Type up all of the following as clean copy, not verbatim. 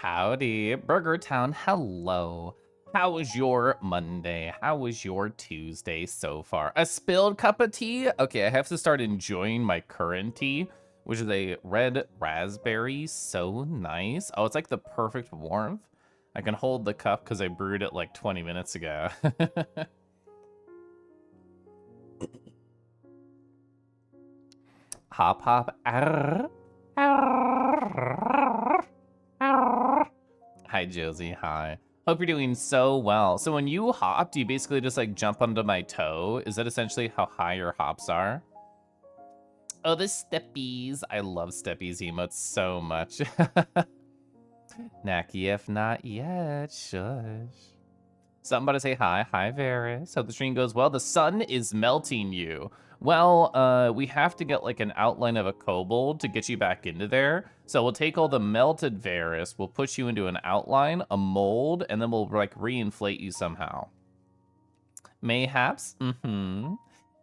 Howdy, Burger Town. Hello. How was your Monday? How was your Tuesday so far? A spilled cup of tea? Okay, I have to start enjoying my current tea, which is a red raspberry. So nice. Oh, it's like the perfect warmth. I can hold the cup because I brewed it like 20 minutes ago. Hop, hop. Arr, arr, arr. Hi, Josie. Hi. Hope you're doing so well. So when you hop, do you basically just like jump onto my toe? Is that essentially how high your hops are? Oh, the steppies. I love steppies emotes so much. Nacky, if not yet, shush. Something about to say hi. Hi, Varys. Hope the stream goes well. The sun is melting you. Well, we have to get like an outline of a kobold to get you back into there. So we'll take all the melted Varys, we'll push you into an outline, a mold, and then we'll like reinflate you somehow. Mayhaps,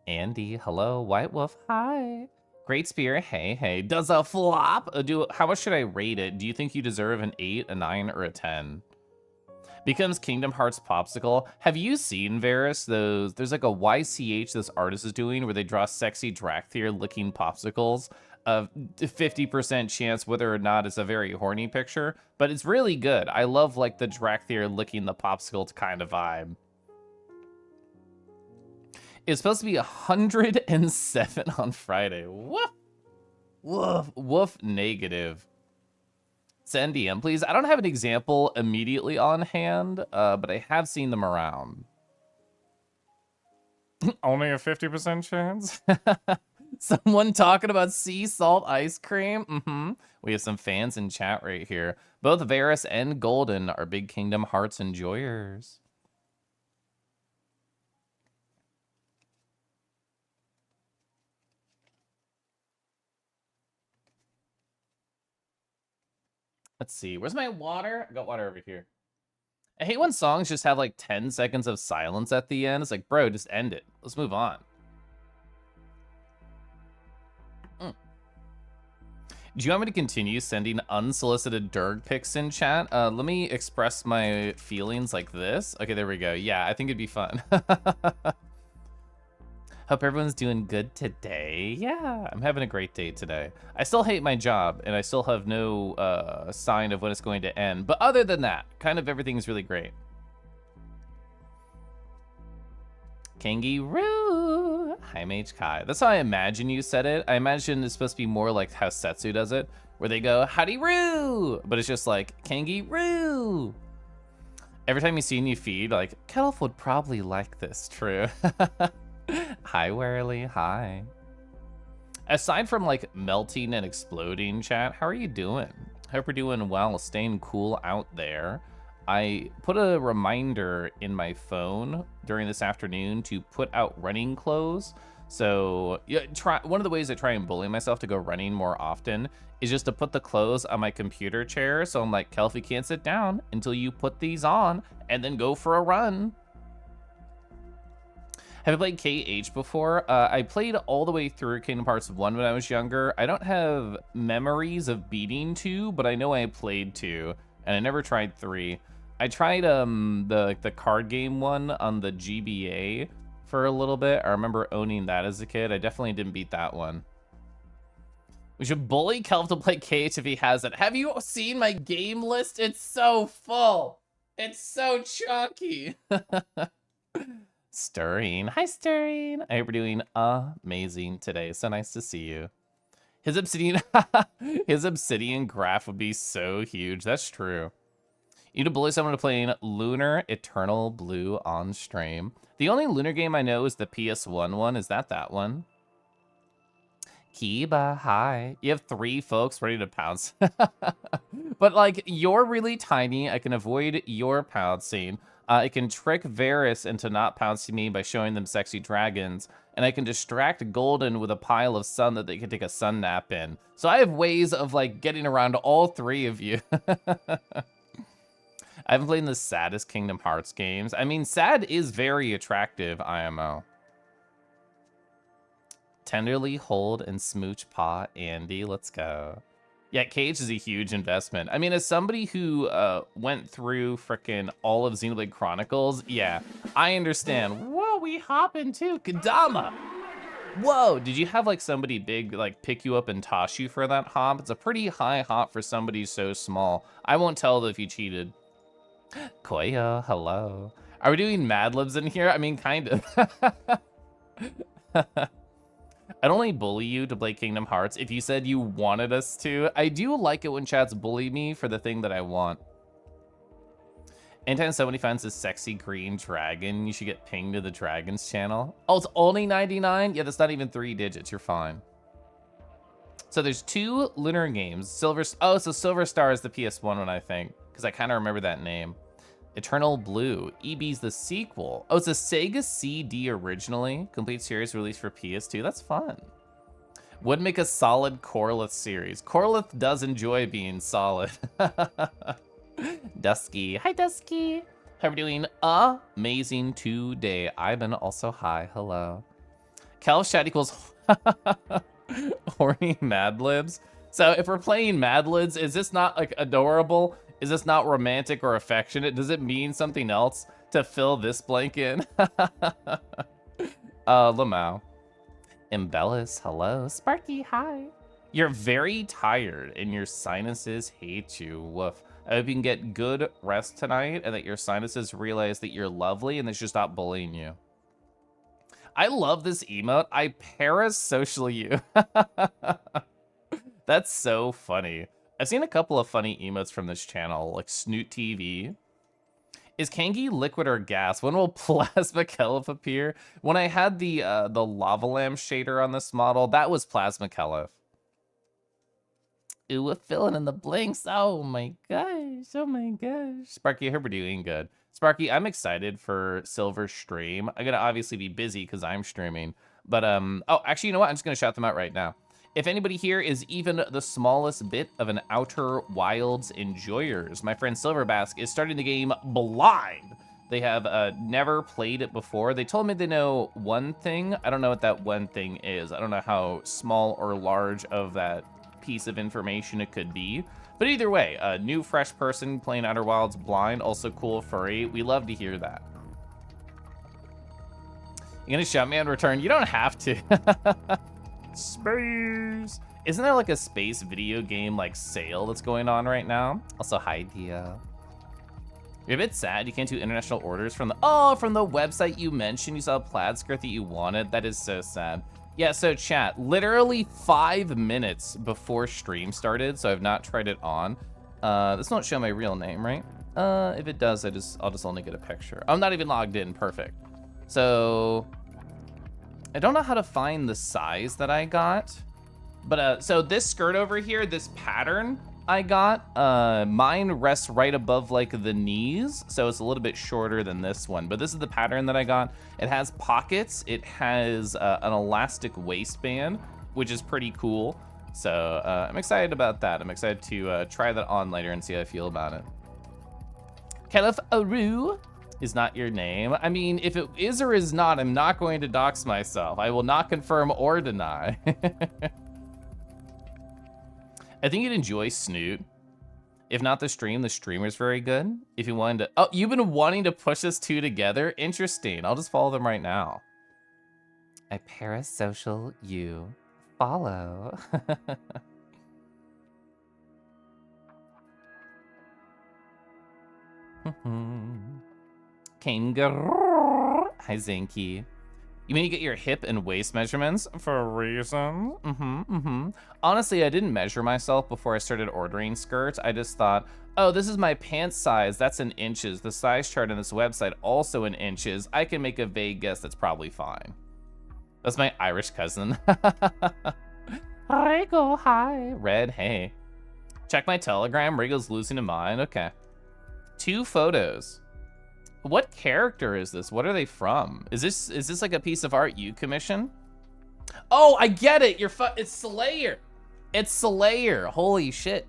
Andy, hello. White Wolf, hi. Great Spear, hey, hey. Does a flop? How much should I rate it? Do you think you deserve an 8, a 9, or a 10? Becomes Kingdom Hearts Popsicle. Have you seen, Varys, there's like a YCH this artist is doing where they draw sexy Drakthir licking popsicles of 50% chance whether or not it's a very horny picture, but it's really good. I love like the Drakthir licking the popsicle kind of vibe. It's supposed to be 107 on Friday. Woof, woof, woof, negative. Send DM, please. I don't have an example immediately on hand, but I have seen them around. Only a 50% chance? Someone talking about sea salt ice cream? We have some fans in chat right here. Both Varys and Golden are big Kingdom Hearts enjoyers. Let's see. Where's my water? I got water over here. I hate when songs just have like 10 seconds of silence at the end. It's like, bro, just end it. Let's move on. Do you want me to continue sending unsolicited Durg pics in chat? Let me express my feelings like this. Okay, there we go. Yeah, I think it'd be fun. Hope everyone's doing good today. Yeah, I'm having a great day today. I still hate my job, and I still have no sign of when it's going to end. But other than that, kind of everything's really great. Kangaroo. Hi, Mage Kai. That's how I imagine you said it. I imagine it's supposed to be more like how Setsu does it, where they go, howdy-roo, but it's just like, kangaroo. Every time you see a new feed, like, Kelf would probably like this, true. Hi, Warily, hi. Aside from like melting and exploding, chat, how are you doing? Hope you're doing well, staying cool out there. I put a reminder in my phone during this afternoon to put out running clothes. So yeah, one of the ways I try and bully myself to go running more often is just to put the clothes on my computer chair. So I'm like, Kelfie can't sit down until you put these on and then go for a run. Have you played KH before? I played all the way through Kingdom Hearts 1 when I was younger. I don't have memories of beating 2, but I know I played 2, and I never tried 3. I tried the card game one on the GBA for a little bit. I remember owning that as a kid. I definitely didn't beat that one. We should bully Kelv to play KH if he has it. Have you seen my game list? It's so full. It's so chunky. Stirring. Hi, Stirring. I hope you're doing amazing today. So nice to see you. His obsidian graph would be so huge. That's true. You need to bully someone to playing Lunar Eternal Blue on stream. The only Lunar game I know is the PS1 one. Is that one? Kiba, hi. You have 3 folks ready to pounce. But like, you're really tiny. I can avoid your pouncing. I can trick Varys into not pouncing me by showing them sexy dragons, and I can distract Golden with a pile of sun that they can take a sun nap in. So I have ways of like getting around all 3 of you. I haven't played the saddest Kingdom Hearts games. I mean, sad is very attractive, IMO. Tenderly hold and smooch paw, Andy. Let's go. Yeah, Cage is a huge investment. I mean, as somebody who went through frickin' all of Xenoblade Chronicles, yeah, I understand. Whoa, we hopping too, Kadama. Whoa, did you have like somebody big like pick you up and toss you for that hop? It's a pretty high hop for somebody so small. I won't tell if you cheated. Koya, hello. Are we doing Mad Libs in here? I mean, kind of. I'd only bully you to play Kingdom Hearts if you said you wanted us to. I do like it when chats bully me for the thing that I want. Anytime somebody finds a sexy green dragon, you should get pinged to the Dragons channel. Oh, it's only 99? Yeah, that's not even 3 digits. You're fine. So there's 2 Lunar games. Silver. Oh, so Silver Star is the PS1 one, I think, because I kind of remember that name. Eternal Blue. EB's the sequel. Oh, it's a Sega CD originally. Complete series released for PS2. That's fun. Would make a solid Corlith series. Corlith does enjoy being solid. Dusky. Hi, Dusky. How are we doing? Amazing today. Ivan also hi. Hello. Cal's chat equals horny Mad Libs. So if we're playing Mad Libs, is this not like adorable? Is this not romantic or affectionate? Does it mean something else to fill this blank in? Lamau. Embellis, hello. Sparky, hi. You're very tired and your sinuses hate you. Woof. I hope you can get good rest tonight and that your sinuses realize that you're lovely and they should stop bullying you. I love this emote. I parasocial you. That's so funny. I've seen a couple of funny emotes from this channel, like Snoot TV. Is Kangi liquid or gas? When will Plasma Kelef appear? When I had the lava lamp shader on this model, that was Plasma Kelef. Ooh, we're filling in the blanks. Oh my gosh. Oh my gosh. Sparky, I hope we're doing good. Sparky, I'm excited for Silver's stream. I'm gonna obviously be busy because I'm streaming. But oh, actually, you know what? I'm just gonna shout them out right now. If anybody here is even the smallest bit of an Outer Wilds enjoyers, my friend Silverbask is starting the game blind. They have never played it before. They told me they know one thing. I don't know what that one thing is. I don't know how small or large of that piece of information it could be. But either way, a new fresh person playing Outer Wilds blind, also cool furry. We love to hear that. You gonna shout me on return? You don't have to. Space. Isn't there like a space video game like sale that's going on right now? Also, hi Dia. You're a bit sad you can't do international orders from the website you mentioned. You saw a plaid skirt that you wanted. That is so sad. Yeah, so chat, literally 5 minutes before stream started, so I've not tried it on. This won't show my real name, right? If it does, I'll just only get a picture. I'm not even logged in, perfect. So I don't know how to find the size that I got, but so this skirt over here, this pattern I got, mine rests right above like the knees, so it's a little bit shorter than this one, but this is the pattern that I got. It has pockets, it has an elastic waistband, which is pretty cool. So I'm excited about that. I'm excited to try that on later and see how I feel about it. Caliph Aru is not your name. I mean, if it is or is not, I'm not going to dox myself. I will not confirm or deny. I think you'd enjoy Snoot. If not the streamer's very good. If you wanted to, oh, you've been wanting to push us 2 together? Interesting, I'll just follow them right now. I parasocial you. Follow. Kangaroo. Hi, Zinky. You mean you get your hip and waist measurements for a reason? Honestly, I didn't measure myself before I started ordering skirts. I just thought, oh, this is my pants size. That's in inches. The size chart on this website also in inches. I can make a vague guess that's probably fine. That's my Irish cousin. Hi, go hi. Red, hey. Check my Telegram. Rigo's losing a mind. Okay. 2 photos. What character is this? What are they from? Is this like a piece of art you commission? Oh, I get it. It's Slayer. It's Slayer. Holy shit.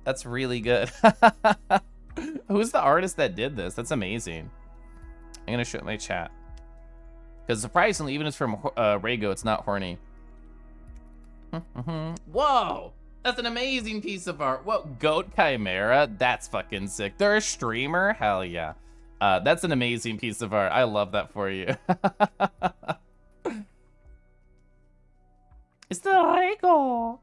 That's really good. Who's the artist that did this? That's amazing. I'm gonna show it my chat. Because surprisingly, even if it's from Rego, it's not horny. Whoa. That's an amazing piece of art. What, Goat Chimera? That's fucking sick. They're a streamer? Hell yeah. That's an amazing piece of art. I love that for you. It's the Lego.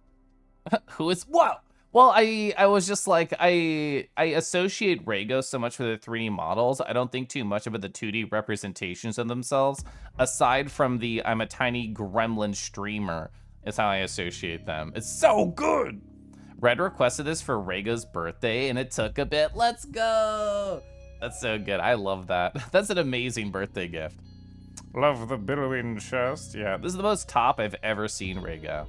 Who is, whoa. Well, I was just like, I associate Rego so much with the 3D models. I don't think too much about the 2D representations of themselves, aside from the I'm a tiny gremlin streamer is how I associate them. It's so good. Red requested this for Rego's birthday and it took a bit. Let's go. That's so good. I love that. That's an amazing birthday gift. Love the billowing chest. Yeah, this is the most top I've ever seen Rego.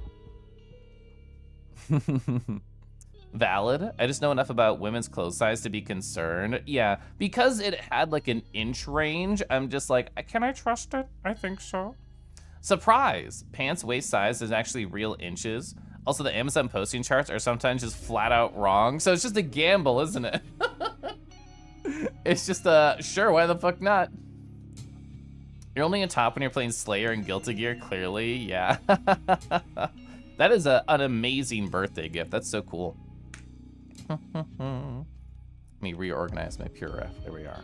Valid. I just know enough about women's clothes size to be concerned. Yeah, because it had like an inch range, I'm just like, can I trust it? I think so. Surprise! Pants waist size is actually real inches. Also, the Amazon posting charts are sometimes just flat out wrong, so it's just a gamble, isn't it? It's just, sure, why the fuck not? You're only a top when you're playing Slayer and Guilty Gear, clearly, yeah. That is an amazing birthday gift. That's so cool. Let me reorganize my pure ref. There we are.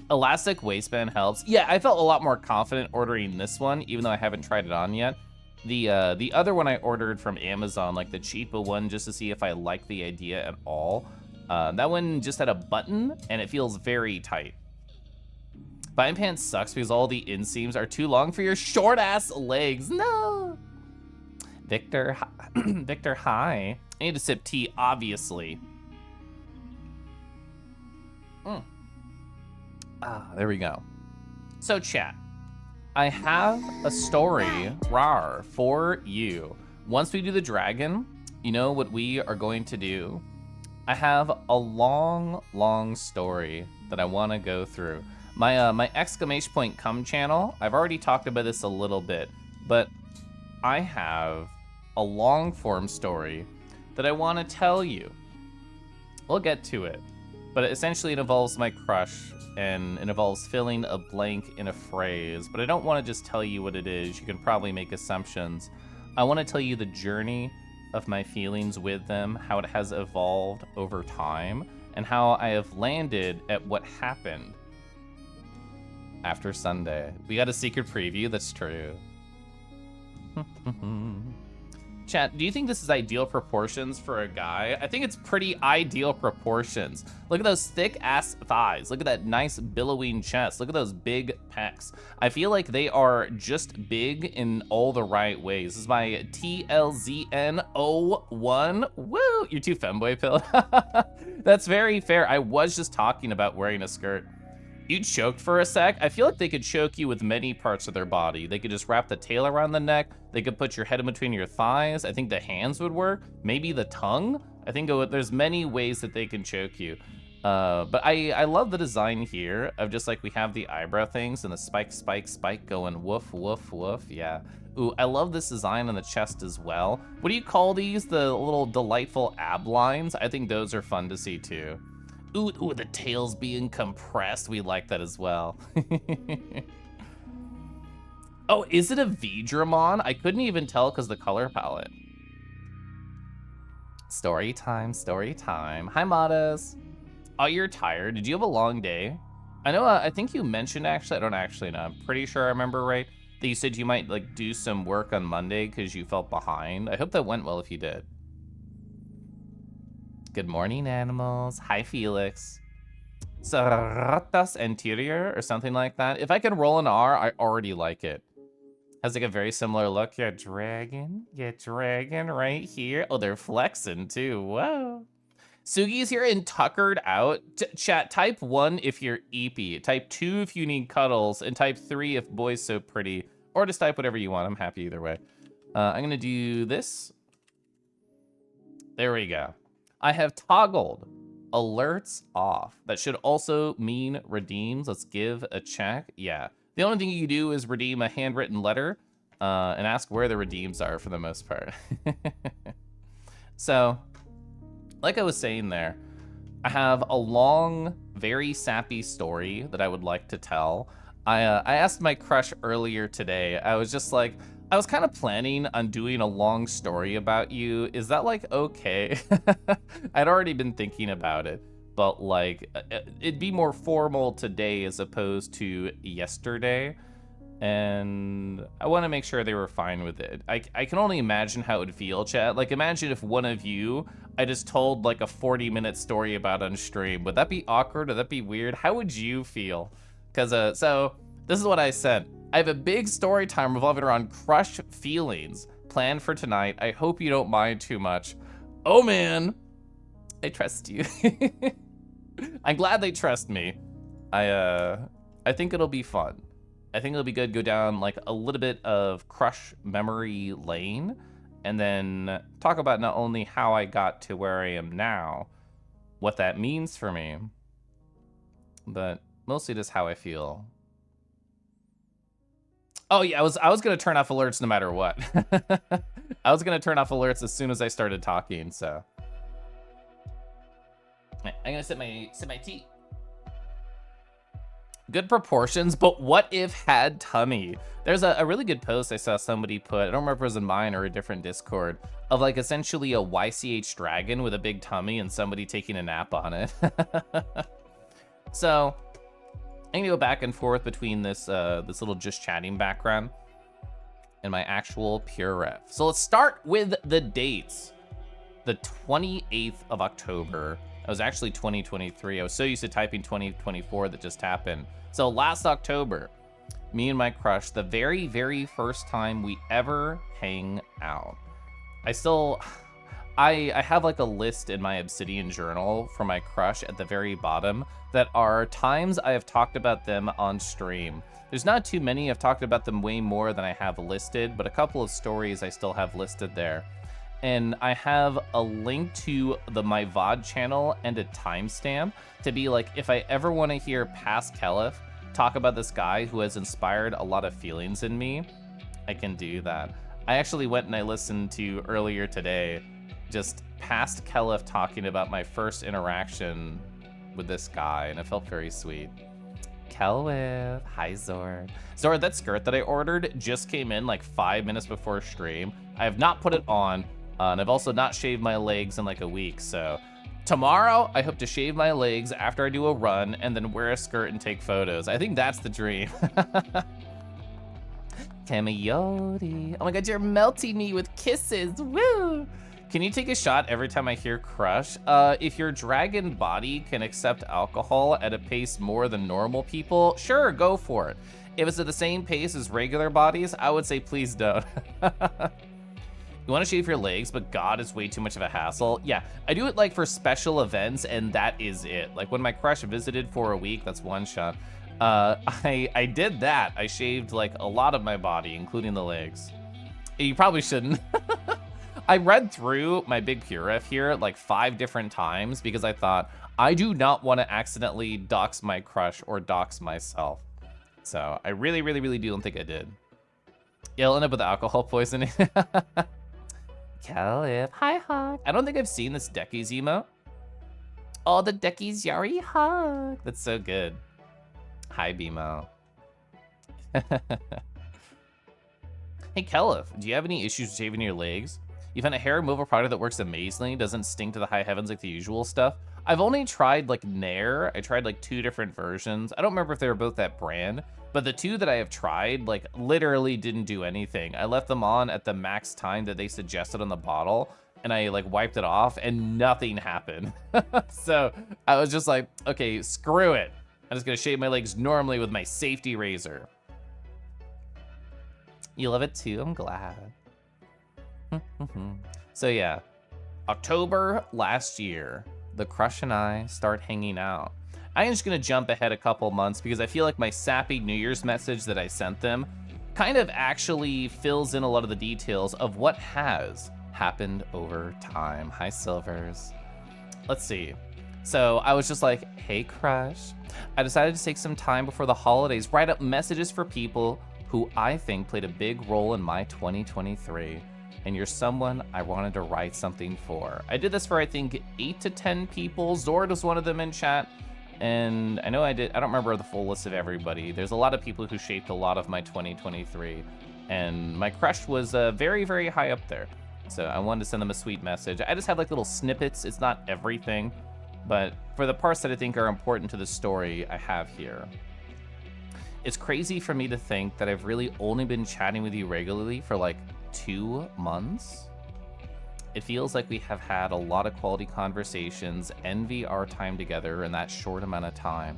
Elastic waistband helps. Yeah, I felt a lot more confident ordering this one, even though I haven't tried it on yet. The other one I ordered from Amazon, like the cheaper one, just to see if I like the idea at all. That one just had a button, and it feels very tight. Buying pants sucks because all the inseams are too long for your short-ass legs. No! Victor, Victor, hi. I need to sip tea, obviously. There we go. So, chat. I have a story, rar, for you. Once we do the dragon, you know what we are going to do? I have a long, long story that I want to go through. My exclamation point come channel, I've already talked about this a little bit, but I have a long form story that I want to tell you. We'll get to it, but essentially it involves my crush and it involves filling a blank in a phrase, but I don't want to just tell you what it is. You can probably make assumptions. I want to tell you the journey of my feelings with them, how it has evolved over time, and how I have landed at what happened after Sunday. We got a secret preview, that's true. Chat, do you think this is ideal proportions for a guy? I think it's pretty ideal proportions. Look at those thick ass thighs. Look at that nice billowing chest. Look at those big pecs. I feel like they are just big in all the right ways. This is my TLZN01. Woo, you're too femboy pill. That's very fair. I was just talking about wearing a skirt. You choked for a sec. I feel like they could choke you with many parts of their body. They could just wrap the tail around the neck. They could put your head in between your thighs. I think the hands would work. Maybe the tongue. I think there's many ways that they can choke you. But I love the design here of just like we have the eyebrow things and the spike, spike, spike going woof, woof, woof. Yeah. Ooh, I love this design on the chest as well. What do you call these? The little delightful ab lines? I think those are fun to see too. Ooh, the tail's being compressed. We like that as well. Oh, is it a Vidramon? I couldn't even tell because the color palette. Story time, story time. Hi, Madas. Oh, you're tired. Did you have a long day? I know, I think you mentioned actually, I don't actually know. I'm pretty sure I remember right, that you said you might like do some work on Monday because you felt behind. I hope that went well if you did. Good morning, animals. Hi, Felix. Serratas anterior or something like that. If I can roll an R, I already like it. Has like a very similar look. Yeah, dragon right here. Oh, they're flexing too. Whoa. Sugi's here and tuckered out. Chat, type 1 if you're eepy. Type 2 if you need cuddles. And type 3 if boy's so pretty. Or just type whatever you want. I'm happy either way. I'm going to do this. There we go. I have toggled alerts off. That should also mean redeems. Let's give a check. Yeah. The only thing you do is redeem a handwritten letter and ask where the redeems are for the most part. So, like I was saying there, I have a long, very sappy story that I would like to tell. I asked my crush earlier today. I was just like, I was kind of planning on doing a long story about you. Is that like okay? I'd already been thinking about it, but like it'd be more formal today as opposed to yesterday. And I want to make sure they were fine with it. I can only imagine how it would feel, chat. Like, imagine if one of you, I just told like a 40-minute story about on stream. Would that be awkward? Would that be weird? How would you feel? Because, so, this is what I said. I have a big story time revolving around crush feelings planned for tonight. I hope you don't mind too much. Oh, man. I trust you. I'm glad they trust me. I think it'll be fun. I think it'll be good. Go down like a little bit of crush memory lane and then talk about not only how I got to where I am now, what that means for me, but mostly just how I feel. Oh yeah, I was gonna turn off alerts no matter what. I was gonna turn off alerts as soon as I started talking, so. I'm gonna sip my tea. Good proportions, but what if had tummy? There's a really good post I saw somebody put, I don't remember if it was in mine or a different Discord, of like essentially a YCH dragon with a big tummy and somebody taking a nap on it. So, I'm gonna go back and forth between this this little just chatting background and my actual pure ref. So let's start with the dates. The 28th of October. It was actually 2023. I was so used to typing 2024 that just happened. So last October, me and my crush, the very, very first time we ever hang out. I have like a list in my Obsidian journal for my crush at the very bottom that are times I have talked about them on stream. There's not too many. I've talked about them way more than I have listed, but a couple of stories I still have listed there. And I have a link to my VOD channel and a timestamp to be like, if I ever want to hear past Kelif talk about this guy who has inspired a lot of feelings in me, I can do that. I actually went and I listened to earlier today, just past Kelif talking about my first interaction with this guy, and it felt very sweet. Kelif, hi Zord. Zord, that skirt that I ordered just came in like 5 minutes before stream. I have not put it on. And I've also not shaved my legs in like a week, so tomorrow I hope to shave my legs after I do a run and then wear a skirt and take photos. I think that's the dream. Camiotti. Oh my god, you're melting me with kisses. Woo! Can you take a shot every time I hear crush? If your dragon body can accept alcohol at a pace more than normal people, sure, go for it. If it's at the same pace as regular bodies, I would say please don't. You want to shave your legs, but God, it's way too much of a hassle. Yeah, I do it like for special events, and that is it. Like when my crush visited for a week, that's one shot. I did that. I shaved like a lot of my body, including the legs. You probably shouldn't. I read through my big pure ref here like 5 different times because I thought, I do not want to accidentally dox my crush or dox myself. So I really, really, really don't think I did. Yeah, I'll end up with alcohol poisoning. Kelif, hi Hawk. I don't think I've seen this Deckies emote. Oh, the Deckies Yari Hawk. That's so good. Hi Bimo. Hey Kelif, do you have any issues shaving your legs? You found a hair removal product that works amazingly, doesn't stink to the high heavens like the usual stuff. I've only tried like Nair. I tried like 2 different versions. I don't remember if they were both that brand, but the 2 that I have tried like literally didn't do anything. I left them on at the max time that they suggested on the bottle and I like wiped it off and nothing happened. So I was just like, okay, screw it. I'm just gonna shave my legs normally with my safety razor. You love it too, I'm glad. So yeah, October last year, the crush and I start hanging out. I'm just gonna jump ahead a couple months because I feel like my sappy New Year's message that I sent them kind of actually fills in a lot of the details of what has happened over time. Hi Silvers. Let's see. So I was just like, hey crush, I decided to take some time before the holidays, write up messages for people who I think played a big role in my 2023. And you're someone I wanted to write something for. I did this for, I think, 8 to 10 people. Zord was one of them in chat. And I know I don't remember the full list of everybody. There's a lot of people who shaped a lot of my 2023. And my crush was very, very high up there. So I wanted to send them a sweet message. I just have like little snippets. It's not everything. But for the parts that I think are important to the story, I have here. It's crazy for me to think that I've really only been chatting with you regularly for like 2 months. It feels like we have had a lot of quality conversations, envy our time together in that short amount of time.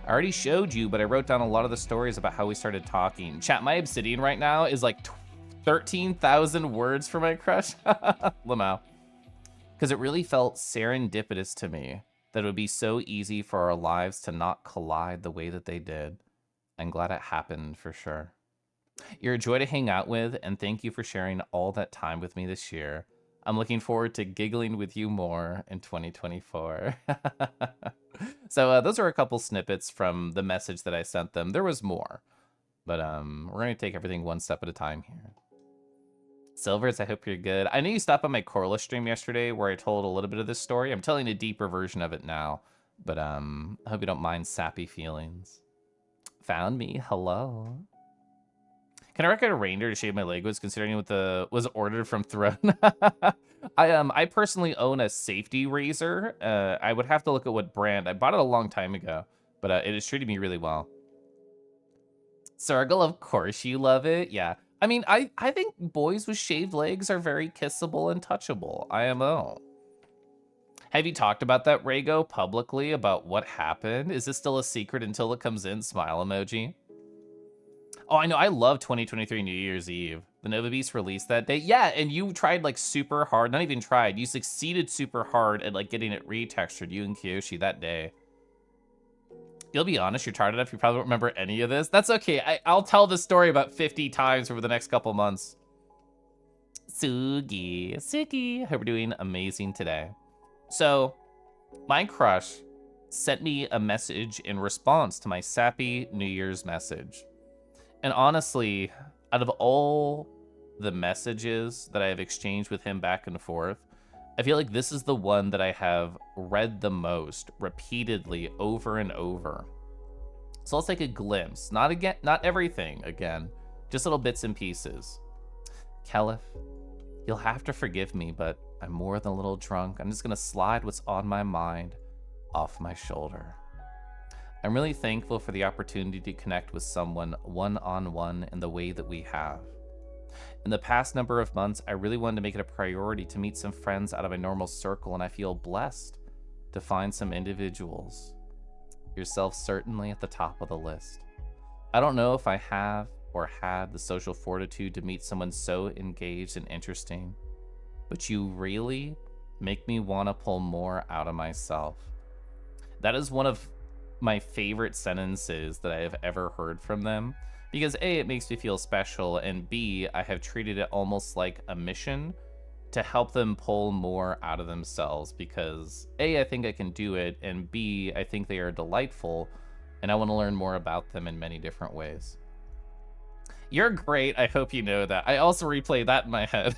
I already showed you, but I wrote down a lot of the stories about how we started talking. Chat, my obsidian right now is like 13,000 words for my crush. Lamau. Because it really felt serendipitous to me that it would be so easy for our lives to not collide the way that they did. I'm glad it happened for sure. You're a joy to hang out with, and thank you for sharing all that time with me this year. I'm looking forward to giggling with you more in 2024. So those are a couple snippets from the message that I sent them. There was more, but we're going to take everything one step at a time here. Silvers, I hope you're good. I know you stopped by my Corliss stream yesterday where I told a little bit of this story. I'm telling a deeper version of it now, but I hope you don't mind sappy feelings. Found me, hello. Can I recommend a reindeer to shave my Legos, considering what was ordered from Throne? I personally own a safety razor. I would have to look at what brand. I bought it a long time ago, but it has treated me really well. Circle, of course you love it. Yeah. I mean, I think boys with shaved legs are very kissable and touchable. IMO. Have you talked about that, Rago, publicly about what happened? Is this still a secret until it comes in? Smile emoji. Oh, I know. I love 2023 New Year's Eve. The Nova Beast released that day. Yeah, and you tried like super hard. Not even tried. You succeeded super hard at like getting it retextured, you and Kiyoshi, that day. You'll be honest, you're tired enough. You probably don't remember any of this. That's okay. I'll tell this story about 50 times over the next couple months. Sugi. Hope we're doing amazing today. So, my crush sent me a message in response to my sappy New Year's message. And honestly, out of all the messages that I have exchanged with him back and forth, I feel like this is the one that I have read the most repeatedly over and over. So let's take a glimpse. Not everything again, just little bits and pieces. Kelif, you'll have to forgive me, but I'm more than a little drunk. I'm just gonna slide what's on my mind off my shoulder. I'm really thankful for the opportunity to connect with someone one-on-one in the way that we have. In the past number of months, I really wanted to make it a priority to meet some friends out of my normal circle, and I feel blessed to find some individuals. Yourself certainly at the top of the list. I don't know if I have or had the social fortitude to meet someone so engaged and interesting, but you really make me want to pull more out of myself. That is one of my favorite sentences that I have ever heard from them, because A, it makes me feel special, and B, I have treated it almost like a mission to help them pull more out of themselves, because A, I think I can do it, and B, I think they are delightful, and I want to learn more about them in many different ways. You're great. I hope you know that. I also replay that in my head.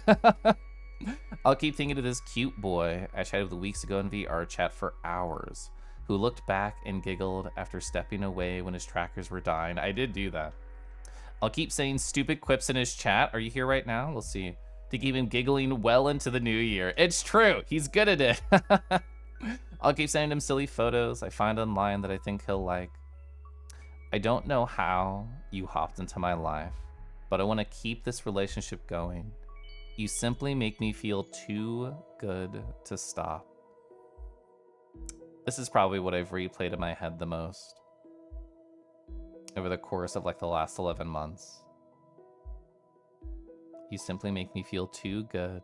I'll keep thinking of this cute boy I chatted with weeks ago in VR chat for hours, who looked back and giggled after stepping away when his trackers were dying. I did do that. I'll keep saying stupid quips in his chat. Are you here right now? We'll see. To keep him giggling well into the new year. It's true. He's good at it. I'll keep sending him silly photos I find online that I think he'll like. I don't know how you hopped into my life, but I want to keep this relationship going. You simply make me feel too good to stop. This is probably what I've replayed in my head the most over the course of like the last 11 months. You simply make me feel too good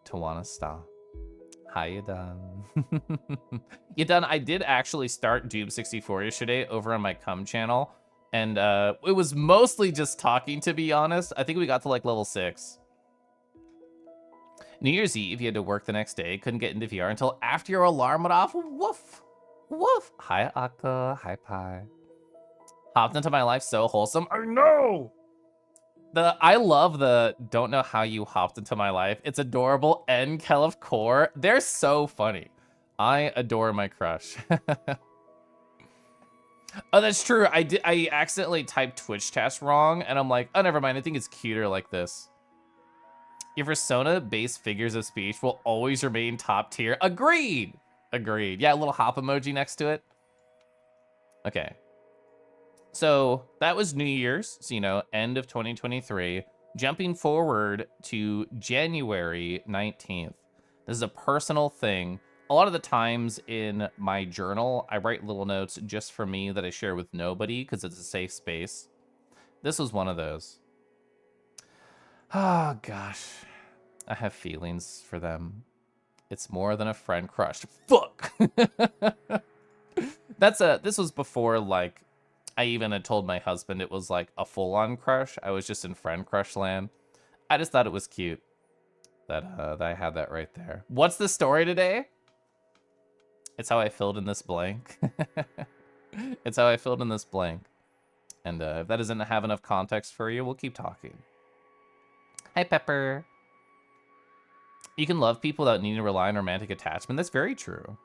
to want to stop. How you done? You done? I did actually start Doob 64 yesterday over on my cum channel, and it was mostly just talking, to be honest. I think we got to like level 6. New Year's Eve, you had to work the next day. Couldn't get into VR until after your alarm went off. Woof. Woof. Hi, Akka. Hi, Pi. Hopped into my life so wholesome. I know. I love the don't know how you hopped into my life. It's adorable. And Kelif Core. They're so funny. I adore my crush. Oh, that's true. I accidentally typed Twitch test wrong, and I'm like, oh, never mind. I think it's cuter like this. Your persona-based figures of speech will always remain top tier. Agreed. Agreed. Yeah, a little hop emoji next to it. Okay. So that was New Year's, so, you know, end of 2023. Jumping forward to January 19th. This is a personal thing. A lot of the times in my journal, I write little notes just for me that I share with nobody because it's a safe space. This was one of those. Oh, gosh. I have feelings for them. It's more than a friend crush. Fuck! This was before, like, I even had told my husband it was, like, a full-on crush. I was just in friend crush land. I just thought it was cute that I had that right there. What's the story today? It's how I filled in this blank. It's how I filled in this blank. And if that doesn't have enough context for you, we'll keep talking. Hi, Pepper. You can love people without needing to rely on romantic attachment. That's very true.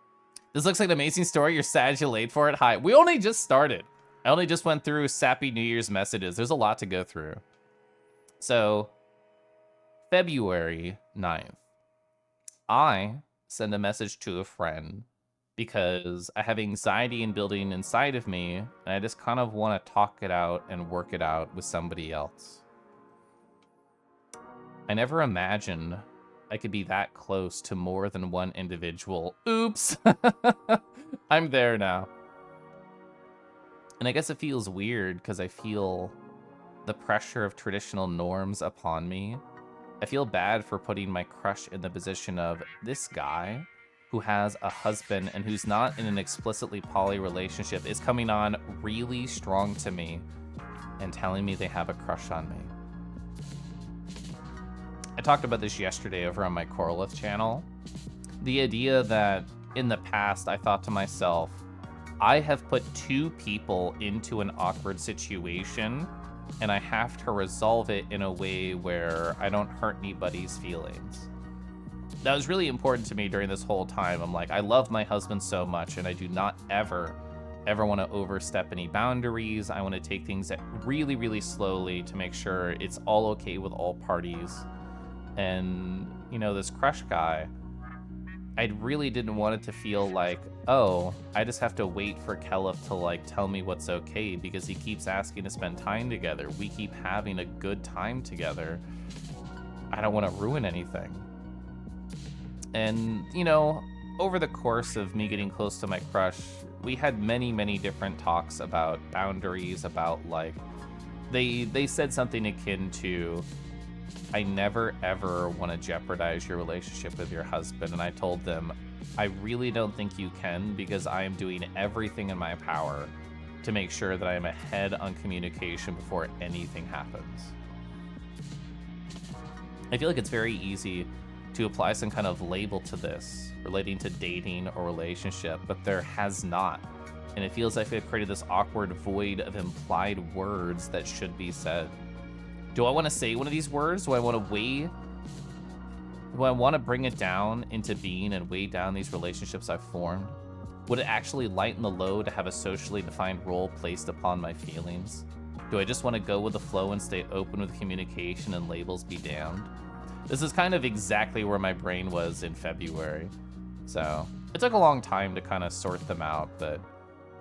This looks like an amazing story. You're sad you late for it. Hi. We only just started. I only just went through sappy New Year's messages. There's a lot to go through. So, February 9th. I send a message to a friend because I have anxiety and building inside of me, and I just kind of want to talk it out and work it out with somebody else. I never imagined I could be that close to more than one individual. Oops. I'm there now. And I guess it feels weird because I feel the pressure of traditional norms upon me. I feel bad for putting my crush in the position of this guy who has a husband and who's not in an explicitly poly relationship is coming on really strong to me and telling me they have a crush on me. I talked about this yesterday over on my Corlith channel. The idea that in the past I thought to myself, I have put two people into an awkward situation and I have to resolve it in a way where I don't hurt anybody's feelings. That was really important to me during this whole time. I'm like, I love my husband so much and I do not ever want to overstep any boundaries. I want to take things really, really slowly to make sure it's all okay with all parties. And, you know, this crush guy, I really didn't want it to feel like, oh, I just have to wait for Kelif to, like, tell me what's okay because he keeps asking to spend time together. We keep having a good time together. I don't want to ruin anything. And, you know, over the course of me getting close to my crush, we had many, many different talks about boundaries, about, like, they said something akin to, I never, ever want to jeopardize your relationship with your husband. And I told them, I really don't think you can because I am doing everything in my power to make sure that I am ahead on communication before anything happens. I feel like it's very easy to apply some kind of label to this relating to dating or relationship, but there has not. And it feels like I've created this awkward void of implied words that should be said. Do I want to say one of these words? Do I want to bring it down into being and weigh down these relationships I've formed? Would it actually lighten the load to have a socially defined role placed upon my feelings? Do I just want to go with the flow and stay open with communication and labels be damned? This is kind of exactly where my brain was in February. So it took a long time to kind of sort them out, but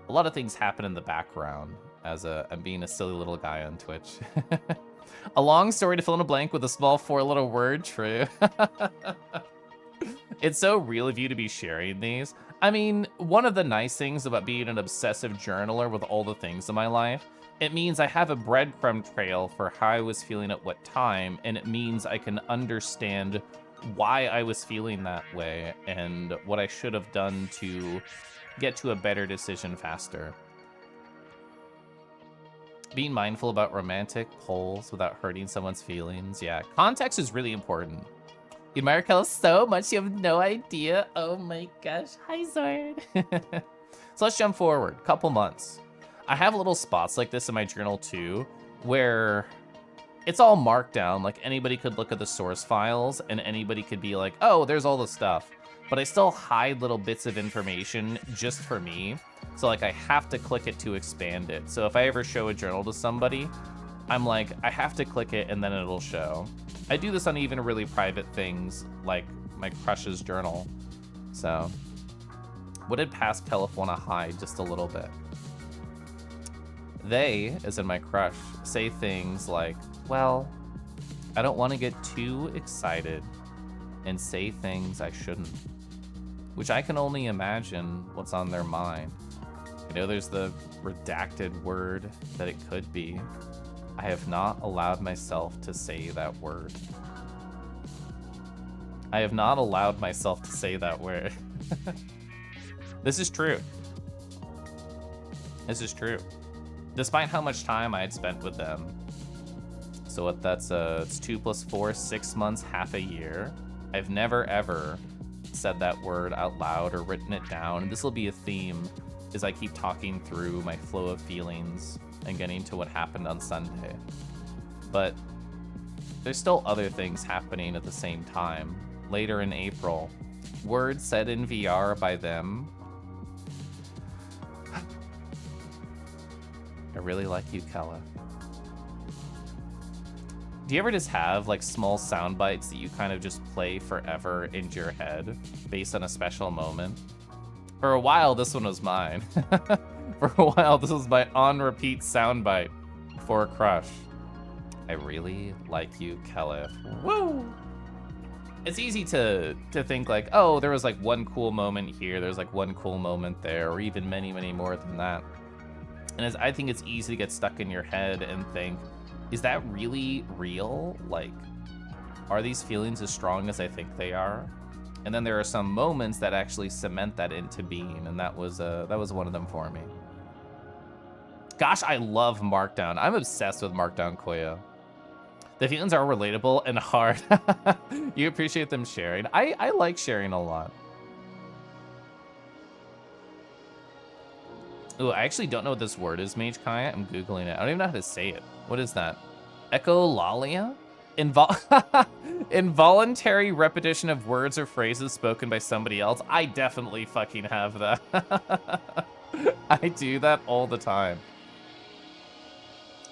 a lot of things happen in the background as I'm being a silly little guy on Twitch. A long story to fill in a blank with a small 4-letter word, true. It's so real of you to be sharing these. I mean, one of the nice things about being an obsessive journaler with all the things in my life, it means I have a breadcrumb trail for how I was feeling at what time, and it means I can understand why I was feeling that way and what I should have done to get to a better decision faster. Being mindful about romantic polls without hurting someone's feelings. Yeah, context is really important. You admire Kelly so much you have no idea. Oh my gosh. Hi, Zord. So let's jump forward. Couple months. I have little spots like this in my journal too, where it's all marked down. Like anybody could look at the source files and anybody could be like, oh, there's all the stuff. But I still hide little bits of information just for me. So like I have to click it to expand it. So if I ever show a journal to somebody, I'm like, I have to click it and then it'll show. I do this on even really private things like my crush's journal. So what did past Pelif want to hide just a little bit? They, as in my crush, say things like, well, I don't want to get too excited and say things I shouldn't, which I can only imagine what's on their mind. I know there's the redacted word that it could be. I have not allowed myself to say that word. I have not allowed myself to say that word. This is true. This is true. Despite how much time I had spent with them. So what that's, it's 2 + 4, 6 months, half a year. I've never ever said that word out loud or written it down. And this will be a theme as I keep talking through my flow of feelings and getting to what happened on Sunday. But there's still other things happening at the same time. Later in April, words said in VR by them. I really like you, Kella. Do you ever just have like small sound bites that you kind of just play forever in your head based on a special moment? For a while, this one was mine. For a while, this was my on-repeat soundbite for a crush. I really like you, Kella. Woo! It's easy to think like, oh, there was like one cool moment here, there's like one cool moment there, or even many, many more than that. And I think it's easy to get stuck in your head and think, is that really real? Like, are these feelings as strong as I think they are? And then there are some moments that actually cement that into being, and that was one of them for me. Gosh, I love Markdown. I'm obsessed with Markdown Koya. The feelings are relatable and hard. You appreciate them sharing. I like sharing a lot. Ooh, I actually don't know what this word is, Mage Kaya. I'm Googling it. I don't even know how to say it. What is that? Echolalia? Involuntary repetition of words or phrases spoken by somebody else. I definitely fucking have that. I do that all the time.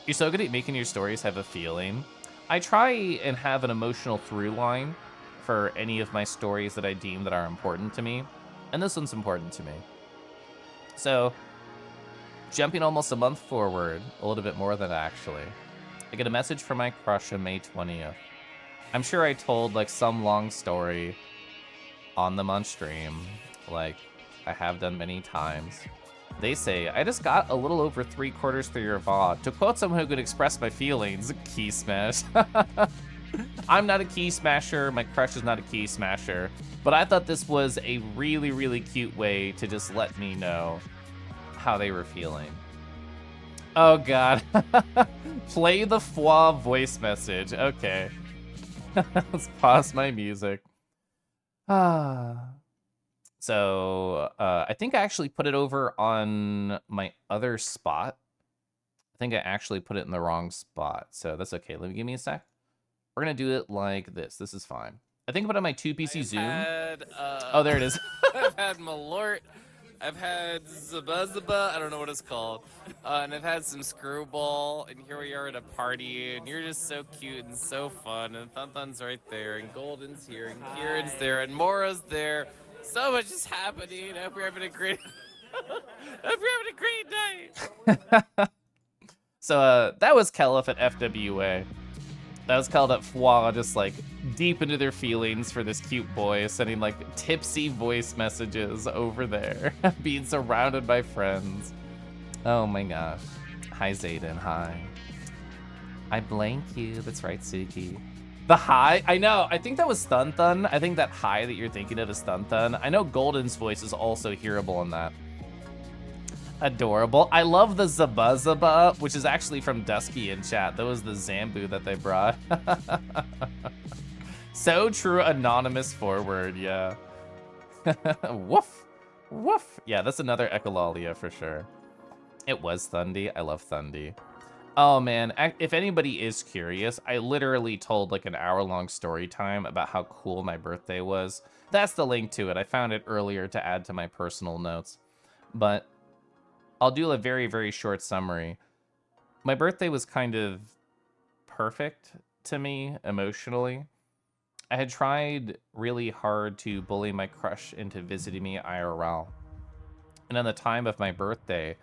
You're so good at making your stories have a feeling. I try and have an emotional through line for any of my stories that I deem that are important to me. And this one's important to me. So, jumping almost a month forward, a little bit more than that actually, I get a message from my crush on May 20th. I'm sure I told like some long story on them on stream, like I have done many times. They say, I just got a little over 3/4 through your VOD. To quote someone who could express my feelings, key smash. I'm not a key smasher, my crush is not a key smasher, but I thought this was a really, really cute way to just let me know how they were feeling. Oh God. Play the Foi voice message. Okay. Let's pause my music. So, I think I actually put it over on my other spot. I think I actually put it in the wrong spot, so that's okay. Give me a sec. We're gonna do it like this. This is fine. I think I put it on my 2PC Zoom. Oh, there it is. I've had Malort. I've had Zaba, I don't know what it's called, and I've had some Screwball, and here we are at a party, and you're just so cute and so fun, and Thunthun's right there, and Golden's here, and Kieran's there, and Mora's there. So much is happening. I hope you're having a great, night. So that was Kelif at FWA. That was called at Foi, just like deep into their feelings for this cute boy, sending like tipsy voice messages over there, being surrounded by friends. Oh my gosh. Hi, Zayden. Hi. I blank you. That's right, Suki. The hi? I know. I think that was Thunthun. I think that hi that you're thinking of is Thunthun. I know Golden's voice is also hearable in that. Adorable. I love the Zaba Zaba, which is actually from Dusky in chat. That was the Zambu that they brought. So true, anonymous forward, yeah. Woof. Woof. Yeah, that's another Echolalia for sure. It was Thundy. I love Thundy. Oh man, if anybody is curious, I literally told like an hour-long story time about how cool my birthday was. That's the link to it. I found it earlier to add to my personal notes. But I'll do a very, very short summary. My birthday was kind of perfect to me emotionally. I had tried really hard to bully my crush into visiting me IRL. And on the time of my birthday,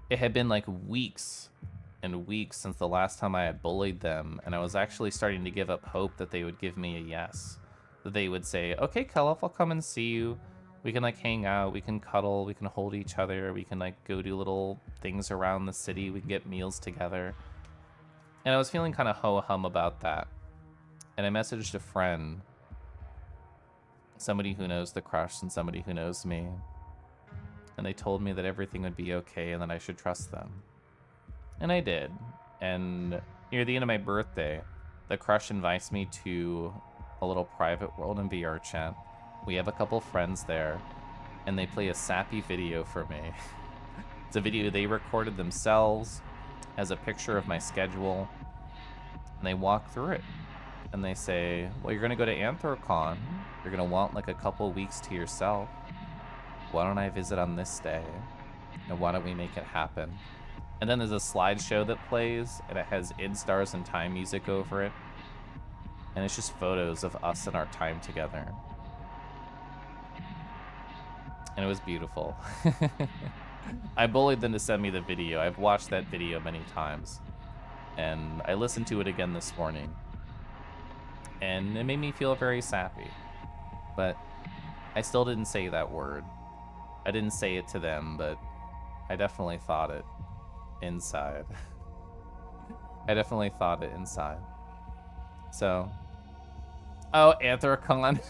it had been like weeks and weeks since the last time I had bullied them, and I was actually starting to give up hope that they would give me a yes. That they would say, okay, Kelif, I'll come and see you. We can like hang out, we can cuddle, we can hold each other, we can like go do little things around the city, we can get meals together. And I was feeling kind of ho-hum about that. And I messaged a friend, somebody who knows the crush and somebody who knows me. And they told me that everything would be okay and that I should trust them. And I did. And near the end of my birthday, the crush invites me to a little private world in VR chat. We have a couple friends there, and they play a sappy video for me. It's a video they recorded themselves, has a picture of my schedule, and they walk through it. And they say, well, you're gonna go to Anthrocon. You're gonna want like a couple weeks to yourself. Why don't I visit on this day? And why don't we make it happen? And then there's a slideshow that plays, and it has Instars and time music over it. And it's just photos of us and our time together. And it was beautiful. I bullied them to send me the video. I've watched that video many times. And I listened to it again this morning. And it made me feel very sappy. But I still didn't say that word. I didn't say it to them, but I definitely thought it inside. I definitely thought it inside. So, oh, Anthrocon.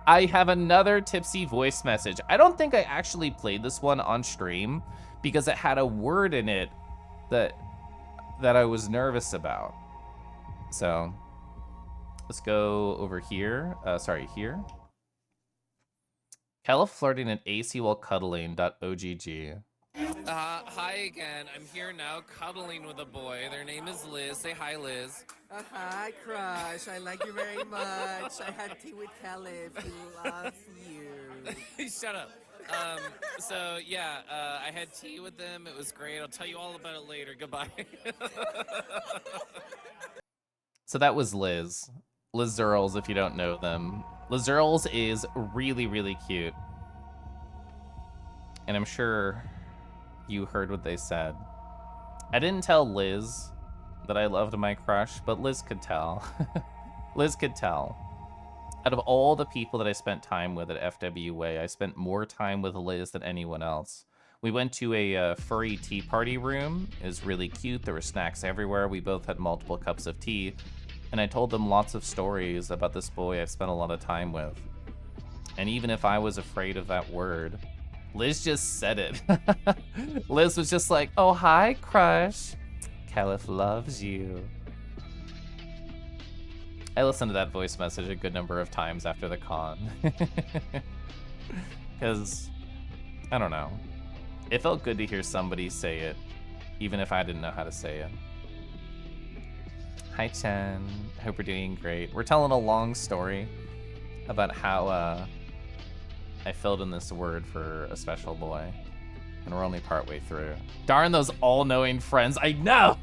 I have another tipsy voice message. I don't think I actually played this one on stream because it had a word in it that I was nervous about. So, let's go over here. Here. Kelif flirting at AC while cuddling.ogg. Hi again. I'm here now cuddling with a boy. Their name is Liz. Say hi, Liz. Hi, crush. I like you very much. I had tea with Caleb. He loves you. Shut up. So, yeah, I had tea with them. It was great. I'll tell you all about it later. Goodbye. So that was Liz. Liz Earls, if you don't know them. Liz Earls is really, really cute. And I'm sure you heard what they said. I didn't tell Liz that I loved my crush, but Liz could tell. Liz could tell. Out of all the people that I spent time with at FWA, I spent more time with Liz than anyone else. We went to a furry tea party room. It was really cute. There were snacks everywhere. We both had multiple cups of tea. And I told them lots of stories about this boy I've spent a lot of time with. And even if I was afraid of that word, Liz just said it. Liz was just like, oh, hi, crush. Caliph loves you. I listened to that voice message a good number of times after the con. Because, I don't know. It felt good to hear somebody say it, even if I didn't know how to say it. Hi, Chen. Hope we're doing great. We're telling a long story about how I filled in this word for a special boy. And we're only partway through. Darn those all-knowing friends. I know!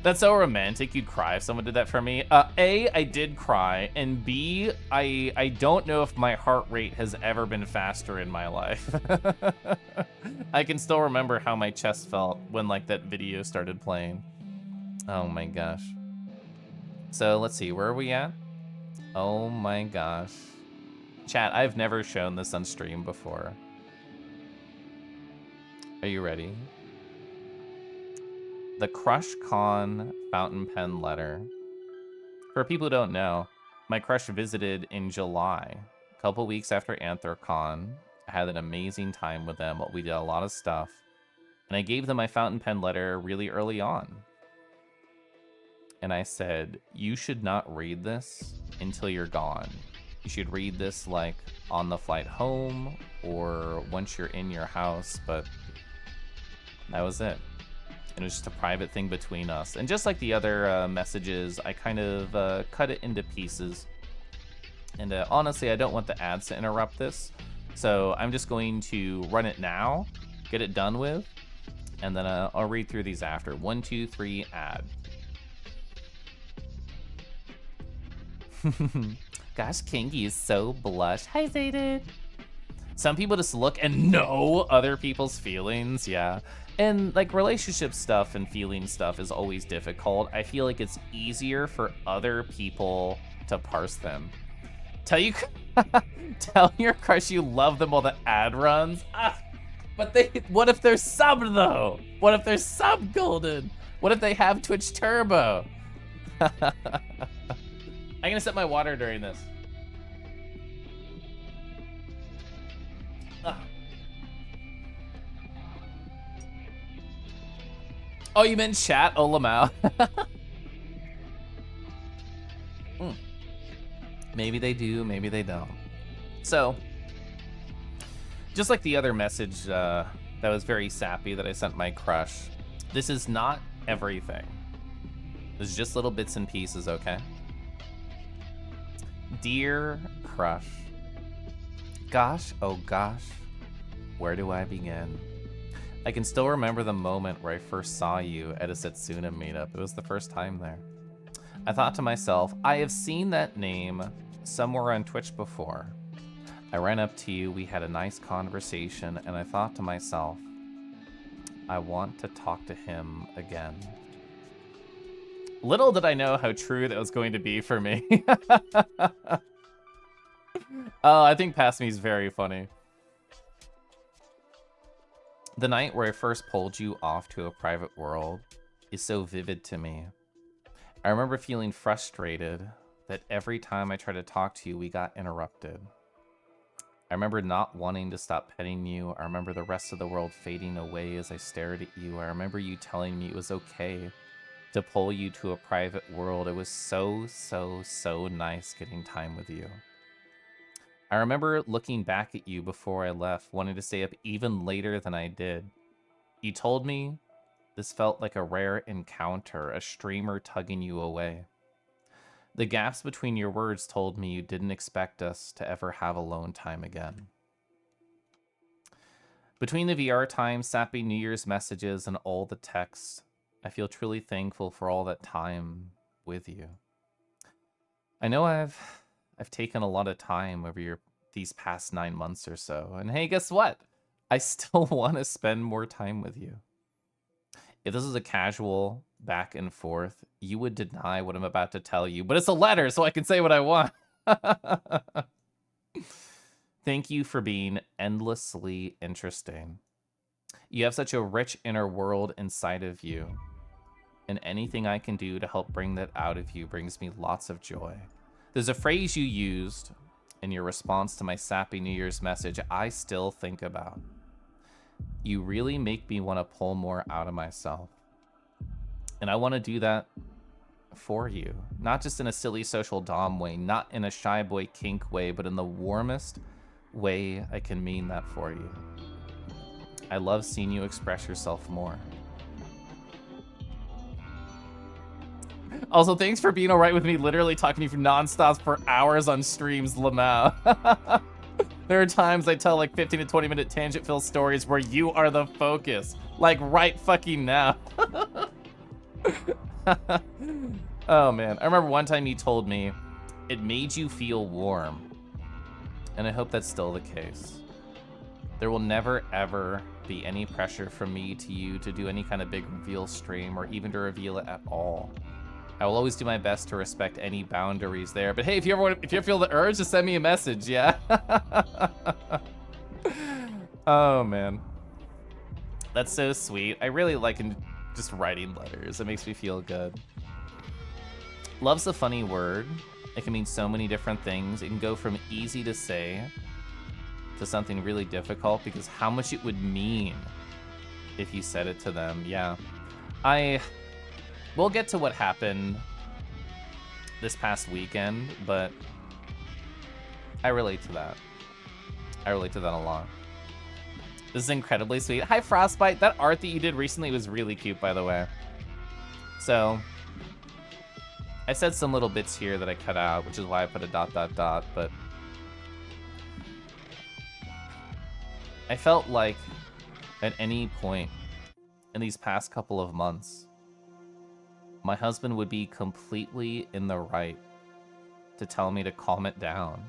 That's so romantic. You'd cry if someone did that for me. A, I did cry. And B, I don't know if my heart rate has ever been faster in my life. I can still remember how my chest felt when like that video started playing. Oh my gosh. So let's see, where are we at? Oh my gosh. Chat, I've never shown this on stream before. Are you ready? The Crush Con fountain pen letter. For people who don't know, my crush visited in July, a couple weeks after Anthrocon. I had an amazing time with them. We did a lot of stuff. And I gave them my fountain pen letter really early on. And I said, you should not read this until you're gone. You should read this like on the flight home or once you're in your house, but that was it. It was just a private thing between us. And just like the other messages, I kind of cut it into pieces. And honestly, I don't want the ads to interrupt this, So I'm just going to run it now, get it done with, and then I'll read through these after. 1, 2, 3, add. Gosh, Kingy is so blush. Hi, Zayden. Some people just look and know other people's feelings, yeah. And like relationship stuff and feeling stuff is always difficult. I feel like it's easier for other people to parse them. Tell your crush you love them while the ad runs. But what if they're subbed though? What if they're sub golden? What if they have Twitch Turbo? I'm gonna set my water during this. Oh, you meant chat? Oh, Lamau. Maybe they do, maybe they don't. So, just like the other message that was very sappy that I sent my crush, this is not everything. This is just little bits and pieces, okay? Dear crush, gosh, oh gosh, where do I begin? I can still remember the moment where I first saw you at a Setsuna meetup. It was the first time there. I thought to myself, I have seen that name somewhere on Twitch before. I ran up to you, we had a nice conversation, and I thought to myself, I want to talk to him again. Little did I know how true that was going to be for me. Oh, I think Past Me is very funny. The night where I first pulled you off to a private world is so vivid to me. I remember feeling frustrated that every time I tried to talk to you, we got interrupted. I remember not wanting to stop petting you. I remember the rest of the world fading away as I stared at you. I remember you telling me it was okay to pull you to a private world. It was so, so, so nice getting time with you. I remember looking back at you before I left, wanting to stay up even later than I did. You told me this felt like a rare encounter, a streamer tugging you away. The gaps between your words told me you didn't expect us to ever have alone time again. Between the VR time, sappy New Year's messages, and all the texts, I feel truly thankful for all that time with you. I know I've taken a lot of time over these past 9 months or so, and hey, guess what? I still want to spend more time with you. If this is a casual back and forth, you would deny what I'm about to tell you, but it's a letter, so I can say what I want. Thank you for being endlessly interesting. You have such a rich inner world inside of you, and anything I can do to help bring that out of you brings me lots of joy. There's a phrase you used in your response to my sappy New Year's message I still think about. You really make me want to pull more out of myself. And I want to do that for you. Not just in a silly social dom way, not in a shy boy kink way, but in the warmest way I can mean that for you. I love seeing you express yourself more. Also, thanks for being alright with me literally talking to you nonstop for hours on streams, Lamau. There are times I tell like 15 to 20 minute tangent-filled stories where you are the focus. Like right fucking now. Oh man, I remember one time you told me it made you feel warm. And I hope that's still the case. There will never ever be any pressure from me to you to do any kind of big reveal stream or even to reveal it at all. I will always do my best to respect any boundaries there. But hey, if you ever feel the urge, just send me a message, yeah? Oh, man. That's so sweet. I really like just writing letters. It makes me feel good. Love's a funny word. It can mean so many different things. It can go from easy to say to something really difficult because how much it would mean if you said it to them. Yeah. We'll get to what happened this past weekend, but I relate to that. I relate to that a lot. This is incredibly sweet. Hi, Frostbite. That art that you did recently was really cute, by the way. So, I said some little bits here that I cut out, which is why I put a ... but I felt like at any point in these past couple of months, my husband would be completely in the right to tell me to calm it down,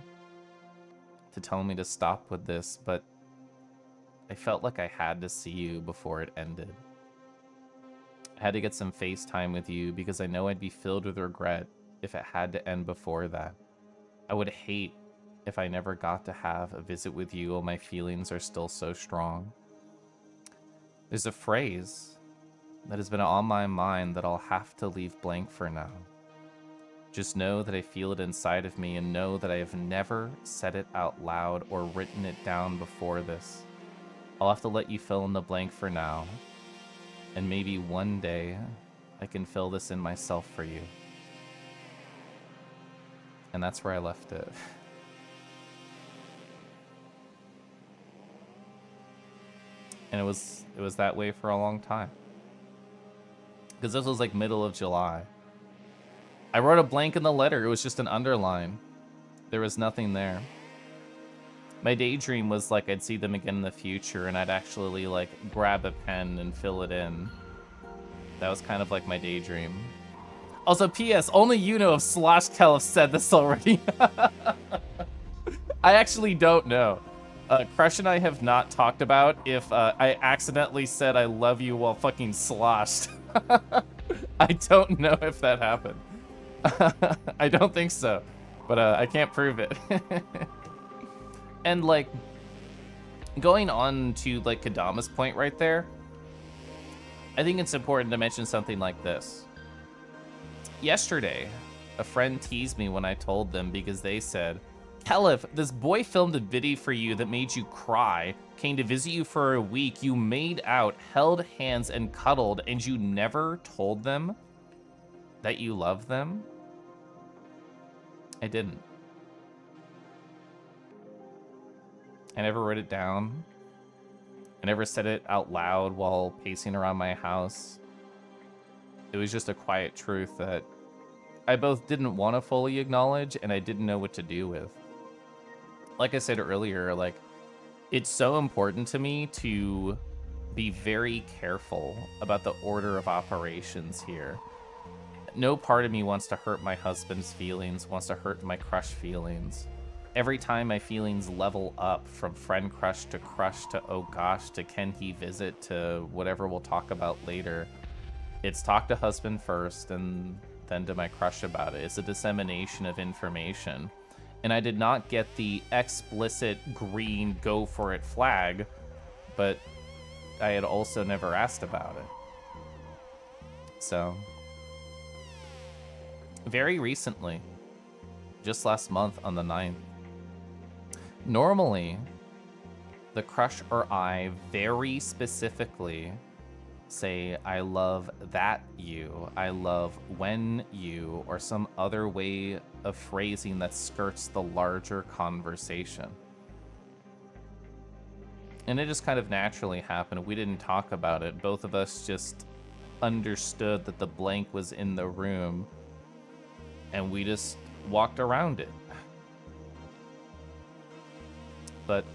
to tell me to stop with this, but I felt like I had to see you before it ended. I had to get some FaceTime with you because I know I'd be filled with regret if it had to end before that. I would hate if I never got to have a visit with you while my feelings are still so strong. There's a phrase that has been on my mind that I'll have to leave blank for now. Just know that I feel it inside of me, and know that I have never said it out loud or written it down before this. I'll have to let you fill in the blank for now, and maybe one day I can fill this in myself for you. And that's where I left it. And it was that way for a long time. Because this was like middle of July. I wrote a blank in the letter. It was just an underline. There was nothing there. My daydream was like I'd see them again in the future and I'd actually like grab a pen and fill it in. That was kind of like my daydream. Also, P.S. Only you know if Slosh Kelf said this already. I actually don't know. Crush and I have not talked about if I accidentally said I love you while fucking sloshed. I don't know if that happened. I don't think so, but I can't prove it. And like, going on to like Kadama's point right there, I think it's important to mention something like this. Yesterday, a friend teased me when I told them because they said, Kelif, this boy filmed a video for you that made you cry, came to visit you for a week, you made out, held hands, and cuddled, and you never told them that you love them? I didn't. I never wrote it down. I never said it out loud while pacing around my house. It was just a quiet truth that I both didn't want to fully acknowledge and I didn't know what to do with. Like I said earlier, like, it's so important to me to be very careful about the order of operations here. No part of me wants to hurt my husband's feelings, wants to hurt my crush feelings. Every time my feelings level up from friend crush to oh gosh to can he visit to whatever we'll talk about later, it's talk to husband first and then to my crush about it. It's a dissemination of information. And I did not get the explicit green go for it flag, but I had also never asked about it. So, very recently, just last month on the 9th, normally, the crush or I very specifically say, I love that you, I love when you, or some other way of phrasing that skirts the larger conversation. And it just kind of naturally happened. We didn't talk about it. Both of us just understood that the blank was in the room, and we just walked around it. But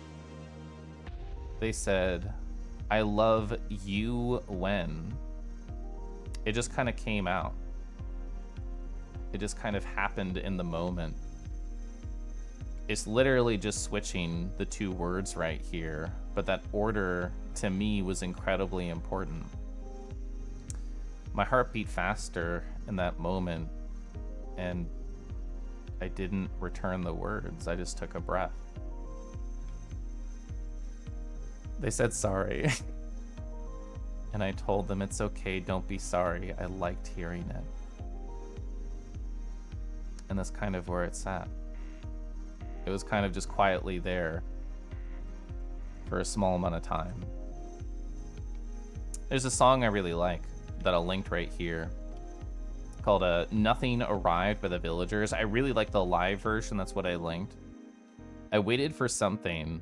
they said, I love you when. It just kind of came out. It just kind of happened in the moment. It's literally just switching the two words right here, but that order to me was incredibly important. My heart beat faster in that moment, and I didn't return the words. I just took a breath. They said sorry. And I told them it's okay, don't be sorry. I liked hearing it. And that's kind of where it's at. It was kind of just quietly there for a small amount of time. There's a song I really like that I'll link right here called Nothing Arrived by the Villagers. I really like the live version, that's what I linked. I waited for something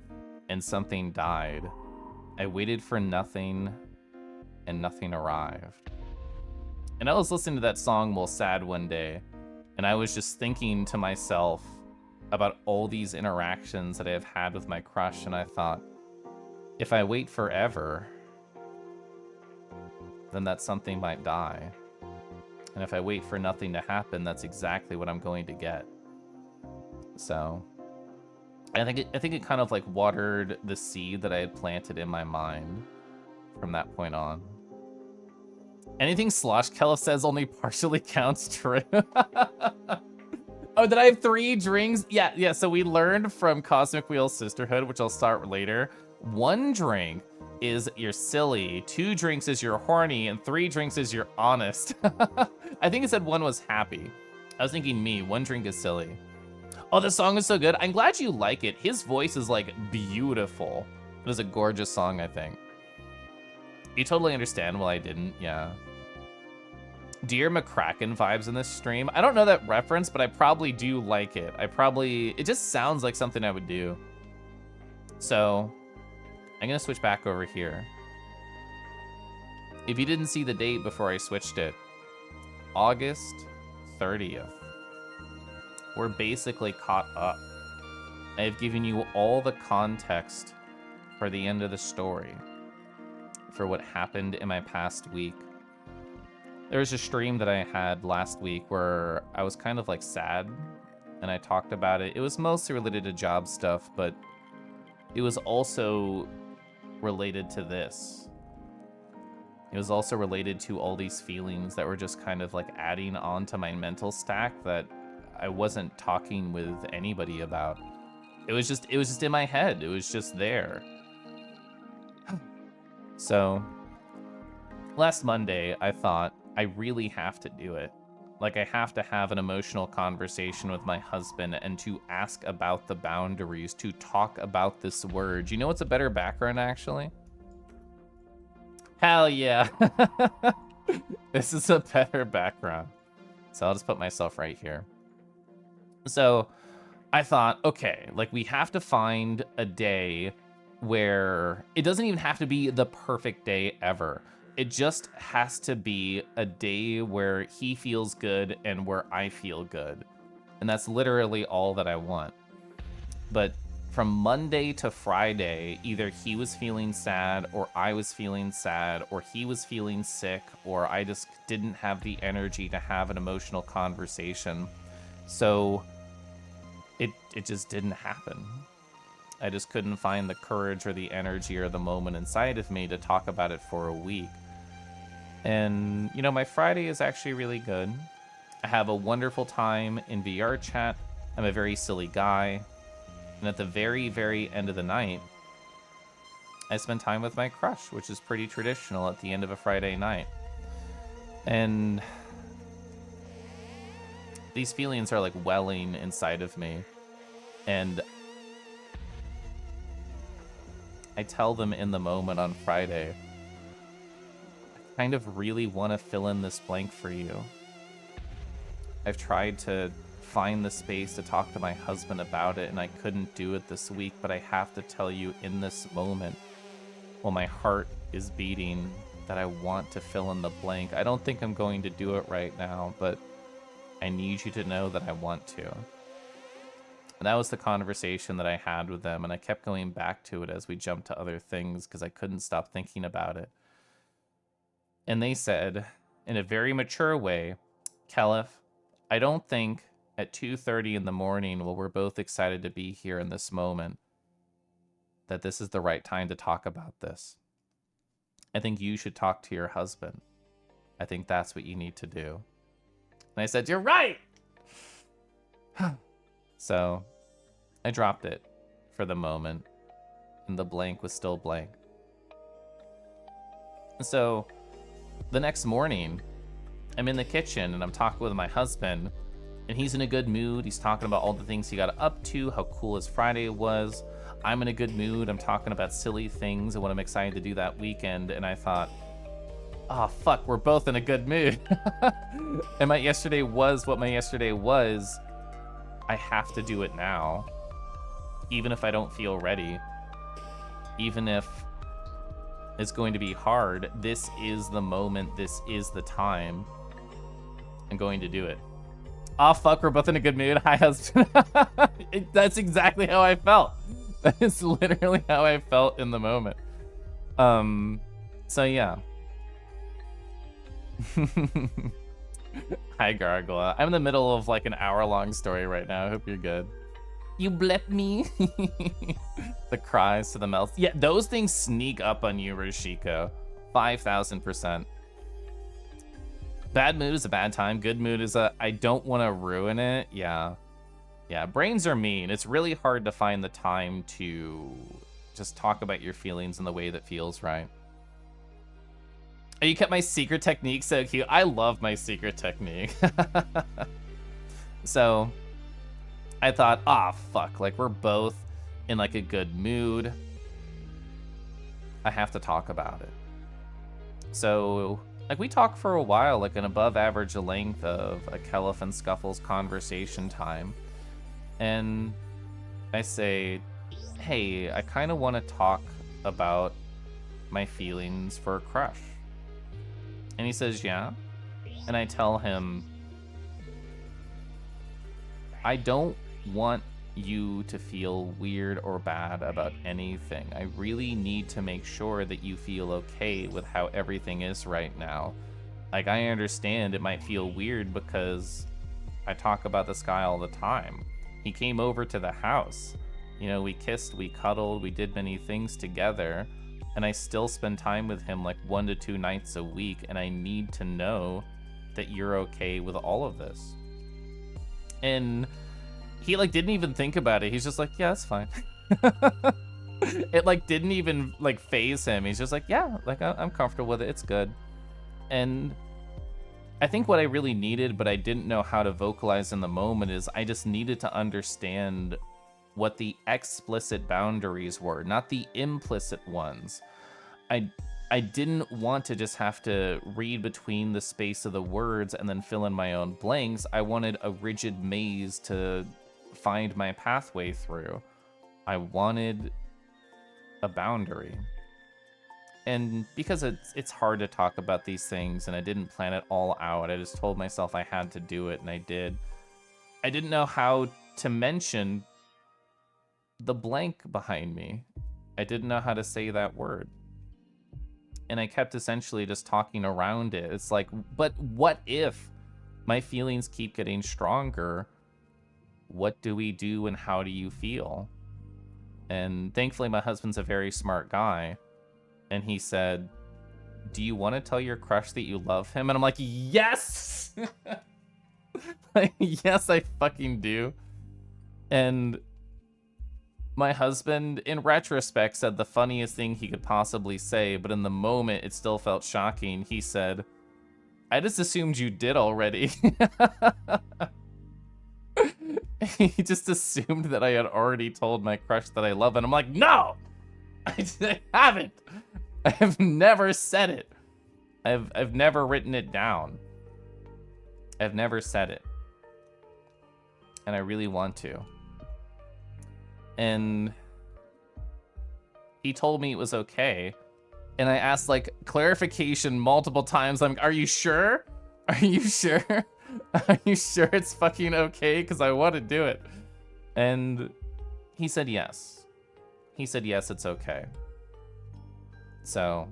and something died. I waited for nothing, and nothing arrived. And I was listening to that song while sad one day, and I was just thinking to myself about all these interactions that I have had with my crush, and I thought, if I wait forever, then that something might die. And if I wait for nothing to happen, that's exactly what I'm going to get. So I think it kind of like watered the seed that I had planted in my mind from that point on. Anything Slosh Kelef says only partially counts true. Oh, did I have 3 drinks? Yeah, so we learned from Cosmic Wheel Sisterhood, which I'll start later. 1 drink is you're silly, 2 drinks is you're horny, and 3 drinks is you're honest. I think it said 1 was happy. I was thinking me, 1 drink is silly. Oh, this song is so good. I'm glad you like it. His voice is like beautiful. It was a gorgeous song, I think. You totally understand why I didn't, yeah. Dear McCracken vibes in this stream. I don't know that reference, but I probably do like it. It just sounds like something I would do. So, I'm gonna switch back over here. If you didn't see the date before I switched it, August 30th. We're basically caught up. I've given you all the context for the end of the story, for what happened in my past week. There was a stream that I had last week where I was kind of like sad, and I talked about it. It was mostly related to job stuff, but it was also related to this. It was also related to all these feelings that were just kind of like adding on to my mental stack that I wasn't talking with anybody about. It was just in my head. It was just there. So last Monday, I thought I really have to do it. Like, I have to have an emotional conversation with my husband and to ask about the boundaries, to talk about this word. You know what's a better background, actually? Hell yeah. This is a better background. So I'll just put myself right here. So I thought, okay, like, we have to find a day where it doesn't even have to be the perfect day ever. It just has to be a day where he feels good and where I feel good. And that's literally all that I want. But from Monday to Friday, either he was feeling sad or I was feeling sad or he was feeling sick or I just didn't have the energy to have an emotional conversation. So it just didn't happen. I just couldn't find the courage or the energy or the moment inside of me to talk about it for a week. And, you know, my Friday is actually really good. I have a wonderful time in VR chat. I'm a very silly guy. And at the very, very end of the night, I spend time with my crush, which is pretty traditional at the end of a Friday night. And these feelings are like welling inside of me. And I tell them in the moment on Friday, I kind of really want to fill in this blank for you. I've tried to find the space to talk to my husband about it, and I couldn't do it this week, but I have to tell you in this moment, while my heart is beating, that I want to fill in the blank. I don't think I'm going to do it right now, but I need you to know that I want to. And that was the conversation that I had with them, and I kept going back to it as we jumped to other things because I couldn't stop thinking about it. And they said, in a very mature way, Kelef, I don't think at 2:30 in the morning, while we're both excited to be here in this moment, that this is the right time to talk about this. I think you should talk to your husband. I think that's what you need to do. And I said, you're right! So I dropped it for the moment, and the blank was still blank. So the next morning, I'm in the kitchen and I'm talking with my husband, and he's in a good mood. He's talking about all the things he got up to, how cool his Friday was. I'm in a good mood. I'm talking about silly things and what I'm excited to do that weekend. And I thought, oh, fuck, we're both in a good mood. And my yesterday was what my yesterday was. I have to do it now. Even if I don't feel ready. Even if it's going to be hard. This is the moment. This is the time. I'm going to do it. Oh, fuck, we're both in a good mood. Hi, husband. That's exactly how I felt. That is literally how I felt in the moment. So yeah. Hi, Gargoyle. I'm in the middle of like an hour-long story right now. I hope you're good. You blep me. The cries to the mouth. Yeah, those things sneak up on you, Rashiko. 5,000%. Bad mood is a bad time. Good mood is a I don't want to ruin it. Yeah. Yeah, brains are mean. It's really hard to find the time to just talk about your feelings in the way that feels right. Oh, you kept my secret technique so cute. I love my secret technique. So I thought, fuck, like we're both in like a good mood. I have to talk about it. So like we talk for a while, like an above average length of a Kelef and Scuffles conversation time. And I say, hey, I kind of want to talk about my feelings for a crush. And he says, yeah. And I tell him, I don't want you to feel weird or bad about anything. I really need to make sure that you feel okay with how everything is right now. Like, I understand it might feel weird because I talk about this guy all the time. He came over to the house. You know, we kissed, we cuddled, we did many things together. And I still spend time with him like 1 to 2 nights a week. And I need to know that you're okay with all of this. And he like didn't even think about it. He's just like, yeah, that's fine. It like didn't even like phase him. He's just like, yeah, like I'm comfortable with it. It's good. And I think what I really needed, but I didn't know how to vocalize in the moment, is I just needed to understand what the explicit boundaries were, not the implicit ones. I didn't want to just have to read between the space of the words and then fill in my own blanks. I wanted a rigid maze to find my pathway through. I wanted a boundary. And because it's hard to talk about these things and I didn't plan it all out, I just told myself I had to do it and I did. I didn't know how to mention the blank behind me. I didn't know how to say that word. And I kept essentially just talking around it. It's like, but what if my feelings keep getting stronger? What do we do and how do you feel? And thankfully my husband's a very smart guy. And he said, do you want to tell your crush that you love him? And I'm like, yes! Like, yes, I fucking do. And my husband, in retrospect, said the funniest thing he could possibly say, but in the moment, it still felt shocking. He said, I just assumed you did already. He just assumed that I had already told my crush that I love him. I'm like, no! I haven't. I have never said it. I've never written it down. I've never said it. And I really want to. And he told me it was okay. And I asked like clarification multiple times. I'm, are you sure? Are you sure? Are you sure it's fucking okay? Because I want to do it. And he said yes. He said yes, it's okay. So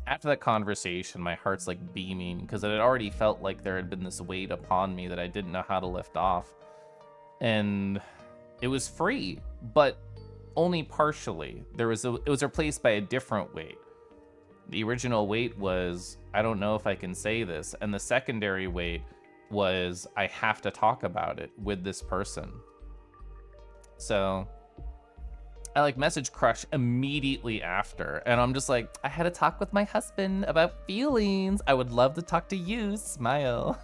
after that conversation, my heart's like beaming because it had already felt like there had been this weight upon me that I didn't know how to lift off. And it was free, but only partially. It was replaced by a different weight. The original weight was, I don't know if I can say this. And the secondary weight was, I have to talk about it with this person. So I like message Crush immediately after. And I'm just like, I had to talk with my husband about feelings. I would love to talk to you. Smile.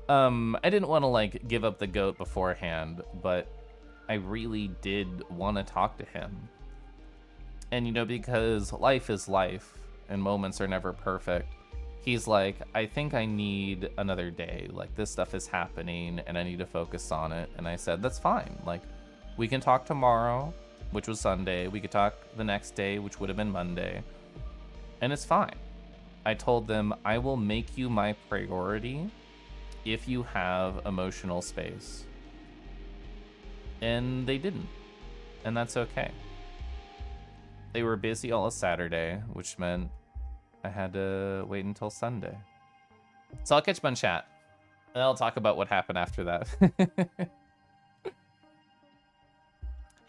I didn't want to like give up the goat beforehand, but I really did want to talk to him. And you know, because life is life and moments are never perfect, he's like, I think I need another day. Like, this stuff is happening and I need to focus on it. And I said, that's fine. Like, we can talk tomorrow, which was Sunday. We could talk the next day, which would have been Monday. And it's fine. I told them, I will make you my priority if you have emotional space. And they didn't. And that's okay. They were busy all of Saturday, which meant I had to wait until Sunday. So I'll catch up on chat. And I'll talk about what happened after that.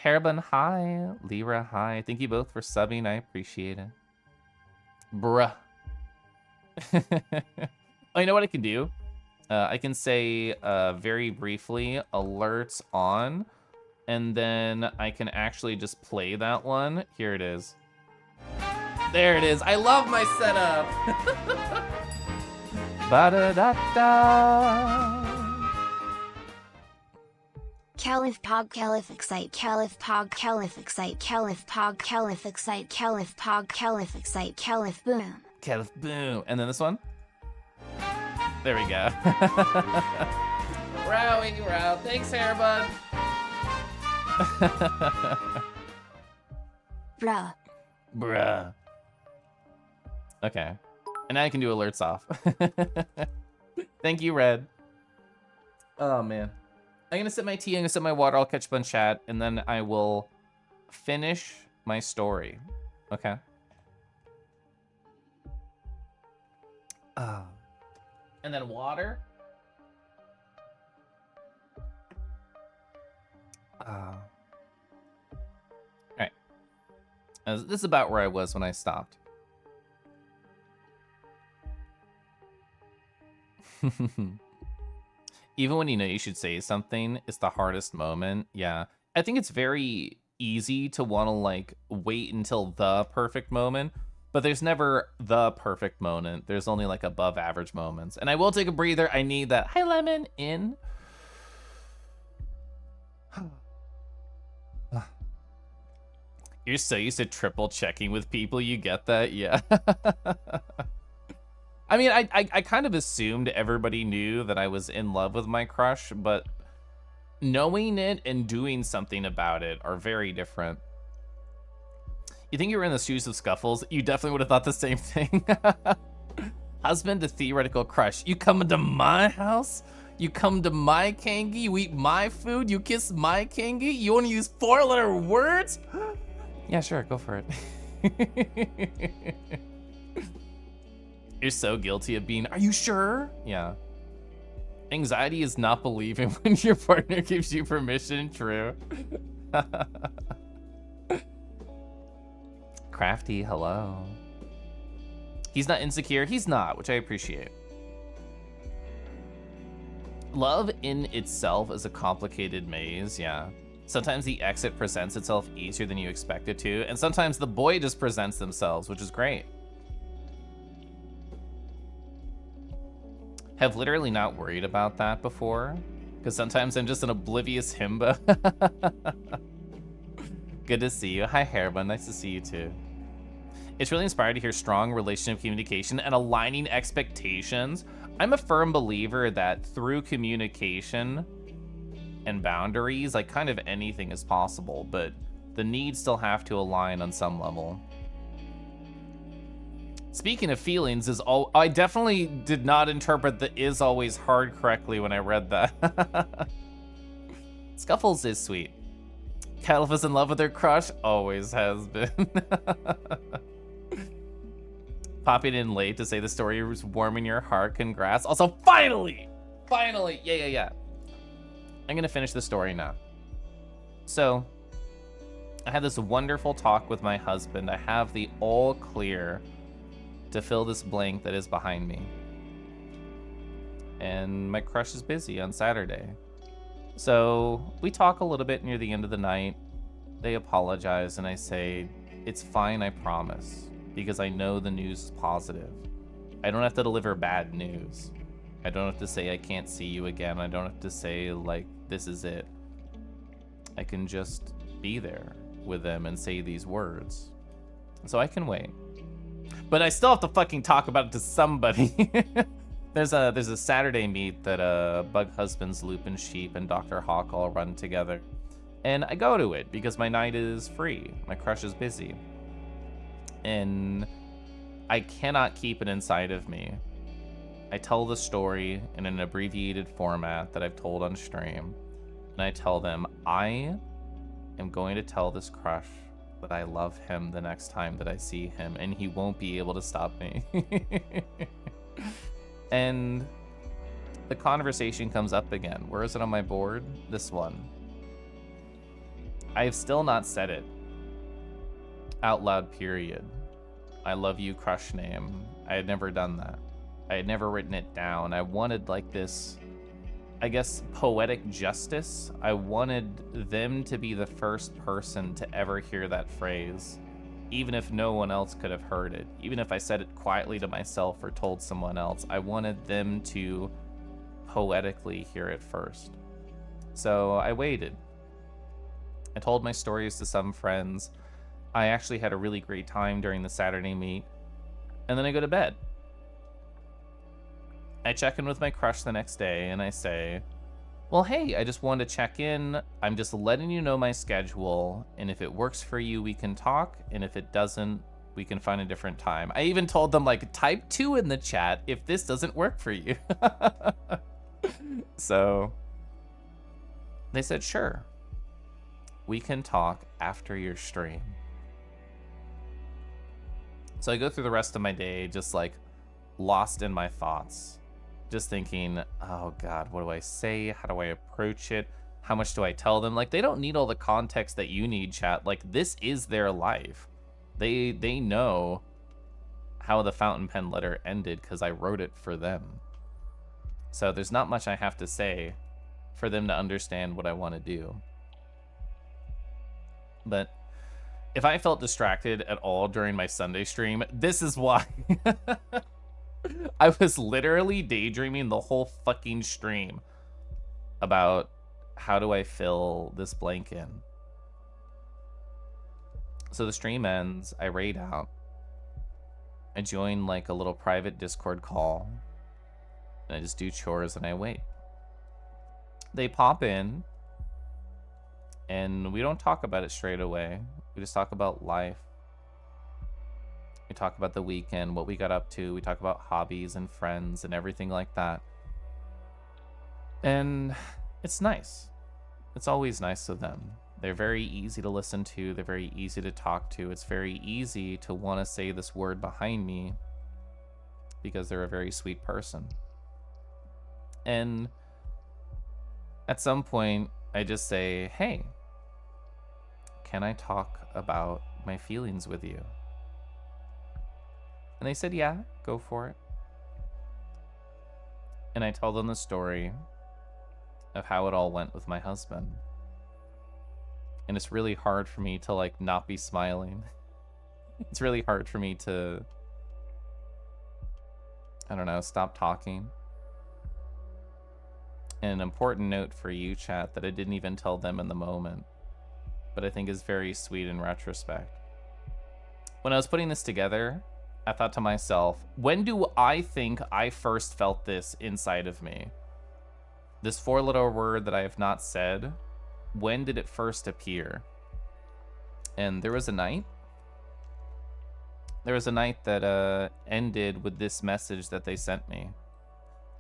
Harabun, hi. Lyra, hi. Thank you both for subbing. I appreciate it. Bruh. Oh, you know what I can do? I can say very briefly, alerts on, and then I can actually just play that one. Here it is. There it is. I love my setup. Ba-da-da-da. Caliph Pog Caliph Excite Caliph Pog Caliph Excite Caliph Pog Caliph Excite Caliph Pog Caliph Excite Caliph Boom. Caliph Boom. And then this one. There we go. Rowie, row. Thanks, Hairbud. Bruh. Bruh. Okay. And now I can do alerts off. Thank you, Red. Oh, man. I'm going to sip my tea, I'm going to sip my water, I'll catch up on chat, and then I will finish my story. Okay? And then water. Alright. This is about where I was when I stopped. Even when you know you should say something, it's the hardest moment. Yeah. I think it's very easy to want to, like, wait until the perfect moment. But there's never the perfect moment. There's only, like, above average moments. And I will take a breather. I need that. Hi, Lemon. In. You're so used to triple checking with people. You get that? Yeah. I mean, I kind of assumed everybody knew that I was in love with my crush, but knowing it and doing something about it are very different. You think you were in the shoes of Scuffles? You definitely would have thought the same thing. Husband to theoretical crush. You come into my house? You come to my kangi? You eat my food? You kiss my kangi? You want to use 4-letter words? Yeah, sure, go for it. You're so guilty of being, are you sure? Yeah. Anxiety is not believing when your partner gives you permission. True. Crafty, hello. He's not insecure. He's not, which I appreciate. Love in itself is a complicated maze, yeah. Sometimes the exit presents itself easier than you expect it to, and sometimes the boy just presents themselves, which is great. Have literally not worried about that before, because sometimes I'm just an oblivious himbo. Good to see you. Hi, Hairbun. Nice to see you too. It's really inspired to hear strong relationship communication and aligning expectations. I'm a firm believer that through communication and boundaries, like, kind of anything is possible, but the needs still have to align on some level. Speaking of feelings, I definitely did not interpret the is always hard correctly when I read that. Scuffles is sweet. Caliph is in love with her crush, always has been. Popping in late to say the story was warming your heart, congrats. Also, finally, yeah. I'm gonna finish the story now. So, I had this wonderful talk with my husband. I have the all clear to fill this blank that is behind me. And my crush is busy on Saturday. So we talk a little bit near the end of the night. They apologize and I say, it's fine, I promise, because I know the news is positive. I don't have to deliver bad news. I don't have to say I can't see you again. I don't have to say, like, this is it. I can just be there with them and say these words. So I can wait. But I still have to fucking talk about it to somebody. There's a Saturday meet that Bug Husbands, Lupin Sheep, and Dr. Hawk all run together. And I go to it because my night is free. My crush is busy. And I cannot keep it inside of me. I tell the story in an abbreviated format that I've told on stream. And I tell them, I am going to tell this crush that I love him the next time that I see him, and he won't be able to stop me. And the conversation comes up again. Where is it on my board? This one. I have still not said it out loud, period. I love you, crush name. I had never done that. I had never written it down. I wanted like this, I guess, poetic justice. I wanted them to be the first person to ever hear that phrase, even if no one else could have heard it. Even if I said it quietly to myself or told someone else, I wanted them to poetically hear it first. So I waited. I told my stories to some friends. I actually had a really great time during the Saturday meet. And then I go to bed. I check in with my crush the next day and I say, well, hey, I just wanted to check in. I'm just letting you know my schedule. And if it works for you, we can talk. And if it doesn't, we can find a different time. I even told them, like, type 2 in the chat if this doesn't work for you. So they said, sure. We can talk after your stream. So I go through the rest of my day just like lost in my thoughts, just thinking, oh God, what do I say? How do I approach it? How much do I tell them? Like, they don't need all the context that you need, chat. Like, this is their life. They know how the fountain pen letter ended because I wrote it for them. So there's not much I have to say for them to understand what I want to do. But if I felt distracted at all during my Sunday stream, this is why. I was literally daydreaming the whole fucking stream about how do I fill this blank in. So the stream ends, I raid out. I join like a little private Discord call. And I just do chores and I wait. They pop in. And we don't talk about it straight away. We just talk about life. We talk about the weekend, what we got up to. We talk about hobbies and friends and everything like that. And it's nice. It's always nice of them. They're very easy to listen to. They're very easy to talk to. It's very easy to want to say this word behind me because they're a very sweet person. And at some point, I just say, hey, can I talk about my feelings with you? And they said, yeah, go for it. And I tell them the story of how it all went with my husband. And it's really hard for me to like not be smiling. It's really hard for me to, I don't know, stop talking. And an important note for you, chat, that I didn't even tell them in the moment, but I think is very sweet in retrospect. When I was putting this together, I thought to myself, when do I think I first felt this inside of me? This four-letter word that I have not said, when did it first appear? And there was a night. There was a night that ended with this message that they sent me.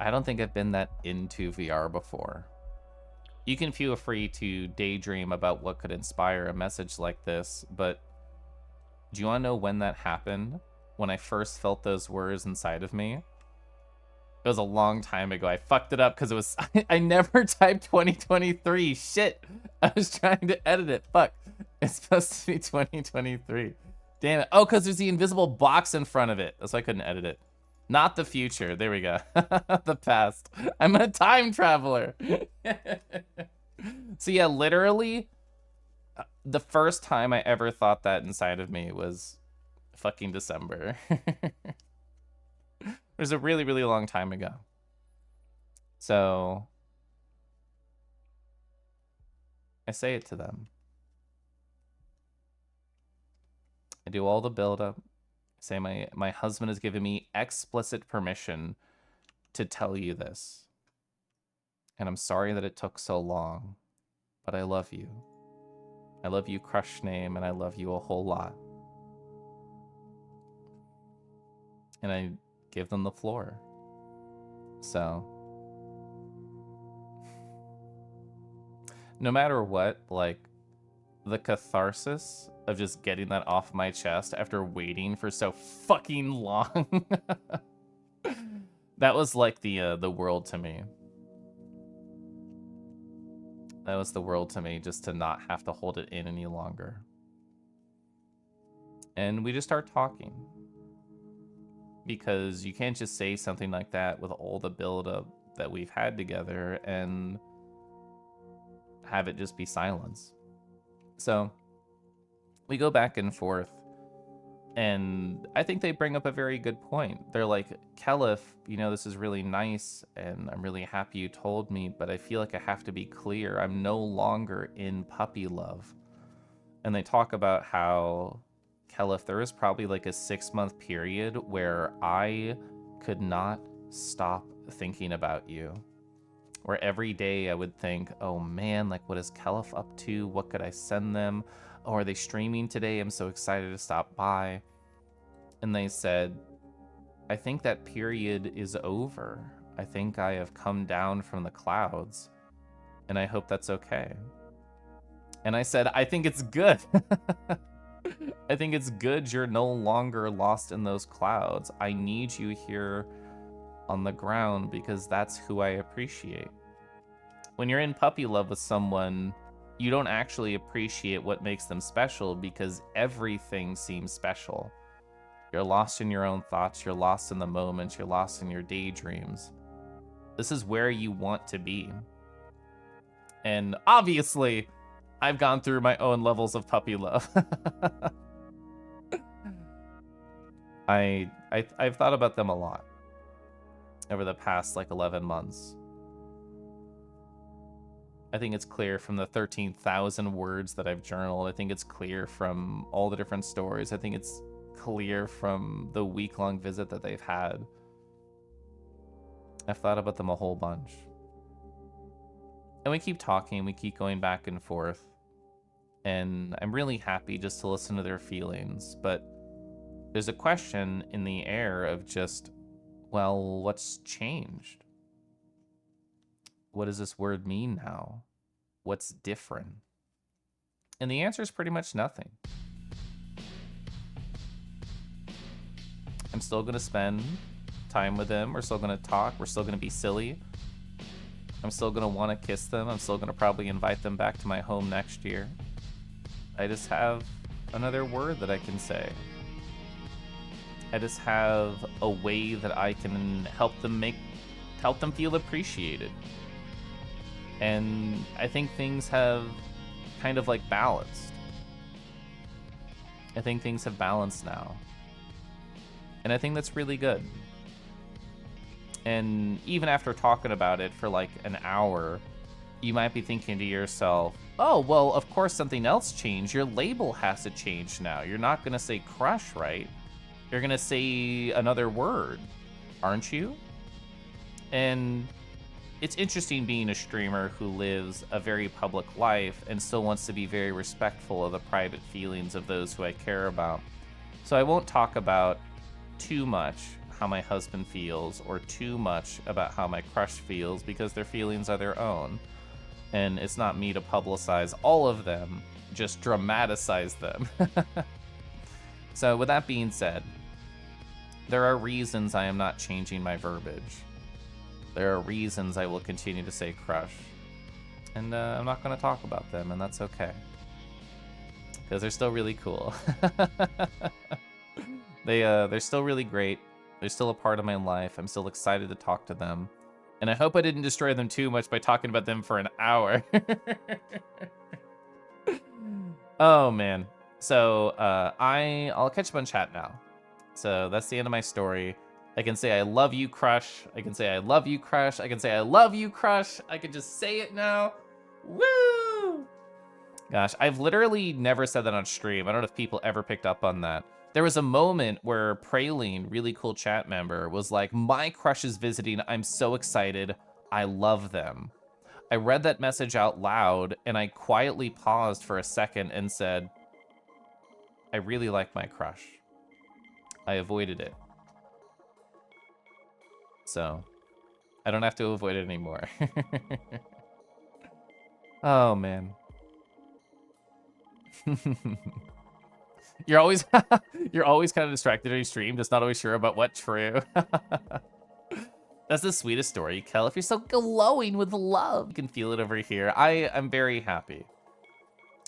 I don't think I've been that into VR before. You can feel free to daydream about what could inspire a message like this, but do you want to know when that happened? When I first felt those words inside of me? It was a long time ago. I fucked it up because it was... I never typed 2023. Shit. I was trying to edit it. Fuck. It's supposed to be 2023. Damn it. Oh, because there's the invisible box in front of it. That's why I couldn't edit it. Not the future. There we go. The past. I'm a time traveler. So yeah, literally, the first time I ever thought that inside of me was fucking December. It was a really, really long time ago. So I say it to them. I do all the build-up. Say my husband has given me explicit permission to tell you this. And I'm sorry that it took so long, but I love you. I love you, crush name, and I love you a whole lot. And I give them the floor. So no matter what, like, the catharsis of just getting that off my chest after waiting for so fucking long. That was like the world to me. That was the world to me, just to not have to hold it in any longer. And we just start talking. Because you can't just say something like that with all the buildup that we've had together and have it just be silence. So we go back and forth, and I think they bring up a very good point. They're like, Kelif, you know, this is really nice, and I'm really happy you told me, but I feel like I have to be clear. I'm no longer in puppy love. And they talk about how, Kelif, there was probably like a 6-month period where I could not stop thinking about you. Where every day I would think, oh man, like what is Kelif up to? What could I send them? Oh, are they streaming today? I'm so excited to stop by. And they said, I think that period is over. I think I have come down from the clouds, and I hope that's okay. And I said, I think it's good. I think it's good you're no longer lost in those clouds. I need you here on the ground because that's who I appreciate. When you're in puppy love with someone, you don't actually appreciate what makes them special because everything seems special. You're lost in your own thoughts, you're lost in the moments, you're lost in your daydreams. This is where you want to be. And obviously, I've gone through my own levels of puppy love. I've thought about them a lot over the past like 11 months. I think it's clear from the 13,000 words that I've journaled. I think it's clear from all the different stories. I think it's clear from the week-long visit that they've had. I've thought about them a whole bunch. And we keep talking, we keep going back and forth. And I'm really happy just to listen to their feelings. But there's a question in the air of just, well, what's changed? What does this word mean now? What's different? And the answer is pretty much nothing. I'm still going to spend time with them. We're still going to talk. We're still going to be silly. I'm still going to want to kiss them. I'm still going to probably invite them back to my home next year. I just have another word that I can say. I just have a way that I can help them feel appreciated. And I think things have kind of like balanced. I think things have balanced now. And I think that's really good. And even after talking about it for like an hour, you might be thinking to yourself, oh, well, of course something else changed. Your label has to change now. You're not going to say crush, right? You're going to say another word, aren't you? And it's interesting being a streamer who lives a very public life and still wants to be very respectful of the private feelings of those who I care about. So I won't talk about too much how my husband feels or too much about how my crush feels because their feelings are their own. And it's not me to publicize all of them, just dramatize them. So with that being said, there are reasons I am not changing my verbiage. There are reasons I will continue to say crush. And I'm not going to talk about them, and that's okay. Because they're still really cool. They're still really great. They're still a part of my life. I'm still excited to talk to them. And I hope I didn't destroy them too much by talking about them for an hour. Oh, man. So I'll catch up on chat now. So that's the end of my story. I can say I love you, crush. I can say I love you, crush. I can say I love you, crush. I can just say it now. Woo! Gosh, I've literally never said that on stream. I don't know if people ever picked up on that. There was a moment where Praline, really cool chat member, was like, my crush is visiting. I'm so excited. I love them. I read that message out loud, and I quietly paused for a second and said, I really like my crush. I avoided it. So, I don't have to avoid it anymore. Oh, man. You're always you're always kind of distracted during stream, just not always sure about what true. That's the sweetest story, Kel. If you're so glowing with love, you can feel it over here. I'm very happy.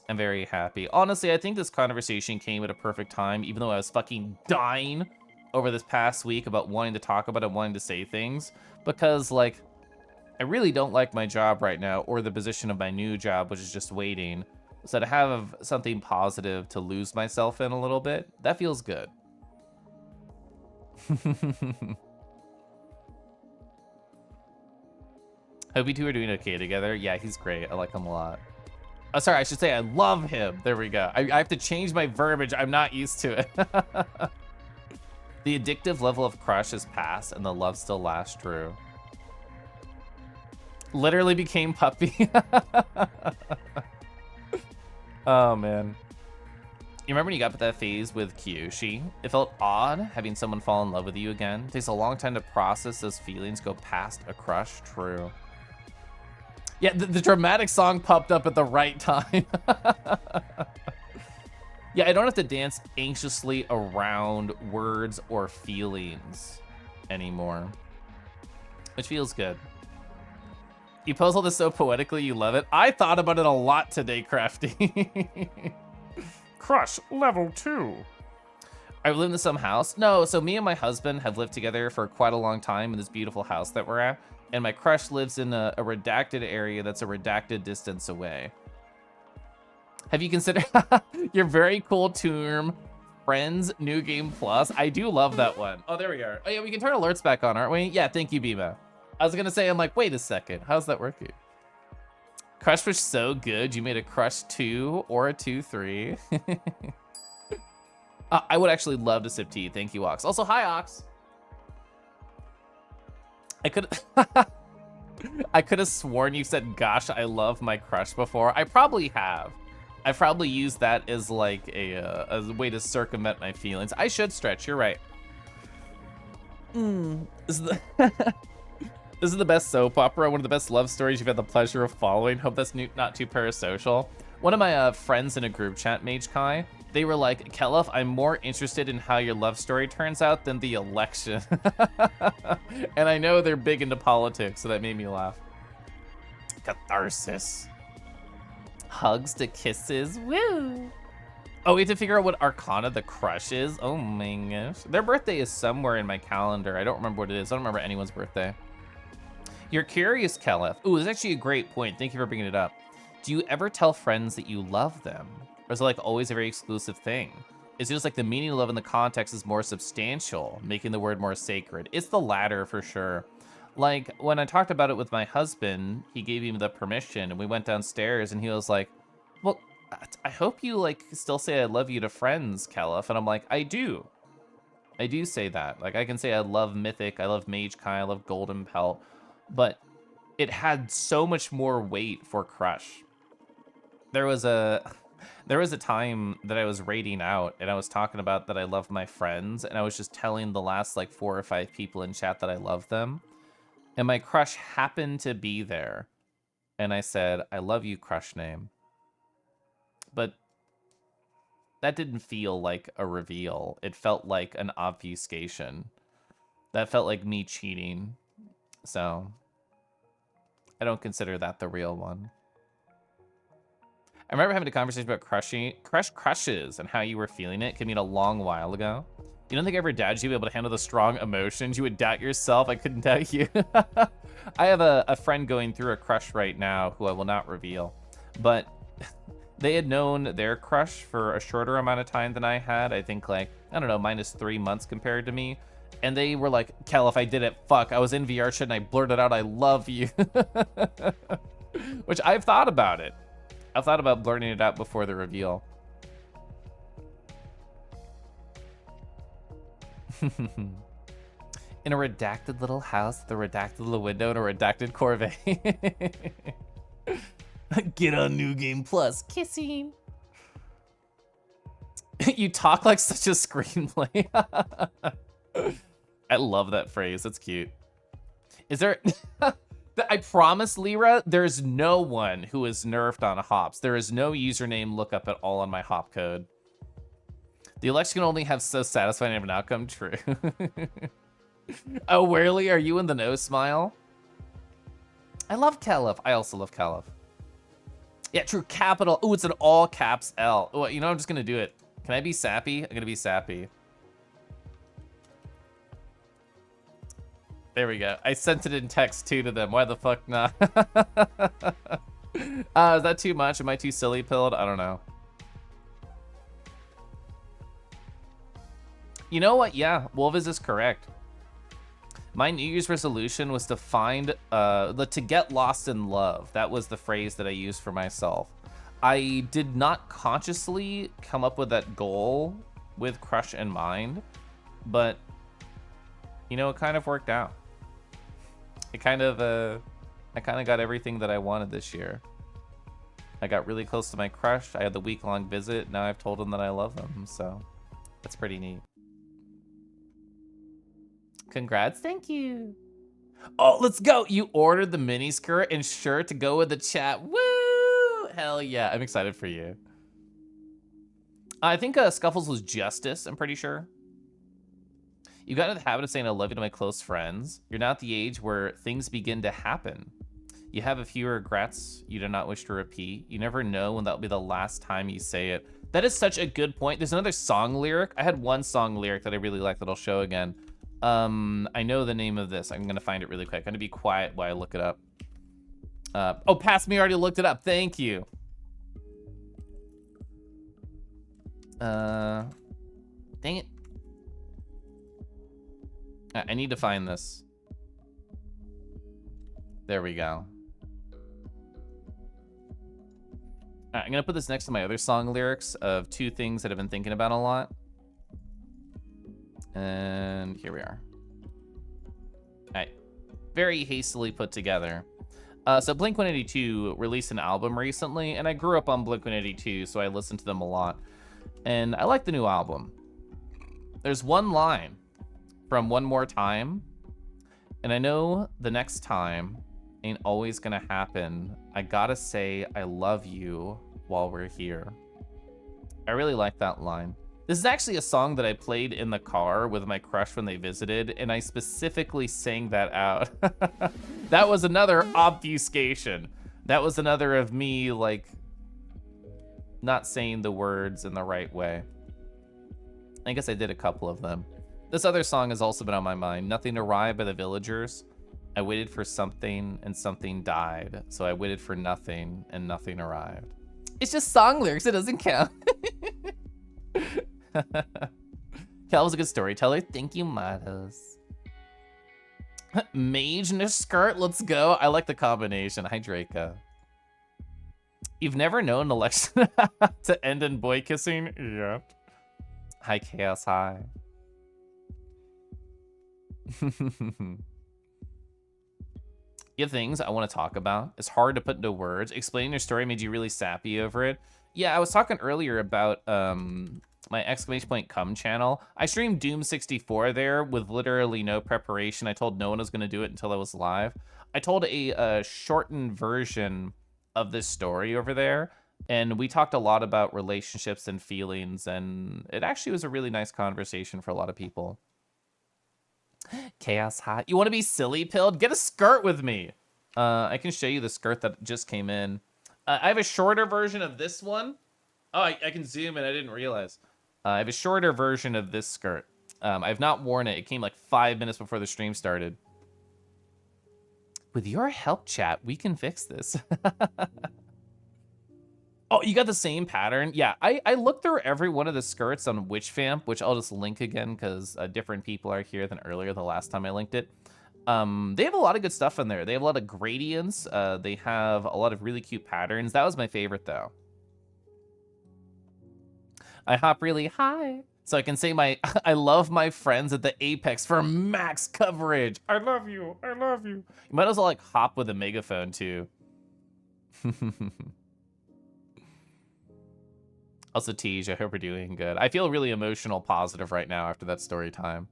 I'm very happy. Honestly, I think this conversation came at a perfect time, even though I was fucking dying over this past week about wanting to talk about it, wanting to say things, because like, I really don't like my job right now, or the position of my new job, which is just waiting. So to have something positive to lose myself in a little bit, that feels good. Hope you two are doing okay together. Yeah, he's great. I like him a lot. Oh, sorry, I should say I love him. There we go. I have to change my verbiage. I'm not used to it. The addictive level of crush is past and the love still lasts true. Literally became puppy. Oh, man. You remember when you got to that phase with Kyoshi? It felt odd having someone fall in love with you again. It takes a long time to process those feelings, go past a crush. True. Yeah, the dramatic song popped up at the right time. Yeah, I don't have to dance anxiously around words or feelings anymore, which feels good. You pose all this so poetically, you love it. I thought about it a lot today, Crafty. Crush level 2. Are we living in some house? No, so me and my husband have lived together for quite a long time in this beautiful house that we're at. And my crush lives in a redacted area that's a redacted distance away. Have you considered your very cool term, Friends New Game Plus? I do love that one. Oh, there we are. Oh yeah, we can turn alerts back on, aren't we? Yeah, thank you, Bima. I was gonna say, I'm like, wait a second, how's that working? Crush was so good, you made a Crush 2 or a 2-3. I would actually love to sip tea. Thank you, Ox. Also, hi, Ox. I could have sworn you said, gosh, I love my crush before. I probably have. I probably used that as like a way to circumvent my feelings. I should stretch, you're right. This is the best soap opera, one of the best love stories you've had the pleasure of following. Hope that's not too parasocial. One of my friends in a group chat, Mage Kai, they were like, Kelif, I'm more interested in how your love story turns out than the election. And I know they're big into politics, so that made me laugh. Catharsis. Hugs to kisses, woo. Oh, we have to figure out what arcana the crush is. Oh my gosh. Their birthday is somewhere in my calendar. I don't remember what it is. I don't remember anyone's birthday. You're curious, Kelif. Ooh, this is actually a great point. Thank you for bringing it up. Do you ever tell friends that you love them? Or is it like always a very exclusive thing? It feels like the meaning of love in the context is more substantial, making the word more sacred. It's the latter for sure. Like when I talked about it with my husband, he gave me the permission and we went downstairs and he was like, well, I hope you like still say I love you to friends, Kelif. And I'm like, I do. I do say that. Like I can say I love Mythic, I love Mage Kai, I love Golden Pelt, but it had so much more weight for Crush. There was a time that I was raiding out and I was talking about that I love my friends and I was just telling the last like 4 or 5 people in chat that I love them. And my crush happened to be there. And I said, I love you, crush name. But that didn't feel like a reveal. It felt like an obfuscation. That felt like me cheating. So I don't consider that the real one. I remember having a conversation about crushes and how you were feeling it. It mean a long while ago. You don't think I ever doubted you be able to handle the strong emotions? You would doubt yourself. I couldn't doubt you. I have a friend going through a crush right now who I will not reveal. But they had known their crush for a shorter amount of time than I had. I think like, I don't know, -3 months compared to me. And they were like, Kel, if I did it, fuck. I was in VR shit and I blurted out, I love you. Which I've thought about it. I've thought about blurting it out before the reveal. In a redacted little house, the redacted little window, and a redacted corvette. Get on New Game Plus, kissing. You talk like such a screenplay. I love that phrase. That's cute. Is there... I promise, Lyra, there's no one who is nerfed on hops. There is no username lookup at all on my hop code. The election can only have so satisfying of an outcome. True. Oh, Warely, are you in the no smile? I love Caliph. I also love Caliph. Yeah, true. Capital. Oh, it's an all caps L. Oh, you know, I'm just gonna do it. Can I be sappy? I'm gonna be sappy. There we go. I sent it in text too to them. Why the fuck not? Is that too much? Am I too silly pilled? I don't know. You know what? Yeah, Wolvis is correct. My New Year's resolution was to find, to get lost in love. That was the phrase that I used for myself. I did not consciously come up with that goal with Crush in mind, but, you know, it kind of worked out. I kind of got everything that I wanted this year. I got really close to my crush. I had the week-long visit. Now I've told him that I love him, so that's pretty neat. Congrats, thank you. Oh, let's go. You ordered the mini skirt and shirt to go with the chat. Woo! Hell yeah, I'm excited for you. I think Scuffles was Justice, I'm pretty sure. You got into the habit of saying I love you to my close friends. You're now at the age where things begin to happen. You have a few regrets you do not wish to repeat. You never know when that'll be the last time you say it. That is such a good point. There's another song lyric. I had one song lyric that I really like that I'll show again. I know the name of this. I'm gonna find it really quick. I'm gonna be quiet while I look it up. Oh, Past Me already looked it up. Thank you. Dang it. I need to find this. There we go. I'm gonna put this next to my other song lyrics of two things that I've been thinking about a lot. And here we are. All right, very hastily put together. So Blink-182 released an album recently, and I grew up on Blink-182, so I listened to them a lot. And I like the new album. There's one line from One More Time, and I know the next time ain't always gonna happen. I gotta say I love you while we're here. I really like that line. This is actually a song that I played in the car with my crush when they visited, and I specifically sang that out. That was another obfuscation. That was another of me, like, not saying the words in the right way. I guess I did a couple of them. This other song has also been on my mind. Nothing Arrived by the Villagers. I waited for something and something died. So I waited for nothing and nothing arrived. It's just song lyrics, it doesn't count. Cal was a good storyteller. Thank you, Matos. Mage in a skirt, let's go. I like the combination. Hi, Draco. You've never known an election to end in boy kissing? Yep. Hi, Chaos, hi. You have things I want to talk about. It's hard to put into words. Explaining your story made you really sappy over it. Yeah, I was talking earlier about my exclamation point come channel. I streamed Doom 64 there with literally no preparation. I told no one was going to do it until I was live. I told a shortened version of this story over there, and we talked a lot about relationships and feelings, and it actually was a really nice conversation for a lot of people. Chaos hot. You want to be silly pilled? Get a skirt with me. I can show you the skirt that just came in. I have a shorter version of this one. Oh, I can zoom in. I didn't realize. I have a shorter version of this skirt. I've not worn it. It came like 5 minutes before the stream started. With your help, chat, we can fix this. Oh, you got the same pattern? Yeah, I looked through every one of the skirts on WitchVamp, which I'll just link again because different people are here than earlier the last time I linked it. They have a lot of good stuff in there. They have a lot of gradients. They have a lot of really cute patterns. That was my favorite, though. I hop really high so I can say I love my friends at the apex for max coverage. I love you. I love you. You might as well like hop with a megaphone too. Also, Tej, I hope you're doing good. I feel really emotional, positive right now after that story time.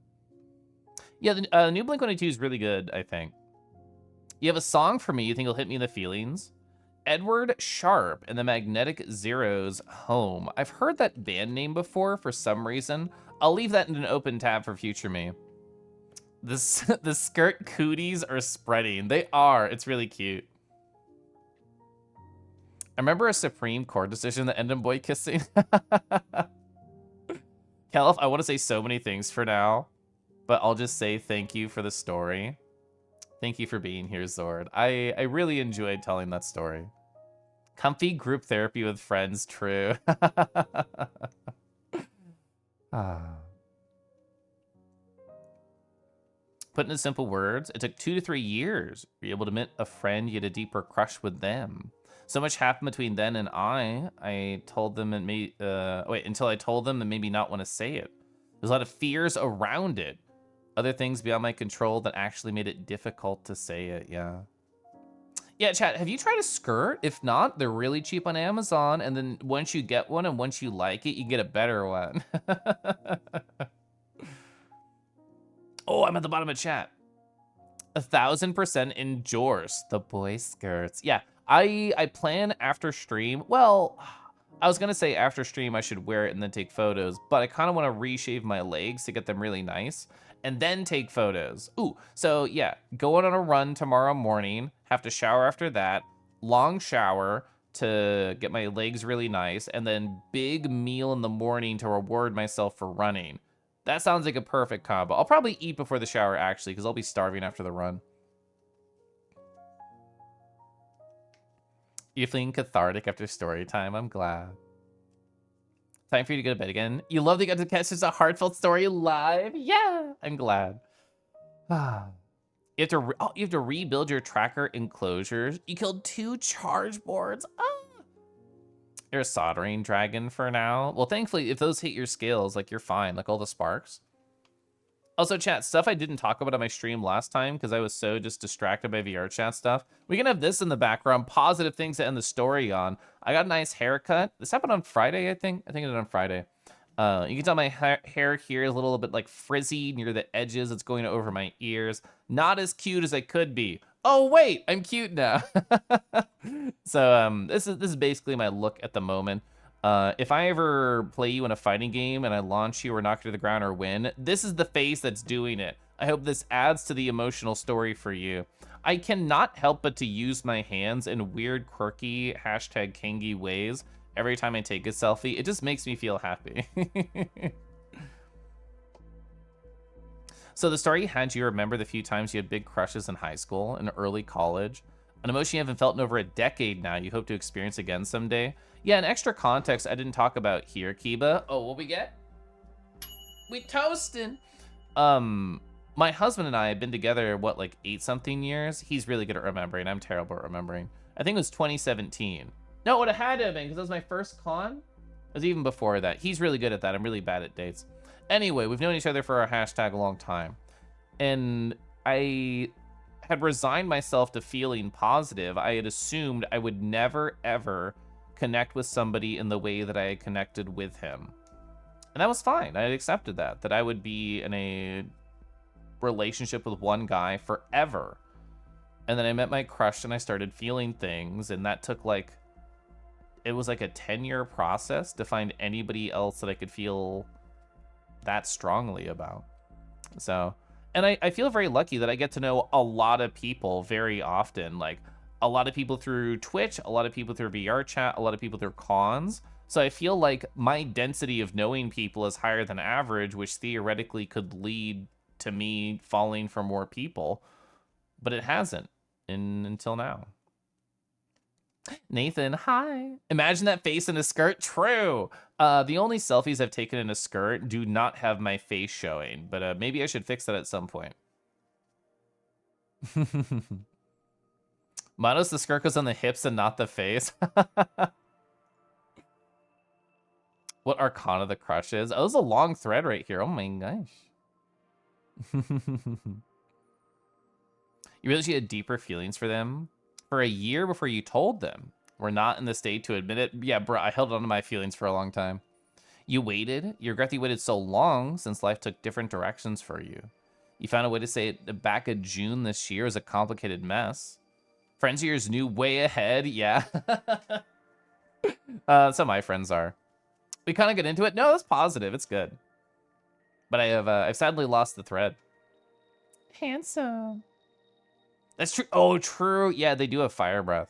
Yeah, the new Blink-182 is really good, I think. You have a song for me you think will hit me in the feelings? Edward Sharp and the Magnetic Zeros Home. I've heard that band name before for some reason. I'll leave that in an open tab for future me. The skirt cooties are spreading. They are. It's really cute. I remember a Supreme Court decision that ended in boy kissing. Caliph, I want to say so many things for now, but I'll just say thank you for the story. Thank you for being here, Zord. I really enjoyed telling that story. Comfy group therapy with friends, true. Put into simple words, it took 2 to 3 years to be able to meet a friend you had a deeper crush with them. So much happened between then and I told them and until I told them and maybe not want to say it. There's a lot of fears around it. Other things beyond my control that actually made it difficult to say it, yeah. Yeah, chat, have you tried a skirt? If not, they're really cheap on Amazon, and then once you get one and once you like it, you get a better one. Oh, I'm at the bottom of chat. 1000% endorse the boy skirts. Yeah, I plan after stream. Well, I was gonna say after stream I should wear it and then take photos, but I kind of want to reshave my legs to get them really nice and then take photos. Ooh, so yeah, going on a run tomorrow morning, have to shower after that, long shower to get my legs really nice, and then big meal in the morning to reward myself for running. That sounds like a perfect combo. I'll probably eat before the shower, actually, because I'll be starving after the run. You're feeling cathartic after story time. I'm glad. Time for you to go to bed again. You love that you got to catch such a heartfelt story live. Yeah, I'm glad. You have to rebuild your tracker enclosures. You killed 2 charge boards. You're a soldering dragon for now. Well, thankfully, if those hit your skills, like, you're fine. Like, all the sparks. Also, chat, stuff I didn't talk about on my stream last time because I was so just distracted by VR chat stuff. We can have this in the background. Positive things to end the story on. I got a nice haircut. This happened on Friday, I think. I think it did on Friday. You can tell my hair here is a little bit, like, frizzy near the edges. It's going over my ears. Not as cute as I could be. Oh, wait, I'm cute now. So this is basically my look at the moment. If I ever play you in a fighting game and I launch you or knock you to the ground or win, this is the face that's doing it. I hope this adds to the emotional story for you. I cannot help but to use my hands in weird, quirky, #Kangi ways every time I take a selfie. It just makes me feel happy. So the story had you remember the few times you had big crushes in high school and early college. An emotion you haven't felt in over a decade now you hope to experience again someday. Yeah, an extra context I didn't talk about here, Kiba. Oh, what we get? We toasting. My husband and I had been together, what, like 8-something years? He's really good at remembering. I'm terrible at remembering. I think it was 2017. No, it would have had to have been, because that was my first con. It was even before that. He's really good at that. I'm really bad at dates. Anyway, we've known each other for our # a long time. And I had resigned myself to feeling positive. I had assumed I would never, ever connect with somebody in the way that I had connected with him. And that was fine. I had accepted that I would be in a relationship with one guy forever. And then I met my crush and I started feeling things, and that took it was like a 10-year process to find anybody else that I could feel that strongly about. So, and I feel very lucky that I get to know a lot of people very often, like a lot of people through Twitch, a lot of people through VR chat, a lot of people through cons. So I feel like my density of knowing people is higher than average, which theoretically could lead to me falling for more people, but it hasn't until now. Nathan, hi. Imagine that face in a skirt. True. The only selfies I've taken in a skirt do not have my face showing, but maybe I should fix that at some point. Manos, the skirt goes on the hips and not the face. What Arcana the crush is? Oh, there's a long thread right here. Oh my gosh. You realize you had deeper feelings for them for a year before you told them. We're not in the state to admit it. Yeah, bro, I held on to my feelings for a long time. You waited. You regret that you waited so long since life took different directions for you. You found a way to say it back in June this year is a complicated mess. Friends of yours knew way ahead. Yeah. Some of my friends are. We kind of get into it. No, it's positive. It's good. But I've sadly lost the thread. Handsome. That's true. Oh, true. Yeah, they do have fire breath.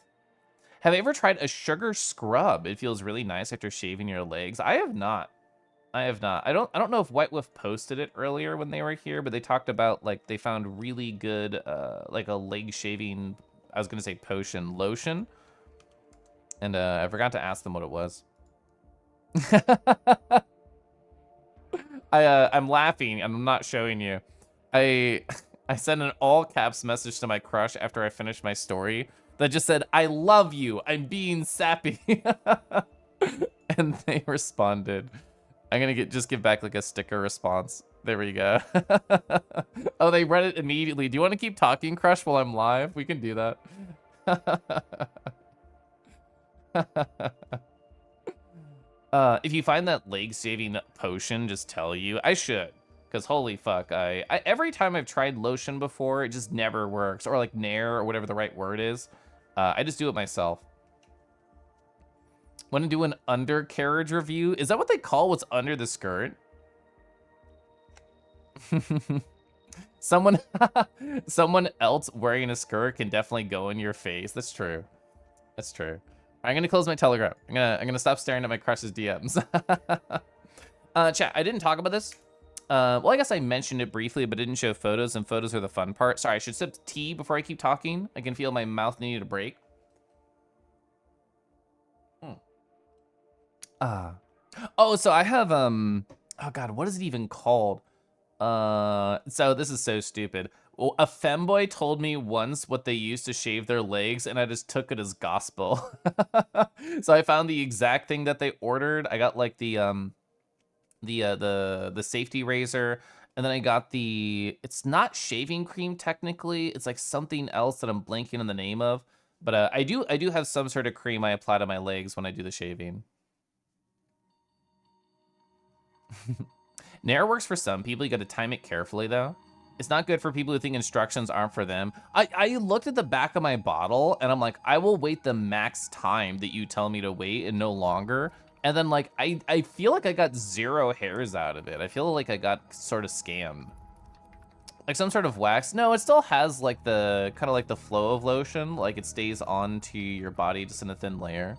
Have you ever tried a sugar scrub? It feels really nice after shaving your legs. I have not. I have not. I don't know if White Wolf posted it earlier when they were here, but they talked about like they found really good like a leg shaving, I was gonna say potion lotion. And I forgot to ask them what it was. I'm laughing and I'm not showing you. I sent an all caps message to my crush after I finished my story that just said, "I love you. I'm being sappy." And they responded. I'm gonna just give back like a sticker response. There we go. Oh, they read it immediately. Do you want to keep talking, crush, while I'm live? We can do that. If you find that leg saving potion, just tell you. I should, because holy fuck, I every time I've tried lotion before, it just never works, or like Nair or whatever the right word is. I just do it myself. Want to do an undercarriage review? Is that what they call what's under the skirt? Someone else wearing a skirt can definitely go in your face. That's true. That's true. I'm gonna close my Telegram. I'm gonna stop staring at my crush's DMs. Chat, I didn't talk about this. Well, I guess I mentioned it briefly, but didn't show photos, and photos are the fun part. Sorry, I should sip tea before I keep talking. I can feel my mouth needing a break. Oh, so I have, oh God, what is it even called? So this is so stupid. Well, a femboy told me once what they used to shave their legs, and I just took it as gospel. So I found the exact thing that they ordered. I got like the safety razor, and then I got it's not shaving cream technically. It's like something else that I'm blanking on the name of. But I do have some sort of cream I apply to my legs when I do the shaving. Nair works for some people. You got to time it carefully, though. It's not good for people who think instructions aren't for them. I looked at the back of my bottle, and I'm like, I will wait the max time that you tell me to wait and no longer. And then, like, I feel like I got 0 hairs out of it. I feel like I got sort of scammed. Like some sort of wax. No, it still has, like, the kind of like the flow of lotion. Like, it stays onto your body just in a thin layer.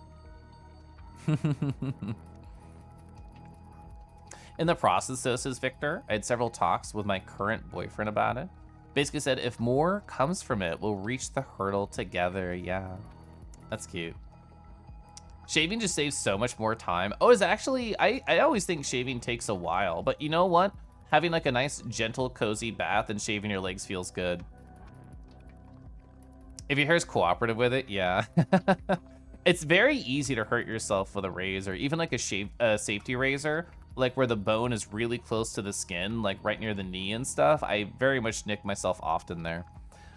In the process, so says Victor, I had several talks with my current boyfriend about it. Basically said, if more comes from it, we'll reach the hurdle together. Yeah, that's cute. Shaving just saves so much more time. Oh, it's actually, I always think shaving takes a while, but you know what? Having like a nice, gentle, cozy bath and shaving your legs feels good. If your hair's cooperative with it, yeah. It's very easy to hurt yourself with a razor, even like a safety razor. Like where the bone is really close to the skin, like right near the knee and stuff. I very much nick myself often there.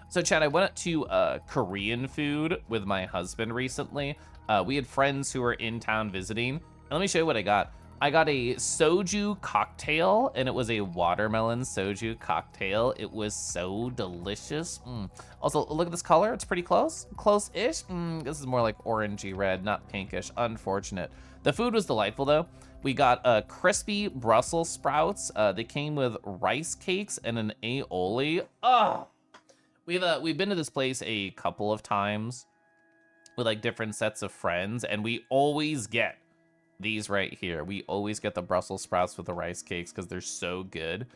So Chad, I went to Korean food with my husband recently. We had friends who were in town visiting. And let me show you what I got. I got a soju cocktail, and it was a watermelon soju cocktail. It was so delicious. Also, look at this color. It's pretty close. Close-ish. This is more like orangey red, not pinkish. Unfortunate. The food was delightful, though. We got crispy Brussels sprouts. They came with rice cakes and an aioli. Oh, we've been to this place a couple of times with like different sets of friends, and we always get these right here. We always get the Brussels sprouts with the rice cakes because they're so good.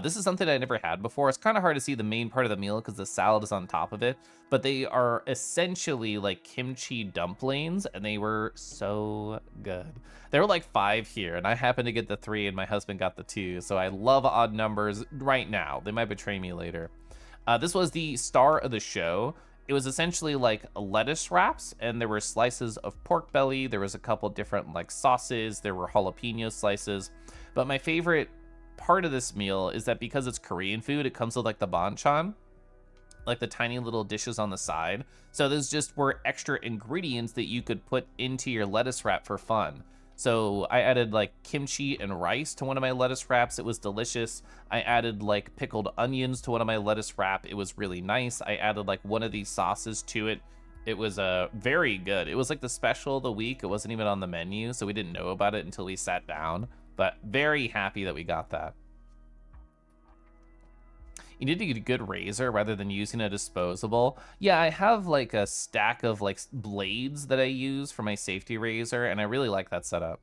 This is something I never had before. It's kind of hard to see the main part of the meal because the salad is on top of it, but they are essentially like kimchi dumplings, and they were so good. There were like 5 here, and I happened to get the 3, and my husband got the 2, so I love odd numbers right now. They might betray me later. This was the star of the show. It was essentially like lettuce wraps, and there were slices of pork belly. There was a couple different like sauces. There were jalapeno slices, but my favorite part of this meal is that because it's Korean food, it comes with like the banchan, like the tiny little dishes on the side. So those just were extra ingredients that you could put into your lettuce wrap for fun. So I added like kimchi and rice to one of my lettuce wraps. It was delicious. I added like pickled onions to one of my lettuce wrap. It was really nice. I added like one of these sauces to it. It was very good. It was like the special of the week. It wasn't even on the menu, so we didn't know about it until we sat down. But very happy that we got that. You need to get a good razor rather than using a disposable. Yeah, I have like a stack of like blades that I use for my safety razor, and I really like that setup.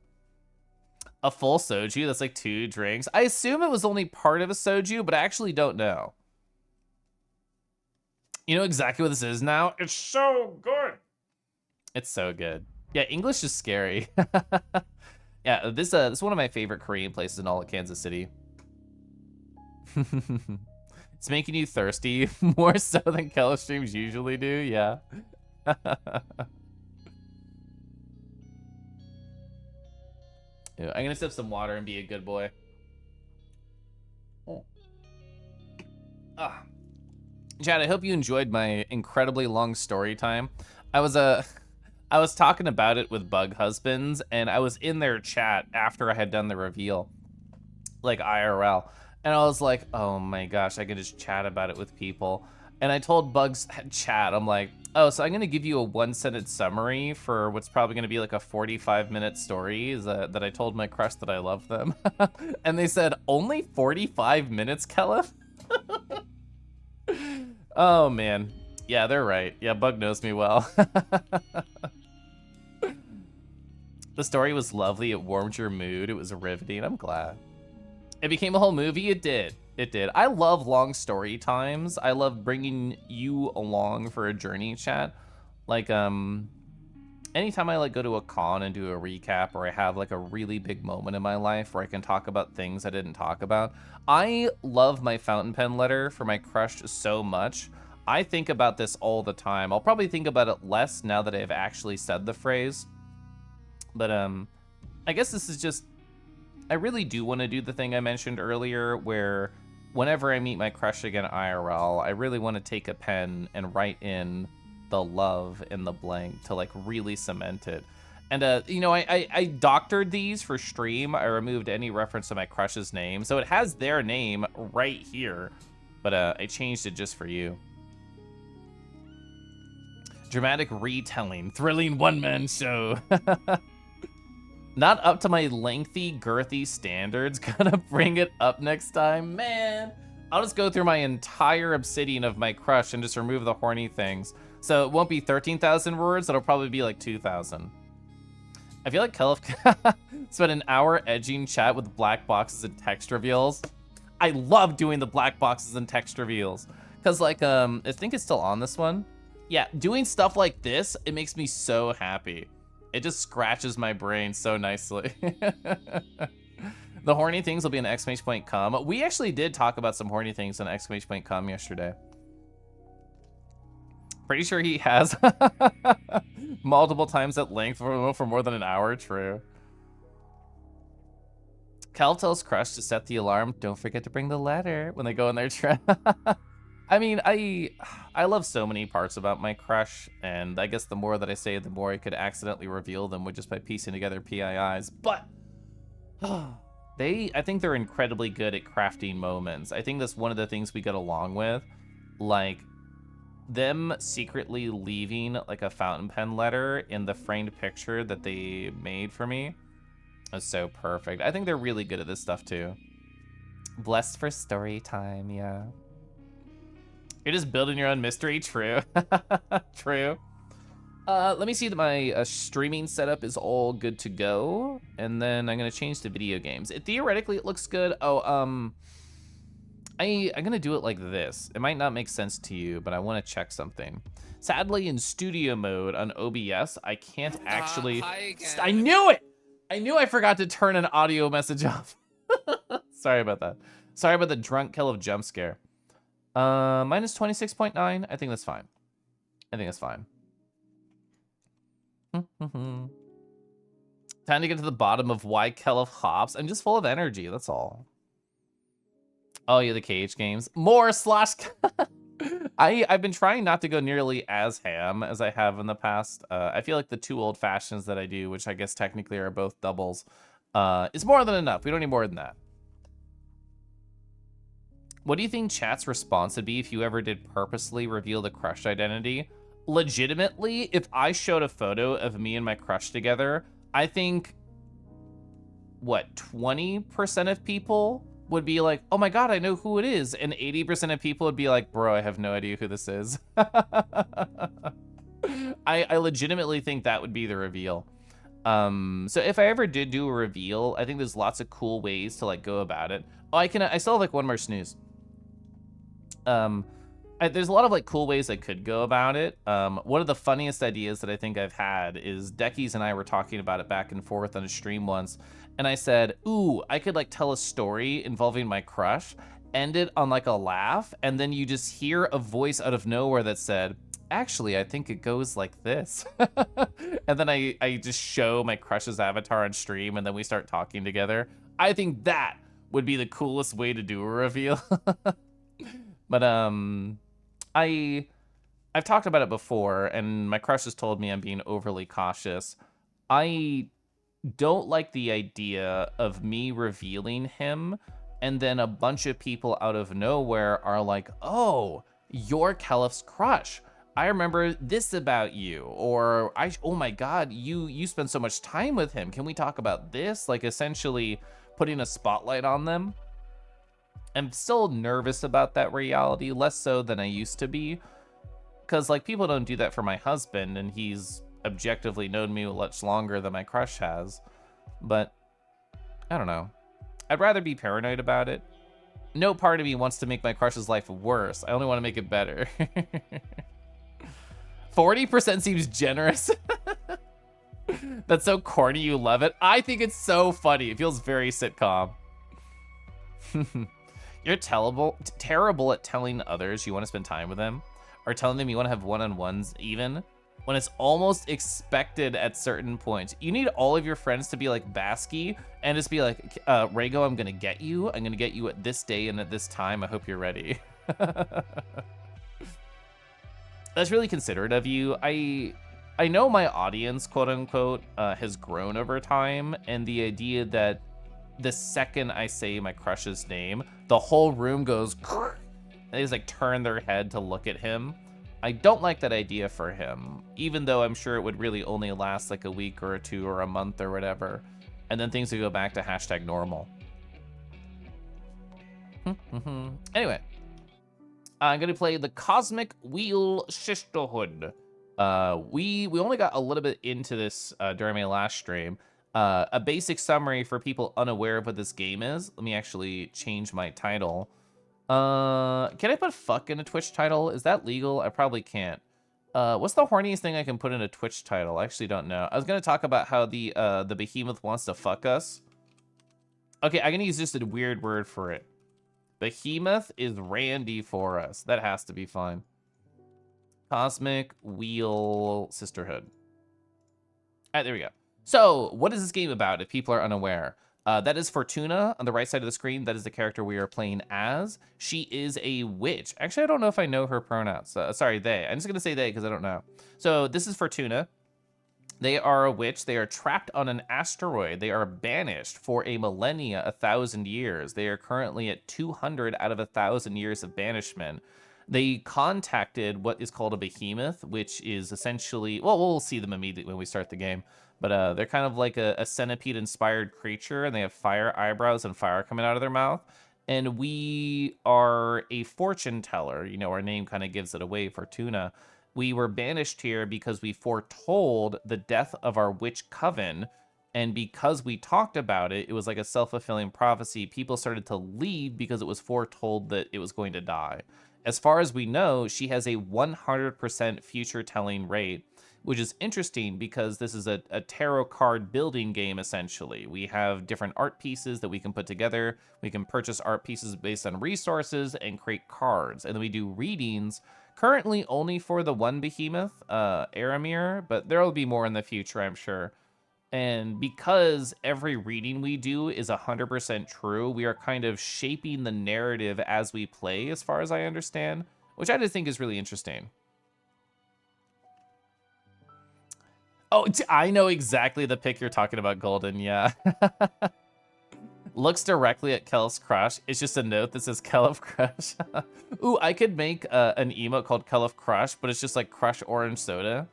A full soju, that's like 2 drinks. I assume it was only part of a soju, but I actually don't know. You know exactly what this is now? It's so good. It's so good. Yeah, English is scary. Yeah, this is one of my favorite Korean places in all of Kansas City. It's making you thirsty more so than Kello streams usually do, yeah. Yeah, I'm gonna sip some water and be a good boy. Oh. Ah. Chad, I hope you enjoyed my incredibly long story time. I was talking about it with Bug Husbands, and I was in their chat after I had done the reveal, like IRL. And I was like, oh my gosh, I could just chat about it with people. And I told Bugs chat, I'm like, oh, so I'm gonna give you a 1-sentence summary for what's probably gonna be like a 45-minute story that I told my crush that I love them. And they said, only 45 minutes, Kello? Oh man. Yeah, they're right. Yeah, Bug knows me well. The story was lovely. It warmed your mood. It was riveting. I'm glad. It became a whole movie. It did. It did. I love long story times. I love bringing you along for a journey, chat. Like, anytime I like go to a con and do a recap, or I have like a really big moment in my life where I can talk about things I didn't talk about, I love my fountain pen letter for my crush so much. I think about this all the time. I'll probably think about it less now that I've actually said the phrase. But I guess this is just, I really do want to do the thing I mentioned earlier where whenever I meet my crush again IRL, I really want to take a pen and write in the love in the blank to like really cement it. And you know, I doctored these for stream. I removed any reference to my crush's name, so it has their name right here, but I changed it just for you. Dramatic retelling, thrilling one-man show. Not up to my lengthy, girthy standards. Gonna bring it up next time. Man, I'll just go through my entire obsidian of my crush and just remove the horny things. So it won't be 13,000 words, it'll probably be like 2,000. I feel like Kello spent an hour edging chat with black boxes and text reveals. I love doing the black boxes and text reveals. Cause like, I think it's still on this one. Yeah, doing stuff like this, it makes me so happy. It just scratches my brain so nicely. The horny things will be an exclamation point com. We actually did talk about some horny things on exclamation point com yesterday. Pretty sure he has multiple times at length for more than an hour. True. Cal tells Crush to set the alarm. Don't forget to bring the letter when they go in their trap. I mean, I love so many parts about my crush, and I guess the more that I say, the more I could accidentally reveal them with just by piecing together PIIs. But I think they're incredibly good at crafting moments. I think that's one of the things we get along with, like them secretly leaving like a fountain pen letter in the framed picture that they made for me. That's so perfect. I think they're really good at this stuff too. Blessed for story time, yeah. You're just building your own mystery, true. True. Let me see that my streaming setup is all good to go, and then I'm gonna change to video games. Theoretically, it looks good. Oh, I'm gonna do it like this. It might not make sense to you, but I want to check something. Sadly, in studio mode on OBS, I can't actually. Hi again. I knew it. I knew I forgot to turn an audio message off. Sorry about that. Sorry about the drunk kill of jump scare. Minus 26.9. I think that's fine. I think that's fine. Time to get to the bottom of why Kello hops. I'm just full of energy, that's all. Oh yeah, the KH games. More slash. I've been trying not to go nearly as ham as I have in the past. I feel like the 2 old fashions that I do, which I guess technically are both doubles, is more than enough. We don't need more than that. What do you think chat's response would be if you ever did purposely reveal the crush identity? legitimately, if I showed a photo of me and my crush together, I think, what, 20% of people would be like, oh my God, I know who it is. And 80% of people would be like, bro, I have no idea who this is. I legitimately think that would be the reveal. So if I ever did do a reveal, I think there's lots of cool ways to like go about it. Oh, I still have like one more snooze. There's a lot of like cool ways I could go about it. One of the funniest ideas that I think I've had is Deckies and I were talking about it back and forth on a stream once. And I said, ooh, I could like tell a story involving my crush, end it on like a laugh, and then you just hear a voice out of nowhere that said, actually, I think it goes like this. And then I just show my crush's avatar on stream, and then we start talking together. I think that would be the coolest way to do a reveal. But I've talked about it before, and my crush has told me I'm being overly cautious. I don't like the idea of me revealing him, and then a bunch of people out of nowhere are like, oh, you're Calif's crush. I remember this about you, or oh my God, you spend so much time with him. Can we talk about this? Like essentially putting a spotlight on them. I'm still nervous about that reality, less so than I used to be. Because like people don't do that for my husband, and he's objectively known me much longer than my crush has. But I don't know. I'd rather be paranoid about it. No part of me wants to make my crush's life worse. I only want to make it better. 40% seems generous. That's so corny, you love it. I think it's so funny. It feels very sitcom. You're terrible at telling others you want to spend time with them, or telling them you want to have one-on-ones even, when it's almost expected at certain points. You need all of your friends to be like Basky and just be like, Rego, I'm gonna get you. I'm gonna get you at this day and at this time. I hope you're ready. That's really considerate of you. I know my audience, quote unquote, has grown over time, and the idea that the second I say my crush's name, the whole room goes, and they just like turn their head to look at him. I don't like that idea for him, even though I'm sure it would really only last like a week or two or a month or whatever, and then things would go back to hashtag normal. Anyway, I'm gonna play the Cosmic Wheel Sisterhood. We only got a little bit into this during my last stream. A basic summary for people unaware of what this game is. Let me actually change my title. Can I put fuck in a Twitch title? Is that legal? I probably can't. What's the horniest thing I can put in a Twitch title? I actually don't know. I was gonna talk about how the behemoth wants to fuck us. Okay, I'm gonna use just a weird word for it. Behemoth is Randy for us. That has to be fine. Cosmic Wheel Sisterhood. All right, there we go. So, what is this game about, if people are unaware? That is Fortuna on the right side of the screen. That is the character we are playing as. She is a witch. Actually, I don't know if I know her pronouns. Sorry, they. I'm just going to say they because I don't know. So, this is Fortuna. They are a witch. They are trapped on an asteroid. They are banished for a millennia, 1,000 years. They are currently at 200 out of 1,000 years of banishment. They contacted what is called a behemoth, which is essentially, well, we'll see them immediately when we start the game. But they're kind of like a centipede-inspired creature, and they have fire eyebrows and fire coming out of their mouth. And we are a fortune teller. You know, our name kind of gives it away, Fortuna. We were banished here because we foretold the death of our witch coven. And because we talked about it, it was like a self-fulfilling prophecy. People started to leave because it was foretold that it was going to die. As far as we know, she has a 100% future-telling rate, which is interesting because this is a tarot card building game, essentially. We have different art pieces that we can put together. We can purchase art pieces based on resources and create cards. And then we do readings, currently only for the one behemoth, Aramir, but there will be more in the future, I'm sure. And because every reading we do is 100% true, we are kind of shaping the narrative as we play, as far as I understand, which I just think is really interesting. Oh, I know exactly the pick you're talking about, Golden, yeah. Looks directly at Kelf's crush. It's just a note that says Kelf crush. Ooh, I could make an emote called Kelf crush, but it's just like crush orange soda.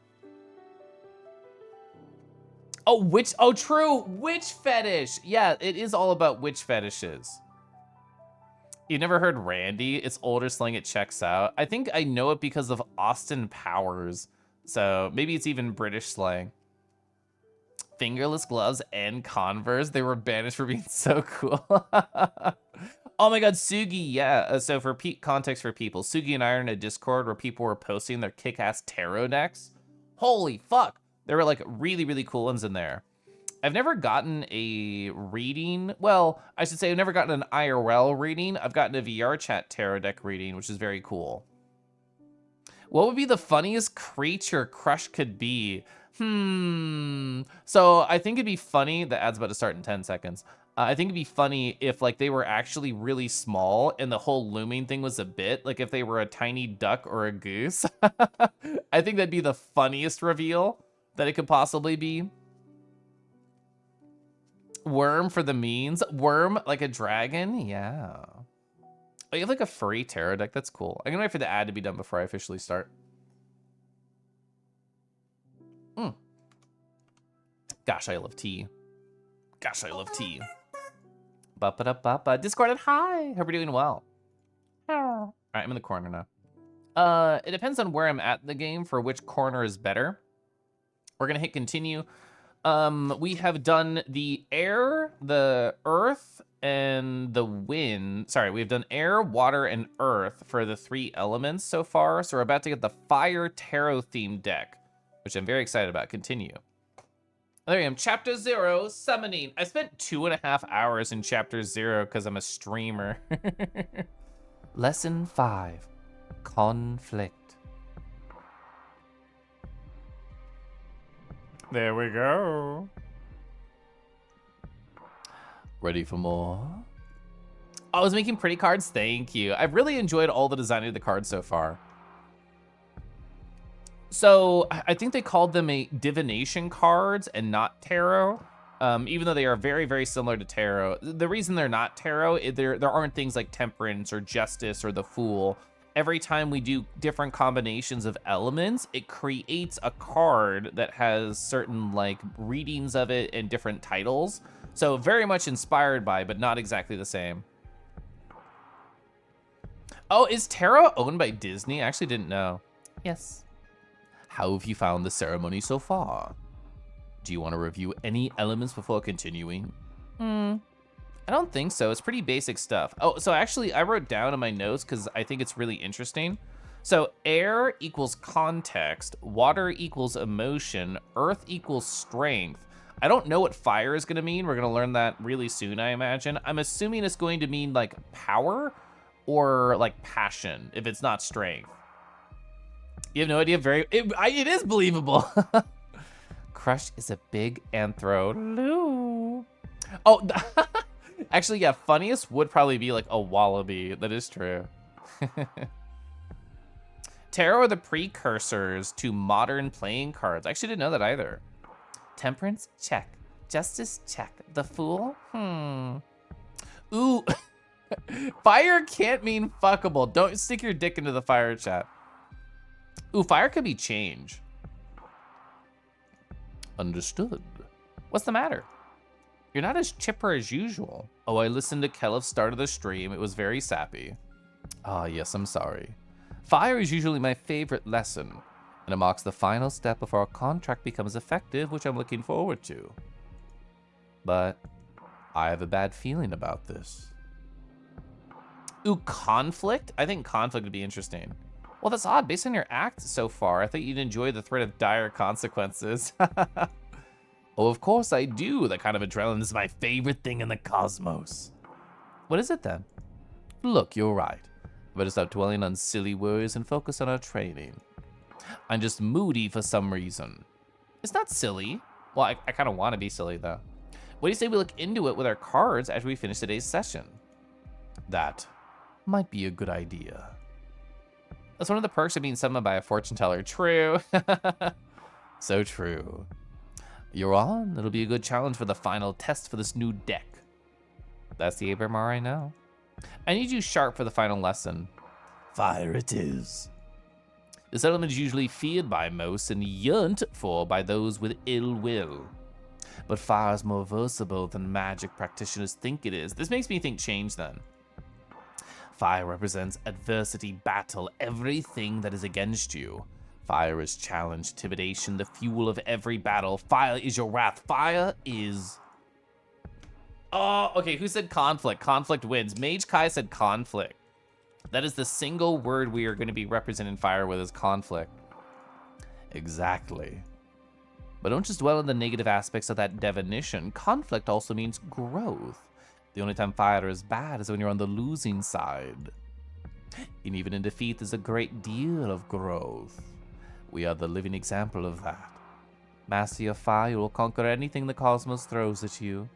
Oh, true, witch fetish. Yeah, it is all about witch fetishes. You've never heard Randy? It's older slang, it checks out. I think I know it because of Austin Powers. So maybe it's even British slang. Fingerless gloves and Converse. They were banished for being so cool. Oh my god, Sugi, yeah. So for context for people, Sugi and I are in a Discord where people were posting their kick-ass tarot decks. Holy fuck. There were like really, really cool ones in there. I've never gotten a reading. Well, I should say I've never gotten an IRL reading. I've gotten a VR chat tarot deck reading, which is very cool. What would be the funniest creature crush could be? So I think it'd be funny. The ad's about to start in 10 seconds. I think it'd be funny if like they were actually really small and the whole looming thing was a bit. Like if they were a tiny duck or a goose. I think that'd be the funniest reveal that it could possibly be. Worm for the means. Worm like a dragon? Yeah. Oh, you have like a furry tarot deck? That's cool. I'm gonna wait for the ad to be done before I officially start. Gosh, I love tea. Gosh, I love tea. Ba-ba-da-ba-ba. Discord and hi. Hope you're doing well. All right, I'm in the corner now. It depends on where I'm at in the game for which corner is better. We're gonna hit continue. We have done the air, the earth, and the wind. Sorry, we've done air, water, and earth for the 3 elements so far. So we're about to get the fire tarot themed deck, which I'm very excited about. Continue. There I am, chapter 0, summoning. I spent 2.5 hours in chapter 0 because I'm a streamer. Lesson 5, conflict. There we go. Ready for more? Oh, I was making pretty cards. Thank you. I've really enjoyed all the design of the cards so far. So I think they called them a divination cards and not tarot, even though they are very, very similar to tarot. The reason they're not tarot, there aren't things like temperance or justice or the fool. Every time we do different combinations of elements, it creates a card that has certain like readings of it and different titles. So very much inspired by, but not exactly the same. Oh, is tarot owned by Disney? I actually didn't know. Yes. How have you found the ceremony so far? Do you want to review any elements before continuing? I don't think so. It's pretty basic stuff. Oh, so actually I wrote down in my notes because I think it's really interesting. So air equals context, water equals emotion, earth equals strength. I don't know what fire is going to mean. We're going to learn that really soon, I imagine. I'm assuming it's going to mean like power or like passion if it's not strength. You have no idea. It is believable. Crush is a big anthro. Oh, actually, yeah. Funniest would probably be like a wallaby. That is true. Tarot are the precursors to modern playing cards. I actually didn't know that either. Temperance, check. Justice, check. The Fool? Ooh. Fire can't mean fuckable. Don't stick your dick into the fire chat. Ooh, fire could be change. Understood. What's the matter? You're not as chipper as usual. Oh, I listened to Kelif's start of the stream. It was very sappy. Ah, yes, I'm sorry. Fire is usually my favorite lesson, and it marks the final step before our contract becomes effective, which I'm looking forward to. But I have a bad feeling about this. Ooh, conflict? I think conflict would be interesting. Well, that's odd. Based on your act so far, I thought you'd enjoy the threat of dire consequences. Oh, of course I do. That kind of adrenaline is my favorite thing in the cosmos. What is it then? Look, you're right. Better stop dwelling on silly worries and focus on our training. I'm just moody for some reason. It's not silly. Well, I kind of want to be silly, though. What do you say we look into it with our cards after we finish today's session? That might be a good idea. That's one of the perks of being summoned by a fortune teller. True. So true. You're on. It'll be a good challenge for the final test for this new deck. That's the Abramar I know. I need you sharp for the final lesson. Fire it is. This element is usually feared by most and yearned for by those with ill will. But fire is more versatile than magic practitioners think it is. This makes me think change then. Fire represents adversity, battle, everything that is against you. Fire is challenge, intimidation, the fuel of every battle. Fire is your wrath. Fire is... Oh, okay, who said conflict? Conflict wins. Mage Kai said conflict. That is the single word we are going to be representing fire with is conflict. Exactly. But don't just dwell on the negative aspects of that definition. Conflict also means growth. The only time fire is bad is when you're on the losing side. And even in defeat, there's a great deal of growth. We are the living example of that. Master your fire, you will conquer anything the cosmos throws at you.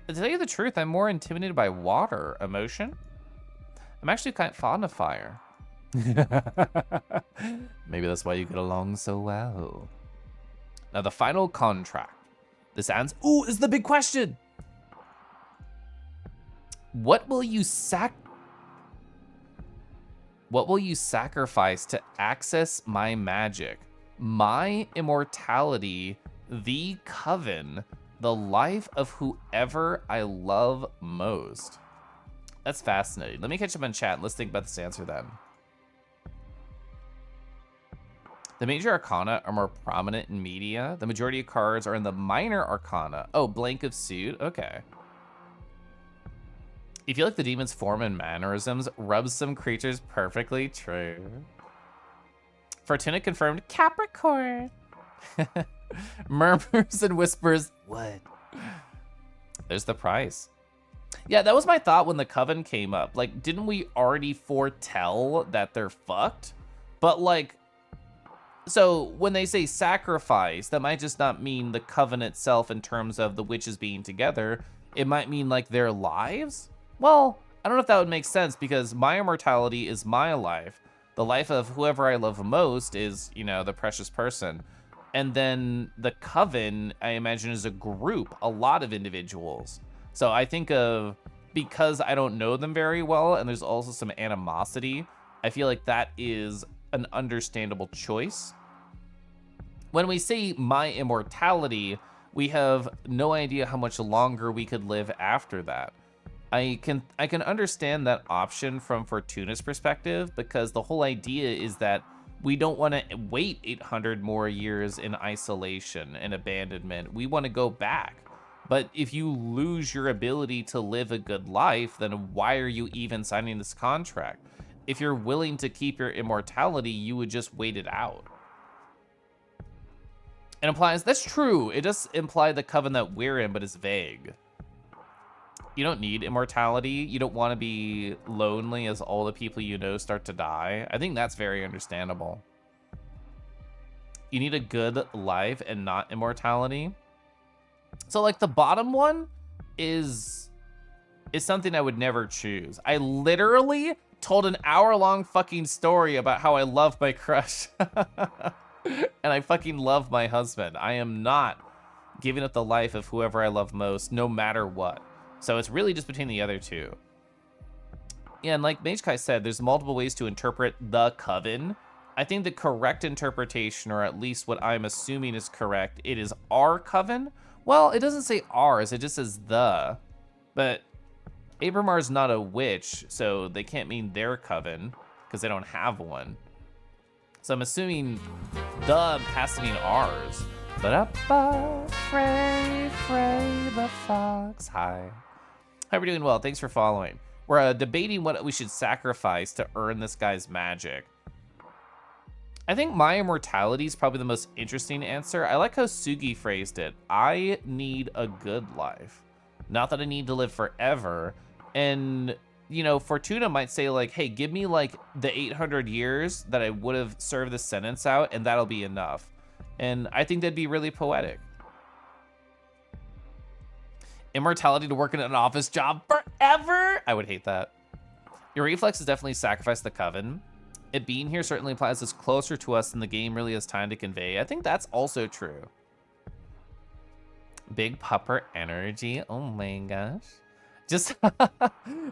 To tell you the truth, I'm more intimidated by water. Emotion? I'm actually kind of fond of fire. Maybe that's why you get along so well. Now the final contract. This ends. Ooh, is the big question. What will you sacrifice to access my magic? My immortality, the coven, the life of whoever I love most. That's fascinating. Let me catch up on chat. Let's think about this answer then. The major arcana are more prominent in media. The majority of cards are in the minor arcana. Oh, blank of suit. Okay. You feel like the demon's form and mannerisms rubs some creatures perfectly. True. Fortuna confirmed Capricorn. Murmurs and whispers. What? There's the price. Yeah, that was my thought when the coven came up. Like, didn't we already foretell that they're fucked? But like, so when they say sacrifice, that might just not mean the coven itself in terms of the witches being together. It might mean like their lives. Well, I don't know if that would make sense because my immortality is my life. The life of whoever I love most is, you know, the precious person. And then the coven, I imagine, is a group, a lot of individuals. So I think of, because I don't know them very well and there's also some animosity, I feel like that is an understandable choice. When we say my immortality, we have no idea how much longer we could live after that. I can understand that option from Fortuna's perspective because the whole idea is that we don't want to wait 800 more years in isolation and abandonment. We want to go back. But if you lose your ability to live a good life, then why are you even signing this contract? If you're willing to keep your immortality, you would just wait it out. It implies, that's true. It does imply the coven that we're in, but it's vague. You don't need immortality. You don't want to be lonely as all the people you know start to die. I think that's very understandable. You need a good life and not immortality. So like the bottom one is something I would never choose. I literally told an hour-long fucking story about how I love my crush. And I fucking love my husband. I am not giving up the life of whoever I love most, no matter what. So it's really just between the other two. Yeah, and like Mage Kai said, there's multiple ways to interpret the coven. I think the correct interpretation, or at least what I'm assuming is correct, it is our coven. Well, it doesn't say ours, it just says the. But Abramar's not a witch, so they can't mean their coven, because they don't have one. So I'm assuming the has to mean ours. Ba-da-ba, Frey, Frey the fox. Hi. Hope you're doing well. Thanks for following. We're debating what we should sacrifice to earn this guy's magic. I think my immortality is probably the most interesting answer. I like how Sugi phrased it. I need a good life. Not that I need to live forever. And, you know, Fortuna might say like, hey, give me like the 800 years that I would have served this sentence out and that'll be enough. And I think that'd be really poetic. Immortality to work in an office job forever? I would hate that. Your reflex is definitely sacrifice the coven. It being here certainly implies it's closer to us than the game really has time to convey. I think that's also true. Big pupper energy. Oh my gosh. Just,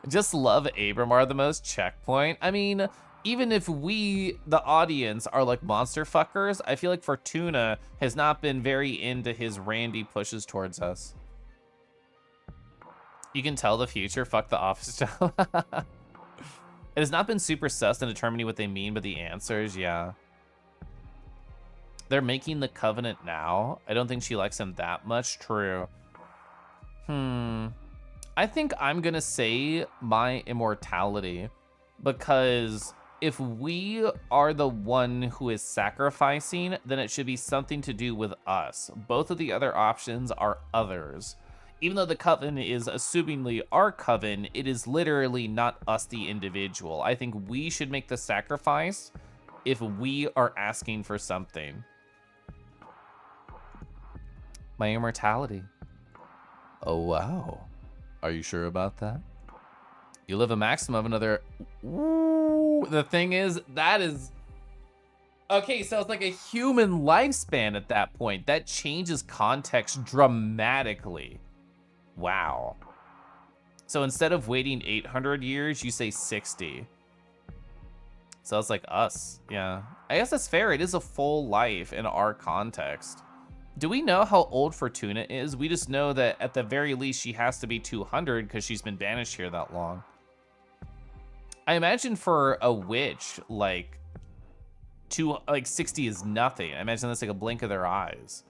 just love Abramar the most. Checkpoint. I mean, even if we, the audience, are like monster fuckers, I feel like Fortuna has not been very into his randy pushes towards us. You can tell the future. Fuck the office job. It has not been super sus in determining what they mean, but the answers, yeah. They're making the covenant now. I don't think she likes him that much. True. I think I'm gonna say my immortality, because if we are the one who is sacrificing, then it should be something to do with us. Both of the other options are others. Even though the coven is assumingly our coven, it is literally not us, the individual. I think we should make the sacrifice if we are asking for something. My immortality. Oh, wow. Are you sure about that? You live a maximum of another... Ooh, the thing is, that is... Okay, so it's like a human lifespan at that point. That changes context dramatically. Wow. So instead of waiting 800 years, you say 60. So it's like us, yeah. I guess that's fair. It is a full life in our context. Do we know how old Fortuna is? We just know that at the very least she has to be 200 because she's been banished here that long. I imagine for a witch, like 60 is nothing. I imagine that's like a blink of their eyes.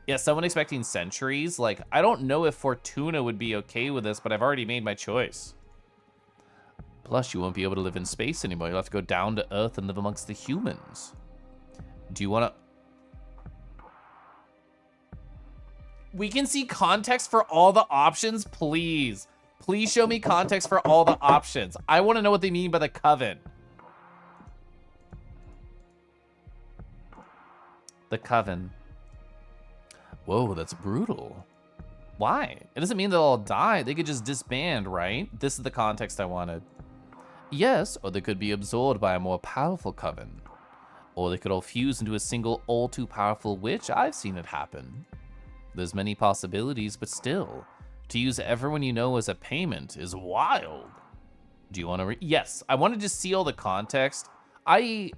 Yeah, someone expecting centuries. Like, I don't know if Fortuna would be okay with this, but I've already made my choice. Plus, you won't be able to live in space anymore. You'll have to go down to Earth and live amongst the humans. Do you want to... We can see context for all the options, please. Please show me context for all the options. I want to know what they mean by the coven. The coven. Whoa, that's brutal. Why? It doesn't mean they'll all die. They could just disband, right? This is the context I wanted. Yes, or they could be absorbed by a more powerful coven. Or they could all fuse into a single all-too-powerful witch. I've seen it happen. There's many possibilities, but still, to use everyone you know as a payment is wild. Do you want to Yes, I want to just see all the context. I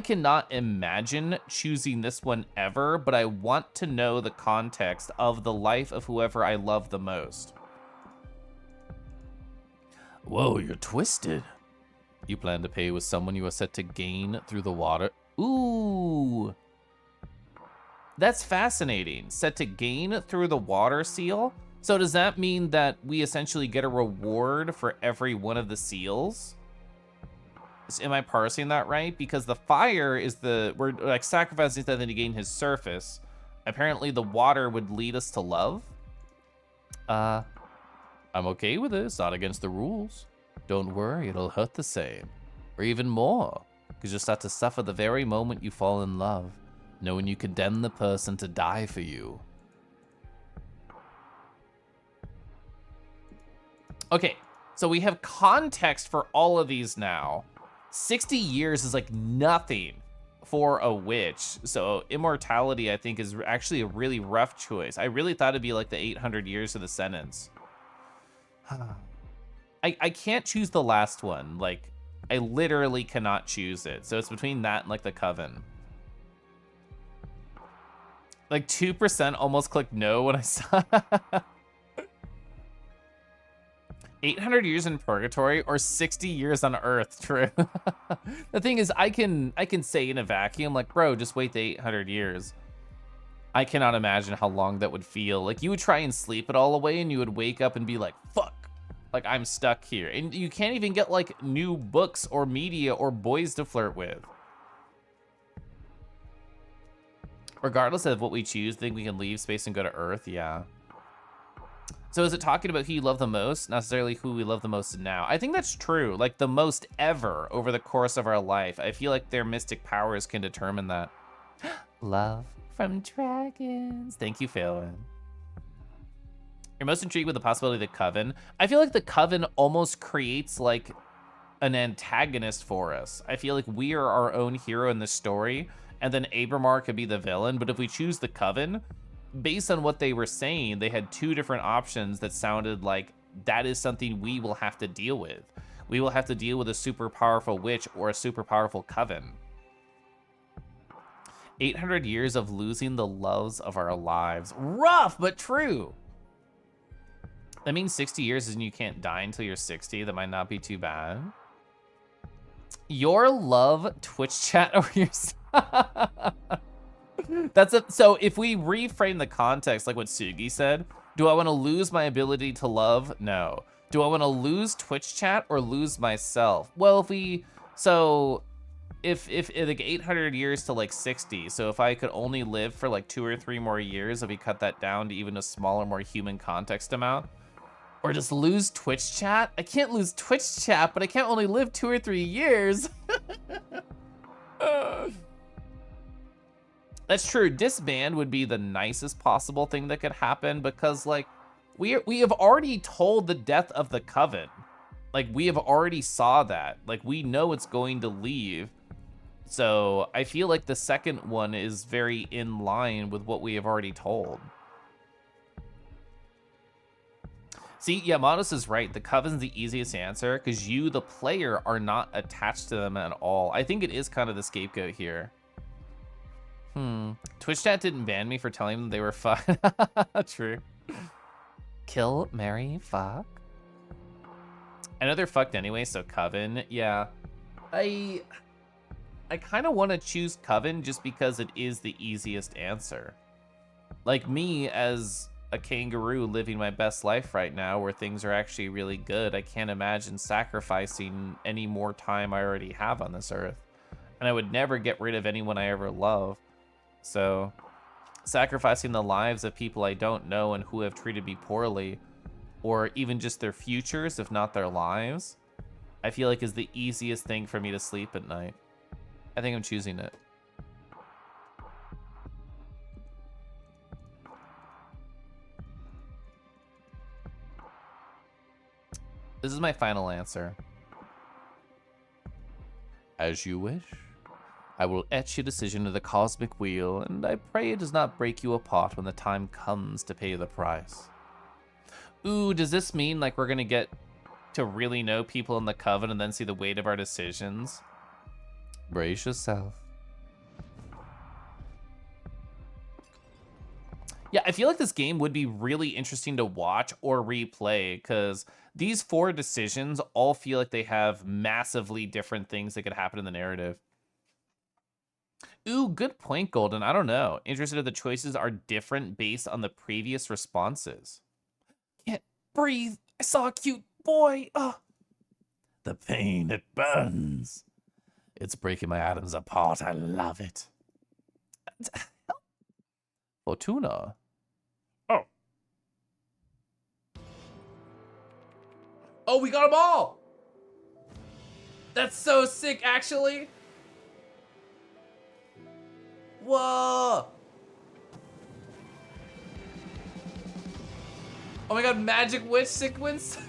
cannot imagine choosing this one ever, but I want to know the context of the life of whoever I love the most. Whoa, you're twisted. You plan to pay with someone you are set to gain through the water. Ooh. That's fascinating. Set to gain through the water seal? So does that mean that we essentially get a reward for every one of the seals? Am I parsing that right? Because the fire is we're like sacrificing something to gain his surface. Apparently the water would lead us to love. I'm okay with it. It's not against the rules. Don't worry, it'll hurt the same. Or even more. Because you'll start to suffer the very moment you fall in love, knowing you condemn the person to die for you. Okay, so we have context for all of these now. 60 years is like nothing for a witch. So immortality, I think, is actually a really rough choice. I really thought it'd be like the 800 years of the sentence. I can't choose the last one. Like, I literally cannot choose it. So it's between that and like the coven. Like 2% almost clicked no when I saw 800 years in purgatory or 60 years on Earth. True. The thing is, I can say in a vacuum, like, bro, just wait the 800 years. I cannot imagine how long that would feel. Like, you would try and sleep it all away and you would wake up and be like, fuck, like I'm stuck here. And you can't even get like new books or media or boys to flirt with. Regardless of what we choose, think we can leave space and go to Earth? Yeah. So is it talking about who you love the most, not necessarily who we love the most now? I think that's true. Like the most ever over the course of our life. I feel like their mystic powers can determine that. Love from dragons. Thank you, Phelan. You're most intrigued with the possibility of the coven. I feel like the coven almost creates like an antagonist for us. I feel like we are our own hero in the story, and then Abramar could be the villain. But if we choose the coven, based on what they were saying, they had two different options that sounded like that is something we will have to deal with. We will have to deal with a super powerful witch or a super powerful coven. 800 years of losing the loves of our lives. Rough, but true. That means 60 years and you can't die until you're 60. That might not be too bad. Your love Twitch chat or your... So if we reframe the context, like what Sugi said, do I want to lose my ability to love? No. Do I want to lose Twitch chat or lose myself? Well, if like 800 years to like 60, so if I could only live for like 2 or 3 more years, if we cut that down to even a smaller, more human context amount, or just lose Twitch chat? I can't lose Twitch chat, but I can't only live 2 or 3 years. That's true. Disband would be the nicest possible thing that could happen because, like, we have already told the death of the coven. Like, we have already saw that. Like, we know it's going to leave. So I feel like the second one is very in line with what we have already told. See, Yamatos is right. The coven's the easiest answer because you, the player, are not attached to them at all. I think it is kind of the scapegoat here. Twitch chat didn't ban me for telling them they were fuck. True. Kill, marry, fuck. I know they're fucked anyway, so Coven. Yeah. I kind of want to choose Coven just because it is the easiest answer. Like me as a kangaroo living my best life right now where things are actually really good, I can't imagine sacrificing any more time I already have on this earth. And I would never get rid of anyone I ever love. So sacrificing the lives of people I don't know and who have treated me poorly, or even just their futures, if not their lives, I feel like is the easiest thing for me to sleep at night. I think I'm choosing it. This is my final answer. As you wish. I will etch your decision to the cosmic wheel, and I pray it does not break you apart when the time comes to pay the price. Ooh, does this mean like we're gonna get to really know people in the coven and then see the weight of our decisions? Brace yourself. Yeah, I feel like this game would be really interesting to watch or replay because these 4 decisions all feel like they have massively different things that could happen in the narrative. Ooh, good point, Golden. I don't know. Interested if the choices are different based on the previous responses. Can't breathe. I saw a cute boy. Oh. The pain, it burns. It's breaking my atoms apart. I love it. Fortuna. Oh. Oh, we got them all. That's so sick, actually. Whoa! Oh my god, magic witch sequence?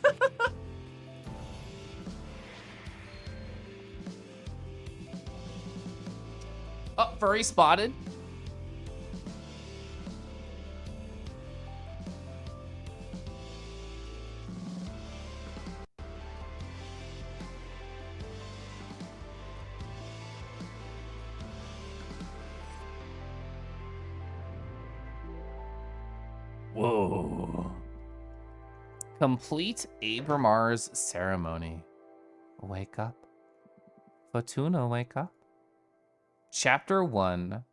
Oh, furry spotted. Whoa. Complete Abramar's ceremony. Wake up. Fortuna, wake up. Chapter 1.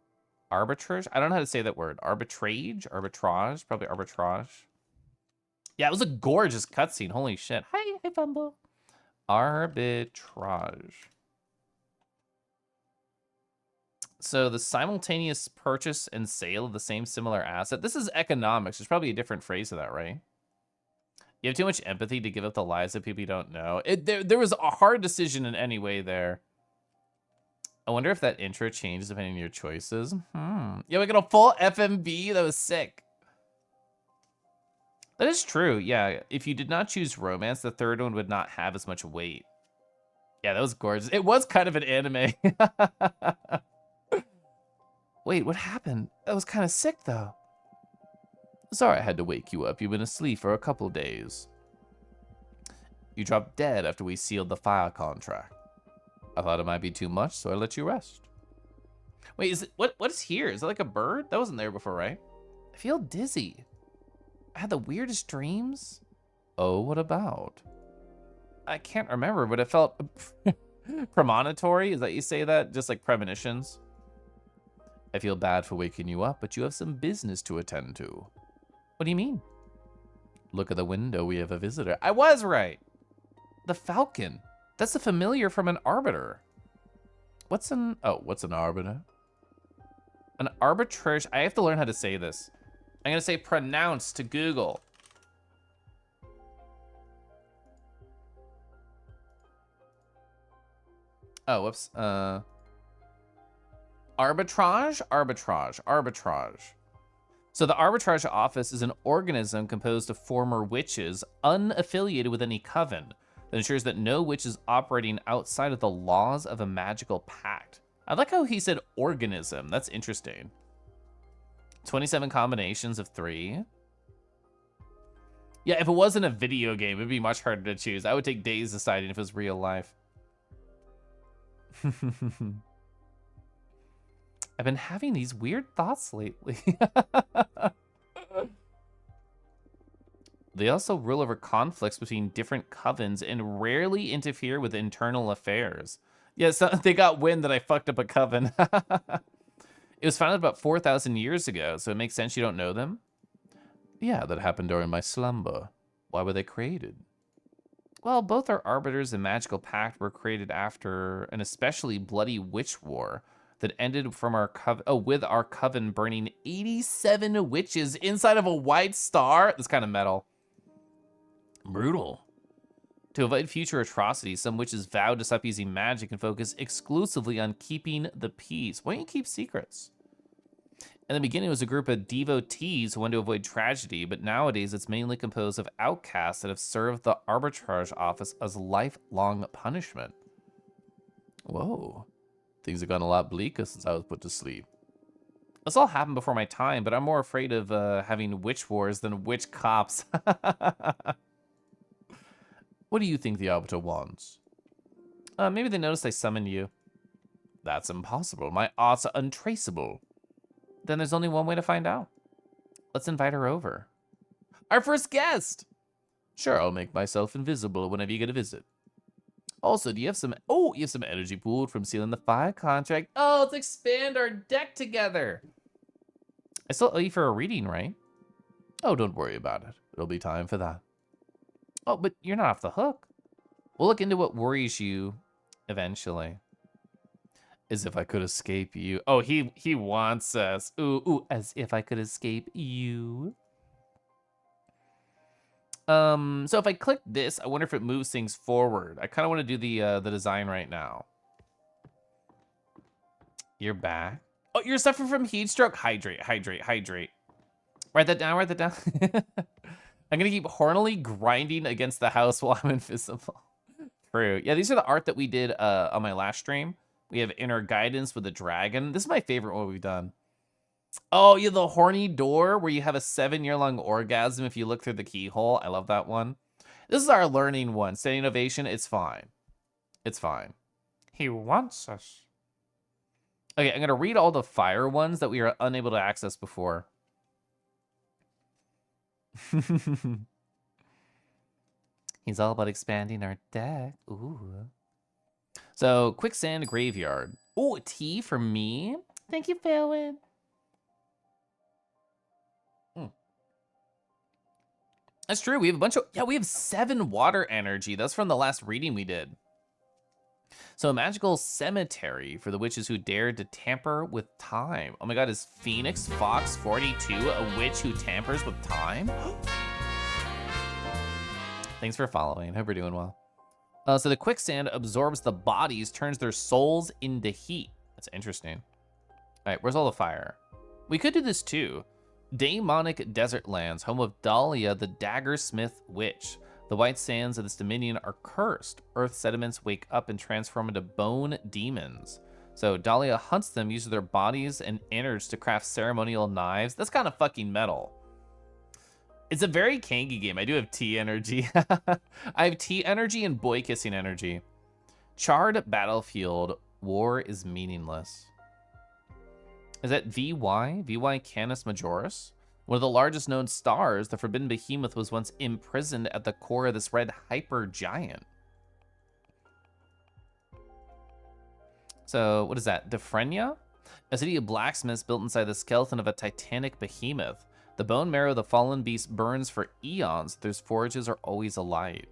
Arbitrage? I don't know how to say that word. Arbitrage? Arbitrage? Probably arbitrage. Yeah, it was a gorgeous cutscene. Holy shit. Hi, Fumble. Arbitrage. So the simultaneous purchase and sale of the same similar asset. This is economics. There's probably a different phrase to that, right? You have too much empathy to give up the lives of people you don't know. There was a hard decision in any way there. I wonder if that intro changes depending on your choices. Yeah, we got a full FMV. That was sick. That is true. Yeah, if you did not choose romance, the third one would not have as much weight. Yeah, that was gorgeous. It was kind of an anime. Wait, what happened? That was kind of sick, though. Sorry I had to wake you up. You've been asleep for a couple days. You dropped dead after we sealed the fire contract. I thought it might be too much, so I let you rest. Wait, is it what is here? Is that like a bird? That wasn't there before, right? I feel dizzy. I had the weirdest dreams. Oh, what about? I can't remember, but it felt premonitory. Is that you say that? Just like premonitions? I feel bad for waking you up, but you have some business to attend to. What do you mean? Look at the window, we have a visitor. I was right. The Falcon. That's a familiar from an arbiter. What's an arbiter? An arbitrage. I have to learn how to say this. I'm gonna say pronounce to Google. Oh, whoops. Arbitrage. So the arbitrage office is an organism composed of former witches unaffiliated with any coven that ensures that no witch is operating outside of the laws of a magical pact. I like how he said organism. That's interesting. 27 combinations of 3. Yeah, if it wasn't a video game, it'd be much harder to choose. I would take days deciding if it was real life. I've been having these weird thoughts lately. They also rule over conflicts between different covens and rarely interfere with internal affairs. Yes, yeah, so they got wind that I fucked up a coven. It was founded about 4,000 years ago, so it makes sense you don't know them? Yeah, that happened during my slumber. Why were they created? Well, both our Arbiters and Magical Pact were created after an especially bloody witch war that ended from our with our coven burning 87 witches inside of a white star. That's kind of metal. Brutal. To avoid future atrocities, some witches vowed to stop using magic and focus exclusively on keeping the peace. Why don't you keep secrets? In the beginning, it was a group of devotees who wanted to avoid tragedy, but nowadays it's mainly composed of outcasts that have served the arbitrage office as lifelong punishment. Whoa. Things have gotten a lot bleaker since I was put to sleep. This all happened before my time, but I'm more afraid of having witch wars than witch cops. What do you think the Arbiter wants? Maybe they noticed I summoned you. That's impossible. My arts are untraceable. Then there's only one way to find out. Let's invite her over. Our first guest! Sure, I'll make myself invisible whenever you get a visit. Also, do you have some... Oh, you have some energy pooled from sealing the fire contract. Oh, let's expand our deck together. I still owe you for a reading, right? Oh, don't worry about it. It'll be time for that. Oh, but you're not off the hook. We'll look into what worries you eventually. As if I could escape you. Oh, he wants us. Ooh, as if I could escape you. So if I click this, I wonder if it moves things forward. I kind of want to do the design right now. You're back. Oh, you're suffering from heat stroke? Hydrate. Write that down, I'm gonna keep hornily grinding against the house while I'm invisible. True. Yeah, these are the art that we did on my last stream. We have Inner Guidance with the dragon. This is my favorite one we've done. Oh, yeah, the horny door where you have a 7-year-long orgasm if you look through the keyhole. I love that one. This is our learning one. Standing ovation, it's fine. It's fine. He wants us. Okay, I'm going to read all the fire ones that we were unable to access before. He's all about expanding our deck. Ooh. So, Quicksand Graveyard. Oh, a tea for me? Thank you, Phelan. That's true. We have a bunch of... Yeah, we have 7 water energy. That's from the last reading we did. So, a magical cemetery for the witches who dared to tamper with time. Oh my god, is Phoenix Fox 42 a witch who tampers with time? Thanks for following. Hope you're doing well. So the quicksand absorbs the bodies, turns their souls into heat. That's interesting. All right, where's all the fire? We could do this too. Daemonic desert lands, home of Dahlia, the daggersmith witch. The white sands of this dominion are cursed. Earth sediments wake up and transform into bone demons. So Dahlia hunts them, uses their bodies and innards to craft ceremonial knives. That's kind of fucking metal. It's a very Kangi game. I do have T energy. I have T energy and boy kissing energy. Charred battlefield. War is meaningless. Is that VY? VY Canis Majoris? One of the largest known stars, the Forbidden Behemoth was once imprisoned at the core of this red hyper giant. So, what is that? Defrenia? A city of blacksmiths built inside the skeleton of a titanic behemoth. The bone marrow of the fallen beast burns for eons. Their forges are always alight.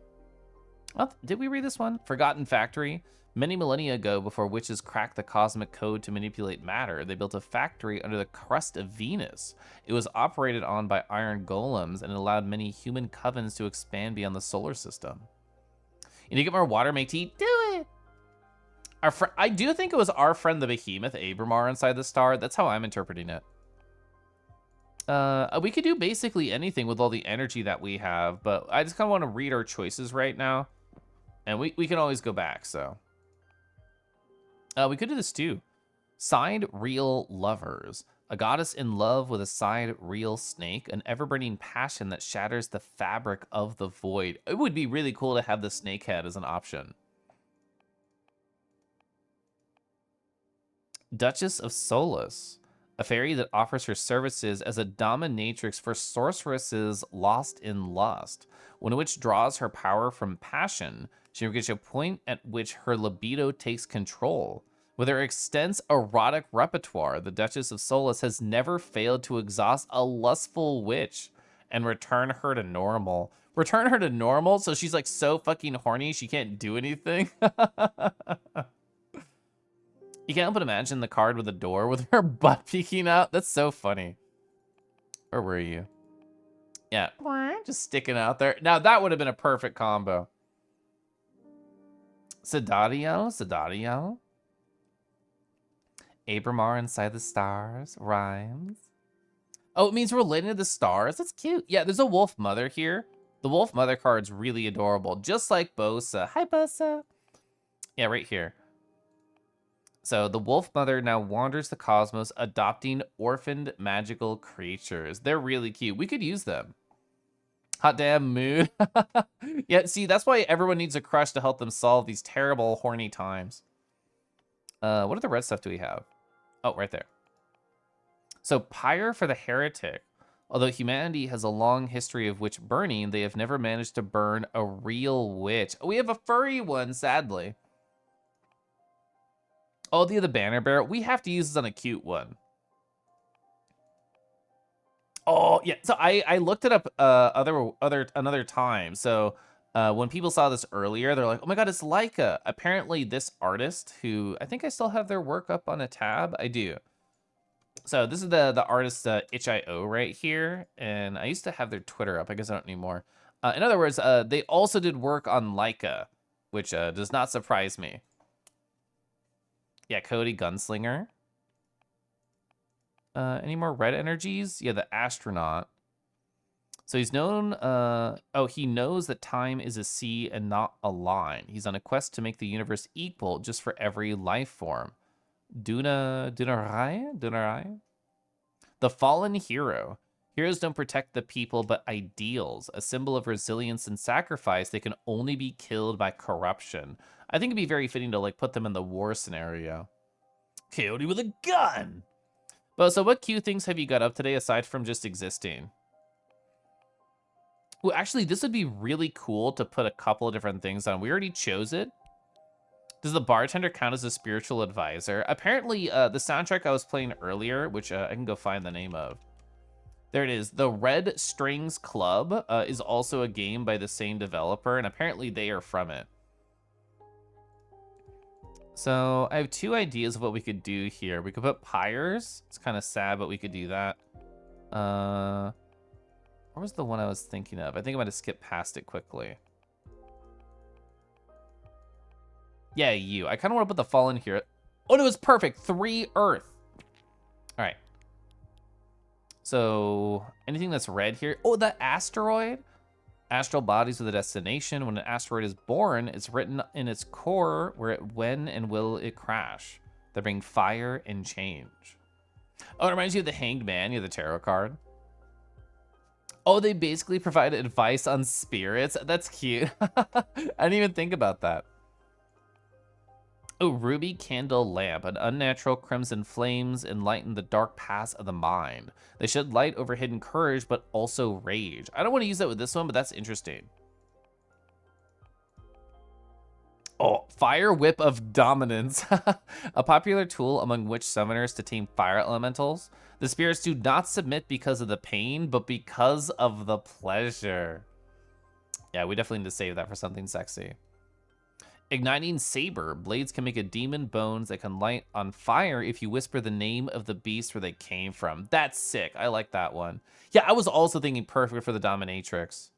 Oh, did we read this one? Forgotten Factory. Many millennia ago, before witches cracked the cosmic code to manipulate matter, they built a factory under the crust of Venus. It was operated on by iron golems, and it allowed many human covens to expand beyond the solar system. You need to get more water, make tea? Do it! I do think it was our friend the Behemoth, Abramar, inside the star. That's how I'm interpreting it. We could do basically anything with all the energy that we have, but I just kind of want to read our choices right now. And we can always go back, so. We could do this too. Side real lovers. A goddess in love with a side real snake. An ever-burning passion that shatters the fabric of the void. It would be really cool to have the snake head as an option. Duchess of Solus. A fairy that offers her services as a dominatrix for sorceresses lost in lust. When a witch draws her power from passion, she reaches a point at which her libido takes control. With her extensive erotic repertoire, the Duchess of Solus has never failed to exhaust a lustful witch and return her to normal. Return her to normal? So she's like so fucking horny she can't do anything? You can't help but imagine the card with a door with her butt peeking out. That's so funny. Where were you? Yeah, just sticking out there. Now that would have been a perfect combo. Sedario. Abramar inside the stars. Rhymes. Oh, it means we're related to the stars. That's cute. Yeah, there's a wolf mother here. The wolf mother card's really adorable. Just like Bosa. Hi, Bosa. Yeah, right here. So the wolf mother now wanders the cosmos, adopting orphaned magical creatures. They're really cute. We could use them. Hot damn mood. Yeah, see, that's why everyone needs a crush to help them solve these terrible, horny times. What other red stuff do we have? Oh, right there. So Pyre for the Heretic. Although humanity has a long history of witch burning, they have never managed to burn a real witch. We have a furry one, sadly. Oh, the banner bearer. We have to use this on a cute one. Oh, yeah. So I looked it up another time. So when people saw this earlier, they're like, oh my God, it's Leica. Apparently this artist who, I think I still have their work up on a tab. I do. So this is the artist itch.io right here. And I used to have their Twitter up. I guess I don't anymore. In other words, they also did work on Leica, which does not surprise me. Yeah, Cody Gunslinger. Any more red energies? Yeah, the astronaut. So he's known, he knows that time is a sea and not a line. He's on a quest to make the universe equal just for every life form. Dunarai? The fallen hero. Heroes don't protect the people, but ideals. A symbol of resilience and sacrifice. They can only be killed by corruption. I think it'd be very fitting to like put them in the war scenario. Coyote with a gun. But so what cute things have you got up today aside from just existing? Well, actually, this would be really cool to put a couple of different things on. We already chose it. Does the bartender count as a spiritual advisor? Apparently, the soundtrack I was playing earlier, which I can go find the name of. There it is. The Red Strings Club is also a game by the same developer, and apparently they are from it. So I have two ideas of what we could do here. We could put pyres. It's kind of sad, but we could do that. What was the one I was thinking of? I think I'm going to skip past it quickly. Yeah, you. I kind of want to put the fallen here. Oh, no, it's perfect. 3 Earth. All right. So anything that's red here. Oh, the asteroid. Astral bodies with a destination. When an asteroid is born, it's written in its core when and will it crash. They bring fire and change. Oh, it reminds you of the Hanged Man. You have the tarot card. Oh, they basically provide advice on spirits. That's cute. I didn't even think about that. Oh, ruby candle lamp. An unnatural crimson flames enlighten the dark paths of the mind. They shed light over hidden courage, but also rage. I don't want to use that with this one, but that's interesting. Oh, Fire Whip of Dominance. A popular tool among witch summoners to tame fire elementals. The spirits do not submit because of the pain, but because of the pleasure. Yeah, we definitely need to save that for something sexy. Igniting Saber. Blades can make a demon bones that can light on fire if you whisper the name of the beast where they came from. That's sick. I like that one. Yeah, I was also thinking perfect for the Dominatrix.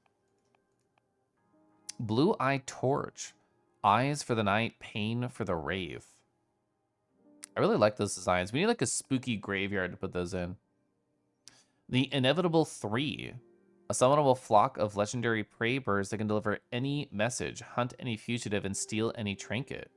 Blue Eye Torch. Eyes for the night, pain for the rave. I really like those designs. We need like a spooky graveyard to put those in. The Inevitable 3. A summonable flock of legendary prey birds that can deliver any message, hunt any fugitive, and steal any trinket.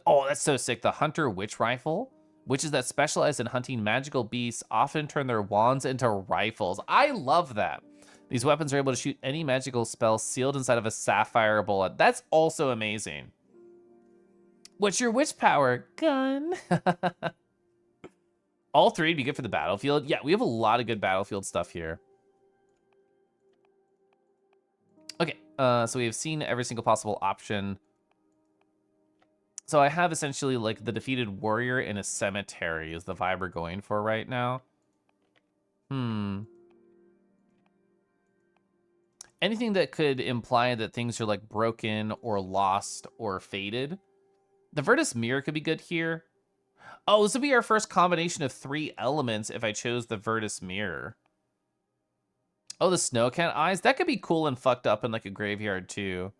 Oh, that's so sick. The Hunter Witch Rifle. Witches that specialize in hunting magical beasts often turn their wands into rifles. I love that. These weapons are able to shoot any magical spell sealed inside of a sapphire bullet. That's also amazing. What's your witch power? Gun. All three would be good for the battlefield. Yeah, we have a lot of good battlefield stuff here. Okay, so we have seen every single possible option. So I have essentially like the defeated warrior in a cemetery is the vibe we're going for right now. Anything that could imply that things are like broken or lost or faded. The Virtus Mirror could be good here. Oh, this would be our first combination of 3 elements if I chose the Virtus Mirror. Oh, the Snowcat Eyes. That could be cool and fucked up in like a graveyard too.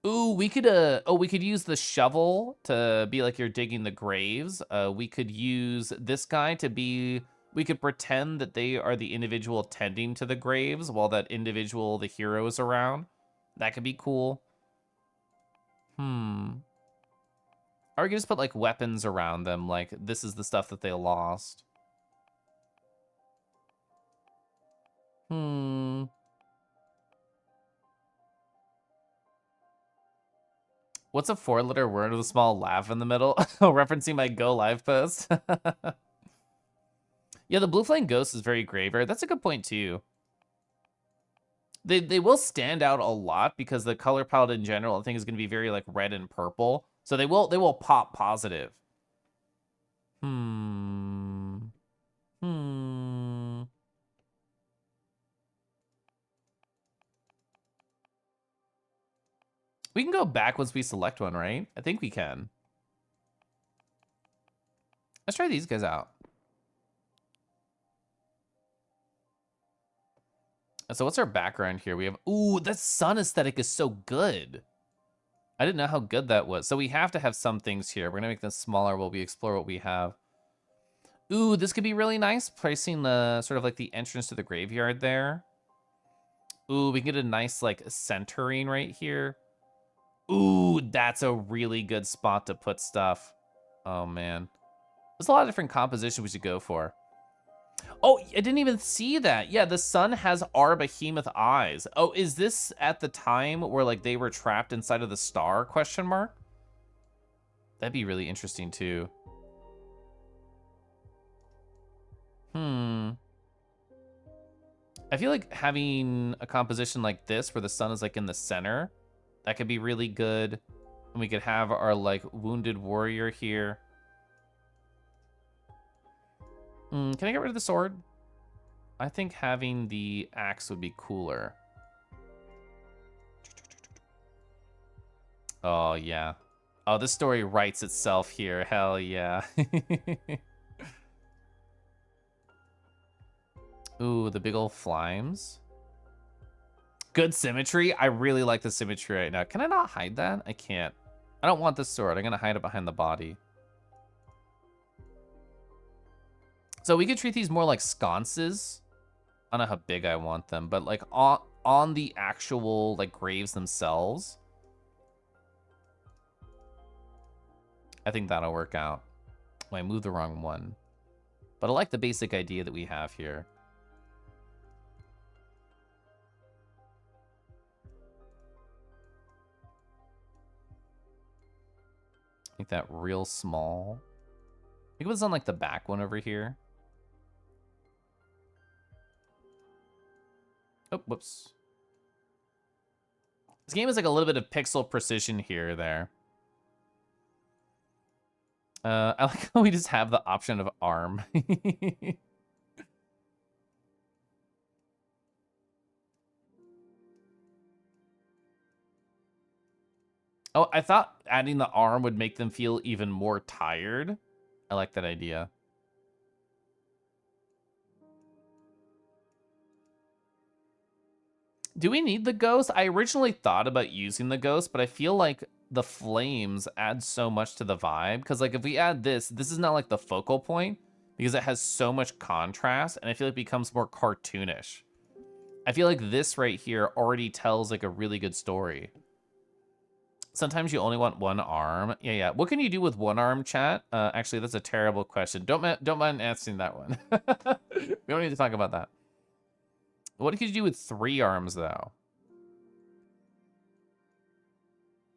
Ooh, we could we could use the shovel to be like you're digging the graves. We could use this guy to be, we could pretend that they are the individual tending to the graves while that individual, the hero, is around. That could be cool. Or we could just put like weapons around them, like this is the stuff that they lost. What's a 4-letter word with a small laugh in the middle? Referencing my Go Live post. Yeah, the Blue Flame Ghost is very graveyard. That's a good point too. They will stand out a lot because the color palette in general, I think, is going to be very like red and purple. So they will pop positive. We can go back once we select one, right? I think we can. Let's try these guys out. So what's our background here? We have, ooh, that sun aesthetic is so good. I didn't know how good that was. So we have to have some things here. We're gonna make this smaller while we explore what we have. Ooh, this could be really nice. Placing the sort of like the entrance to the graveyard there. Ooh, we can get a nice like centering right here. Ooh, that's a really good spot to put stuff. Oh man. There's a lot of different compositions we should go for. Oh, I didn't even see that. Yeah, the sun has our behemoth eyes. Oh, is this at the time where like they were trapped inside of the star, question mark? That'd be really interesting too. I feel like having a composition like this where the sun is like in the center, that could be really good. And we could have our like wounded warrior here. Can I get rid of the sword? I think having the axe would be cooler. Oh, yeah. Oh, this story writes itself here. Hell yeah. Ooh, the big old flimes. Good symmetry. I really like the symmetry right now. Can I not hide that? I can't. I don't want the sword. I'm going to hide it behind the body. So we could treat these more like sconces. I don't know how big I want them, but like on the actual like graves themselves. I think that'll work out. Oh, I moved the wrong one. But I like the basic idea that we have here. Make that real small. I think it was on like the back one over here. Oh, whoops. This game is like a little bit of pixel precision here or there. I like how we just have the option of arm. Oh, I thought adding the arm would make them feel even more tired. I like that idea. Do we need the ghost? I originally thought about using the ghost, but I feel like the flames add so much to the vibe. Because like if we add this is not like the focal point because it has so much contrast and I feel like it becomes more cartoonish. I feel like this right here already tells like a really good story. Sometimes you only want one arm. Yeah. What can you do with one arm, chat? Actually, that's a terrible question. Don't mind answering that one. We don't need to talk about that. What could you do with 3 arms, though?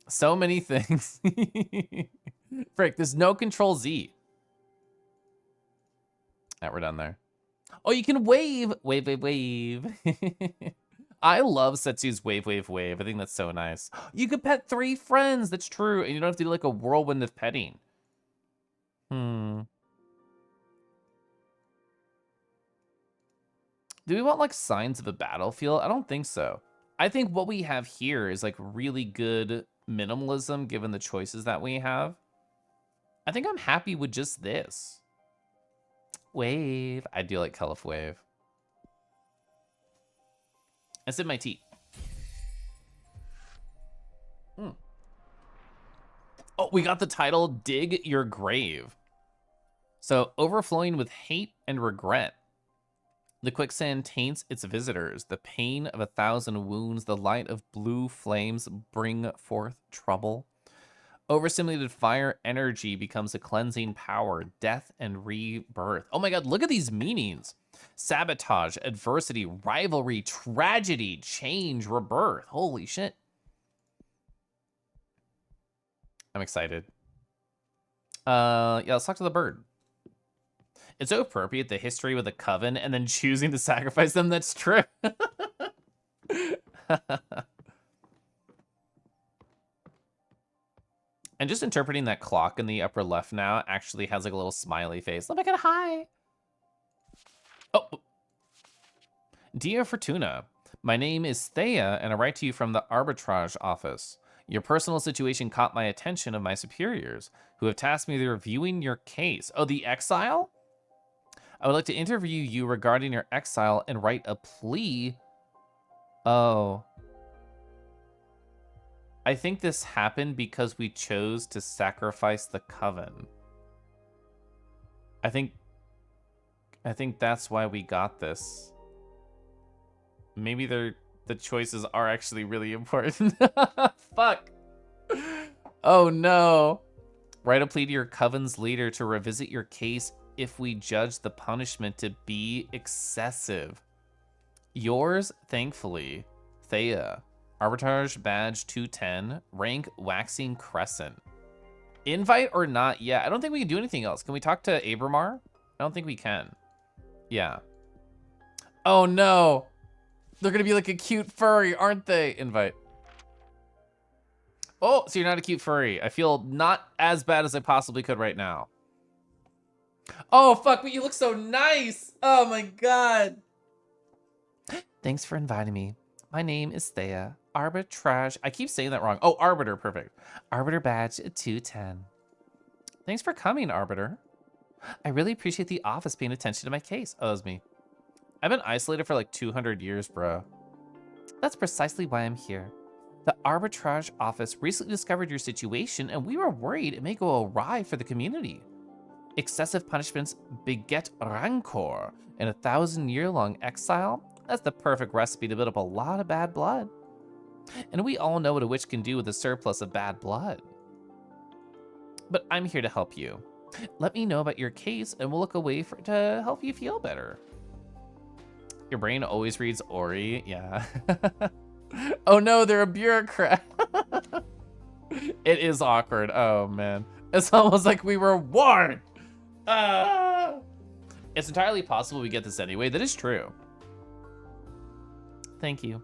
So many things. Frick, there's no Control Z. Alright, we're done there. Oh, you can wave! Wave, wave, wave. I love Setsu's wave, wave, wave. I think that's so nice. You could pet 3 friends. That's true. And you don't have to do like a whirlwind of petting. Do we want like signs of a battlefield? I don't think so. I think what we have here is like really good minimalism given the choices that we have. I think I'm happy with just this. Wave. I do like Cullif Wave. I sip my tea. Oh, we got the title, Dig Your Grave. So, overflowing with hate and regret. The quicksand taints its visitors. The pain of 1,000 wounds, the light of blue flames bring forth trouble. Overstimulated fire energy becomes a cleansing power, death and rebirth. Oh my god, look at these meanings. Sabotage, adversity, rivalry, tragedy, change, rebirth. Holy shit. I'm excited. Yeah, let's talk to the bird. It's so appropriate, the history with the coven and then choosing to sacrifice them. That's true. And just interpreting that clock in the upper left now actually has like a little smiley face. Let me get a hi. Oh. Dear Fortuna, my name is Thea and I write to you from the arbitrage office. Your personal situation caught my attention of my superiors, who have tasked me with reviewing your case. Oh, the exile? I would like to interview you regarding your exile and write a plea. Oh. I think this happened because we chose to sacrifice the coven. I think that's why we got this. Maybe the choices are actually really important. Fuck. Oh no. Write a plea to your coven's leader to revisit your case if we judge the punishment to be excessive. Yours, thankfully, Thea. Arbitrage badge 210, rank waxing crescent. Invite or not? Yeah, I don't think we can do anything else. Can we talk to Abramar? I don't think we can. Yeah. Oh no. They're gonna be like a cute furry, aren't they? Invite. Oh, so you're not a cute furry. I feel not as bad as I possibly could right now. Oh, fuck, but you look so nice. Oh my god. Thanks for inviting me. My name is Thea. Arbitrage. I keep saying that wrong. Oh, Arbiter, perfect. Arbiter badge 210. Thanks for coming, Arbiter. I really appreciate the office paying attention to my case. Oh, that was me. I've been isolated for like 200 years, bro. That's precisely why I'm here. The arbitrage office recently discovered your situation and we were worried it may go awry for the community. Excessive punishments beget rancor, and 1,000-year-long exile? That's the perfect recipe to build up a lot of bad blood. And we all know what a witch can do with a surplus of bad blood. But I'm here to help you. Let me know about your case and we'll look away to help you feel better. Your brain always reads Ori. Yeah. Oh no, they're a bureaucrat. It is awkward. Oh man. It's almost like we were warned. It's entirely possible we get this anyway. That is true. Thank you.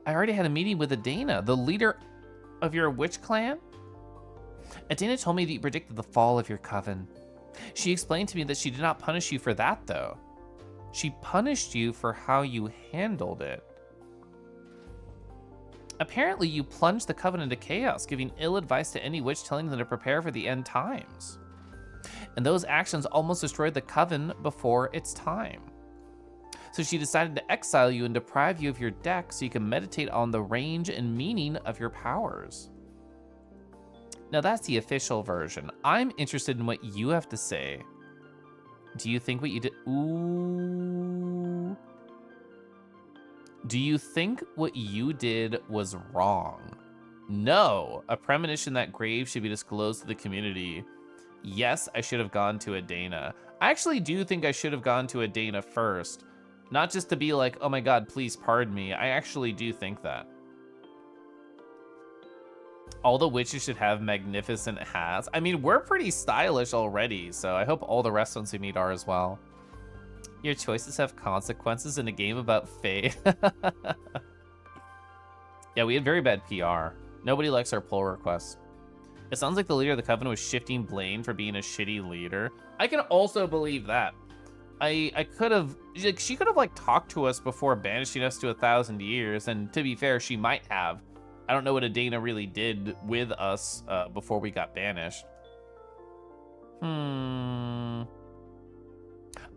I already had a meeting with Adana, the leader of your witch clan. Adana told me that you predicted the fall of your coven. She explained to me that she did not punish you for that, though. She punished you for how you handled it. Apparently, you plunged the coven into chaos, giving ill advice to any witch, telling them to prepare for the end times. And those actions almost destroyed the coven before its time. So she decided to exile you and deprive you of your deck so you can meditate on the range and meaning of your powers. Now that's the official version. I'm interested in what you have to say. Do you think what you did... Ooh. Do you think what you did was wrong? No. A premonition that grave should be disclosed to the community. Yes, I should have gone to Adana. I actually do think I should have gone to Adana first. Not just to be like, oh my god, please pardon me. I actually do think that. All the witches should have magnificent hats. I mean, we're pretty stylish already, so I hope all the rest ones we meet are as well. Your choices have consequences in a game about fate. Yeah, we had very bad PR. Nobody likes our pull requests. It sounds like the leader of the coven was shifting blame for being a shitty leader. I can also believe that. I could have, like, she could have like talked to us before banishing us to 1,000 years, and to be fair, she might have. I don't know what Adana really did with us before we got banished. I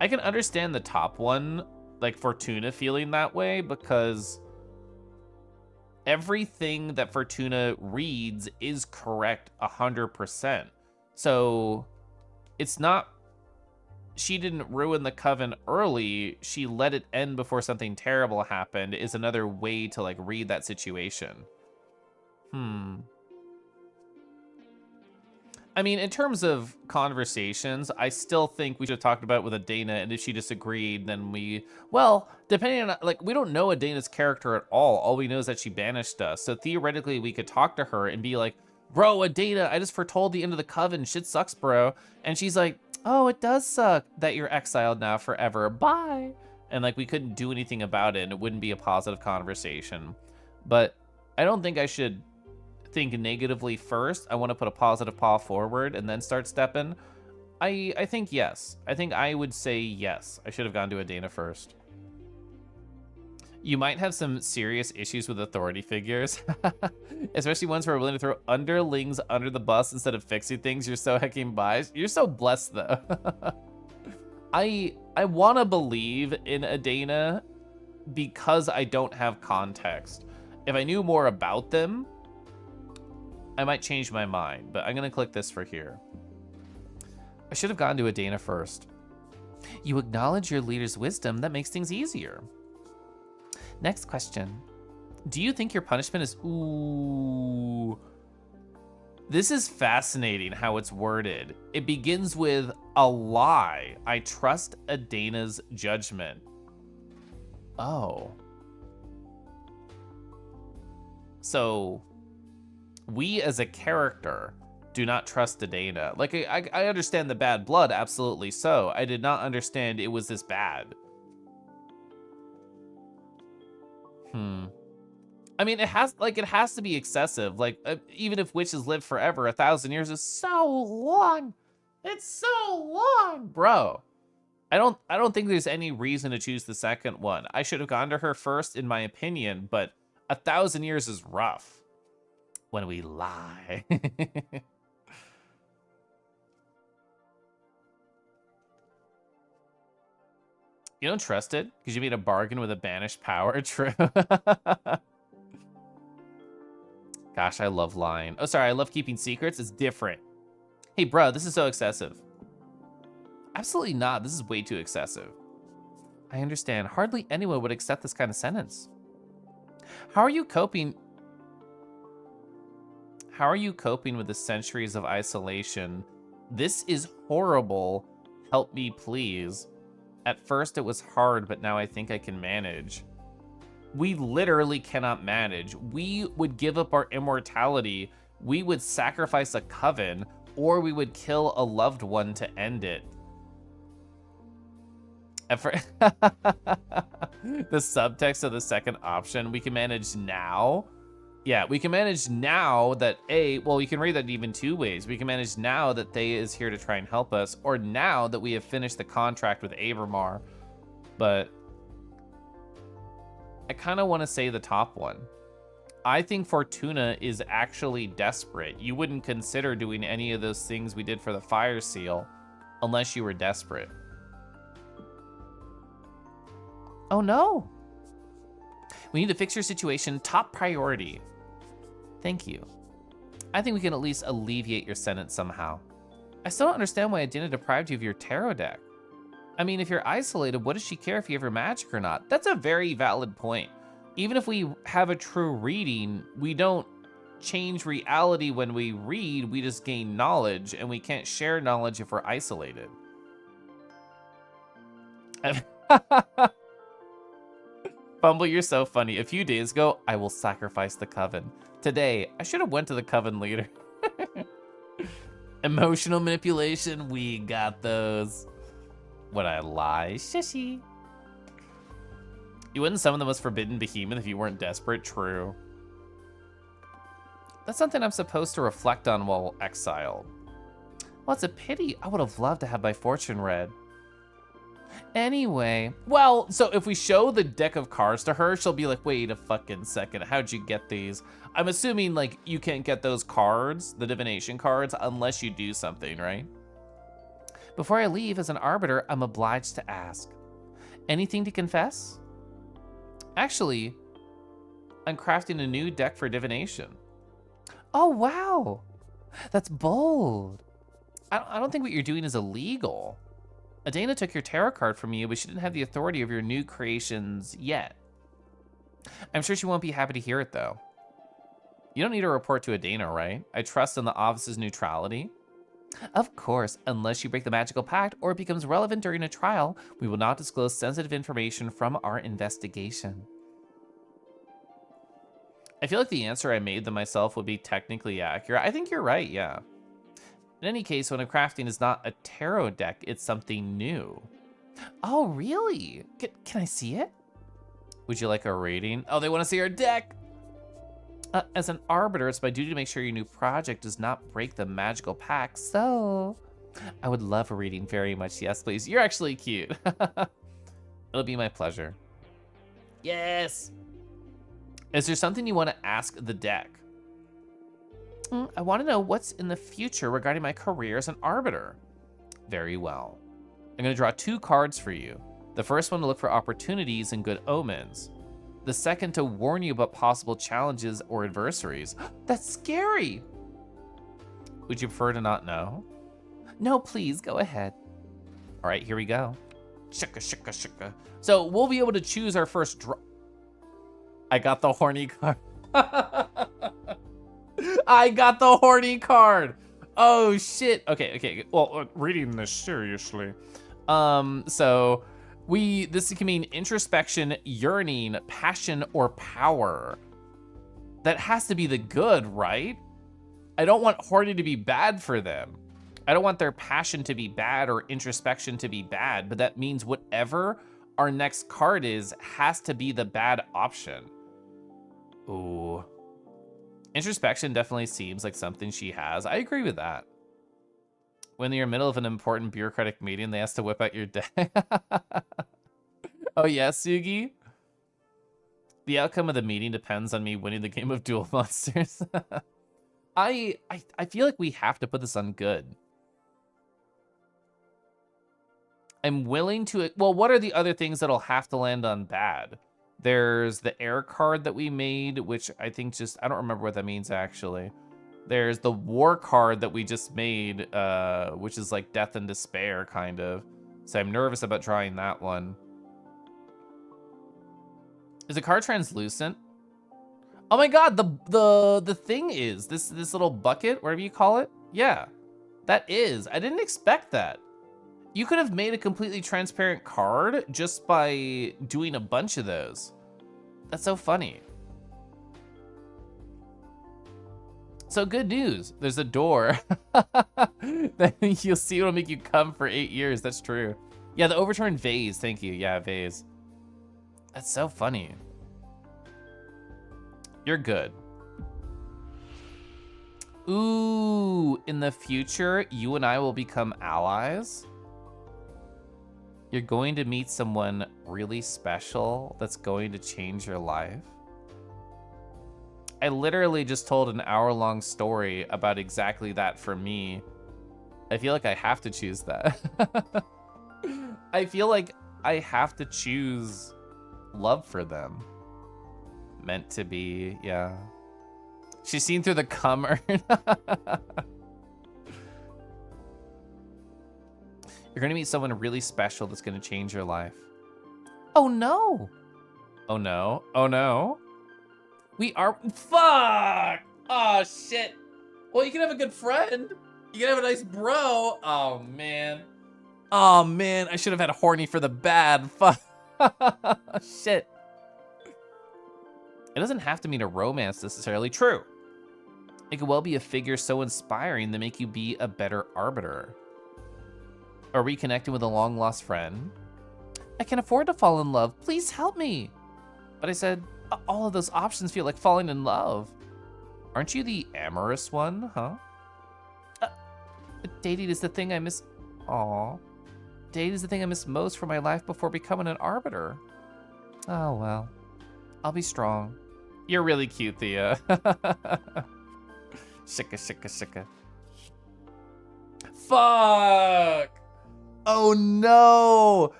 can understand the top one, like Fortuna feeling that way, because everything that Fortuna reads is correct 100%. So it's not, she didn't ruin the coven early, she let it end before something terrible happened is another way to like read that situation. I mean, in terms of conversations, I still think we should have talked about it with Adana, and if she disagreed, then well, depending on, like, we don't know Adana's character at all. All we know is that she banished us. So theoretically, we could talk to her and be like, bro, Adana, I just foretold the end of the coven. Shit sucks, bro. And she's like, oh, it does suck that you're exiled now forever. Bye. And, like, we couldn't do anything about it, and it wouldn't be a positive conversation. But I don't think I should think negatively first. I want to put a positive paw forward and then start stepping. I think yes. I think I would say yes. I should have gone to Adana first. You might have some serious issues with authority figures, especially ones who are willing to throw underlings under the bus instead of fixing things. You're so hecking biased. You're so blessed though. I want to believe in Adana because I don't have context. If I knew more about them, I might change my mind, but I'm gonna click this for here. I should have gone to Adana first. You acknowledge your leader's wisdom, that makes things easier. Next question. Do you think your punishment is... Ooh. This is fascinating how it's worded. It begins with a lie. I trust Adana's judgment. Oh. So... we as a character do not trust Adana. Like, I understand the bad blood, absolutely so. I did not understand it was this bad. I mean, it has to be excessive. Like, even if witches live forever, 1,000 years is so long. It's so long, bro. I don't think there's any reason to choose the second one. I should have gone to her first, in my opinion, but 1,000 years is rough. When we lie. You don't trust it because you made a bargain with a banished power. True. Gosh, I love lying. Oh, sorry, I love keeping secrets. It's different. Hey, bro, this is so excessive. Absolutely not. This is way too excessive. I understand. Hardly anyone would accept this kind of sentence. How are you coping? How are you coping with the centuries of isolation This is horrible. Help me, please. At first it was hard, but now I think I can manage. We literally cannot manage. We would give up our immortality. We would sacrifice a coven, or we would kill a loved one to end it. The subtext of the second option, we can manage now. Yeah, we can manage now that well, you can read that even two ways. We can manage now that Thea is here to try and help us, or now that we have finished the contract with Avramar. But I kind of want to say the top one. I think Fortuna is actually desperate. You wouldn't consider doing any of those things we did for the Fire Seal unless you were desperate. Oh no. We need to fix your situation. Top priority. Thank you. I think we can at least alleviate your sentence somehow. I still don't understand why Adina deprived you of your tarot deck. I mean, if you're isolated, what does she care if you have your magic or not? That's a very valid point. Even if we have a true reading, we don't change reality when we read, we just gain knowledge, and we can't share knowledge if we're isolated. Bumble, you're so funny. A few days ago, I will sacrifice the coven. Today, I should have went to the coven leader. Emotional manipulation, we got those. Would I lie? Shishy. You wouldn't summon the most forbidden behemoth if you weren't desperate. True. That's something I'm supposed to reflect on while exiled. Well, it's a pity. I would have loved to have my fortune read. Anyway, well, so if we show the deck of cards to her, she'll be like, wait a fucking second, how'd you get these? I'm assuming, like, you can't get those cards, the divination cards, unless you do something, right? Before I leave, as an arbiter, I'm obliged to ask. Anything to confess? Actually, I'm crafting a new deck for divination. Oh, wow. That's bold. I don't think what you're doing is illegal. Adana took your tarot card from you, but she didn't have the authority of your new creations yet. I'm sure she won't be happy to hear it, though. You don't need to report to Adana, right? I trust in the office's neutrality. Of course, unless you break the magical pact or it becomes relevant during a trial, we will not disclose sensitive information from our investigation. I feel like the answer I made them myself would be technically accurate. I think you're right, yeah. In any case, when I'm crafting is not a tarot deck, it's something new. Oh, really? Can I see it? Would you like a reading? Oh, they want to see our deck. As an arbiter, it's my duty to make sure your new project does not break the magical pact, so I would love a reading very much. Yes, please. You're actually cute. It'll be my pleasure. Yes. Is there something you want to ask the deck? I want to know what's in the future regarding my career as an arbiter. Very well. I'm going to draw 2 cards for you. The first one to look for opportunities and good omens. The second to warn you about possible challenges or adversaries. That's scary. Would you prefer to not know? No, please, go ahead. All right, here we go. Shika, shika, shika. So we'll be able to choose our first draw. I got the horny card. I got the horny card. Oh, shit. Okay. Well, reading this seriously. So... this can mean introspection, yearning, passion, or power. That has to be the good, right? I don't want horny to be bad for them. I don't want their passion to be bad or introspection to be bad, but that means whatever our next card is has to be the bad option. Ooh. Introspection definitely seems like something she has. I agree with that. When you're in the middle of an important bureaucratic meeting, they ask to whip out your deck. Oh yeah, Sugi? The outcome of the meeting depends on me winning the game of Duel Monsters. I feel like we have to put this on good. I'm willing to... Well, what are the other things that'll have to land on bad? There's the air card that we made, which I think just... I don't remember what that means, actually. There's the war card that we just made, which is like death and despair, kind of. So I'm nervous about drawing that one. Is the card translucent? Oh my god, the thing is, this little bucket, whatever you call it? Yeah. That is. I didn't expect that. You could have made a completely transparent card just by doing a bunch of those. That's so funny. So good news. There's a door. Then you'll see it'll make you come for 8 years. That's true. Yeah, the overturned vase. Thank you. Yeah, vase. That's so funny. You're good. Ooh, in the future, you and I will become allies. You're going to meet someone really special that's going to change your life. I literally just told an hour-long story about exactly that for me. I feel like I have to choose that. I feel like I have to choose love for them. Meant to be, yeah. She's seen through the cum urn. You're gonna meet someone really special that's gonna change your life. Oh no! Oh no, oh no. We are, fuck! Oh shit. Well, you can have a good friend. You can have a nice bro. Oh man. Oh man, I should have had a horny for the bad. Fuck. Shit. It doesn't have to mean a romance necessarily. True. It could well be a figure so inspiring that make you be a better arbiter. Or reconnecting with a long-lost friend. I can't afford to fall in love. Please help me. But I said, all of those options feel like falling in love. Aren't you the amorous one, huh? Dating is the thing I miss. Aw. Dating is the thing I miss most from my life before becoming an arbiter. Oh, well. I'll be strong. You're really cute, Thea. Shika, shika, shika. Fuck! Oh no!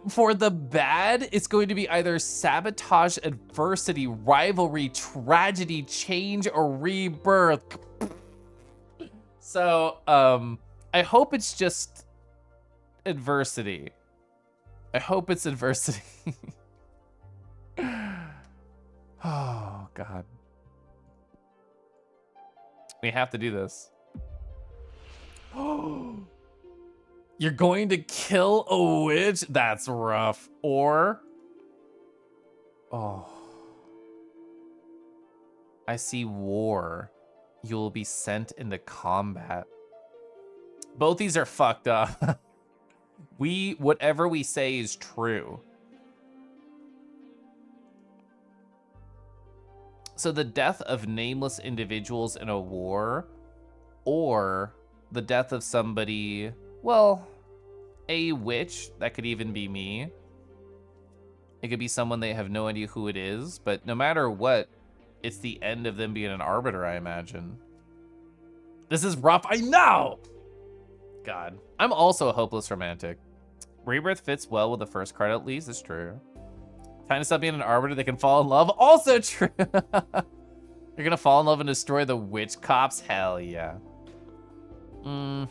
For the bad, it's going to be either sabotage, adversity, rivalry, tragedy, change, or rebirth. So, I hope it's just adversity. I hope it's adversity. Oh, God. We have to do this. Oh. You're going to kill a witch? That's rough. Or, oh, I see war. You will be sent into combat. Both these are fucked up. Whatever we say is true. So the death of nameless individuals in a war, or the death of somebody, well, a witch, that could even be me. It could be someone they have no idea who it is, but no matter what, it's the end of them being an arbiter, I imagine. This is rough, I know! God, I'm also a hopeless romantic. Rebirth fits well with the first card at least, it's true. Time to stop being an arbiter, they can fall in love, also true. You're gonna fall in love and destroy the witch cops? Hell yeah. A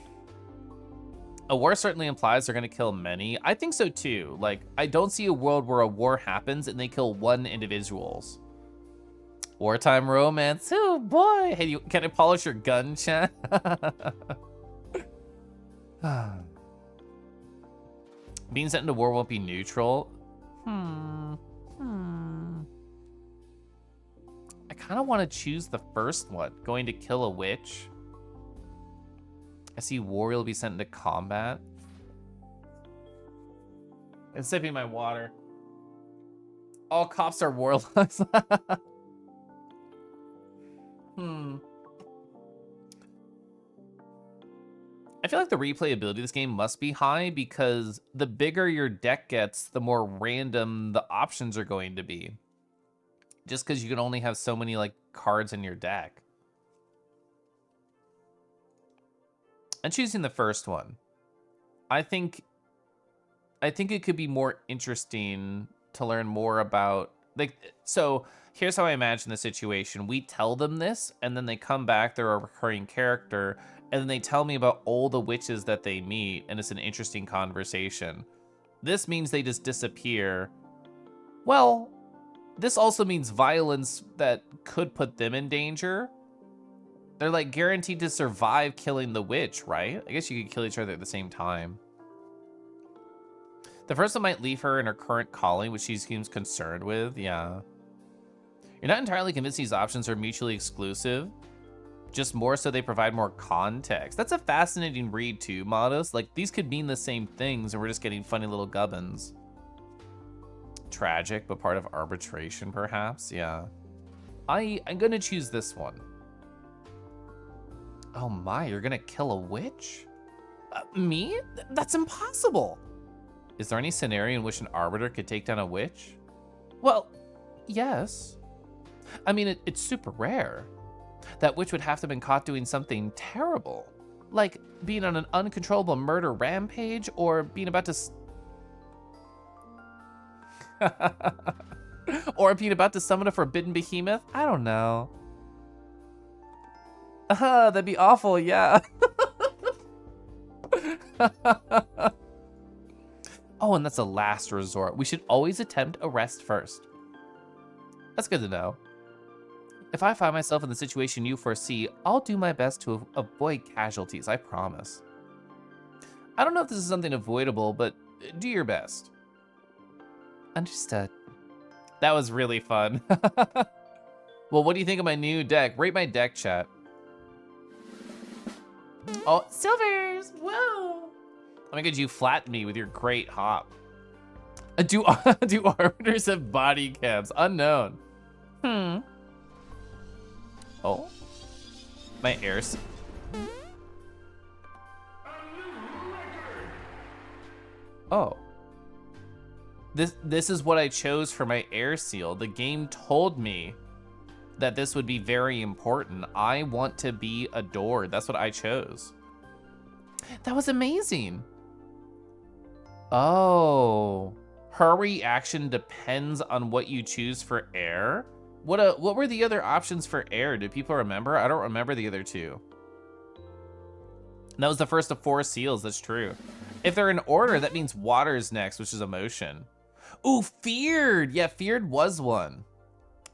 war certainly implies they're gonna kill many. I think so too. Like, I don't see a world where a war happens and they kill one individuals. Wartime romance, oh boy. Hey, can I polish your gun, chat? Being sent into war won't be neutral. I kind of want to choose the first one, going to kill a witch. I see war will be sent into combat. I'm sipping my water. All cops are warlocks. I feel like the replayability of this game must be high because the bigger your deck gets, the more random the options are going to be. Just because you can only have so many like cards in your deck. I'm choosing the first one. I think it could be more interesting to learn more about, like, so here's how I imagine the situation. We tell them this, and then they come back, they're a recurring character, and then they tell me about all the witches that they meet, and it's an interesting conversation. This means they just disappear. Well, this also means violence that could put them in danger. They're like guaranteed to survive killing the witch, right? I guess you could kill each other at the same time. The first one might leave her in her current calling, which she seems concerned with. Yeah. You're not entirely convinced these options are mutually exclusive, just more so they provide more context. That's a fascinating read too, Modus. Like, these could mean the same things and we're just getting funny little gubbins. Tragic, but part of arbitration, perhaps? Yeah. I'm gonna choose this one. Oh my, you're gonna kill a witch? Me? That's impossible. Is there any scenario in which an arbiter could take down a witch? Well, yes. I mean, it's super rare. That witch would have to have been caught doing something terrible. Like being on an uncontrollable murder rampage or being about to... or being about to summon a forbidden behemoth? I don't know. That'd be awful, yeah. Oh, and that's a last resort. We should always attempt arrest first. That's good to know. If I find myself in the situation you foresee, I'll do my best to avoid casualties, I promise. I don't know if this is something avoidable, but do your best. Understood. That was really fun. Well, what do you think of my new deck? Rate my deck, chat. Oh, silvers! Whoa! Oh my god, you flattened me with your great hop. Do arbiters have body cams? Unknown. Oh, my airs. Oh, this is what I chose for my air seal. The game told me that this would be very important. I want to be adored. That's what I chose. That was amazing. Oh, her reaction depends on what you choose for air. What were the other options for air? Do people remember? I don't remember the other two. And that was the first of 4 seals, that's true. If they're in order, that means water's next, which is emotion. Ooh, feared. Yeah, feared was one.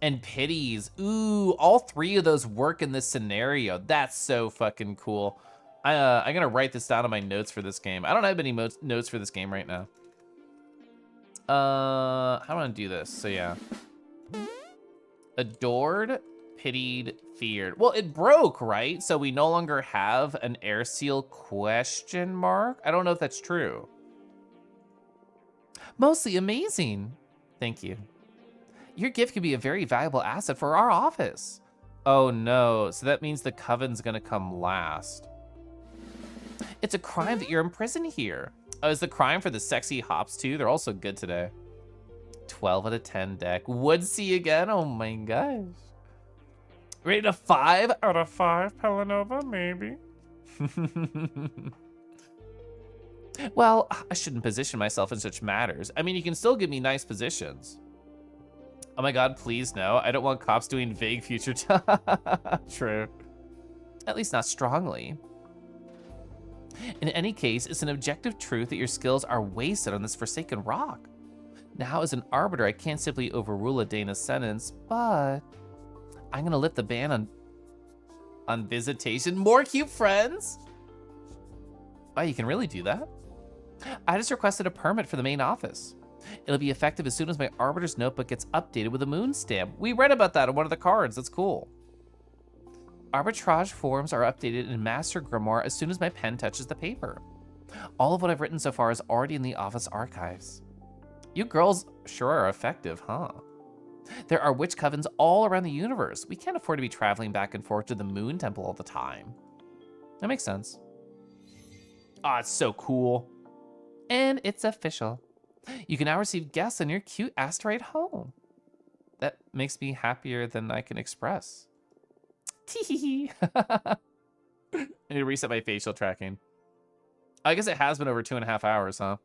And pities. Ooh, all 3 of those work in this scenario. That's so fucking cool. I'm gonna write this down on my notes for this game. I don't have any notes for this game right now. How do I want to do this? So yeah. Adored, pitied, feared. Well, it broke, right? So we no longer have an air seal question mark? I don't know if that's true. Mostly amazing. Thank you. Your gift could be a very valuable asset for our office. Oh no, so that means the coven's gonna come last. It's a crime that you're in prison here. Oh, is the crime for the sexy hops too? They're also good today. 12 out of 10 deck. Would see again? Oh my gosh. Rated a 5 out of 5, Pelanova, maybe. Well, I shouldn't position myself in such matters. I mean, you can still give me nice positions. Oh my god, please no. I don't want cops doing vague future True. At least not strongly. In any case, it's an objective truth that your skills are wasted on this forsaken rock. Now, as an arbiter, I can't simply overrule a Dana's sentence, but I'm gonna lift the ban on visitation. More cute friends? Oh, you can really do that? I just requested a permit for the main office. It'll be effective as soon as my arbiter's notebook gets updated with a moon stamp. We read about that on one of the cards. That's cool. Arbitrage forms are updated in Master Grimoire as soon as my pen touches the paper. All of what I've written so far is already in the office archives. You girls sure are effective, huh? There are witch covens all around the universe. We can't afford to be traveling back and forth to the Moon Temple all the time. That makes sense. Ah, it's so cool. And it's official. You can now receive guests on your cute asteroid home. That makes me happier than I can express. Tee. I need to reset my facial tracking. I guess it has been over 2.5 hours, huh?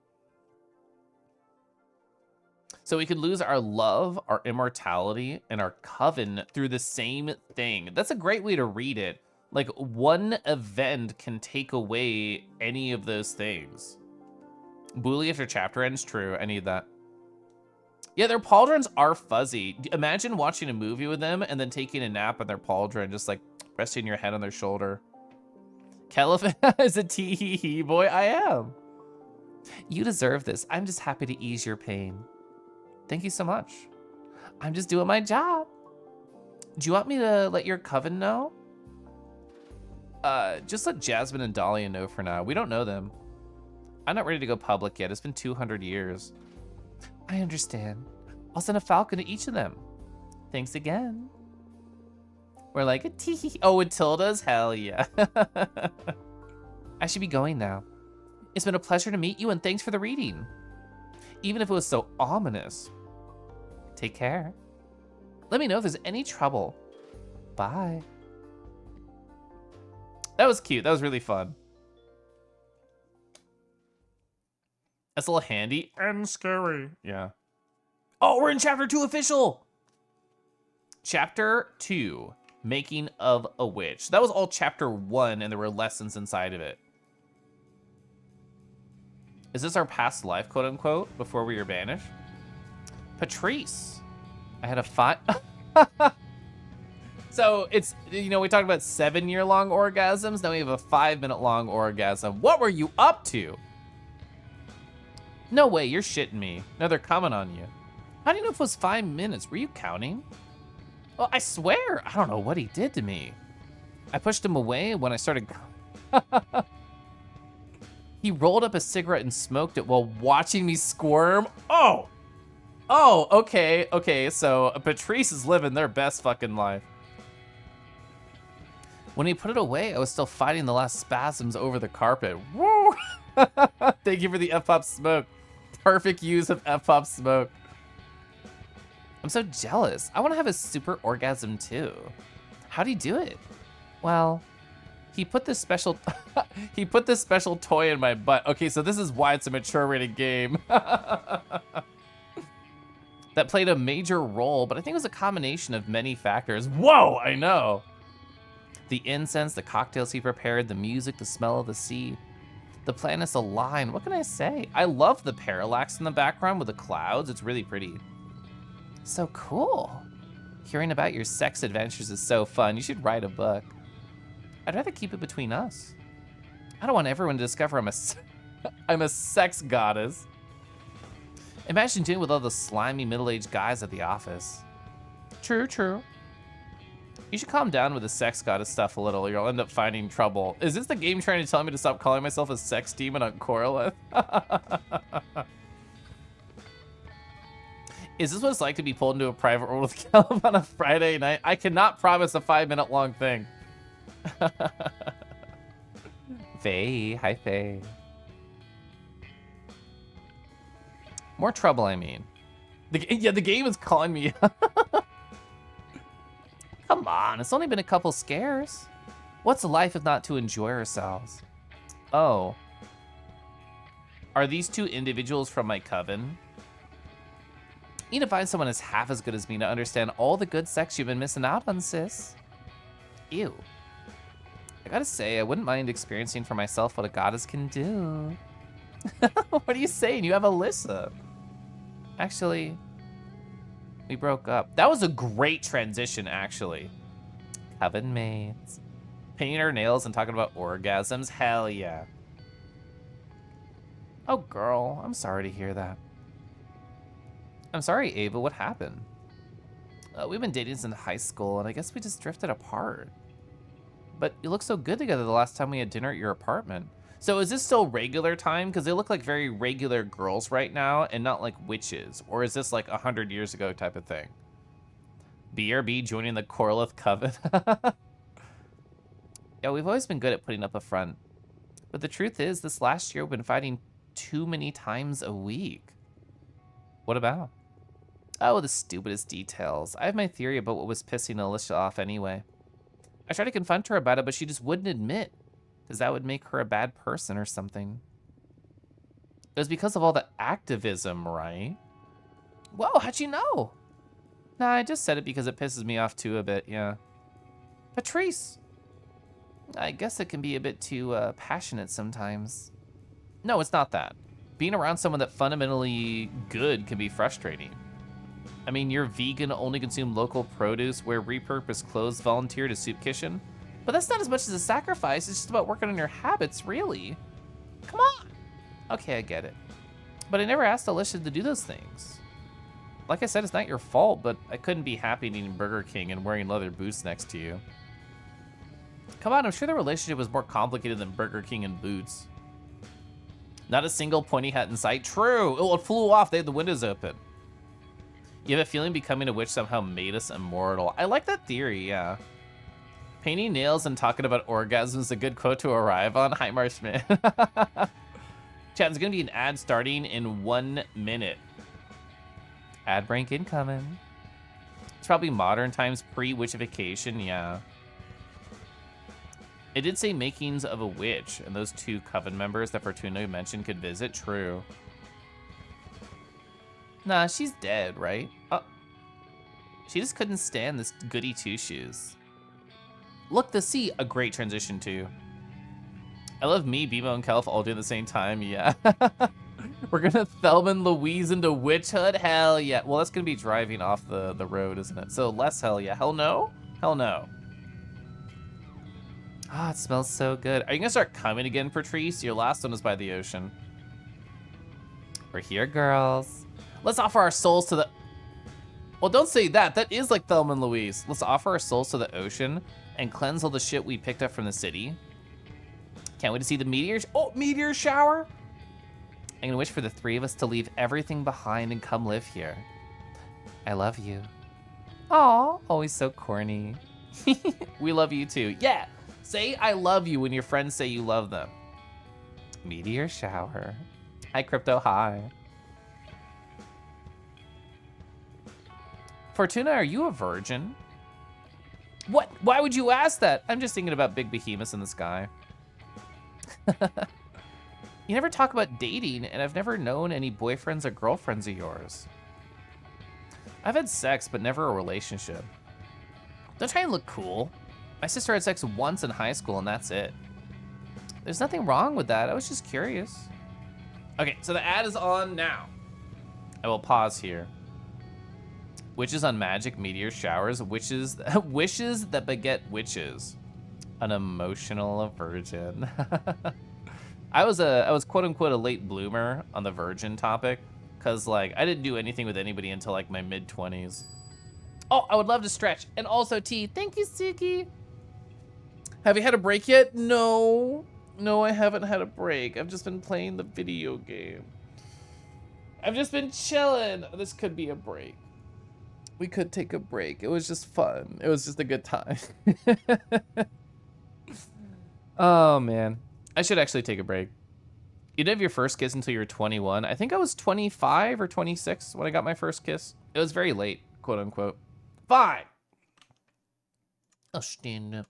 So we could lose our love, our immortality, and our coven through the same thing. That's a great way to read it. Like, one event can take away any of those things. Bully after chapter ends, true. I need that. Yeah, their pauldrons are fuzzy. Imagine watching a movie with them and then taking a nap on their pauldron, just like, resting your head on their shoulder. Caliph is a tee-hee-hee boy. I am. You deserve this. I'm just happy to ease your pain. Thank you so much. I'm just doing my job. Do you want me to let your coven know? Just let Jasmine and Dahlia know for now. We don't know them. I'm not ready to go public yet. It's been 200 years. I understand. I'll send a falcon to each of them. Thanks again. We're like a tee. Oh, and Tilda's? Hell yeah. I should be going now. It's been a pleasure to meet you, and thanks for the reading. Even if it was so ominous. Take care. Let me know if there's any trouble. Bye. That was cute. That was really fun. That's a little handy and scary. Yeah. Oh, we're in chapter 2 official. Chapter 2, Making of a Witch. That was all chapter 1, and there were lessons inside of it. Is this our past life, quote unquote, before we were banished? Patrice. I had a fight. So it's, you know, we talked about 7-year-long orgasms. Now we have a 5-minute-long orgasm. What were you up to? No way, you're shitting me. No, they're coming on you. How do you know if it was 5 minutes? Were you counting? Well, I swear, I don't know what he did to me. I pushed him away when I started. He rolled up a cigarette and smoked it while watching me squirm. Oh, okay, so Patrice is living their best fucking life. When he put it away, I was still fighting the last spasms over the carpet. Woo! Thank you for the F-pop smoke. Perfect use of F-pop smoke. I'm so jealous. I want to have a super orgasm too. How'd he do it? Well, he put this special he put this special toy in my butt. Okay, so this is why it's a mature rated game. That played a major role, but I think it was a combination of many factors. Whoa, I know. The incense, the cocktails he prepared, the music, the smell of the sea. The planets align. What can I say? I love the parallax in the background with the clouds. It's really pretty. So cool. Hearing about your sex adventures is so fun. You should write a book. I'd rather keep it between us. I don't want everyone to discover I'm a sex goddess. Imagine dealing with all the slimy middle-aged guys at the office. True, true. You should calm down with the sex goddess stuff a little, or you'll end up finding trouble. Is this the game trying to tell me to stop calling myself a sex demon on Coralith? Is this what it's like to be pulled into a private room with Caleb on a Friday night? I cannot promise a 5-minute long thing. Faye, hi Faye. More trouble, I mean. The game is calling me. Come on, it's only been a couple scares. What's life if not to enjoy ourselves? Oh. Are these two individuals from my coven? You need to find someone as half as good as me to understand all the good sex you've been missing out on, sis. Ew. I gotta say, I wouldn't mind experiencing for myself what a goddess can do. What are you saying? You have Alyssa. Actually, we broke up. That was a great transition, actually. Coven mates. Painting our nails and talking about orgasms. Hell yeah. Oh, girl. I'm sorry to hear that. I'm sorry, Ava. What happened? We've been dating since high school, and I guess we just drifted apart. But you look so good together the last time we had dinner at your apartment. So is this still regular time? Because they look like very regular girls right now and not like witches. Or is this like 100 years ago type of thing? BRB joining the Coralith Coven. Yeah, we've always been good at putting up a front. But the truth is, this last year we've been fighting too many times a week. What about? Oh, the stupidest details. I have my theory about what was pissing Alicia off anyway. I tried to confront her about it, but she just wouldn't admit. Because that would make her a bad person or something. It was because of all the activism, right? Whoa, how'd you know? Nah, I just said it because it pisses me off too a bit, yeah. Patrice! I guess it can be a bit too passionate sometimes. No, it's not that. Being around someone that fundamentally good can be frustrating. I mean, you're vegan, only consume local produce, wear repurposed clothes, volunteer to soup kitchen. But that's not as much as a sacrifice. It's just about working on your habits, really. Come on. Okay, I get it. But I never asked Alicia to do those things. Like I said, it's not your fault, but I couldn't be happy eating Burger King and wearing leather boots next to you. Come on, I'm sure the relationship was more complicated than Burger King and boots. Not a single pointy hat in sight. True. Oh, it flew off. They had the windows open. You have a feeling becoming a witch somehow made us immortal. I like that theory, yeah. Painting nails and talking about orgasms is a good quote to arrive on. Hi, Marshman. Chat, there's going to be an ad starting in 1 minute. Ad break incoming. It's probably modern times pre-witchification, yeah. It did say makings of a witch, and those 2 coven members that Fortuna mentioned could visit. True. Nah, she's dead, right? Oh. She just couldn't stand this goody two-shoes. Look, the sea, a great transition too. I love me, Bimo, and Kelf all doing the same time, yeah. We're gonna Thelma and Louise into witchhood? Hell yeah. Well, that's gonna be driving off the road, isn't it? So less hell yeah. Hell no? Hell no. Ah, it smells so good. Are you gonna start coming again, Patrice? Your last one was by the ocean. We're here, girls. Let's offer our souls to the... Well, don't say that. That is like Thelma and Louise. Let's offer our souls to the ocean and cleanse all the shit we picked up from the city. Can't wait to see the meteors. Oh, meteor shower. I'm gonna wish for the 3 of us to leave everything behind and come live here. I love you. Aw, always so corny. We love you too. Yeah, say I love you when your friends say you love them. Meteor shower. Hi, Crypto, hi. Fortuna, are you a virgin? What? Why would you ask that? I'm just thinking about big behemoths in the sky. You never talk about dating, and I've never known any boyfriends or girlfriends of yours. I've had sex, but never a relationship. Don't try and look cool. My sister had sex once in high school, and that's it. There's nothing wrong with that. I was just curious. Okay, so the ad is on now. I will pause here. Witches on magic, meteor showers, witches, wishes that beget witches. An emotional virgin. I was quote unquote a late bloomer on the virgin topic, cause like I didn't do anything with anybody until like my mid-20s. Oh, I would love to stretch. And also T, thank you, Suki. Have you had a break yet? No, I haven't had a break. I've just been playing the video game. I've just been chilling. This could be a break. We could take a break. It was just fun. It was just a good time. Oh man, I should actually take a break. You didn't have your first kiss until you were 21. I think I was 25 or 26 when I got my first kiss. It was very late, quote unquote. Fine. I'll stand up.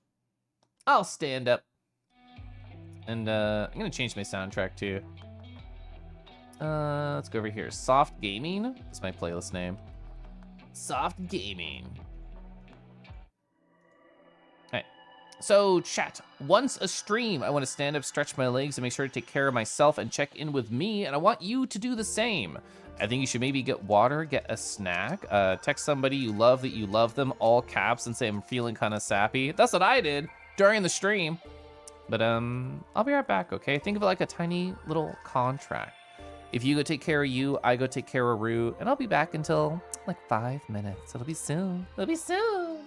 I'll stand up. And I'm gonna change my soundtrack too. Let's go over here. Soft Gaming. That's my playlist name. Soft Gaming. Alright. So, chat. Once a stream, I want to stand up, stretch my legs, and make sure to take care of myself and check in with me, and I want you to do the same. I think you should maybe get water, get a snack, text somebody you love that you love them, all caps, and say I'm feeling kind of sappy. That's what I did during the stream. But I'll be right back, okay? Think of it like a tiny little contract. If you go take care of you, I go take care of Rue, and I'll be back until like 5 minutes. It'll be soon. It'll be soon.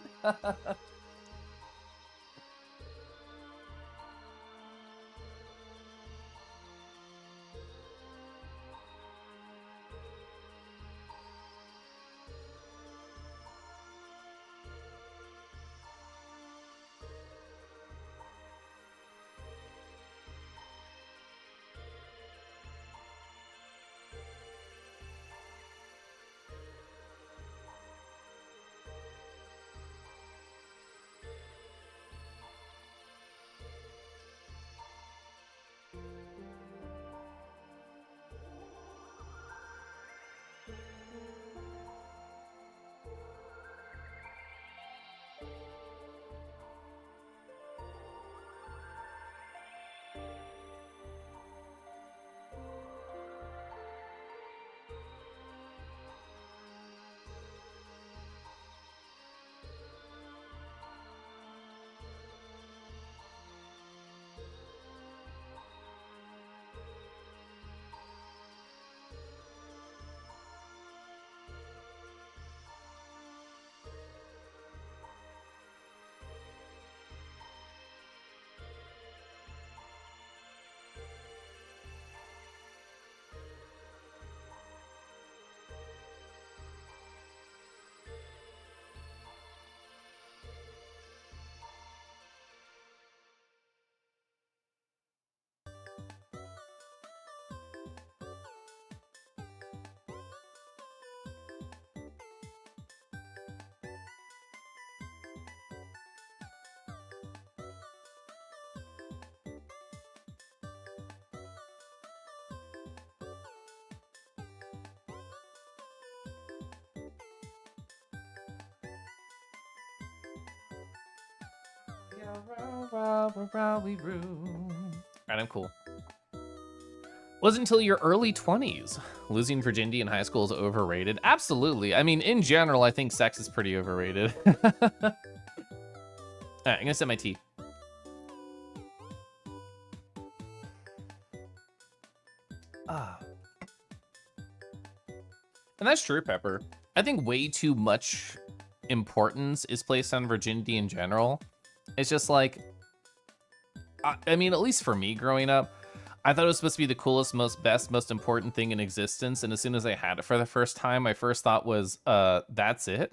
Alright, I'm cool. Wasn't until your early 20s. Losing virginity in high school is overrated. Absolutely. I mean, in general, I think sex is pretty overrated. Alright, I'm gonna set my tea. Ah. And that's true, Pepper. I think way too much importance is placed on virginity in general. It's just like, I mean, at least for me growing up, I thought it was supposed to be the coolest, most important thing in existence. And as soon as I had it for the first time, my first thought was, that's it?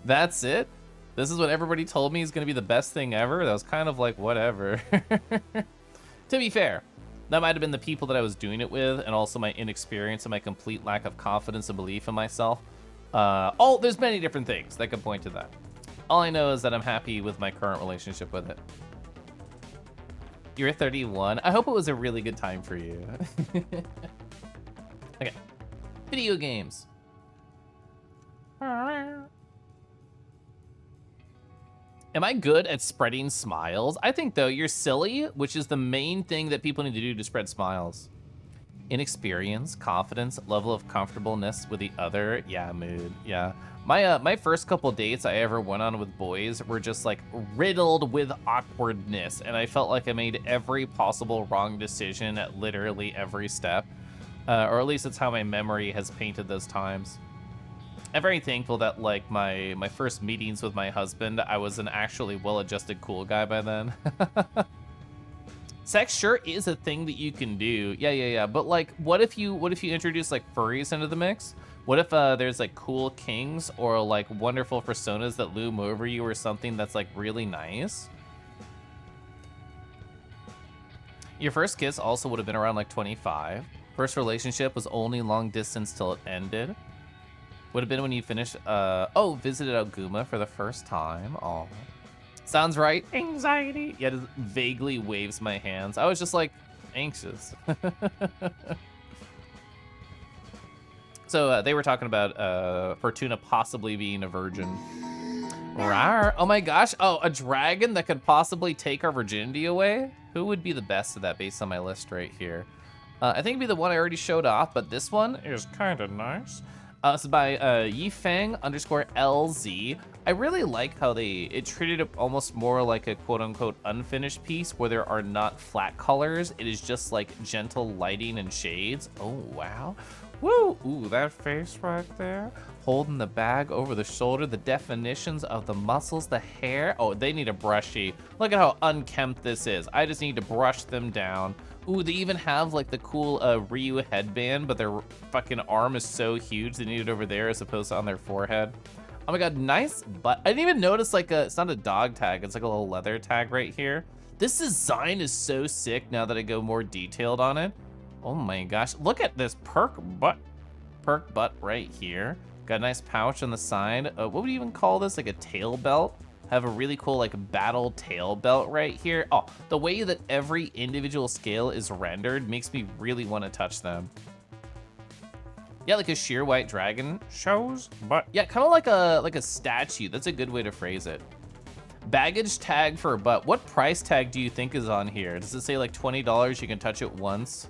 That's it? This is what everybody told me is going to be the best thing ever? That was kind of like, whatever. To be fair, that might have been the people that I was doing it with, and also my inexperience and my complete lack of confidence and belief in myself. There's many different things that could point to that. All I know is that I'm happy with my current relationship with it. You're 31. I hope it was a really good time for you. Okay. Video games. Am I good at spreading smiles? I think, though, you're silly, which is the main thing that people need to do to spread smiles. Inexperience, confidence, level of comfortableness with the other. Yeah, mood. Yeah. My first couple dates I ever went on with boys were just like riddled with awkwardness, and I felt like I made every possible wrong decision at literally every step. Or at least it's how my memory has painted those times. I'm very thankful that like my first meetings with my husband, I was an actually well-adjusted cool guy by then. Sex sure is a thing that you can do. Yeah. But like, what if you introduce like furries into the mix? What if there's like cool kings or like wonderful personas that loom over you or something that's like really nice? Your first kiss also would have been around like 25. First relationship was only long distance till it ended. Would have been when you finished, visited Alguma for the first time. Oh, sounds right. Anxiety. Yeah, just vaguely waves my hands. I was just like anxious. So they were talking about Fortuna possibly being a virgin. Rawr. Oh my gosh. Oh, a dragon that could possibly take our virginity away? Who would be the best of that based on my list right here? I think it'd be the one I already showed off, but this one is kind of nice. It's by Yifeng_LZ. I really like how it treated it almost more like a quote-unquote unfinished piece where there are not flat colors. It is just like gentle lighting and shades. Oh, wow. Woo! Ooh, that face right there. Holding the bag over the shoulder, the definitions of the muscles, the hair. Oh, they need a brushy. Look at how unkempt this is. I just need to brush them down. Ooh, they even have like the cool Ryu headband, but their fucking arm is so huge they need it over there as opposed to on their forehead. Oh my god, nice butt. I didn't even notice like it's not a dog tag, it's like a little leather tag right here. This design is so sick now that I go more detailed on it. Oh my gosh, look at this perk butt right here. Got a nice pouch on the side. What would you even call this? Like a tail belt? Have a really cool like battle tail belt right here. Oh, the way that every individual scale is rendered makes me really want to touch them. Yeah, like a sheer white dragon shows, but yeah, kind of like a statue. That's a good way to phrase it. Baggage tag for a butt. What price tag do you think is on here? Does it say like $20 you can touch it once?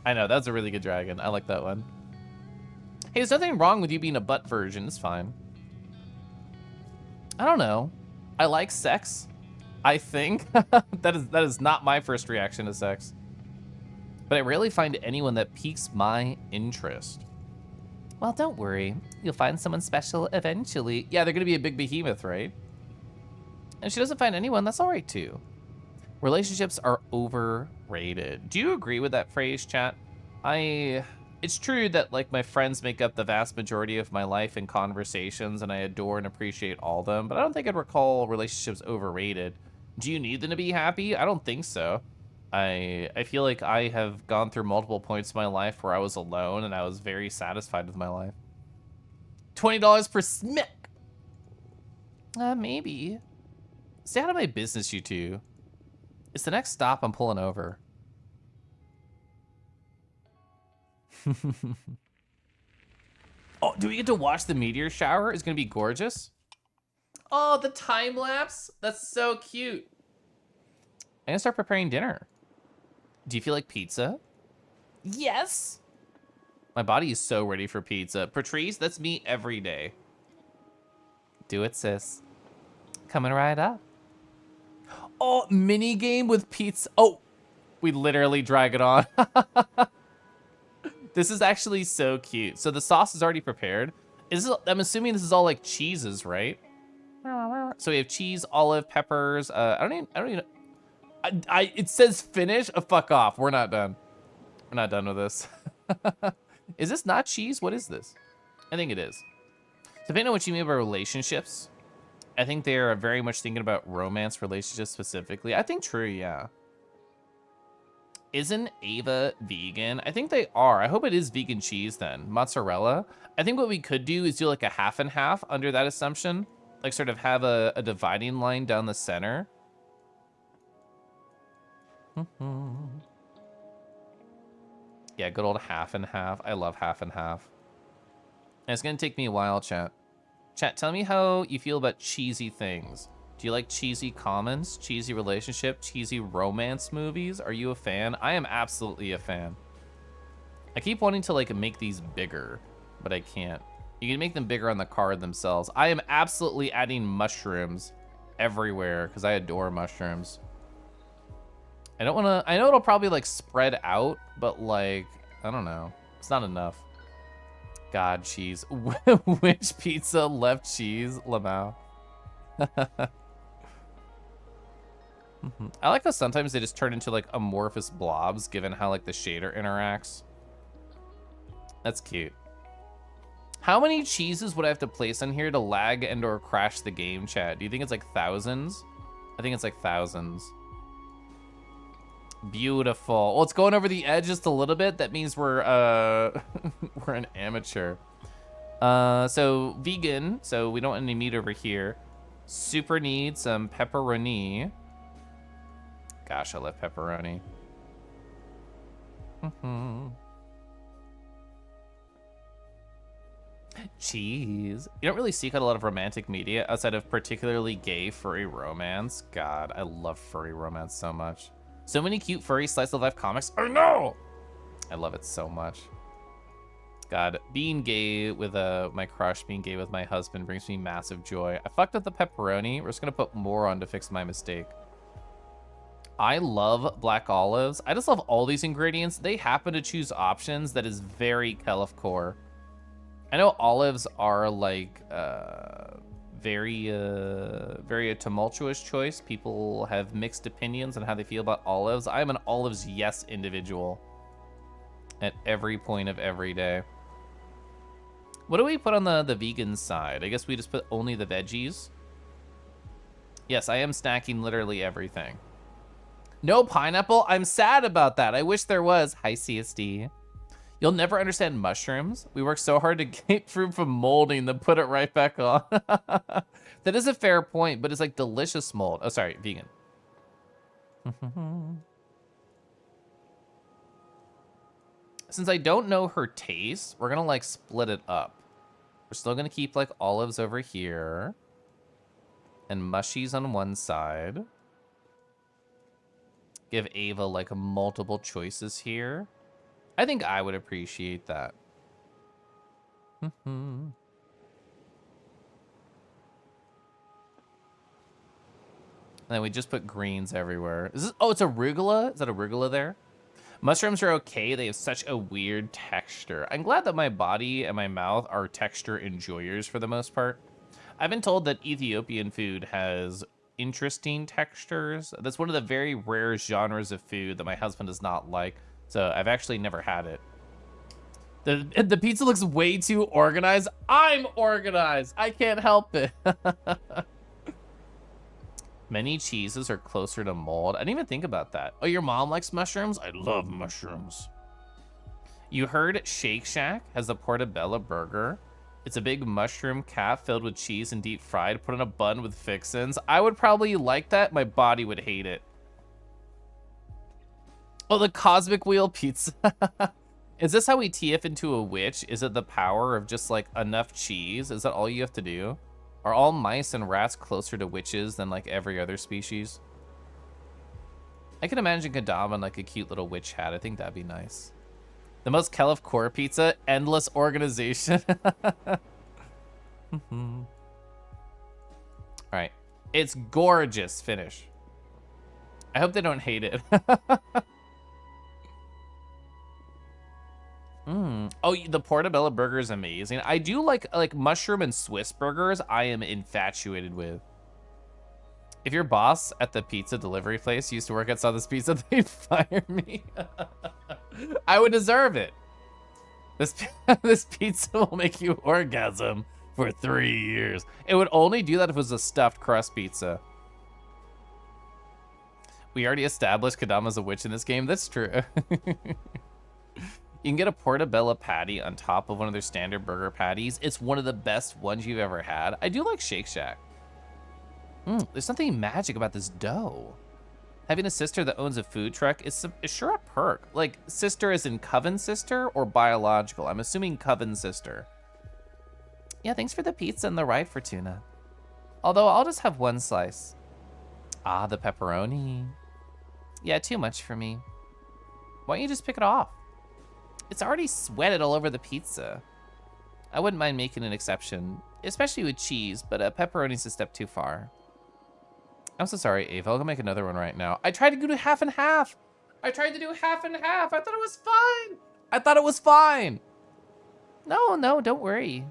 I know, that's a really good dragon. I like that one. Hey, there's nothing wrong with you being a butt virgin. It's fine. I don't know. I like sex, I think. that is not my first reaction to sex. But I rarely find anyone that piques my interest. Well, don't worry. You'll find someone special eventually. Yeah, they're gonna be a big behemoth, right? And if she doesn't find anyone, that's all right too. Relationships are overrated. Do you agree with that phrase, chat? It's true that like my friends make up the vast majority of my life and conversations, and I adore and appreciate all of them, but I don't think I'd recall relationships overrated. Do you need them to be happy? I don't think so. I feel like I have gone through multiple points in my life where I was alone and I was very satisfied with my life. $20 per smick. Maybe. Stay out of my business, you two. It's the next stop. I'm pulling over. Oh, do we get to watch the meteor shower? It's gonna be gorgeous. Oh, the time lapse. That's so cute. I'm gonna start preparing dinner. Do you feel like pizza? Yes. My body is so ready for pizza. Patrice, that's me every day. Do it, sis. Coming right up. Oh, mini game with pizza. Oh, we literally drag it on. This is actually so cute. So the sauce is already prepared. I'm assuming this is all like cheeses, right? So we have cheese, olive, peppers. I don't even. It says finish. Fuck off. We're not done. We're not done with this. Is this not cheese? What is this? I think it is. Depending on what you mean by relationships, I think they're very much thinking about romance relationships specifically. I think true, yeah. Isn't Ava vegan? I think they are. I hope it is vegan cheese then. Mozzarella. I think what we could do is do like a half and half under that assumption. Like sort of have a dividing line down the center. Yeah, good old half and half. I love half and half. And it's gonna take me a while, chat. Chat, tell me how you feel about cheesy things. Do you like cheesy comments, cheesy relationship, cheesy romance movies? Are you a fan? I am absolutely a fan. I keep wanting to like make these bigger, but I can't. You can make them bigger on the card themselves. I am absolutely adding mushrooms everywhere because I adore mushrooms. I don't want to, I know it'll probably like spread out, but like, I don't know. It's not enough. God, cheese. Which pizza left cheese? Lamau. I like how sometimes they just turn into like amorphous blobs given how like the shader interacts. That's cute. How many cheeses would I have to place on here to lag and or crash the game, chat? Do you think it's like thousands? I think it's like thousands. Beautiful. Well, it's going over the edge just a little bit. That means we're we're an amateur. So vegan, so we don't want any meat over here. Super need some pepperoni. Gosh, I love pepperoni. Cheese. You don't really seek out a lot of romantic media outside of particularly gay furry romance. God, I love furry romance so much. So many cute furry slice of life comics. I know! I love it so much. God, being gay with my crush, being gay with my husband brings me massive joy. I fucked up the pepperoni. We're just gonna put more on to fix my mistake. I love black olives. I just love all these ingredients. They happen to choose options that is very Kelif core. I know olives are like very a tumultuous choice. People have mixed opinions on how they feel about olives. I'm an olives yes individual at every point of every day. What do we put on the vegan side? I guess we just put only the veggies. Yes, I am snacking literally everything. No pineapple? I'm sad about that. I wish there was. Hi, CSD. You'll never understand mushrooms. We work so hard to keep fruit from molding, then put it right back on. That is a fair point, but it's like delicious mold. Oh, sorry, vegan. Since I don't know her taste, we're gonna like split it up. We're still gonna keep like olives over here and mushies on one side. Give Ava like multiple choices here. I think I would appreciate that. And then we just put greens everywhere. Is this, oh, it's arugula? Is that arugula there? Mushrooms are okay. They have such a weird texture. I'm glad that my body and my mouth are texture enjoyers for the most part. I've been told that Ethiopian food has interesting textures. That's one of the very rare genres of food that my husband does not like. So I've actually never had it. The pizza looks way too organized. I'm organized. I can't help it. Many cheeses are closer to mold. I didn't even think about that. Oh, your mom likes mushrooms? I love mushrooms. You heard Shake Shack has a portobello burger. It's a big mushroom cap filled with cheese and deep fried, put on a bun with fixins. I would probably like that. My body would hate it. Oh, the Cosmic Wheel pizza. Is this how we TF into a witch? Is it the power of just like enough cheese? Is that all you have to do? Are all mice and rats closer to witches than like every other species? I can imagine Kadama in like a cute little witch hat. I think that'd be nice. The most Kelif core pizza, endless organization. All right, it's gorgeous. Finish. I hope they don't hate it. Oh, the portobello burger is amazing. I do like mushroom and Swiss burgers. I am infatuated with. If your boss at the pizza delivery place used to work at Southern Pizza, they'd fire me. I would deserve it. This pizza will make you orgasm for 3 years. It would only do that if it was a stuffed crust pizza. We already established Kadama's a witch in this game. That's true. You can get a portobello patty on top of one of their standard burger patties. It's one of the best ones you've ever had. I do like Shake Shack. There's something magic about this dough. Having a sister that owns a food truck is sure a perk. Like, sister as in coven sister or biological? I'm assuming coven sister. Yeah, thanks for the pizza and the ride, Fortuna. Although I'll just have one slice. Ah, the pepperoni. Yeah, too much for me. Why don't you just pick it off? It's already sweated all over the pizza. I wouldn't mind making an exception, especially with cheese, but pepperoni's a step too far. I'm so sorry, Ava. I'll go make another one right now. I tried to do half and half. I tried to do half and half. I thought it was fine. I thought it was fine. No, don't worry.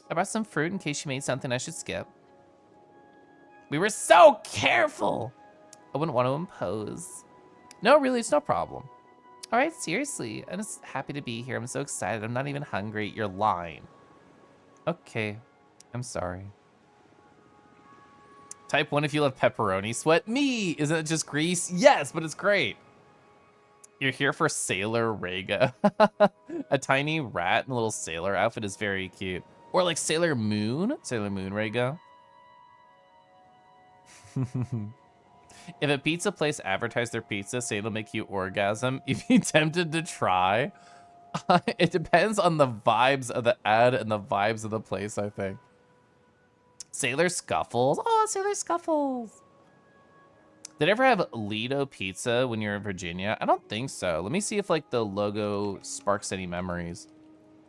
I brought some fruit in case you made something I should skip. We were so careful. I wouldn't want to impose. No, really, it's no problem. All right, seriously, I'm just happy to be here. I'm so excited. I'm not even hungry. You're lying. Okay, I'm sorry. Type 1 if you love pepperoni. Sweat me. Isn't it just grease? Yes, but it's great. You're here for Sailor Rega. A tiny rat in a little sailor outfit is very cute. Or like Sailor Moon. Sailor Moon Rega. If a pizza place advertised their pizza, say it'll make you orgasm, if you tempted to try, it depends on the vibes of the ad and the vibes of the place, I think. Sailor Scuffles. Oh, Sailor Scuffles. Did you ever have Lido Pizza when you were in Virginia? I don't think so. Let me see if like the logo sparks any memories.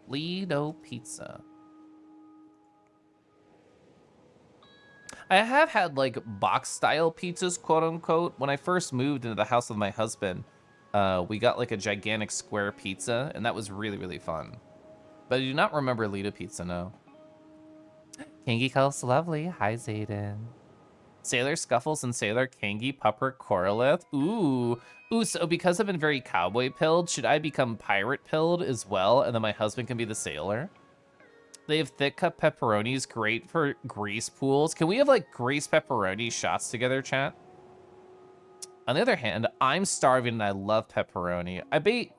Lido Pizza. I have had like box style pizzas, quote unquote. When I first moved into the house with my husband, we got like a gigantic square pizza, and that was really, really fun. But I do not remember Lido Pizza, no. Kangi calls lovely. Hi, Zayden. Sailor Scuffles and Sailor Kangi Pupper Corolith. Ooh, so because I've been very cowboy pilled, should I become pirate pilled as well, and then my husband can be the sailor? They have thick cut pepperonis, great for grease pools. Can we have like grease pepperoni shots together, chat? On the other hand, I'm starving and I love pepperoni. I bet,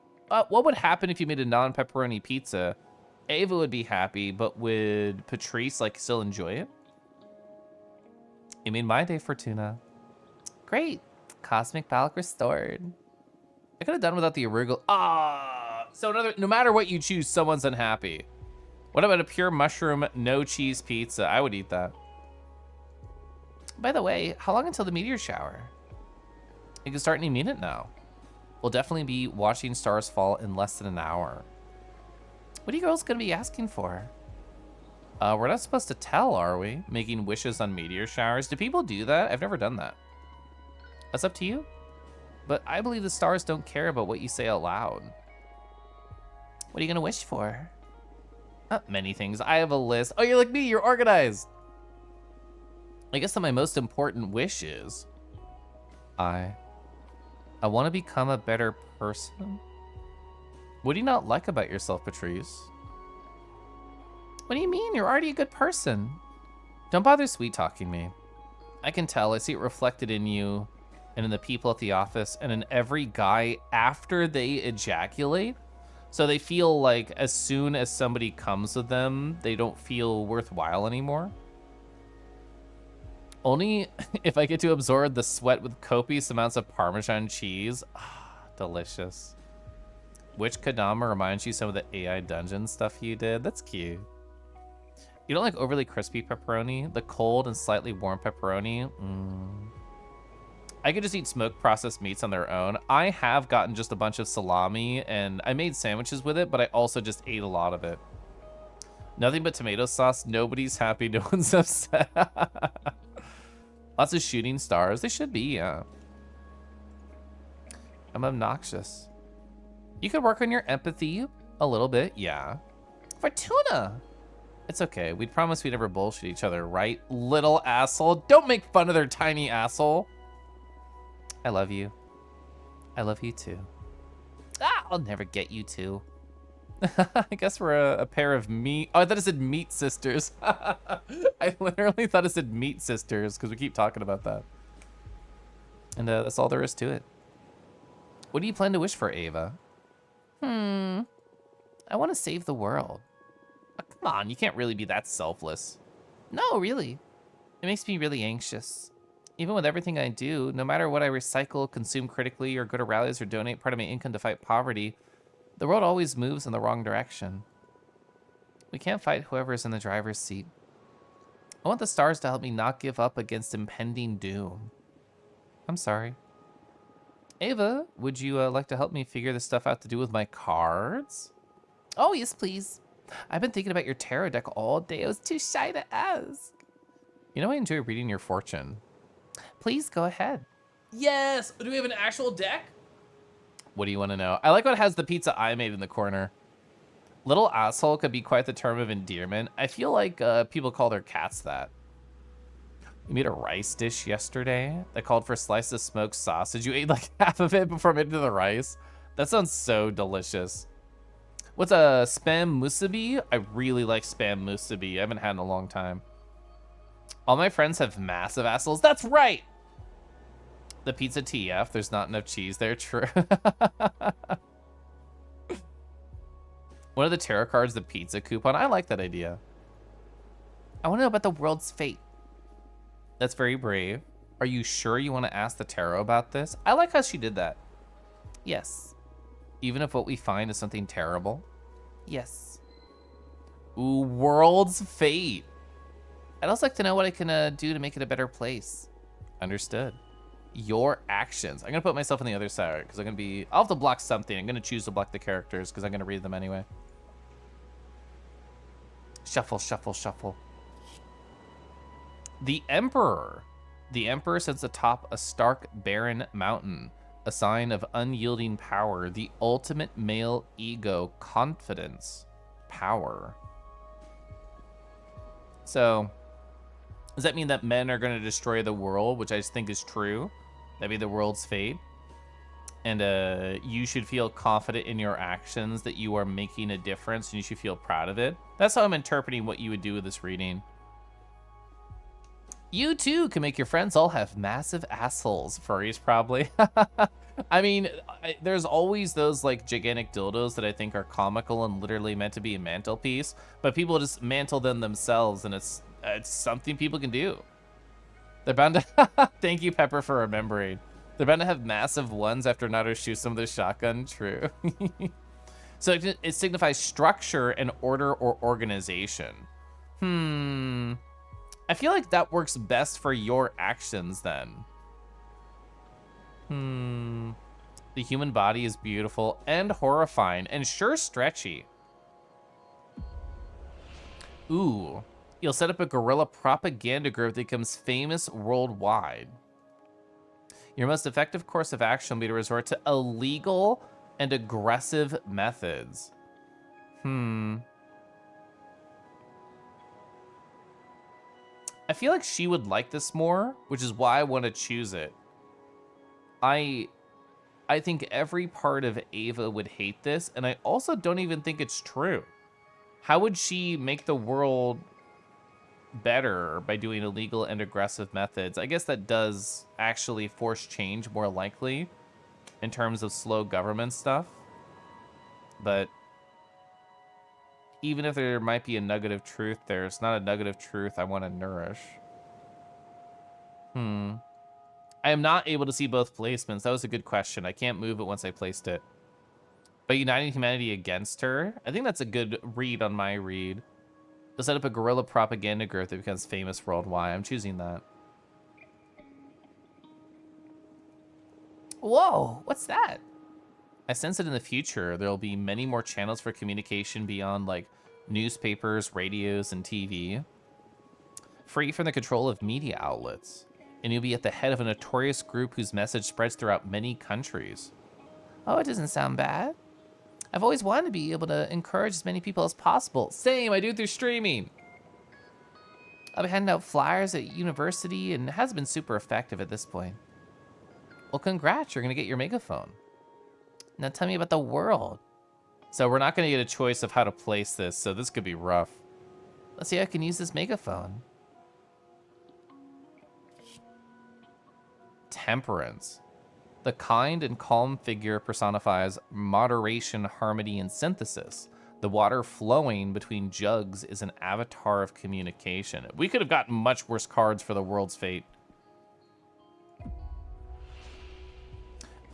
what would happen if you made a non-pepperoni pizza? Ava would be happy, but would Patrice like still enjoy it? You made my day, Fortuna. Great. Cosmic Balak restored. I could have done without the arugula. So no matter what you choose, someone's unhappy. What about a pure mushroom, no cheese pizza? I would eat that. By the way, how long until the meteor shower? You can start any minute now. We'll definitely be watching stars fall in less than an hour. What are you girls gonna be asking for? We're not supposed to tell, are we? Making wishes on meteor showers. Do people do that? I've never done that. That's up to you. But I believe the stars don't care about what you say out loud. What are you gonna wish for? Many things. I have a list. Oh, you're like me. You're organized. I guess that my most important wish is I want to become a better person. What do you not like about yourself, Patrice? What do you mean? You're already a good person. Don't bother sweet-talking me. I can tell. I see it reflected in you and in the people at the office and in every guy after they ejaculate. So they feel like as soon as somebody comes with them, they don't feel worthwhile anymore. Only if I get to absorb the sweat with copious amounts of Parmesan cheese. Delicious. Which Kadama reminds you some of the AI dungeon stuff you did? That's cute. You don't like overly crispy pepperoni? The cold and slightly warm pepperoni? I could just eat smoked processed meats on their own. I have gotten just a bunch of salami, and I made sandwiches with it, but I also just ate a lot of it. Nothing but tomato sauce. Nobody's happy. No one's upset. Lots of shooting stars. They should be, yeah. I'm obnoxious. You could work on your empathy a little bit, yeah. Fortuna! It's okay. We'd promise we'd never bullshit each other, right? Little asshole. Don't make fun of their tiny asshole. I love you. I love you too. Ah, I'll never get you too. I guess we're a pair of meat. Oh, I thought it said meat sisters. I literally thought it said meat sisters because we keep talking about that. And that's all there is to it. What do you plan to wish for, Ava? I want to save the world. Oh, come on, you can't really be that selfless. No, really. It makes me really anxious. Even with everything I do, no matter what I recycle, consume critically, or go to rallies or donate part of my income to fight poverty, the world always moves in the wrong direction. We can't fight whoever's in the driver's seat. I want the stars to help me not give up against impending doom. I'm sorry. Ava, would you like to help me figure this stuff out to do with my cards? Oh, yes, please. I've been thinking about your tarot deck all day. I was too shy to ask. You know, I enjoy reading your fortune. Please go ahead. Yes! Do we have an actual deck? What do you want to know? I like what has the pizza I made in the corner. Little asshole could be quite the term of endearment. I feel like people call their cats that. You made a rice dish yesterday that called for slices of smoked sausage. You ate like half of it before making the rice. That sounds so delicious. What's a spam musubi? I really like spam musubi. I haven't had in a long time. All my friends have massive assholes. That's right. The pizza TF. There's not enough cheese there. True. One of the tarot cards, the pizza coupon. I like that idea. I want to know about the world's fate. That's very brave. Are you sure you want to ask the tarot about this? I like how she did that. Yes. Even if what we find is something terrible? Yes. Ooh, world's fate. I'd also like to know what I can do to make it a better place. Understood. Your actions. I'm going to put myself on the other side because I'm going to be... I'll have to block something. I'm going to choose to block the characters because I'm going to read them anyway. Shuffle, shuffle, shuffle. The Emperor. The Emperor sits atop a stark, barren mountain, a sign of unyielding power, the ultimate male ego, confidence, power. So, does that mean that men are going to destroy the world, which I just think is true? That'd be the world's fate. And you should feel confident in your actions, that you are making a difference, and you should feel proud of it. That's how I'm interpreting what you would do with this reading. You too can make your friends all have massive assholes. Furries, probably. I mean, there's always those like gigantic dildos that I think are comical and literally meant to be a mantelpiece, but people just mantle them themselves, and it's something people can do. They're bound to. Thank you, Pepper, for remembering. They're bound to have massive ones after Naruto shoots them with a shotgun. True. So it signifies structure and order or organization. I feel like that works best for your actions then. The human body is beautiful and horrifying and sure stretchy. Ooh. You'll set up a guerrilla propaganda group that becomes famous worldwide. Your most effective course of action will be to resort to illegal and aggressive methods. I feel like she would like this more, which is why I want to choose it. I think every part of Ava would hate this, and I also don't even think it's true. How would she make the world better by doing illegal and aggressive methods? I guess that does actually force change more likely in terms of slow government stuff. But even if there might be a nugget of truth there, it's not a nugget of truth I want to nourish. I am not able to see both placements. That was a good question. I can't move it once I placed it. But uniting humanity against her, I think that's a good read on my read. To set up a guerrilla propaganda group that becomes famous worldwide. I'm choosing that. Whoa, what's that? I sense that in the future, there'll be many more channels for communication beyond like newspapers, radios, and TV. Free from the control of media outlets. And you'll be at the head of a notorious group whose message spreads throughout many countries. Oh, it doesn't sound bad. I've always wanted to be able to encourage as many people as possible. Same, I do through streaming. I've been handing out flyers at university and it hasn't been super effective at this point. Well, congrats, you're gonna get your megaphone. Now tell me about the world. So we're not gonna get a choice of how to place this, so this could be rough. Let's see how I can use this megaphone. Temperance. The kind and calm figure personifies moderation, harmony, and synthesis. The water flowing between jugs is an avatar of communication. We could have gotten much worse cards for the world's fate.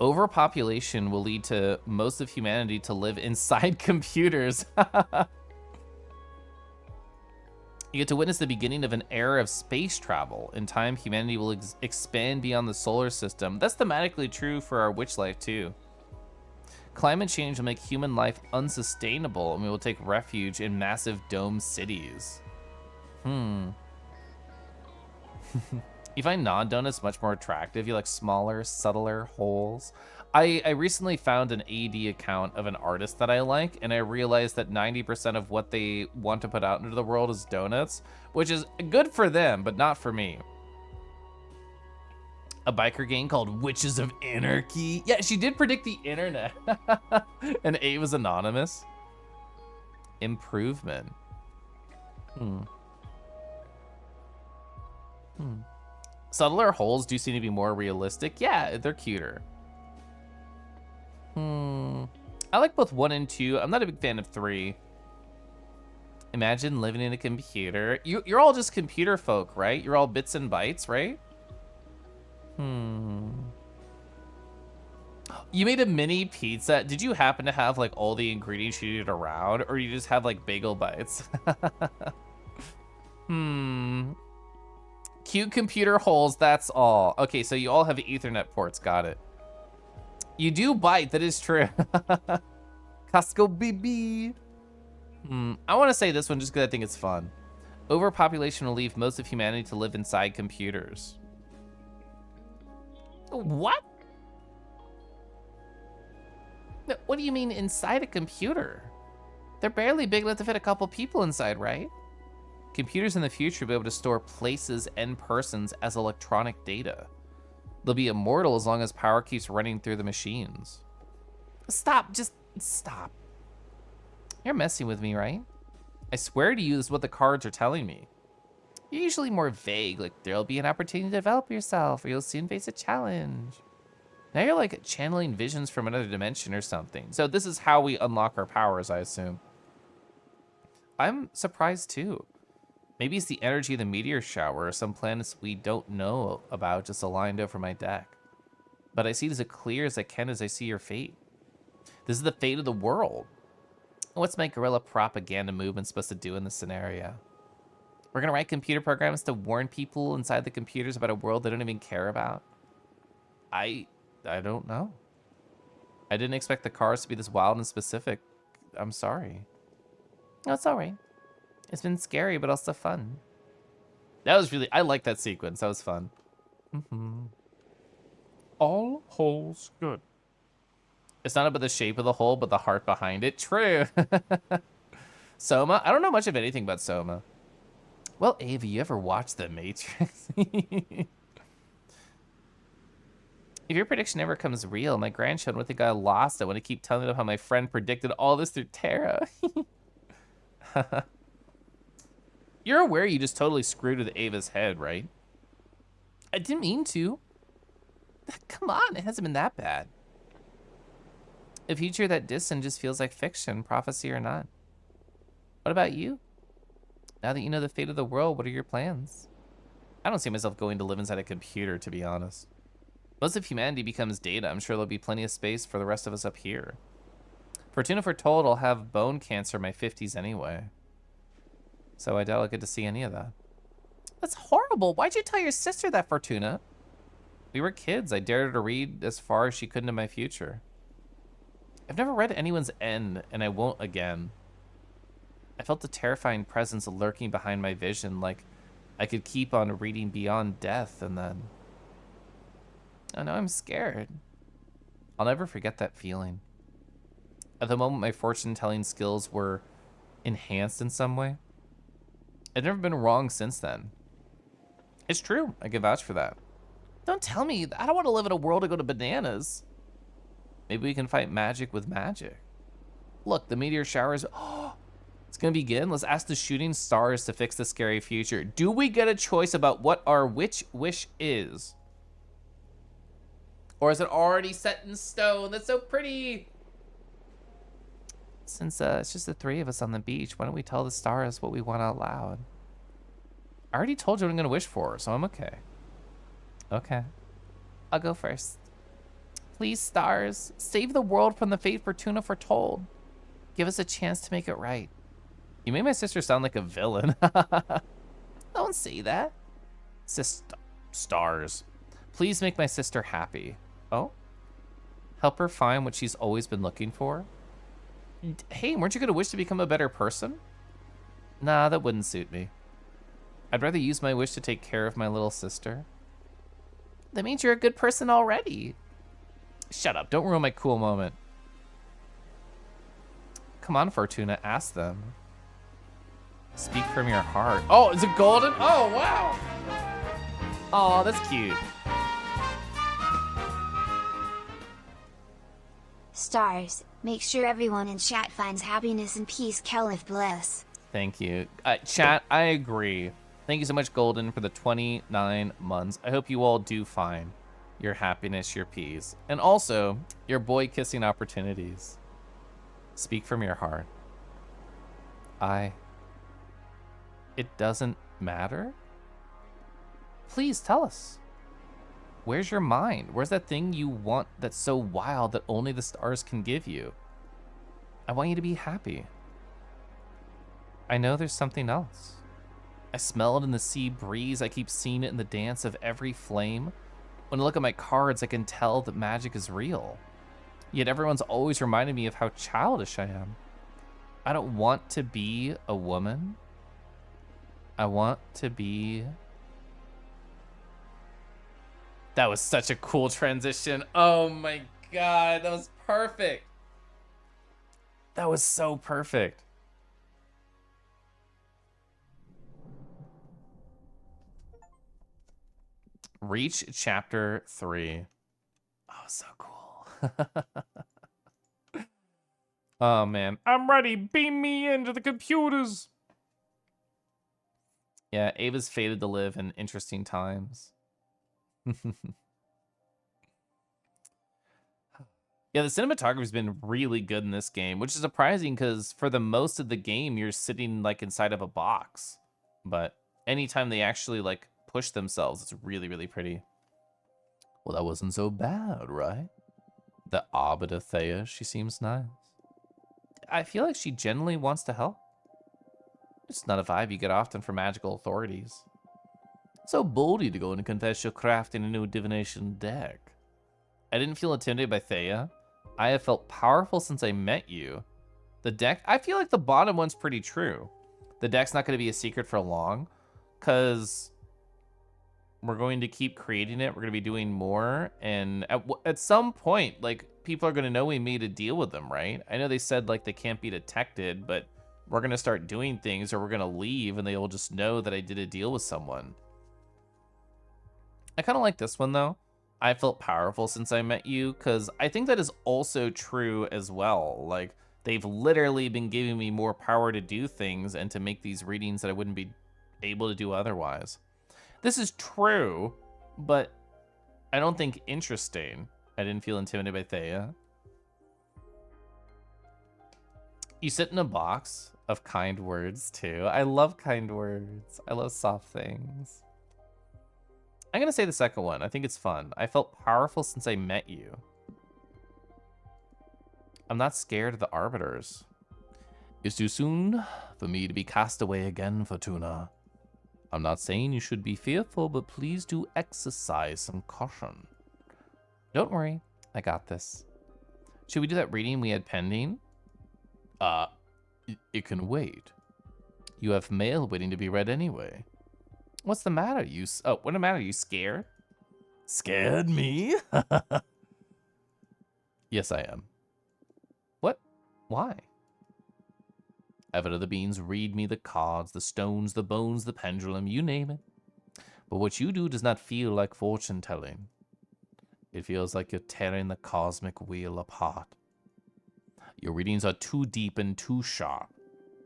Overpopulation will lead to most of humanity to live inside computers. You get to witness the beginning of an era of space travel. In time, humanity will expand beyond the solar system. That's thematically true for our witch life, too. Climate change will make human life unsustainable, and we will take refuge in massive dome cities. You find non-donuts much more attractive? You like smaller, subtler holes? I recently found an AD account of an artist that I like, and I realized that 90% of what they want to put out into the world is donuts, which is good for them, but not for me. A biker gang called Witches of Anarchy. Yeah, she did predict the internet. And A was anonymous. Improvement. Subtler holes do seem to be more realistic. Yeah, they're cuter. I like both 1 and 2. I'm not a big fan of 3. Imagine living in a computer. You're all just computer folk, right? You're all bits and bytes, right? You made a mini pizza. Did you happen to have like all the ingredients you needed around, or you just have like bagel bites? Cute computer holes, that's all. Okay, so you all have Ethernet ports, got it. You do bite, that is true. Costco BB. I want to say this one just because I think it's fun. Overpopulation will leave most of humanity to live inside computers. What? What do you mean inside a computer? They're barely big enough to fit a couple people inside, right? Computers in the future will be able to store places and persons as electronic data. They'll be immortal as long as power keeps running through the machines. Stop, just stop. You're messing with me, right? I swear to you, this is what the cards are telling me. You're usually more vague, like there'll be an opportunity to develop yourself, or you'll soon face a challenge. Now you're like channeling visions from another dimension or something. So this is how we unlock our powers, I assume. I'm surprised too. Maybe it's the energy of the meteor shower or some planets we don't know about just aligned over my deck. But I see it as clear as I can as I see your fate. This is the fate of the world. What's my guerrilla propaganda movement supposed to do in this scenario? We're gonna write computer programs to warn people inside the computers about a world they don't even care about? I don't know. I didn't expect the cars to be this wild and specific. I'm sorry. No, it's all right. It's been scary, but also fun. That was really, I like that sequence. That was fun. All holes good. It's not about the shape of the hole, but the heart behind it. True. Soma? I don't know much of anything about Soma. Well, Ava, you ever watched The Matrix? If your prediction ever comes real, my grandchildren would think I lost. I want to keep telling them how my friend predicted all this through Terra. You're aware you just totally screwed with Ava's head, right? I didn't mean to. Come on, it hasn't been that bad. A future that distant just feels like fiction, prophecy or not. What about you? Now that you know the fate of the world, what are your plans? I don't see myself going to live inside a computer, to be honest. Most of humanity becomes data. I'm sure there'll be plenty of space for the rest of us up here. Fortuna foretold I'll have bone cancer in my 50s anyway. So I doubt I'll get to see any of that. That's horrible. Why'd you tell your sister that, Fortuna? We were kids. I dared her to read as far as she could into my future. I've never read anyone's end, and I won't again. I felt a terrifying presence lurking behind my vision, like I could keep on reading beyond death, and then... Oh no, I'm scared. I'll never forget that feeling. At the moment, my fortune-telling skills were enhanced in some way. I've never been wrong since then. It's true. I can vouch for that. Don't tell me. I don't want to live in a world to go to bananas. Maybe we can fight magic with magic. Look, the meteor shower is... Oh, it's going to begin. Let's ask the shooting stars to fix the scary future. Do we get a choice about what our wish is? Or is it already set in stone? That's so pretty. Since it's just the three of us on the beach, why don't we tell the stars what we want out loud? I already told you what I'm going to wish for, so I'm okay. Okay. I'll go first. Please, stars, save the world from the fate Fortuna foretold. Give us a chance to make it right. You made my sister sound like a villain. Don't say that. Stars. Please make my sister happy. Oh? Help her find what she's always been looking for? Hey, weren't you going to wish to become a better person? Nah, that wouldn't suit me. I'd rather use my wish to take care of my little sister. That means you're a good person already. Shut up, don't ruin my cool moment. Come on, Fortuna, ask them. Speak from your heart. Oh, is it golden? Oh, wow. Oh, that's cute. Stars, make sure everyone in chat finds happiness and peace. Caliph bless. Thank you. Chat, I agree. Thank you so much, Golden, for the 29 months. I hope you all do find your happiness, your peace, and also your boy kissing opportunities. Speak from your heart. It doesn't matter? Please tell us. Where's your mind? Where's that thing you want that's so wild that only the stars can give you? I want you to be happy. I know there's something else. I smell it in the sea breeze. I keep seeing it in the dance of every flame. When I look at my cards, I can tell that magic is real. Yet everyone's always reminding me of how childish I am. I don't want to be a woman. I want to be... That was such a cool transition. Oh my God, that was perfect. That was so perfect. Reach chapter 3. Oh, so cool. Oh man, I'm ready. Beam me into the computers. Yeah, Ava's fated to live in interesting times. Yeah, the cinematography's been really good in this game, which is surprising because for the most of the game, you're sitting like inside of a box. But anytime they actually like push themselves, it's really, really pretty. Well, that wasn't so bad, right? The Arbiter Thea, she seems nice. I feel like she genuinely wants to help. It's not a vibe you get often from magical authorities. So boldy to go and confess your craft in a new divination deck. I didn't feel intimidated by Thea. I have felt powerful since I met you. The deck, I feel like the bottom one's pretty true. The deck's not going to be a secret for long, because we're going to keep creating it. We're going to be doing more, and at some point, like, people are going to know we made a deal with them, right? I know they said, like, they can't be detected, but we're going to start doing things, or we're going to leave, and they will just know that I did a deal with someone. I kind of like this one, though. I felt powerful since I met you, because I think that is also true as well. Like, they've literally been giving me more power to do things and to make these readings that I wouldn't be able to do otherwise. This is true, but I don't think interesting. I didn't feel intimidated by Thea. You sit in a box of kind words, too. I love kind words. I love soft things. I'm going to say the second one. I think it's fun. I felt powerful since I met you. I'm not scared of the Arbiters. It's too soon for me to be cast away again, Fortuna. I'm not saying you should be fearful, but please do exercise some caution. Don't worry, I got this. Should we do that reading we had pending? It can wait. You have mail waiting to be read anyway. What's the matter? What's the matter? You scared? Scared me? Yes, I am. What? Why? Ever of the beans, read me the cards, the stones, the bones, the pendulum, you name it. But what you do does not feel like fortune telling. It feels like you're tearing the cosmic wheel apart. Your readings are too deep and too sharp.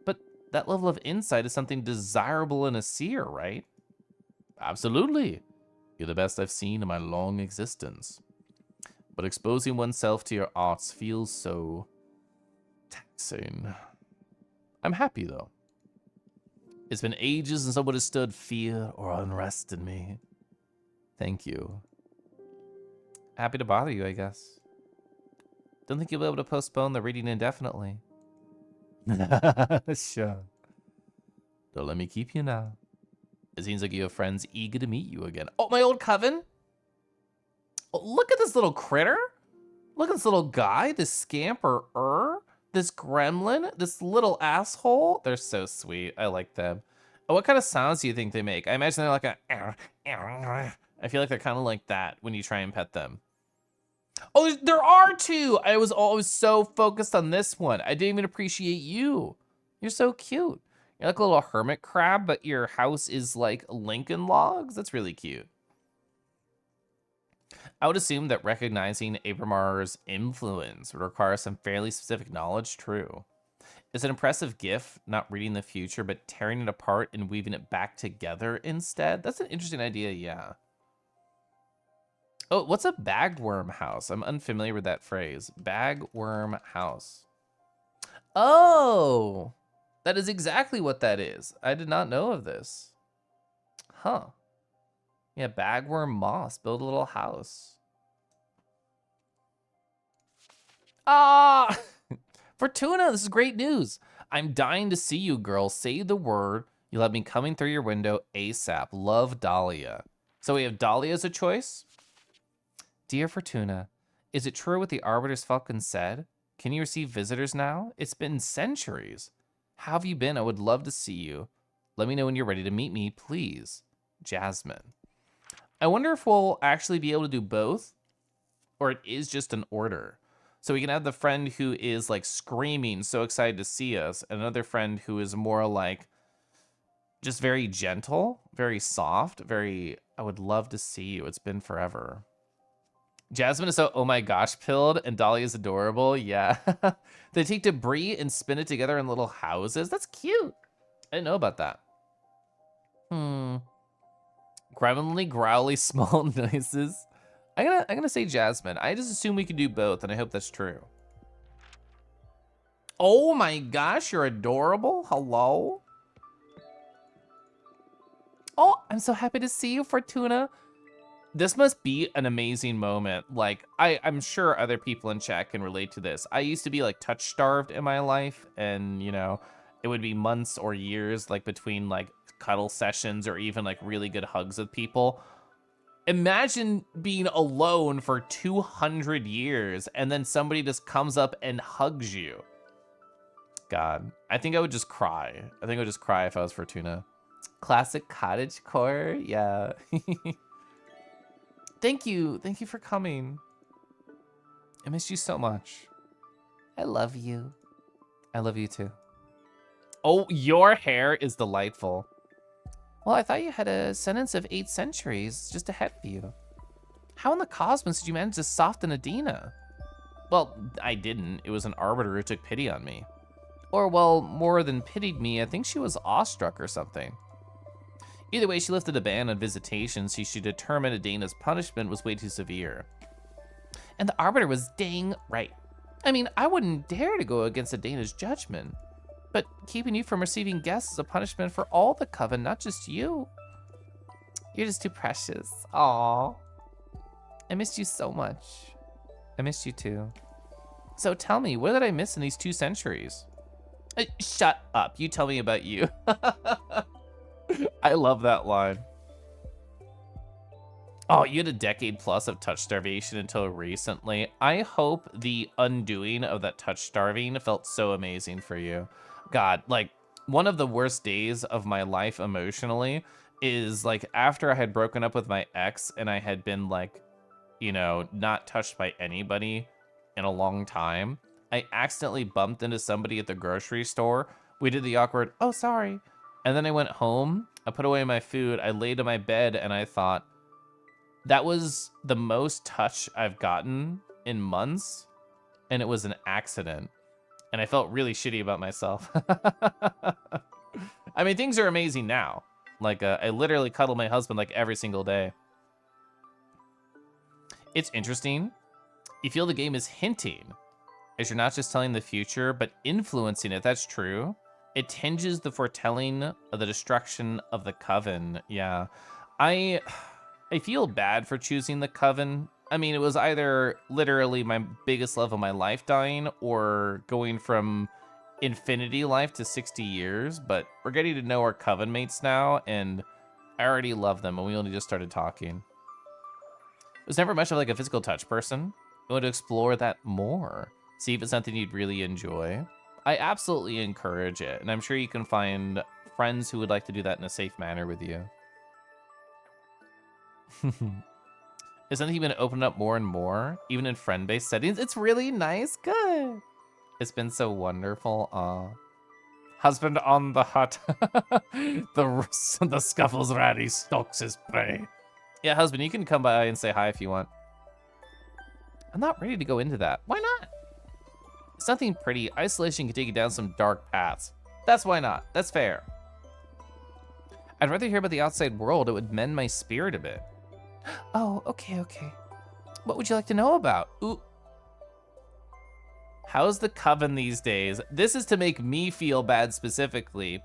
But that level of insight is something desirable in a seer, right? Absolutely. You're the best I've seen in my long existence. But exposing oneself to your arts feels so taxing. I'm happy, though. It's been ages since someone has stirred fear or unrest in me. Thank you. Happy to bother you, I guess. Don't think you'll be able to postpone the reading indefinitely. Sure. Don't let me keep you now. It seems like you have friends eager to meet you again. Oh, my old coven? Oh, look at this little critter. Look at this little guy, this scamper, this gremlin, this little asshole. They're so sweet. I like them. Oh, what kind of sounds do you think they make? I imagine they're like a... I feel like they're kind of like that when you try and pet them. Oh, there are two. I was always so focused on this one. I didn't even appreciate you. You're so cute. You're like a little hermit crab, but your house is like Lincoln Logs. That's really cute. I would assume that recognizing Abramar's influence would require some fairly specific knowledge. True. It's an impressive gift, not reading the future, but tearing it apart and weaving it back together instead. That's an interesting idea, yeah. Oh, what's a bagworm house? I'm unfamiliar with that phrase. Bagworm house. Oh, that is exactly what that is. I did not know of this. Huh. Yeah, bagworm moss. Build a little house. Ah! Fortuna, this is great news. I'm dying to see you, girl. Say the word. You'll have me coming through your window ASAP. Love, Dahlia. So we have Dahlia as a choice. Dear Fortuna, is it true what the Arbiter's Falcon said? Can you receive visitors now? It's been centuries. How have you been? I would love to see you. Let me know when you're ready to meet me, please. Jasmine. I wonder if we'll actually be able to do both, or it is just an order. So we can have the friend who is like screaming, so excited to see us, and another friend who is more like just very gentle, very soft, very, I would love to see you. It's been forever. Jasmine is so oh my gosh pilled, and Dolly is adorable. Yeah. They take debris and spin it together in little houses. That's cute. I didn't know about that. Gremlinly, growly, small noises. I'm gonna say Jasmine. I just assume we can do both, and I hope that's true. Oh my gosh, you're adorable. Hello. Oh, I'm so happy to see you, Fortuna. This must be an amazing moment. Like, I'm sure other people in chat can relate to this. I used to be like touch starved in my life, and you know, it would be months or years like between like cuddle sessions or even like really good hugs with people. Imagine being alone for 200 years and then somebody just comes up and hugs you. God, I think I would just cry. I think I would just cry if I was Fortuna. Classic cottagecore, yeah. Thank you for coming. I missed you so much. I love you. I love you too. Oh, your hair is delightful. Well, I thought you had a sentence of 8 centuries just ahead of you. How in the cosmos did you manage to soften Adina? Well, I didn't. It was an arbiter who took pity on me. Or, well, more than pitied me, I think she was awestruck or something. Either way, she lifted a ban on visitations, so she determined Adina's punishment was way too severe. And the arbiter was dang right. I mean, I wouldn't dare to go against Adina's judgment. But keeping you from receiving guests is a punishment for all the coven, not just you. You're just too precious. Aww. I missed you so much. I missed you too. So tell me, what did I miss in these 2 centuries? Shut up. You tell me about you. I love that line. Oh, you had a decade plus of touch starvation until recently. I hope the undoing of that touch starving felt so amazing for you. God, like, one of the worst days of my life emotionally is like after I had broken up with my ex and I had been like, you know, not touched by anybody in a long time. I accidentally bumped into somebody at the grocery store. We did the awkward, oh, sorry. And then I went home, I put away my food, I laid in my bed, and I thought, that was the most touch I've gotten in months, and it was an accident. And I felt really shitty about myself. I mean, things are amazing now. Like, I literally cuddle my husband like every single day. It's interesting. You feel the game is hinting, as you're not just telling the future, but influencing it. That's true. It tinges the foretelling of the destruction of the coven. Yeah. I feel bad for choosing the coven. I mean, it was either literally my biggest love of my life dying or going from infinity life to 60 years, but we're getting to know our coven mates now, and I already love them, and we only just started talking. I was never much of like a physical touch person. I want to explore that more. See if it's something you'd really enjoy. I absolutely encourage it, and I'm sure you can find friends who would like to do that in a safe manner with you. Is something you've been opening up more and more, even in friend-based settings? It's really nice. Good. It's been so wonderful. Husband on the hut. the scuffles ratty stalks his prey. Yeah, husband, you can come by and say hi if you want. I'm not ready to go into that. Why not? It's nothing pretty. Isolation can take you down some dark paths. That's why not. That's fair. I'd rather hear about the outside world. It would mend my spirit a bit. Oh, okay. What would you like to know about? Ooh. How's the coven these days? This is to make me feel bad specifically.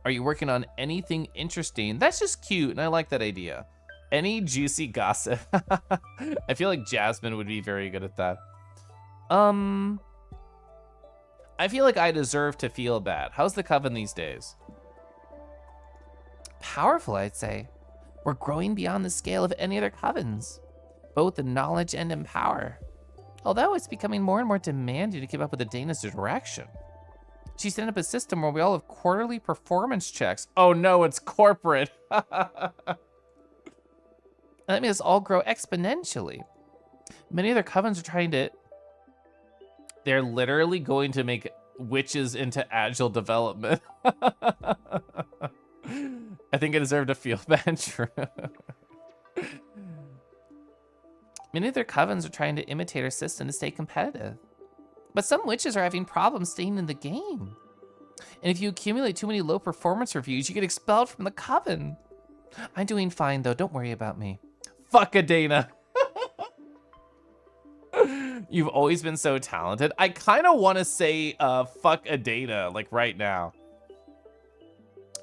Are you working on anything interesting? That's just cute, and I like that idea. Any juicy gossip? I feel like Jasmine would be very good at that. I feel like I deserve to feel bad. How's the coven these days? Powerful, I'd say. We're growing beyond the scale of any other covens, both in knowledge and in power. Although it's becoming more and more demanding to keep up with the Dana's direction. She set up a system where we all have quarterly performance checks. Oh no, it's corporate. That made us all grow exponentially. Many other covens are trying to... They're literally going to make witches into agile development. I think I deserve to feel bad. True. Many of their covens are trying to imitate our system to stay competitive. But some witches are having problems staying in the game. And if you accumulate too many low performance reviews, you get expelled from the coven. I'm doing fine though, don't worry about me. Fuck Adana. You've always been so talented. I kind of want to say fuck Adana, like right now.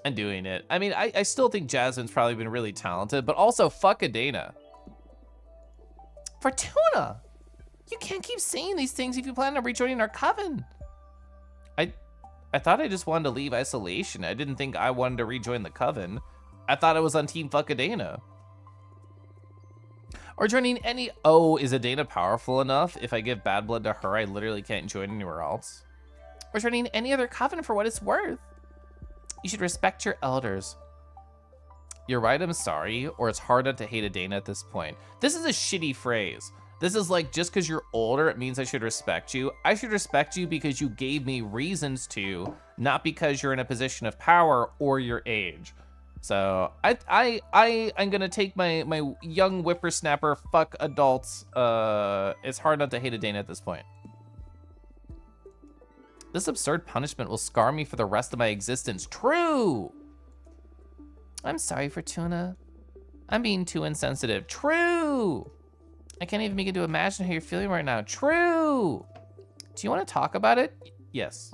I'm doing it. I mean, I still think Jasmine's probably been really talented, but also fuck Adana. Fortuna! You can't keep saying these things if you plan on rejoining our coven. I thought I just wanted to leave isolation. I didn't think I wanted to rejoin the coven. I thought I was on Team Fuck Adana. Or joining any... Oh, is Adana powerful enough? If I give bad blood to her, I literally can't join anywhere else. Or joining any other coven for what it's worth. You should respect your elders. You're right, I'm sorry, or it's hard not to hate Adana at this point. This is a shitty phrase. This is like, just because you're older, it means I should respect you. I should respect you because you gave me reasons to, not because you're in a position of power or your age. So I'm gonna take my young whippersnapper fuck adults. It's hard not to hate Adana at this point. This absurd punishment will scar me for the rest of my existence. True. I'm sorry, Fortuna. I'm being too insensitive. True. I can't even begin to imagine how you're feeling right now. True. Do you want to talk about it? Yes.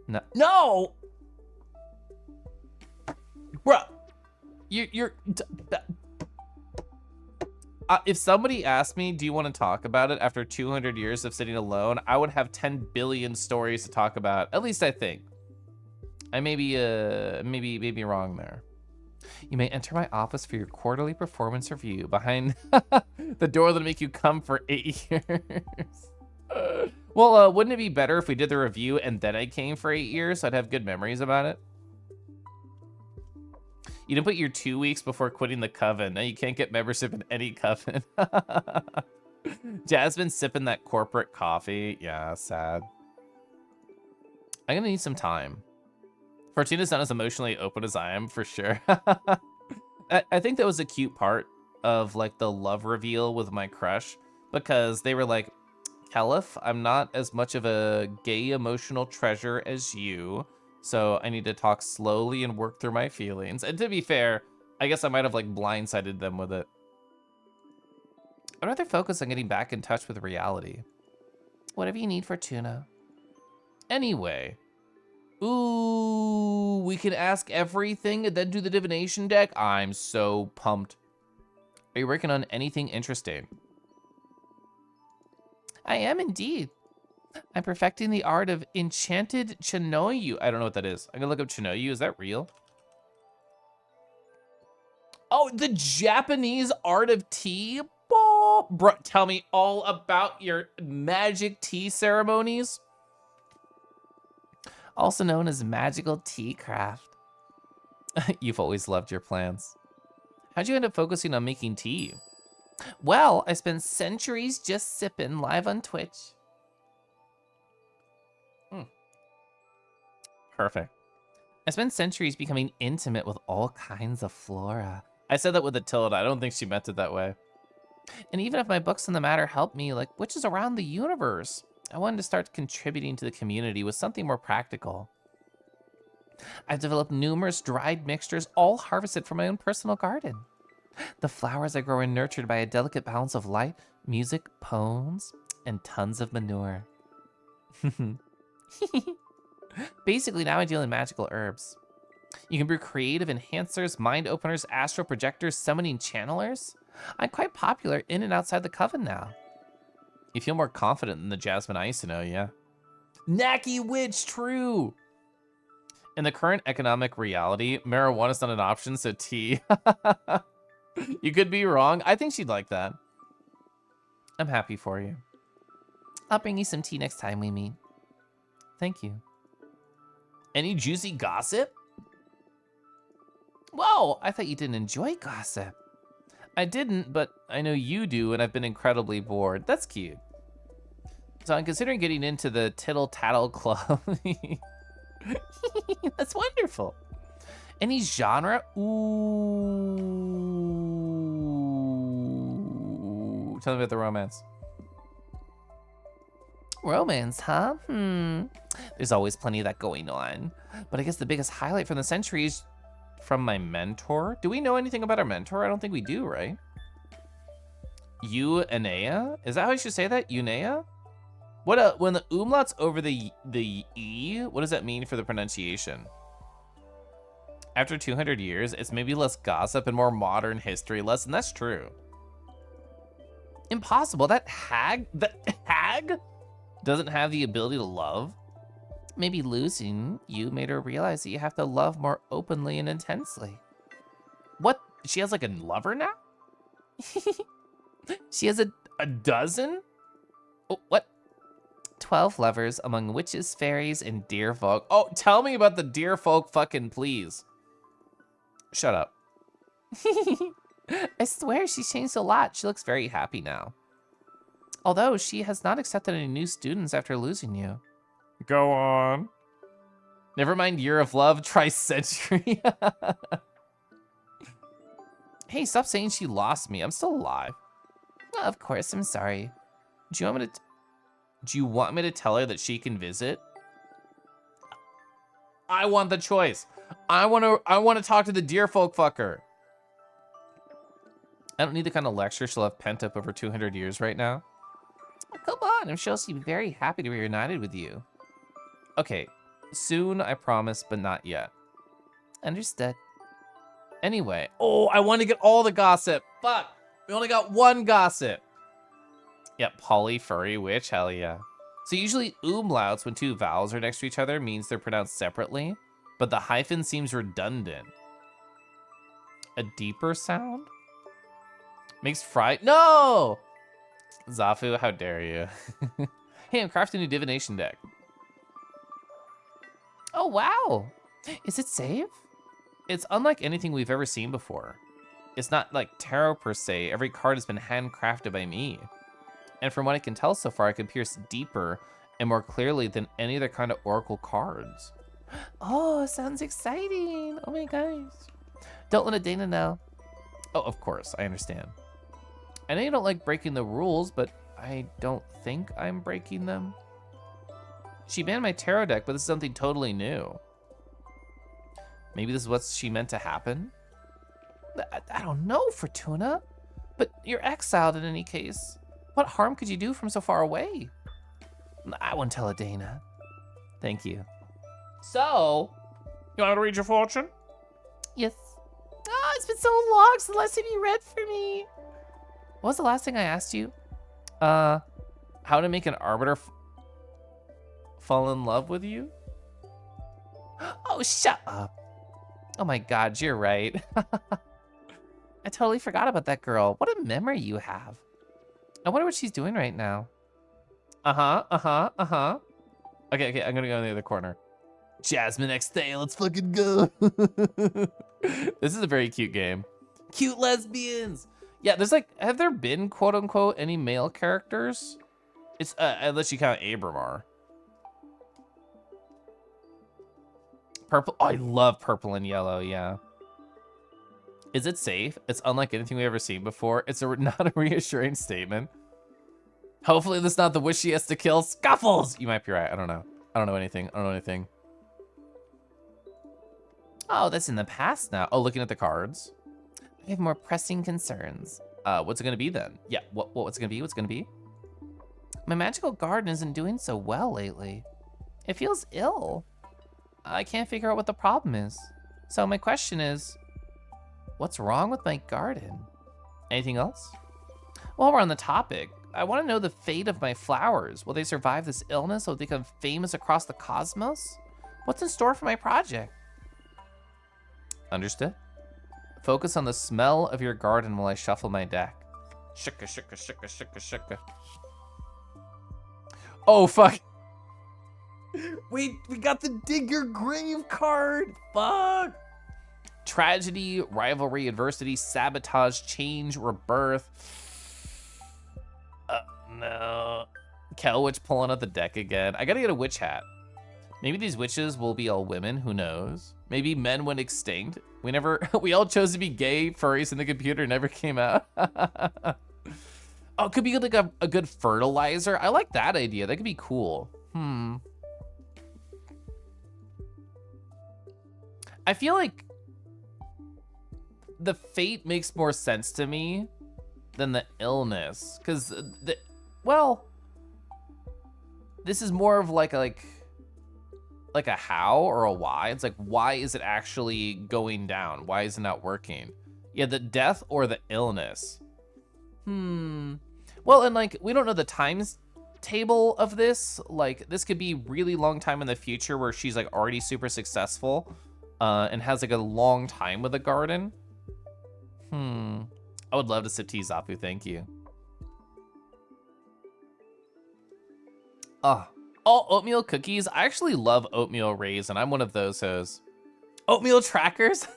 No. No. Bruh. If somebody asked me, do you want to talk about it after 200 years of sitting alone, I would have 10 billion stories to talk about. At least I think. I may be wrong there. You may enter my office for your quarterly performance review behind the door that'll make you come for 8 years. Well, wouldn't it be better if we did the review and then I came for 8 years? So I'd have good memories about it. You didn't put your 2 weeks before quitting the coven. Now you can't get membership in any coven. Jasmine sipping that corporate coffee. Yeah, sad. I'm gonna need some time. Fortuna's not as emotionally open as I am, for sure. I think that was a cute part of like the love reveal with my crush, because they were like, Caliph, I'm not as much of a gay emotional treasure as you. So I need to talk slowly and work through my feelings. And to be fair, I guess I might have like blindsided them with it. I'd rather focus on getting back in touch with reality. Whatever you need, Fortuna. Anyway. Ooh, we can ask everything and then do the divination deck? I'm so pumped. Are you working on anything interesting? I am indeed. I'm perfecting the art of enchanted Chinoyu. I don't know what that is. I'm gonna look up Chinoyu. Is that real? Oh, the Japanese art of tea? Bro, tell me all about your magic tea ceremonies. Also known as magical tea craft. You've always loved your plants. How'd you end up focusing on making tea? Well, I spent centuries just sipping live on Twitch. Perfect. I spent centuries becoming intimate with all kinds of flora. I said that with a tilde. I don't think she meant it that way. And even if my books on the matter helped me, like witches around the universe, I wanted to start contributing to the community with something more practical. I've developed numerous dried mixtures, all harvested from my own personal garden. The flowers I grow are nurtured by a delicate balance of light, music, poems, and tons of manure. Basically, now I deal in magical herbs. You can brew creative enhancers, mind openers, astral projectors, summoning channelers. I'm quite popular in and outside the coven now. You feel more confident than the Jasmine I used to know, yeah. Knacky witch, true. In the current economic reality, marijuana's not an option, so tea. You could be wrong. I think she'd like that. I'm happy for you. I'll bring you some tea next time we meet. Thank you. Any juicy gossip? Whoa, I thought you didn't enjoy gossip. I didn't, but I know you do, and I've been incredibly bored. That's cute. So I'm considering getting into the Tittle Tattle Club. That's wonderful. Any genre? Ooh. Tell me about the romance. Romance, huh? There's always plenty of that going on. But I guess the biggest highlight from the century is from my mentor. Do we know anything about our mentor? I don't think we do, right? Eunea? Is that how I should say that? Eunea? What when the umlaut's over the E, what does that mean for the pronunciation? After 200 years, it's maybe less gossip and more modern history lesson. That's true. Impossible. That hag doesn't have the ability to love. Maybe losing you made her realize that you have to love more openly and intensely. What? She has like a lover now? She has a dozen? Oh, what? 12 lovers among witches, fairies, and deer folk. Oh, tell me about the deer folk fucking please. Shut up. I swear she's changed a lot. She looks very happy now. Although she has not accepted any new students after losing you. Go on. Never mind year of love, try century. Hey, stop saying she lost me. I'm still alive. Of course, I'm sorry. Do you want me to tell her that she can visit? I want the choice. I want to talk to the deer folk fucker. I don't need the kind of lecture she'll have pent up over 200 years right now. Come on, I'm sure she'll be very happy to be reunited with you. Okay, soon, I promise, but not yet. Understood. Anyway, oh, I want to get all the gossip. Fuck. We only got one gossip. Yep, poly, furry, witch, hell yeah. So usually umlauts when two vowels are next to each other means they're pronounced separately, but the hyphen seems redundant. A deeper sound? Makes fry, no! Zafu, how dare you? Hey, I'm crafting a divination deck. Oh, wow. Is it safe? It's unlike anything we've ever seen before. It's not like tarot per se. Every card has been handcrafted by me. And from what I can tell so far, I can pierce deeper and more clearly than any other kind of oracle cards. Oh, sounds exciting. Oh my gosh. Don't let Dana know. Oh, of course, I understand. I know you don't like breaking the rules, but I don't think I'm breaking them. She banned my tarot deck, but this is something totally new. Maybe this is what she meant to happen? I don't know, Fortuna. But you're exiled in any case. What harm could you do from so far away? I won't tell Adana. Thank you. So, you want me to read your fortune? Yes. Oh, it's been so long since the last time you read for me. What was the last thing I asked you? How to make an arbiter fall in love with you? Oh, shut up. Oh my God, you're right. I totally forgot about that girl. What a memory you have. I wonder what she's doing right now. Okay, I'm gonna go in the other corner. Jasmine X Day, let's fucking go. This is a very cute game. Cute lesbians. Yeah, there's like, have there been quote unquote any male characters? It's unless you count Abramar. Purple, oh, I love purple and yellow, yeah. Is it safe? It's unlike anything we've ever seen before. It's not a reassuring statement. Hopefully this is not the wish she has to kill Scuffles. You might be right, I don't know. I don't know anything. Oh, that's in the past now. Oh, looking at the cards. I have more pressing concerns. What's it gonna be then? Yeah, what's it gonna be? What's it gonna be? My magical garden isn't doing so well lately. It feels ill. I can't figure out what the problem is. So my question is, what's wrong with my garden? Anything else? While we're on the topic, I want to know the fate of my flowers. Will they survive this illness? Will they become famous across the cosmos? What's in store for my project? Understood. Focus on the smell of your garden while I shuffle my deck. Shika, shika, shika, shika, shika. Oh, fuck. We got the dig your grave card. Fuck. Tragedy, rivalry, adversity, sabotage, change, rebirth. No. Kel Witch pulling out the deck again. I gotta get a witch hat. Maybe these witches will be all women, who knows? Maybe men went extinct. We all chose to be gay furries in the computer, never came out. Oh, it could be like a good fertilizer. I like that idea, that could be cool. I feel like the fate makes more sense to me than the illness, because well, this is more of like a how or a why. It's like, why is it actually going down? Why is it not working? Yeah, the death or the illness. Well, and like, we don't know the times table of this. Like, this could be really long time in the future where she's like already super successful and has like a long time with a garden. I would love to sip tea, Zapu, thank you. Oh, oatmeal cookies. I actually love oatmeal raisin. I'm one of those hoes. Oatmeal trackers.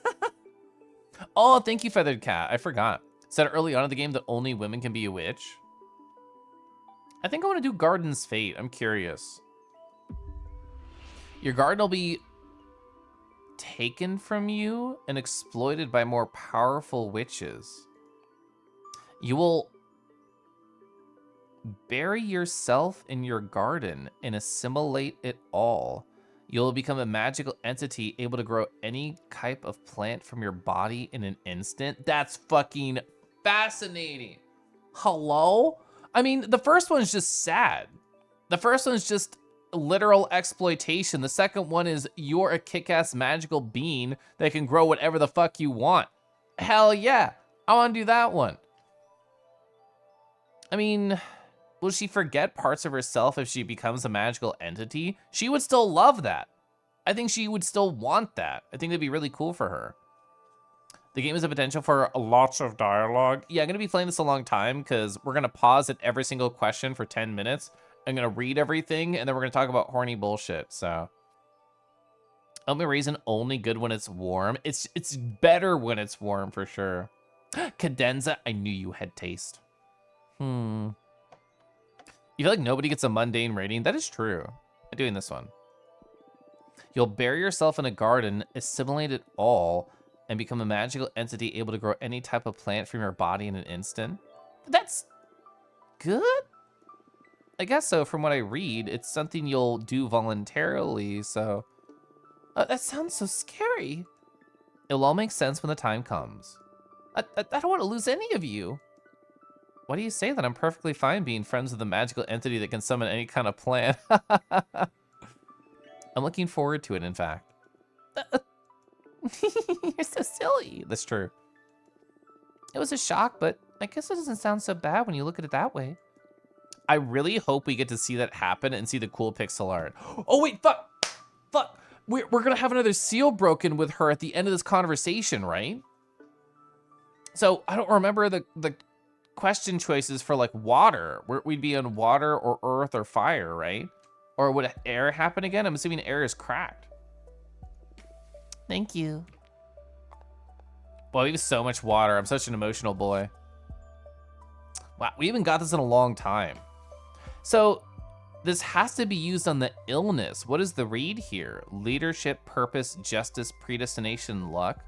Oh, thank you, Feathered Cat. I forgot. Said early on in the game that only women can be a witch. I think I want to do Garden's Fate. I'm curious. Your garden will be taken from you and exploited by more powerful witches. You will bury yourself in your garden and assimilate it all. You'll become a magical entity able to grow any type of plant from your body in an instant. That's fucking fascinating. Hello? I mean, the first one's just sad. The first one's just literal exploitation. The second one is you're a kick-ass magical being that can grow whatever the fuck you want. Hell yeah, I want to do that one. I mean, will she forget parts of herself if she becomes a magical entity? She would still love that. I think she would still want that. I think it'd be really cool for her. The game has a potential for lots of dialogue. Yeah, I'm going to be playing this a long time because we're going to pause at every single question for 10 minutes. I'm going to read everything, and then we're going to talk about horny bullshit, so. Oatmeal raisin only good when it's warm. It's better when it's warm, for sure. Cadenza, I knew you had taste. You feel like nobody gets a mundane rating? That is true. I'm doing this one. You'll bury yourself in a garden, assimilate it all, and become a magical entity able to grow any type of plant from your body in an instant. That's good? I guess so, from what I read. It's something you'll do voluntarily, so... that sounds so scary. It'll all make sense when the time comes. I don't want to lose any of you. Why do you say that? I'm perfectly fine being friends with a magical entity that can summon any kind of plant. I'm looking forward to it, in fact. You're so silly. That's true. It was a shock, but I guess it doesn't sound so bad when you look at it that way. I really hope we get to see that happen and see the cool pixel art. Oh, wait, fuck. Fuck. We're going to have another seal broken with her at the end of this conversation, right? So I don't remember the question choices for, like, water. We'd be on water or earth or fire, right? Or would air happen again? I'm assuming air is cracked. Thank you. Boy, we have so much water. I'm such an emotional boy. Wow, we haven't got this in a long time. So this has to be used on the illness. What is the read here? Leadership, purpose, justice, predestination, luck.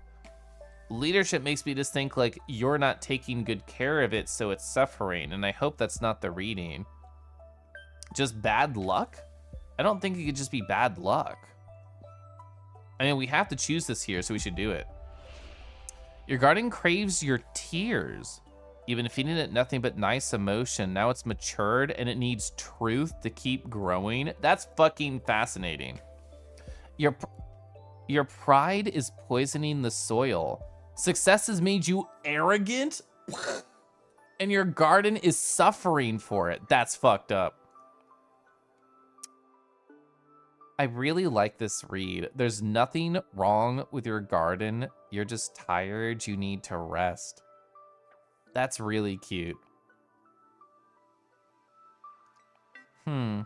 Leadership makes me just think like you're not taking good care of it, so it's suffering. And I hope that's not the reading. Just bad luck? I don't think it could just be bad luck. I mean, we have to choose this here, so we should do it. Your garden craves your tears. You've been feeding it nothing but nice emotion. Now it's matured and it needs truth to keep growing. That's fucking fascinating. Your pride is poisoning the soil. Success has made you arrogant, and your garden is suffering for it. That's fucked up. I really like this read. There's nothing wrong with your garden. You're just tired. You need to rest. That's really cute. I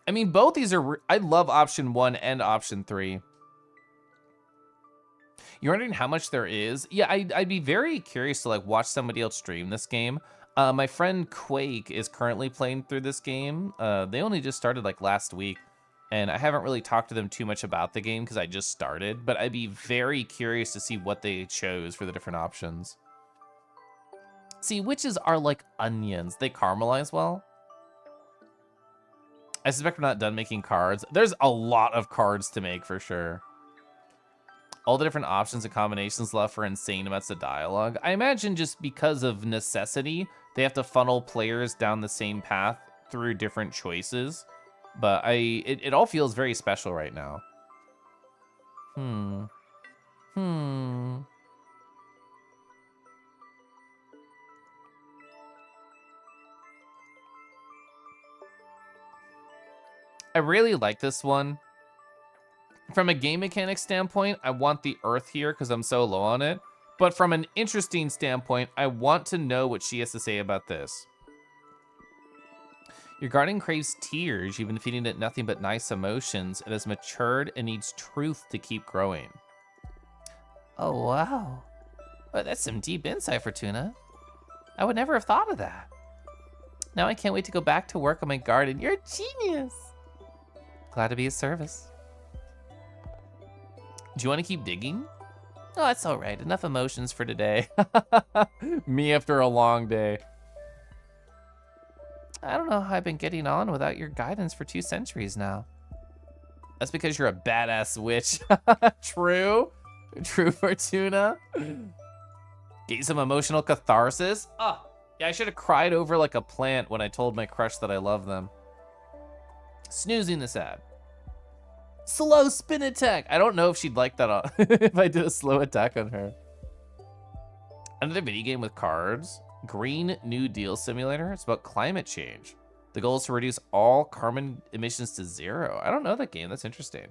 mean, both these are... I love option 1 and option 3. You're wondering how much there is? Yeah, I'd be very curious to like watch somebody else stream this game. My friend Quake is currently playing through this game. They only just started like last week. And I haven't really talked to them too much about the game because I just started, but I'd be very curious to see what they chose for the different options. See, witches are like onions. They caramelize well. I suspect we're not done making cards. There's a lot of cards to make for sure. All the different options and combinations left for insane amounts of dialogue. I imagine just because of necessity, they have to funnel players down the same path through different choices. But it all feels very special right now. I really like this one. From a game mechanic standpoint, I want the earth here because I'm so low on it. But from an interesting standpoint, I want to know what she has to say about this. Your garden craves tears. You've been feeding it nothing but nice emotions. It has matured and needs truth to keep growing. Oh, wow. Well, that's some deep insight, Fortuna. I would never have thought of that. Now I can't wait to go back to work on my garden. You're a genius. Glad to be of service. Do you want to keep digging? Oh, that's all right. Enough emotions for today. Me after a long day. I don't know how I've been getting on without your guidance for 2 centuries now. That's because you're a badass witch. True. True, Fortuna. Get you some emotional catharsis. Oh, yeah, I should have cried over like a plant when I told my crush that I love them. Snoozing this ad. Slow spin attack. I don't know if she'd like that if I did a slow attack on her. Another video game with cards. Green New Deal Simulator. It's about climate change. The goal is to reduce all carbon emissions to 0. I don't know that game. That's interesting.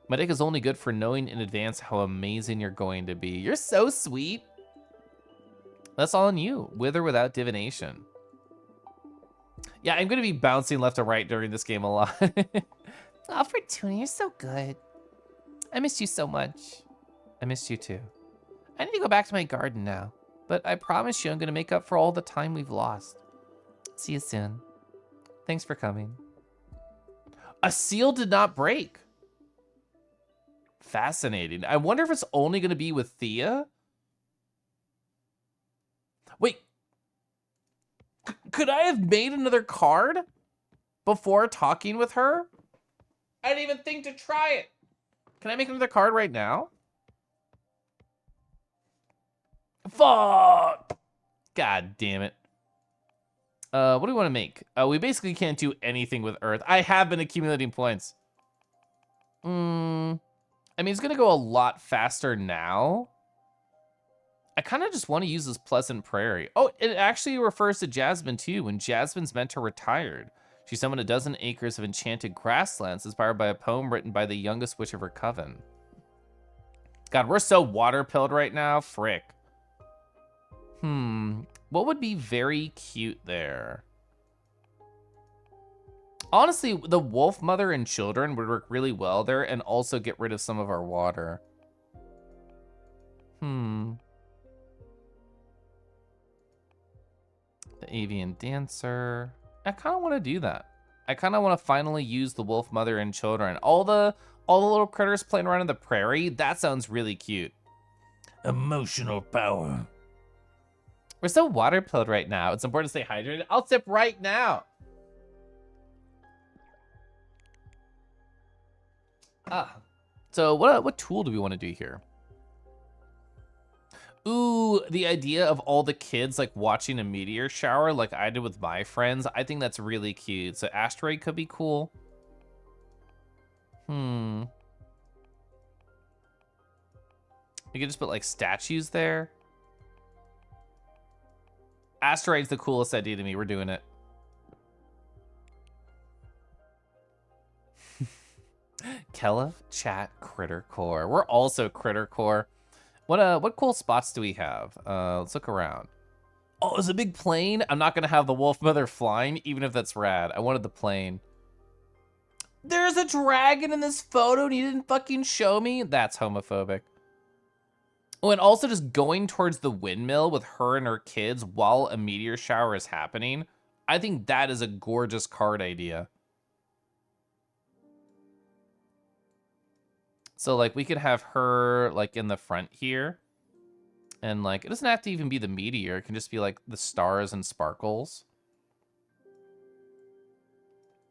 My deck is only good for knowing in advance how amazing you're going to be. You're so sweet. That's all on you, with or without divination. Yeah, I'm going to be bouncing left to right during this game a lot. Oh, Fortuna, you're so good. I missed you so much. I missed you too. I need to go back to my garden now, but I promise you I'm going to make up for all the time we've lost. See you soon. Thanks for coming. A seal did not break. Fascinating. I wonder if it's only going to be with Thea. Wait. Could I have made another card before talking with her? I didn't even think to try it. Can I make another card right now? Fuck! God damn it. What do we want to make? We basically can't do anything with Earth. I have been accumulating points. I mean, it's going to go a lot faster now. I kind of just want to use this Pleasant Prairie. Oh, it actually refers to Jasmine, too, when Jasmine's mentor retired. She summoned a dozen acres of enchanted grasslands inspired by a poem written by the youngest witch of her coven. God, we're so water-pilled right now. Frick. What would be very cute there? Honestly, the wolf mother and children would work really well there and also get rid of some of our water. The avian dancer. I kind of want to do that. I kind of want to finally use the wolf mother and children. All the little critters playing around in the prairie. That sounds really cute. Emotional power. We're so water-pilled right now. It's important to stay hydrated. I'll sip right now. So what tool do we want to do here? Ooh, the idea of all the kids like watching a meteor shower like I did with my friends. I think that's really cute. So asteroid could be cool. We could just put like statues there. Asteroid's the coolest idea to me. We're doing it. Kella, chat, critter core. We're also critter core. What cool spots do we have? Let's look around. Oh, it's a big plane. I'm not gonna have the wolf mother flying, even if that's rad. I wanted the plane. There's a dragon in this photo and you didn't fucking show me? That's homophobic. Oh, and also just going towards the windmill with her and her kids while a meteor shower is happening. I think that is a gorgeous card idea. So like we could have her like in the front here. And like, it doesn't have to even be the meteor. It can just be like the stars and sparkles.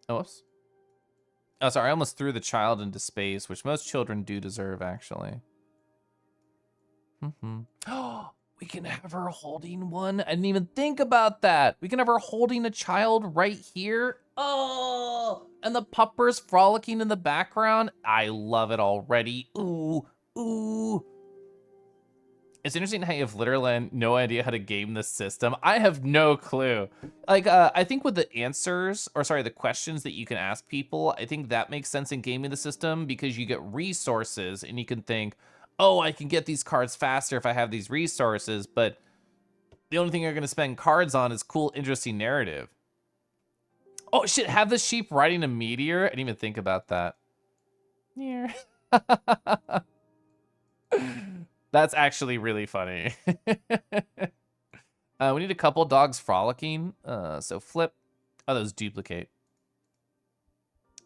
Oh, whoops. Oh, sorry, I almost threw the child into space, which most children do deserve, actually. We can have her holding one. I didn't even think about that. We can have her holding a child right here. Oh, and the puppers frolicking in the background. I love it already. Ooh, ooh. It's interesting how you have literally no idea how to game this system. I have no clue. Like, I think with the answers, or sorry, the questions that you can ask people, I think that makes sense in gaming the system because you get resources and you can think, oh, I can get these cards faster if I have these resources, but the only thing you're gonna spend cards on is cool, interesting narrative. Oh shit, have the sheep riding a meteor? I didn't even think about that. Yeah. That's actually really funny. We need a couple dogs frolicking. So flip. Oh, those duplicate.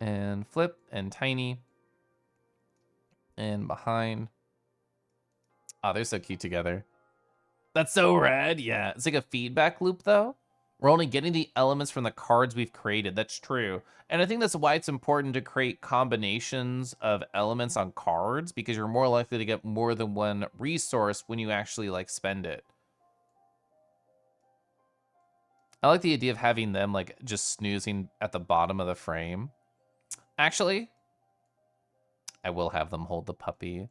And flip and tiny. And behind. Oh, they're so cute together. That's so rad. Yeah, it's like a feedback loop though. We're only getting the elements from the cards we've created. That's true. And I think that's why it's important to create combinations of elements on cards because you're more likely to get more than one resource when you actually like spend it. I like the idea of having them like just snoozing at the bottom of the frame. Actually, I will have them hold the puppy.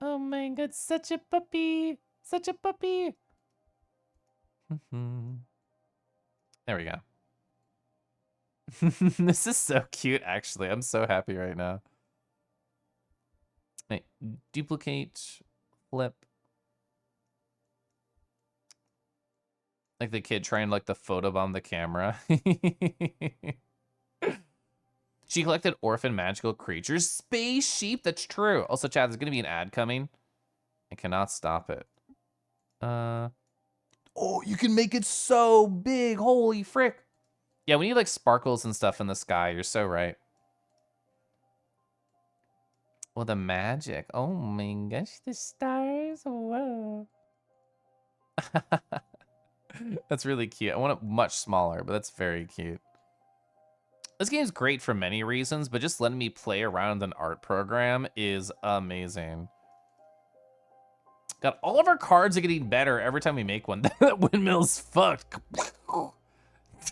Oh my god, such a puppy. Such a puppy. There we go. This is so cute, actually. I'm so happy right now. Wait, duplicate, flip. Like the kid trying like the photobomb the camera. She collected orphan magical creatures. Space sheep, that's true. Also, Chad, there's gonna be an ad coming. I cannot stop it. Oh, you can make it so big. Holy frick. Yeah, we need like sparkles and stuff in the sky. You're so right. Well, the magic. Oh my gosh, the stars. Whoa. That's really cute. I want it much smaller, but that's very cute. This game's great for many reasons, but just letting me play around with an art program is amazing. God, all of our cards are getting better every time we make one. That windmill's fucked.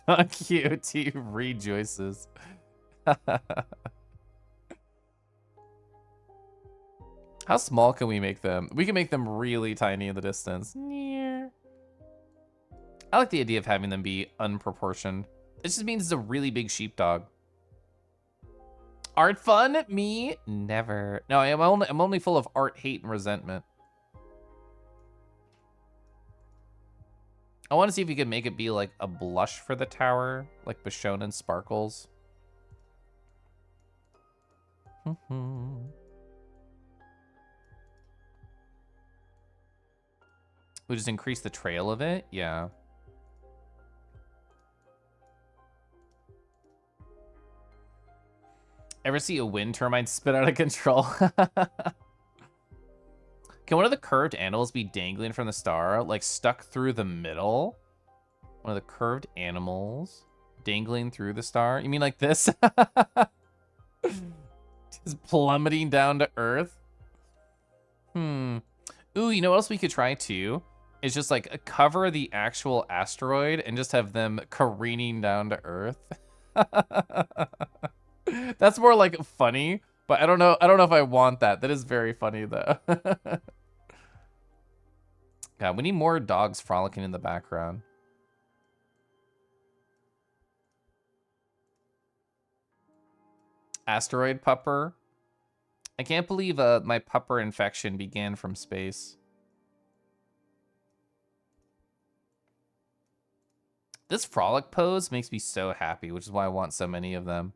Thank you. T rejoices. How small can we make them? We can make them really tiny in the distance. I like the idea of having them be unproportioned. It just means it's a really big sheepdog. Art fun? Me? Never. No, I'm only full of art hate and resentment. I want to see if you can make it be like a blush for the tower, like Bishonen sparkles. We just increase the trail of it? Yeah. Ever see a wind turbine spin out of control? Can one of the curved animals be dangling from the star, like stuck through the middle? One of the curved animals dangling through the star? You mean like this? Just plummeting down to Earth? Ooh, you know what else we could try too? Is just like cover the actual asteroid and just have them careening down to Earth. That's more like funny, but I don't know if I want that. That is very funny though. God, we need more dogs frolicking in the background. Asteroid pupper. I can't believe my pupper infection began from space. This frolic pose makes me so happy, which is why I want so many of them.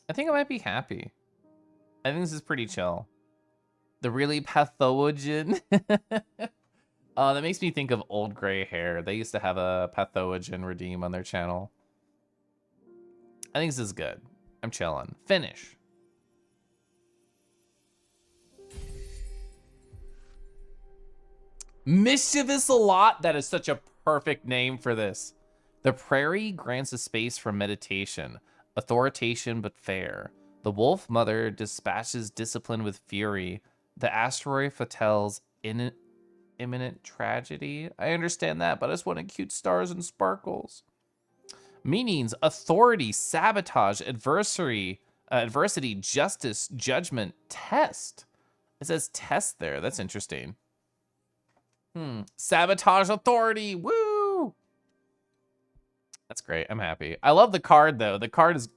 I think I might be happy. I think this is pretty chill. The really pathogen. That makes me think of Old Gray Hair. They used to have a pathogen redeem on their channel. I think this is good. I'm chilling. Finish. Mischievous a lot. That is such a perfect name for this. The prairie grants a space for meditation, authoritation but fair. The wolf mother dispatches discipline with fury. The asteroid foretells imminent tragedy. I understand that, but I just wanted cute stars and sparkles. Meanings: authority, sabotage, adversity, justice, judgment, test. It says test there. That's interesting. Sabotage, authority. Woo! That's great. I'm happy. I love the card, though. The card is...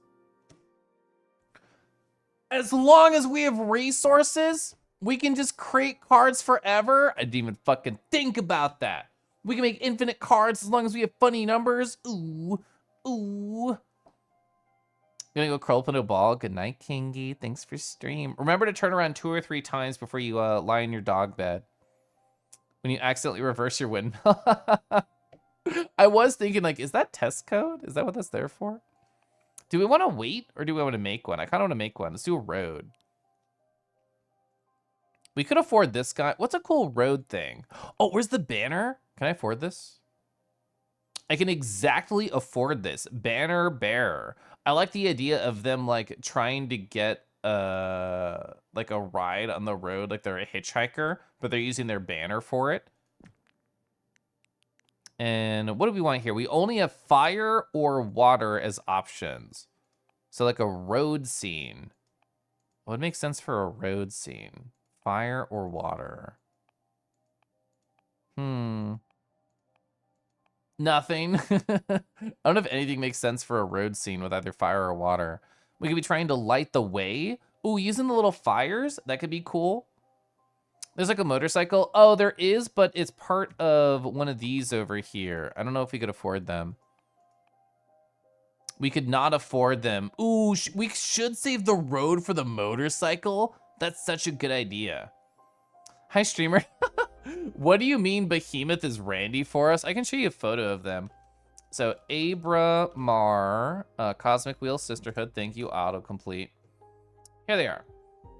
As long as we have resources, we can just create cards forever. I didn't even fucking think about that. We can make infinite cards as long as we have funny numbers. Ooh. Ooh. Gonna go curl up in a ball. Good night, Kingy. Thanks for stream. Remember to turn around 2 or 3 times before you lie in your dog bed. When you accidentally reverse your windmill. I was thinking, like, is that test code? Is that what that's there for? Do we want to wait or do we want to make one? I kind of want to make one. Let's do a road. We could afford this guy. What's a cool road thing? Oh, where's the banner? Can I afford this? I can exactly afford this. Banner bearer. I like the idea of them, like, trying to get like a ride on the road, like they're a hitchhiker, but they're using their banner for it. And what do we want here? We only have fire or water as options. So like a road scene. What would make sense for a road scene? Fire or water? Nothing. I don't know if anything makes sense for a road scene with either fire or water. We could be trying to light the way. Ooh, using the little fires? That could be cool. There's like a motorcycle. Oh, there is, but it's part of one of these over here. I don't know if we could afford them. We could not afford them. Ooh, we should save the road for the motorcycle. That's such a good idea. Hi, streamer. What do you mean Behemoth is Randy for us? I can show you a photo of them. So Abra Mar, Cosmic Wheel Sisterhood. Thank you, autocomplete. Here they are.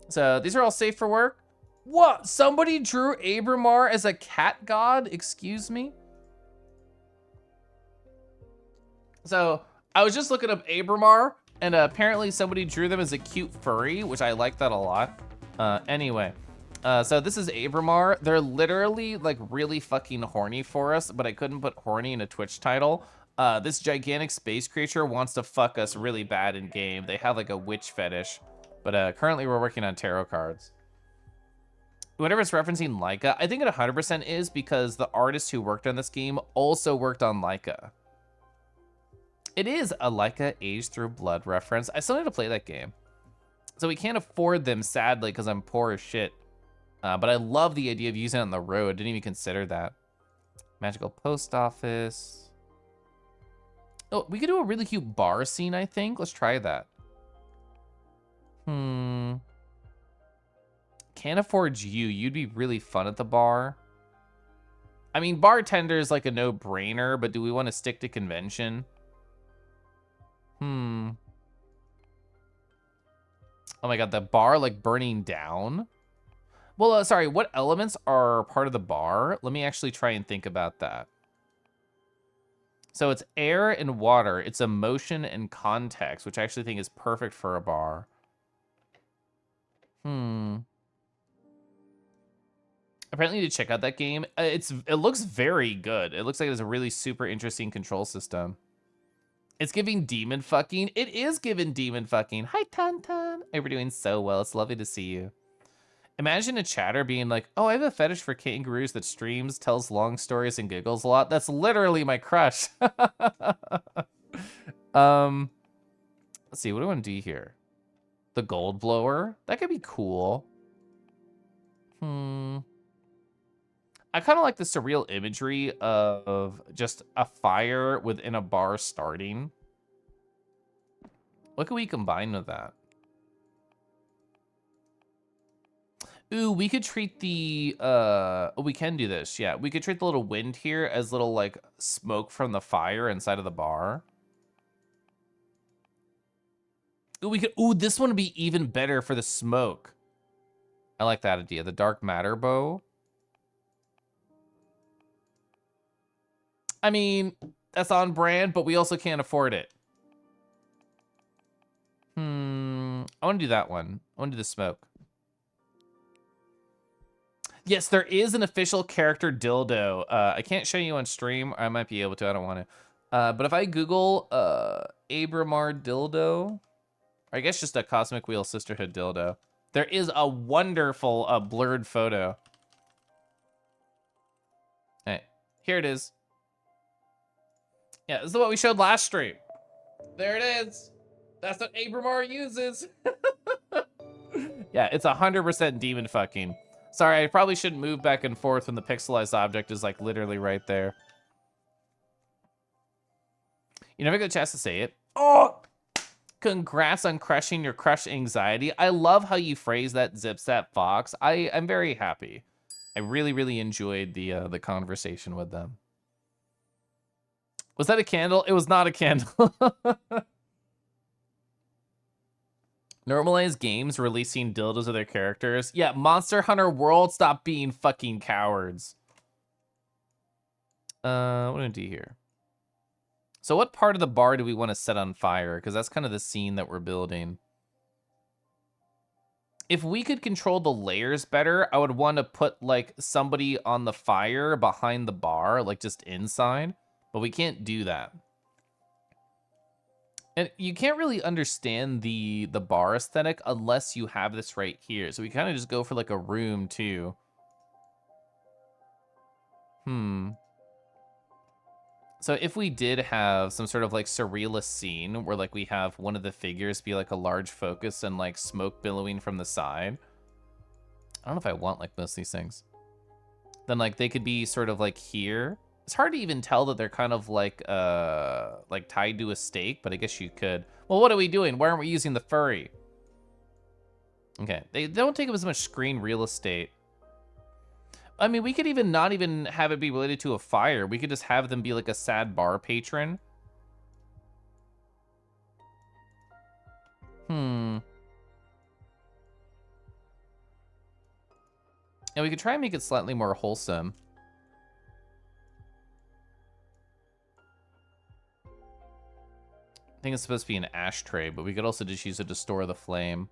So these are all safe for work. What? Somebody drew Abramar as a cat god? Excuse me? So I was just looking up Abramar, and apparently somebody drew them as a cute furry, which I like that a lot. Anyway, so this is Abramar. They're literally like really fucking horny for us, but I couldn't put horny in a Twitch title. This gigantic space creature wants to fuck us really bad in game. They have like a witch fetish, but currently we're working on tarot cards. Whatever it's referencing Leica, I think it 100% is because the artist who worked on this game also worked on Leica. It is a Leica Age Through Blood reference. I still need to play that game. So we can't afford them, sadly, because I'm poor as shit. But I love the idea of using it on the road. Didn't even consider that. Magical post office. Oh, we could do a really cute bar scene, I think. Let's try that. Can't afford you. You'd be really fun at the bar. I mean, bartender is like a no-brainer, but do we want to stick to convention? Oh my god, the bar like burning down? Well, sorry, what elements are part of the bar? Let me actually try and think about that. So it's air and water. It's emotion and context, which I actually think is perfect for a bar. Apparently, need to check out that game. It looks very good. It looks like it's a really super interesting control system. It's giving demon fucking. It is giving demon fucking. Hi, Tantan. Hey, we're doing so well. It's lovely to see you. Imagine a chatter being like, oh, I have a fetish for kangaroos that streams, tells long stories, and giggles a lot. That's literally my crush. Let's see. What do I want to do here? The gold blower. That could be cool. I kind of like the surreal imagery of just a fire within a bar starting. What can we combine with that? Ooh, we could treat the, oh, we can do this. Yeah, we could treat the little wind here as little like smoke from the fire inside of the bar. Ooh, ooh, this one would be even better for the smoke. I like that idea. The dark matter bow. I mean, that's on brand, but we also can't afford it. I want to do that one. I want to do the smoke. Yes, there is an official character dildo. I can't show you on stream. I might be able to. I don't want to. But if I Google Abramar dildo, or I guess just a Cosmic Wheel Sisterhood dildo, there is a wonderful blurred photo. Hey, here it is. Yeah, this is what we showed last stream. There it is. That's what Abramar uses. Yeah, it's 100% demon fucking. Sorry, I probably shouldn't move back and forth when the pixelized object is like literally right there. You never get a chance to say it. Oh, congrats on crushing your crush anxiety. I love how you phrase that, Zipsat Fox. I'm very happy. I really, really enjoyed the conversation with them. Was that a candle? It was not a candle. Normalize games releasing dildos of their characters. Yeah, Monster Hunter World, stop being fucking cowards. What do I do here? So what part of the bar do we want to set on fire? Because that's kind of the scene that we're building. If we could control the layers better, I would want to put like somebody on the fire behind the bar, like just inside. But we can't do that. And you can't really understand the bar aesthetic unless you have this right here. So we kind of just go for like a room too. So if we did have some sort of like surrealist scene where like we have one of the figures be like a large focus and like smoke billowing from the side. I don't know if I want like most of these things. Then like they could be sort of like here. It's hard to even tell that they're kind of like tied to a stake, but I guess you could. Well, what are we doing? Why aren't we using the furry? Okay, they don't take up as much screen real estate. I mean, we could even not even have it be related to a fire. We could just have them be like a sad bar patron. And we could try and make it slightly more wholesome. I think it's supposed to be an ashtray, but we could also just use it to store the flame.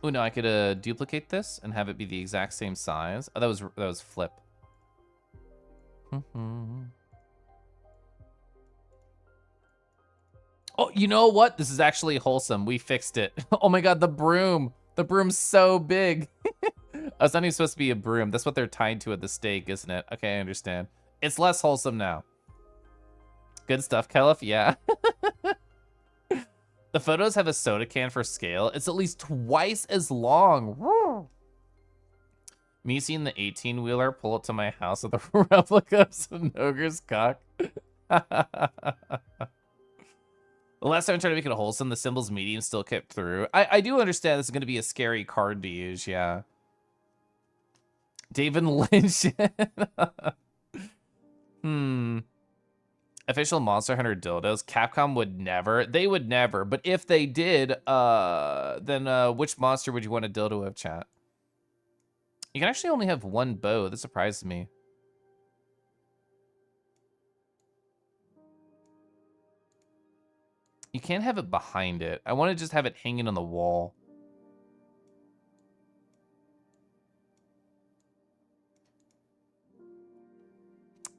Oh no, I could duplicate this and have it be the exact same size. Oh, that was flip. Oh, you know what? This is actually wholesome. We fixed it. Oh my god, the broom. The broom's so big. Oh, it's not even supposed to be a broom. That's what they're tied to at the stake, isn't it? Okay, I understand. It's less wholesome now. Good stuff, Kelif. Yeah. The photos have a soda can for scale. It's at least twice as long. Woo. Me seeing the 18-wheeler pull up to my house with a replica of some ogre's cock. The last time I tried to make it wholesome, the symbol's medium still kept through. I do understand this is going to be a scary card to use, yeah. David Lynch. Official Monster Hunter dildos. Capcom would never. They would never. But if they did, then which monster would you want a dildo of, chat? You can actually only have one bow. That surprises me. You can't have it behind it. I want to just have it hanging on the wall.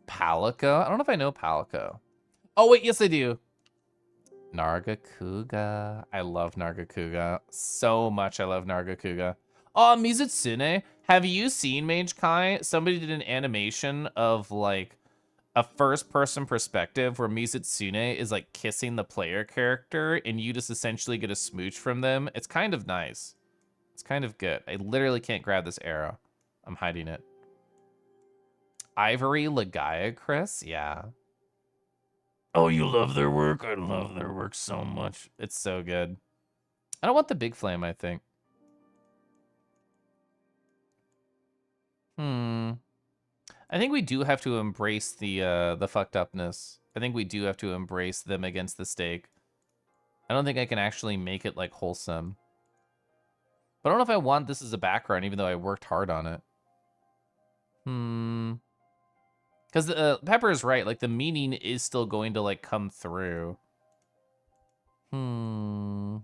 Palico? I don't know if I know Palico. Oh, wait, yes, I do. Nargacuga. I love Nargacuga. So much I love Nargacuga. Oh, Mizutsune. Have you seen Mage Kai? Somebody did an animation of, like, a first-person perspective where Mizutsune is, like, kissing the player character, and you just essentially get a smooch from them. It's kind of nice. It's kind of good. I literally can't grab this arrow. I'm hiding it. Ivory Lagaia, Chris? Yeah. Oh, you love their work? I love their work so much. It's so good. I don't want the big flame, I think. I think we do have to embrace the fucked upness. I think we do have to embrace them against the stake. I don't think I can actually make it, like, wholesome. But I don't know if I want this as a background, even though I worked hard on it. Because Pepper is right. Like, the meaning is still going to, like, come through. Oh,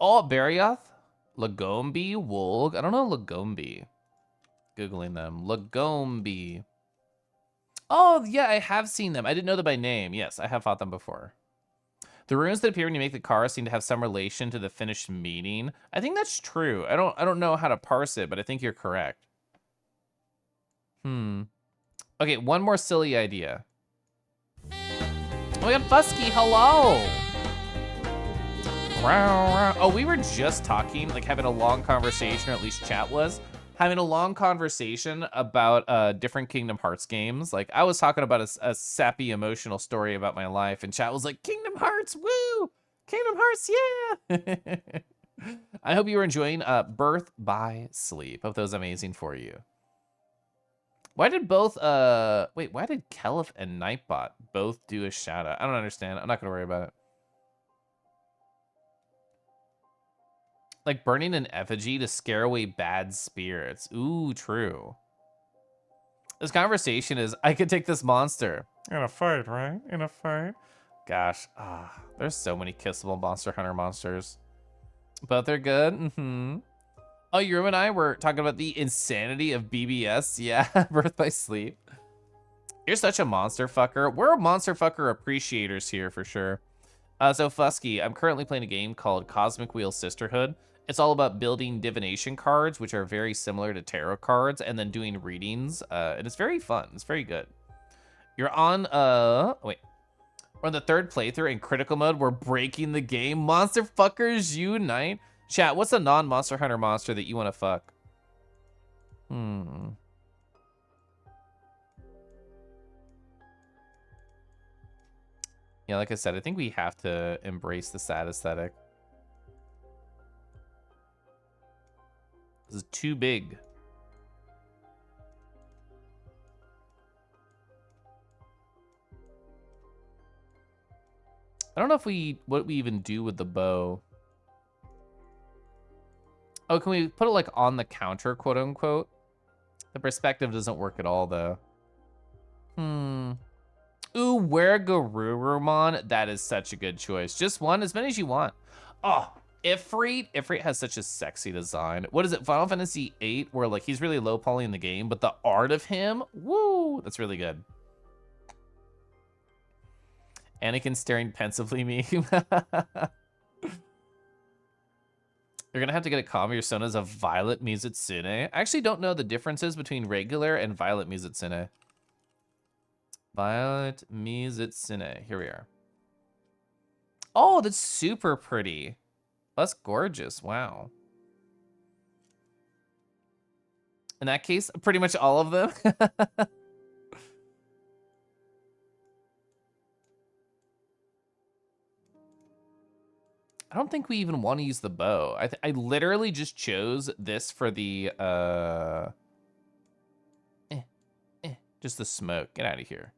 Barioth? Lagombi? Wolg? I don't know Lagombi. Googling them. Lagombi. Oh, yeah, I have seen them. I didn't know them by name. Yes, I have fought them before. The runes that appear when you make the car seem to have some relation to the finished meaning. I think that's true. I don't know how to parse it, but I think you're correct. Okay, one more silly idea. Oh my god, Fusky, hello! Oh, we were just talking, like having a long conversation, or at least chat was, having a long conversation about different Kingdom Hearts games. Like, I was talking about a sappy emotional story about my life, and chat was like, Kingdom Hearts, woo! Kingdom Hearts, yeah! I hope you were enjoying Birth by Sleep. Hope that was amazing for you. Why did both, wait, why did Kelif and Nightbot both do a shout out? I don't understand. I'm not gonna worry about it. Like burning an effigy to scare away bad spirits. Ooh, true. This conversation is, I could take this monster. In a fight, right? In a fight. Gosh, there's so many kissable Monster Hunter monsters. But they're good, Oh, Yuru and I were talking about the insanity of BBS. Yeah, Birth by Sleep. You're such a monster fucker. We're monster fucker appreciators here for sure. So Fusky, I'm currently playing a game called Cosmic Wheel Sisterhood. It's all about building divination cards, which are very similar to tarot cards, and then doing readings. And it's very fun. It's very good. You're on, wait. We're on the 3rd playthrough in critical mode. We're breaking the game. Monster fuckers unite. Chat, what's a non-Monster Hunter monster that you want to fuck? Yeah, like I said, I think we have to embrace the sad aesthetic. This is too big. I don't know if what we even do with the bow. Oh, can we put it like on the counter, quote unquote? The perspective doesn't work at all though. Ooh, wear Garurumon. That is such a good choice. Just one, as many as you want. Oh, Ifrit. Ifrit has such a sexy design. What is it, Final Fantasy VIII, where like he's really low poly in the game, but the art of him, woo, that's really good. Anakin staring pensively meme. You're gonna have to get a Kami or Sona's a Violet Mizutsune. I actually don't know the differences between regular and Violet Mizutsune. Violet Mizutsune. Here we are. Oh, that's super pretty. That's gorgeous. Wow. In that case, pretty much all of them. I don't think we even want to use the bow. I literally just chose this for the just the smoke. Get out of here.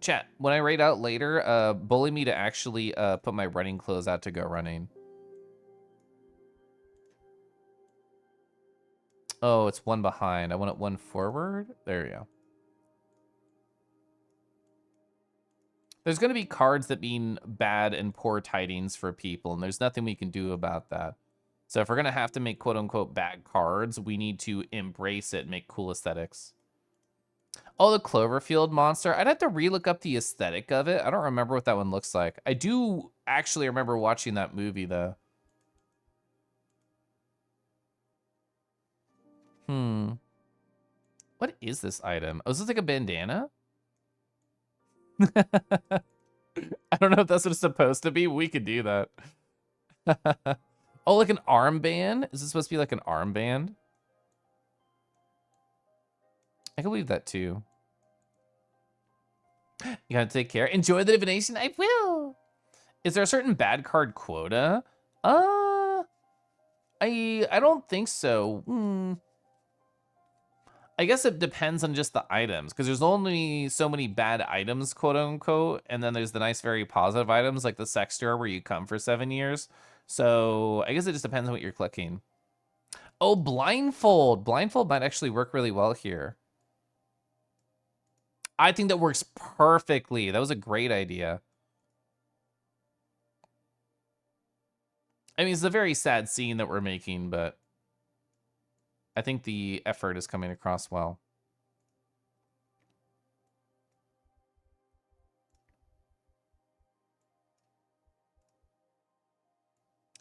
Chat, when I raid out later, bully me to actually put my running clothes out to go running. Oh, it's one behind. I want it one forward. There we go. There's going to be cards that mean bad and poor tidings for people, and there's nothing we can do about that. So if we're going to have to make quote-unquote bad cards, we need to embrace it and make cool aesthetics. Oh, the Cloverfield monster. I'd have to relook up the aesthetic of it. I don't remember what that one looks like. I do actually remember watching that movie, though. What is this item? Oh, is this like a bandana? I don't know if that's what it's supposed to be. We could do that. Oh, like an armband? Is this supposed to be like an armband? I can believe that too. You gotta take care. Enjoy the divination. I will. Is there a certain bad card quota? I don't think so. I guess it depends on just the items, because there's only so many bad items, quote unquote, and then there's the nice, very positive items like the sex store where you come for 7 years. So I guess it just depends on what you're clicking. Oh, blindfold. Blindfold might actually work really well here. I think that works perfectly. That was a great idea. I mean, it's a very sad scene that we're making, but I think the effort is coming across well.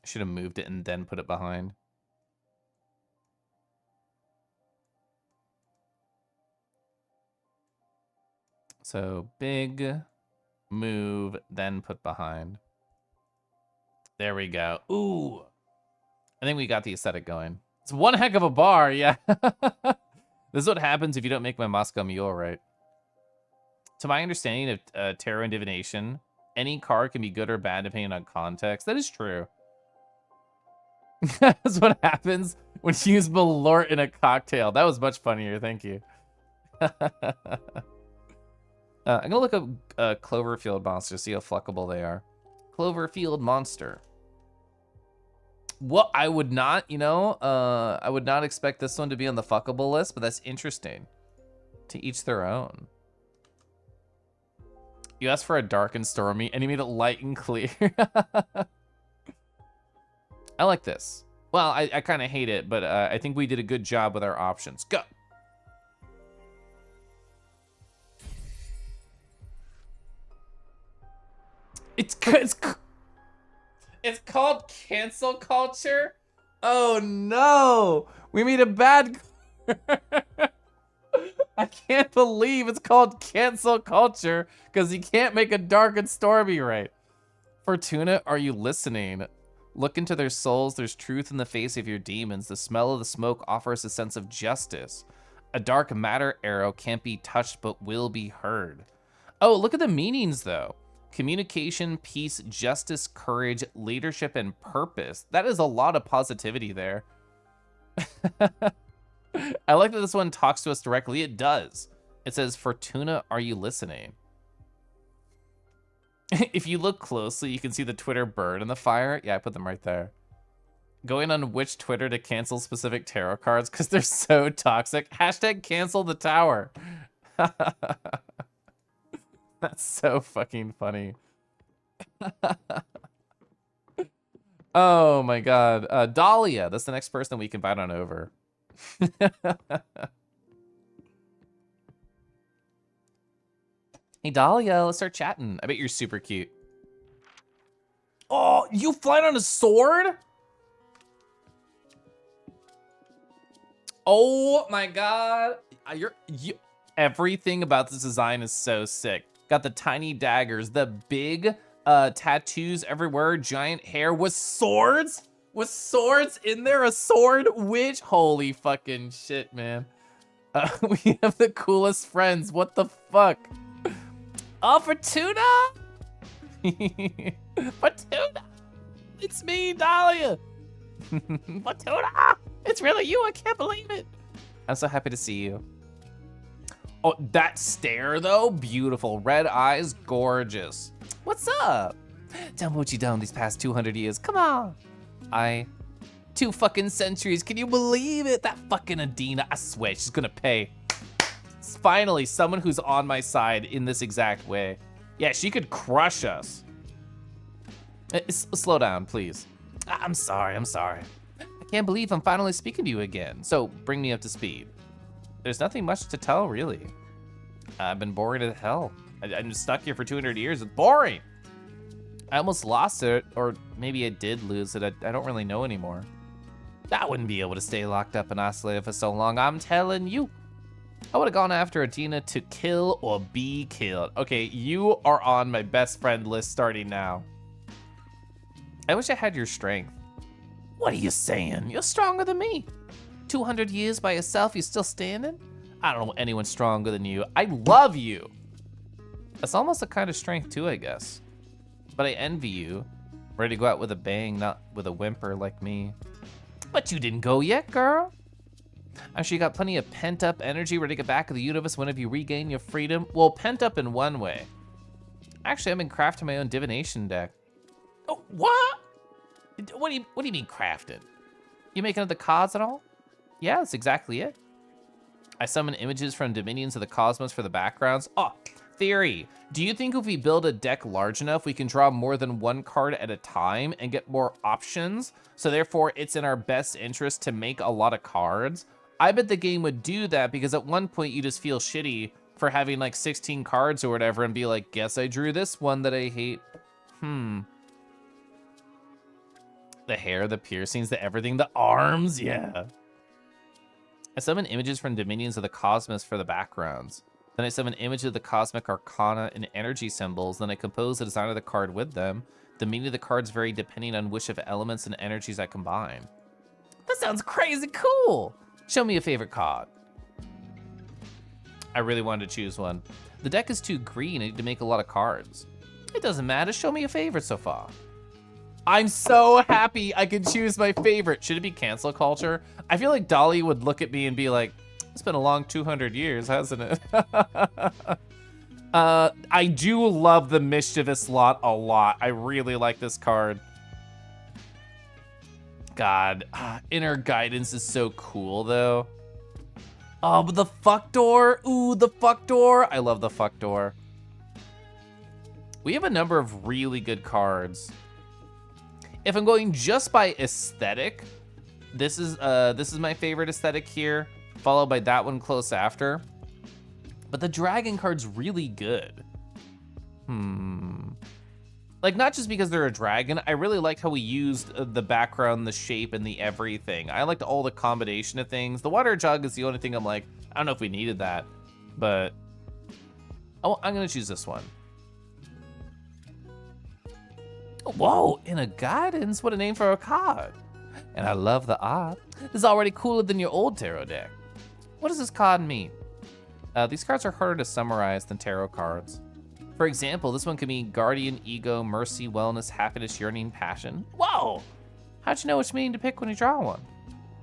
I should have moved it and then put it behind. So big, move, then put behind. There we go. Ooh. I think we got the aesthetic going. It's one heck of a bar, yeah. This is what happens if you don't make my Moscow Mule right. To my understanding of tarot and divination, any card can be good or bad depending on context. That is true. That's what happens when you use Malort in a cocktail. That was much funnier, thank you. I'm gonna look up Cloverfield monster, see how fuckable they are. Cloverfield monster. What I would not, I would not expect this one to be on the fuckable list, but that's interesting. To each their own. You asked for a dark and stormy, and you made it light and clear. I like this. Well, I kind of hate it, but I think we did a good job with our options. Go. It's called cancel culture? Oh no! We made a bad... I can't believe it's called cancel culture because you can't make a dark and stormy right. Fortuna, are you listening? Look into their souls. There's truth in the face of your demons. The smell of the smoke offers a sense of justice. A dark matter arrow can't be touched but will be heard. Oh, look at the meanings though. Communication, peace, justice, courage, leadership, and purpose. That is a lot of positivity there. I like that this one talks to us directly. It does. It says, Fortuna, are you listening? If you look closely, you can see the Twitter bird in the fire. Yeah, I put them right there. Going on which Twitter to cancel specific tarot cards because they're so toxic. Hashtag cancel the tower. That's so fucking funny. Oh my god. Dahlia, that's the next person we can bite on over. Hey Dahlia, let's start chatting. I bet you're super cute. Oh, you flying on a sword? Oh my god. Everything about this design is so sick. Got the tiny daggers, the big tattoos everywhere, giant hair with swords? With swords in there, a sword witch? Holy fucking shit, man. We have the coolest friends, what the fuck? Oh, Fortuna? Fortuna! It's me, Dahlia! Fortuna! It's really you, I can't believe it. I'm so happy to see you. Oh, that stare though, beautiful. Red eyes, gorgeous. What's up? Tell me what you done these past 200 years, come on. 2 fucking centuries, can you believe it? That fucking Adina, I swear she's gonna pay. It's finally someone who's on my side in this exact way. Yeah, she could crush us. Slow down, please. I'm sorry. I can't believe I'm finally speaking to you again. So bring me up to speed. There's nothing much to tell, really. I've been bored as hell. I'm just stuck here for 200 years. It's boring. I almost lost it, or maybe I did lose it. I don't really know anymore. I wouldn't be able to stay locked up and isolated for so long, I'm telling you. I would have gone after Adina to kill or be killed. Okay, you are on my best friend list starting now. I wish I had your strength. What are you saying? You're stronger than me. 200 years by yourself, you still standing? I don't know anyone stronger than you. I love you. That's almost a kind of strength too, I guess. But I envy you. Ready to go out with a bang, not with a whimper like me. But you didn't go yet, girl. I'm sure you got plenty of pent-up energy ready to get back to the universe whenever you regain your freedom. Well, pent up in one way. Actually, I've been crafting my own divination deck. Oh, what? What do you mean crafted? You making up the cards at all? Yeah, that's exactly it. I summon images from Dominions of the Cosmos for the backgrounds. Oh, theory. Do you think if we build a deck large enough, we can draw more than one card at a time and get more options? So therefore, it's in our best interest to make a lot of cards. I bet the game would do that because at one point you just feel shitty for having like 16 cards or whatever and be like, guess I drew this one that I hate. The hair, the piercings, the everything, the arms, yeah. I summon images from Dominions of the Cosmos for the backgrounds. Then I summon images of the cosmic arcana and energy symbols. Then I compose the design of the card with them. The meaning of the cards vary depending on which of elements and energies I combine. That sounds crazy cool. Show me a favorite card. I really wanted to choose one. The deck is too green. I need to make a lot of cards. It doesn't matter. Show me a favorite so far. I'm so happy I can choose my favorite. Should it be cancel culture? I feel like Dolly would look at me and be like, it's been a long 200 years, hasn't it? I do love the Mischievous Lot a lot. I really like this card. God, Inner Guidance is so cool though. Oh, but the fuck door. Ooh, the fuck door. I love the fuck door. We have a number of really good cards. If I'm going just by aesthetic, this is my favorite aesthetic here, followed by that one close after. But the dragon card's really good. Like, not just because they're a dragon, I really like how we used the background, the shape, and the everything. I liked all the combination of things. The water jug is the only thing I'm like, I don't know if we needed that, but oh, I'm gonna choose this one. Whoa, in a guidance, what a name for a card. And I love the art. This is already cooler than your old tarot deck. What does this card mean? These cards are harder to summarize than tarot cards. For example, this one could mean guardian, ego, mercy, wellness, happiness, yearning, passion. Whoa! How'd you know which meaning to pick when you draw one?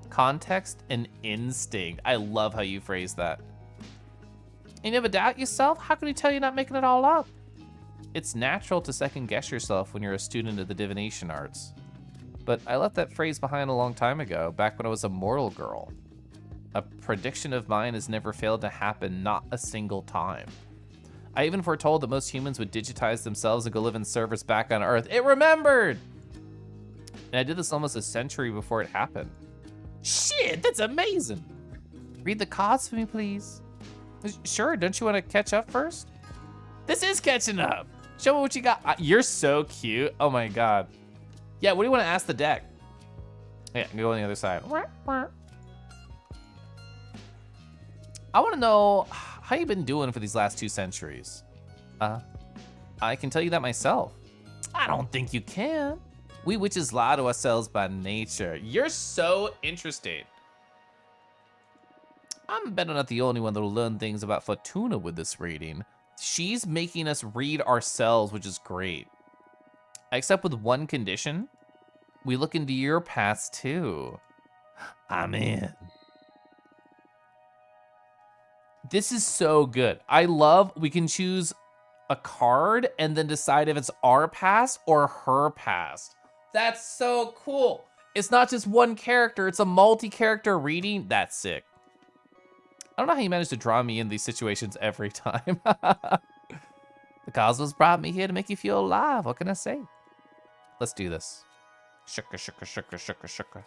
Context and instinct. I love how you phrase that. You never doubt yourself? How can you tell you're not making it all up? It's natural to second guess yourself when you're a student of the divination arts. But I left that phrase behind a long time ago, back when I was a mortal girl. A prediction of mine has never failed to happen, not a single time. I even foretold that most humans would digitize themselves and go live in servers back on Earth. It remembered! And I did this almost a century before it happened. Shit, that's amazing! Read the cards for me, please. Sure, don't you want to catch up first? This is catching up. Show me what you got. You're so cute. Oh my God. Yeah, what do you want to ask the deck? Yeah, go on the other side. I want to know how you been doing for these last 2 centuries. I can tell you that myself. I don't think you can. We witches lie to ourselves by nature. You're so interesting. I'm bet I'm not the only one that'll learn things about Fortuna with this reading. She's making us read ourselves, which is great. Except with one condition. We look into your past too. I'm in. This is so good. I love we can choose a card and then decide if it's our past or her past. That's so cool. It's not just one character, it's a multi-character reading. That's sick. I don't know how you manage to draw me in these situations every time. The cosmos brought me here to make you feel alive. What can I say? Let's do this. Shuka, shuka, shuka, shuka,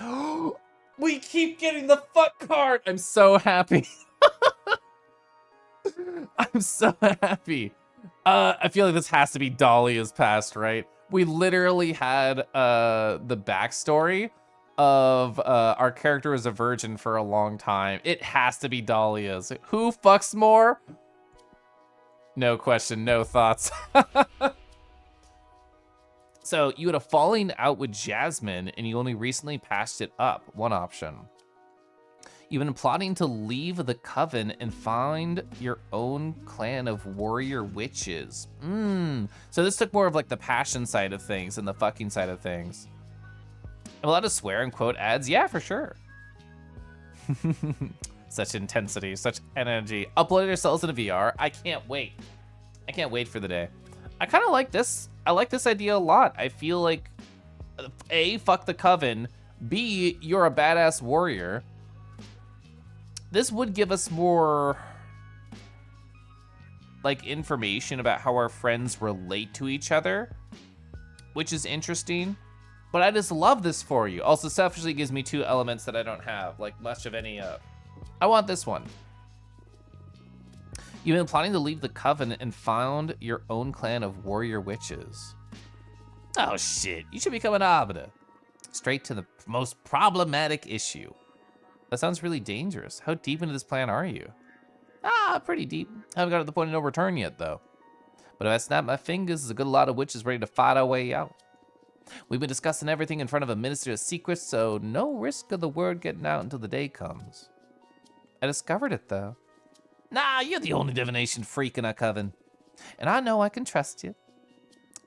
shuka. We keep getting the fuck card. I'm so happy. I'm so happy. I feel like this has to be Dahlia's past, right? We literally had the backstory of our character as a virgin for a long time. It has to be Dahlia's. Who fucks more? No question, no thoughts. So you had a falling out with Jasmine and you only recently patched it up. One option. You've been plotting to leave the coven and find your own clan of warrior witches. So this took more of like the passion side of things and the fucking side of things. A lot of swear and quote ads. Yeah, for sure. Such intensity, such energy. Upload yourselves into VR. I can't wait. I can't wait for the day. I kind of like this. I like this idea a lot. I feel like, A, fuck the coven. B, you're a badass warrior. This would give us more, like, information about how our friends relate to each other, which is interesting. But I just love this for you. Also, selfishly gives me 2 elements that I don't have, like much of any of. I want this one. You've been planning to leave the coven and found your own clan of warrior witches. Oh shit, you should become an arbiter. Straight to the most problematic issue. That sounds really dangerous. How deep into this plan are you? Pretty deep. Haven't got to the point of no return yet though. But if I snap my fingers, there's a good lot of witches ready to fight our way out. We've been discussing everything in front of a minister of secrets, so no risk of the word getting out until the day comes. I discovered it though. Nah, you're the only divination freak in our coven. And I know I can trust you.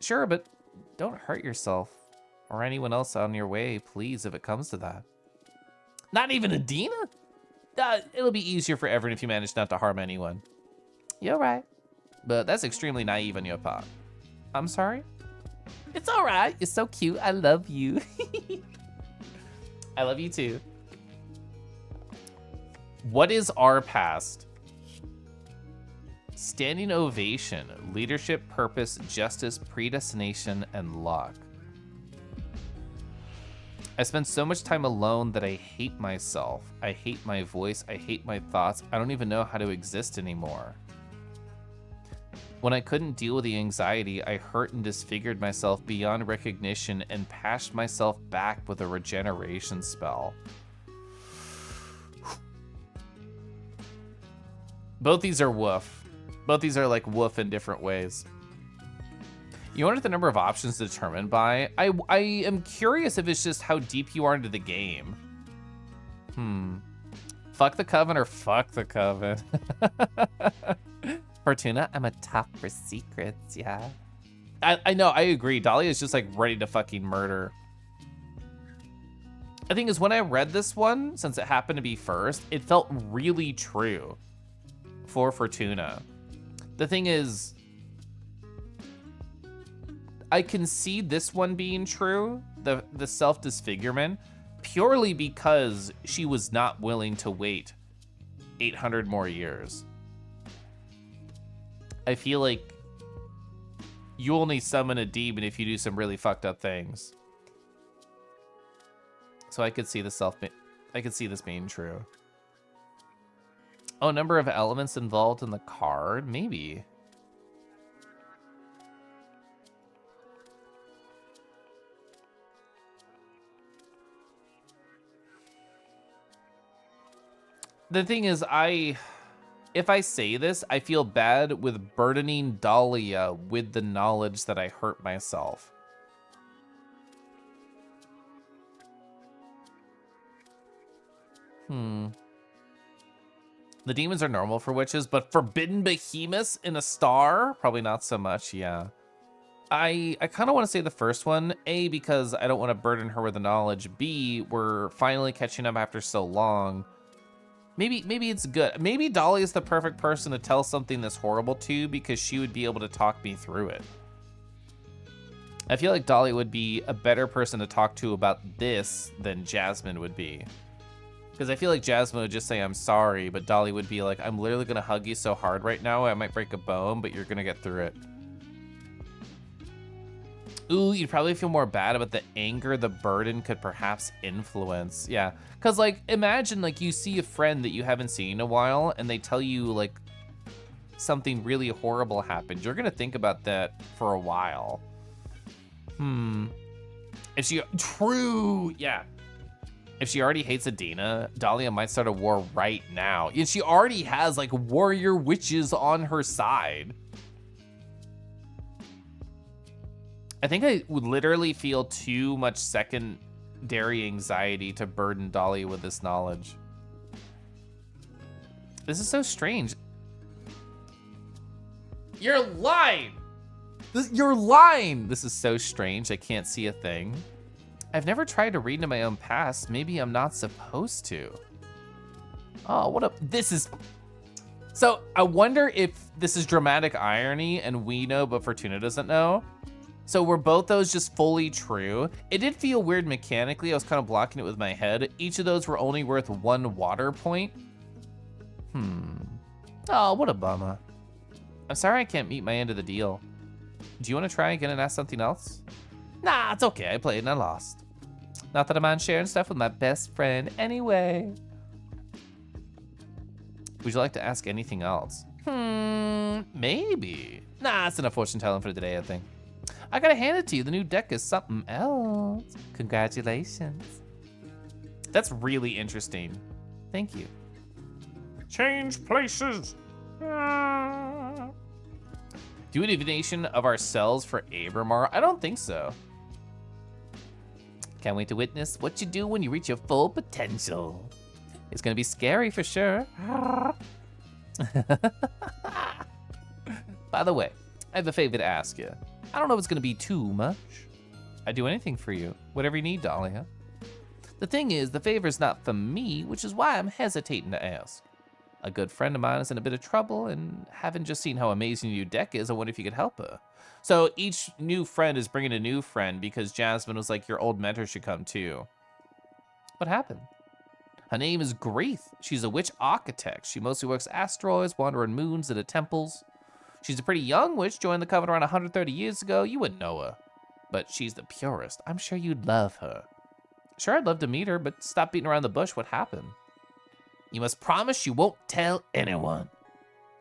Sure, but don't hurt yourself. Or anyone else on your way, please, if it comes to that. Not even Adina? It'll be easier for everyone if you manage not to harm anyone. You're right. But that's extremely naive on your part. I'm sorry? It's all right. You're so cute. I love you. I love you too. What is our past? Standing ovation, leadership, purpose, justice, predestination, and luck. I spend so much time alone that I hate myself. I hate my voice. I hate my thoughts. I don't even know how to exist anymore. When I couldn't deal with the anxiety, I hurt and disfigured myself beyond recognition and patched myself back with a regeneration spell. Both these are woof. Both these are like woof in different ways. You wonder the number of options determined by? I am curious if it's just how deep you are into the game. Fuck the coven or fuck the coven? Fortuna, I'm a top for secrets, yeah. I know, I agree. Dahlia is just like ready to fucking murder. The thing is, when I read this one, since it happened to be first, it felt really true for Fortuna. The thing is, I can see this one being true, the self-disfigurement, purely because she was not willing to wait 800 more years. I feel like you only summon a demon if you do some really fucked up things. So I could see I could see this being true. Oh, number of elements involved in the card? Maybe. The thing is, if I say this, I feel bad with burdening Dahlia with the knowledge that I hurt myself. The demons are normal for witches, but forbidden behemoths in a star? Probably not so much, yeah. I kind of want to say the first one, A, because I don't want to burden her with the knowledge. B, we're finally catching up after so long. Maybe it's good. Maybe Dolly is the perfect person to tell something this horrible to because she would be able to talk me through it. I feel like Dolly would be a better person to talk to about this than Jasmine would be. Because I feel like Jasmine would just say, I'm sorry, but Dolly would be like, I'm literally going to hug you so hard right now, I might break a bone, but you're going to get through it. Ooh, you'd probably feel more bad about the anger the burden could perhaps influence. Yeah, because like, imagine like you see a friend that you haven't seen in a while and they tell you like something really horrible happened. You're gonna think about that for a while. If she, true, yeah. If she already hates Adina, Dahlia might start a war right now. And she already has like warrior witches on her side. I think I would literally feel too much secondary anxiety to burden Dolly with this knowledge. This is so strange. You're lying! You're lying! This is so strange, I can't see a thing. I've never tried to read into my own past. Maybe I'm not supposed to. Oh, what a, this is... So, I wonder if this is dramatic irony and we know but Fortuna doesn't know. So were both those just fully true? It did feel weird mechanically. I was kind of blocking it with my head. Each of those were only worth 1 water point. Oh, what a bummer. I'm sorry I can't meet my end of the deal. Do you want to try again and ask something else? Nah, it's okay. I played and I lost. Not that I'm on sharing stuff with my best friend anyway. Would you like to ask anything else? Maybe. Nah, it's enough fortune telling for today, I think. I gotta hand it to you. The new deck is something else. Congratulations. That's really interesting. Thank you. Change places. Do a divination of ourselves for Abramar? I don't think so. Can't wait to witness what you do when you reach your full potential. It's gonna be scary for sure. By the way, I have a favor to ask you. I don't know if it's gonna be too much. I'd do anything for you, whatever you need, Dahlia. The thing is, the favor's not for me, which is why I'm hesitating to ask. A good friend of mine is in a bit of trouble, and having just seen how amazing your deck is, I wonder if you could help her. So each new friend is bringing a new friend because Jasmine was like, your old mentor should come too. What happened? Her name is Graith. She's a witch architect. She mostly works asteroids, wandering moons, and at temples. She's a pretty young witch, joined the coven around 130 years ago. You wouldn't know her, but she's the purest. I'm sure you'd love her. Sure, I'd love to meet her, but stop beating around the bush. What happened? You must promise you won't tell anyone.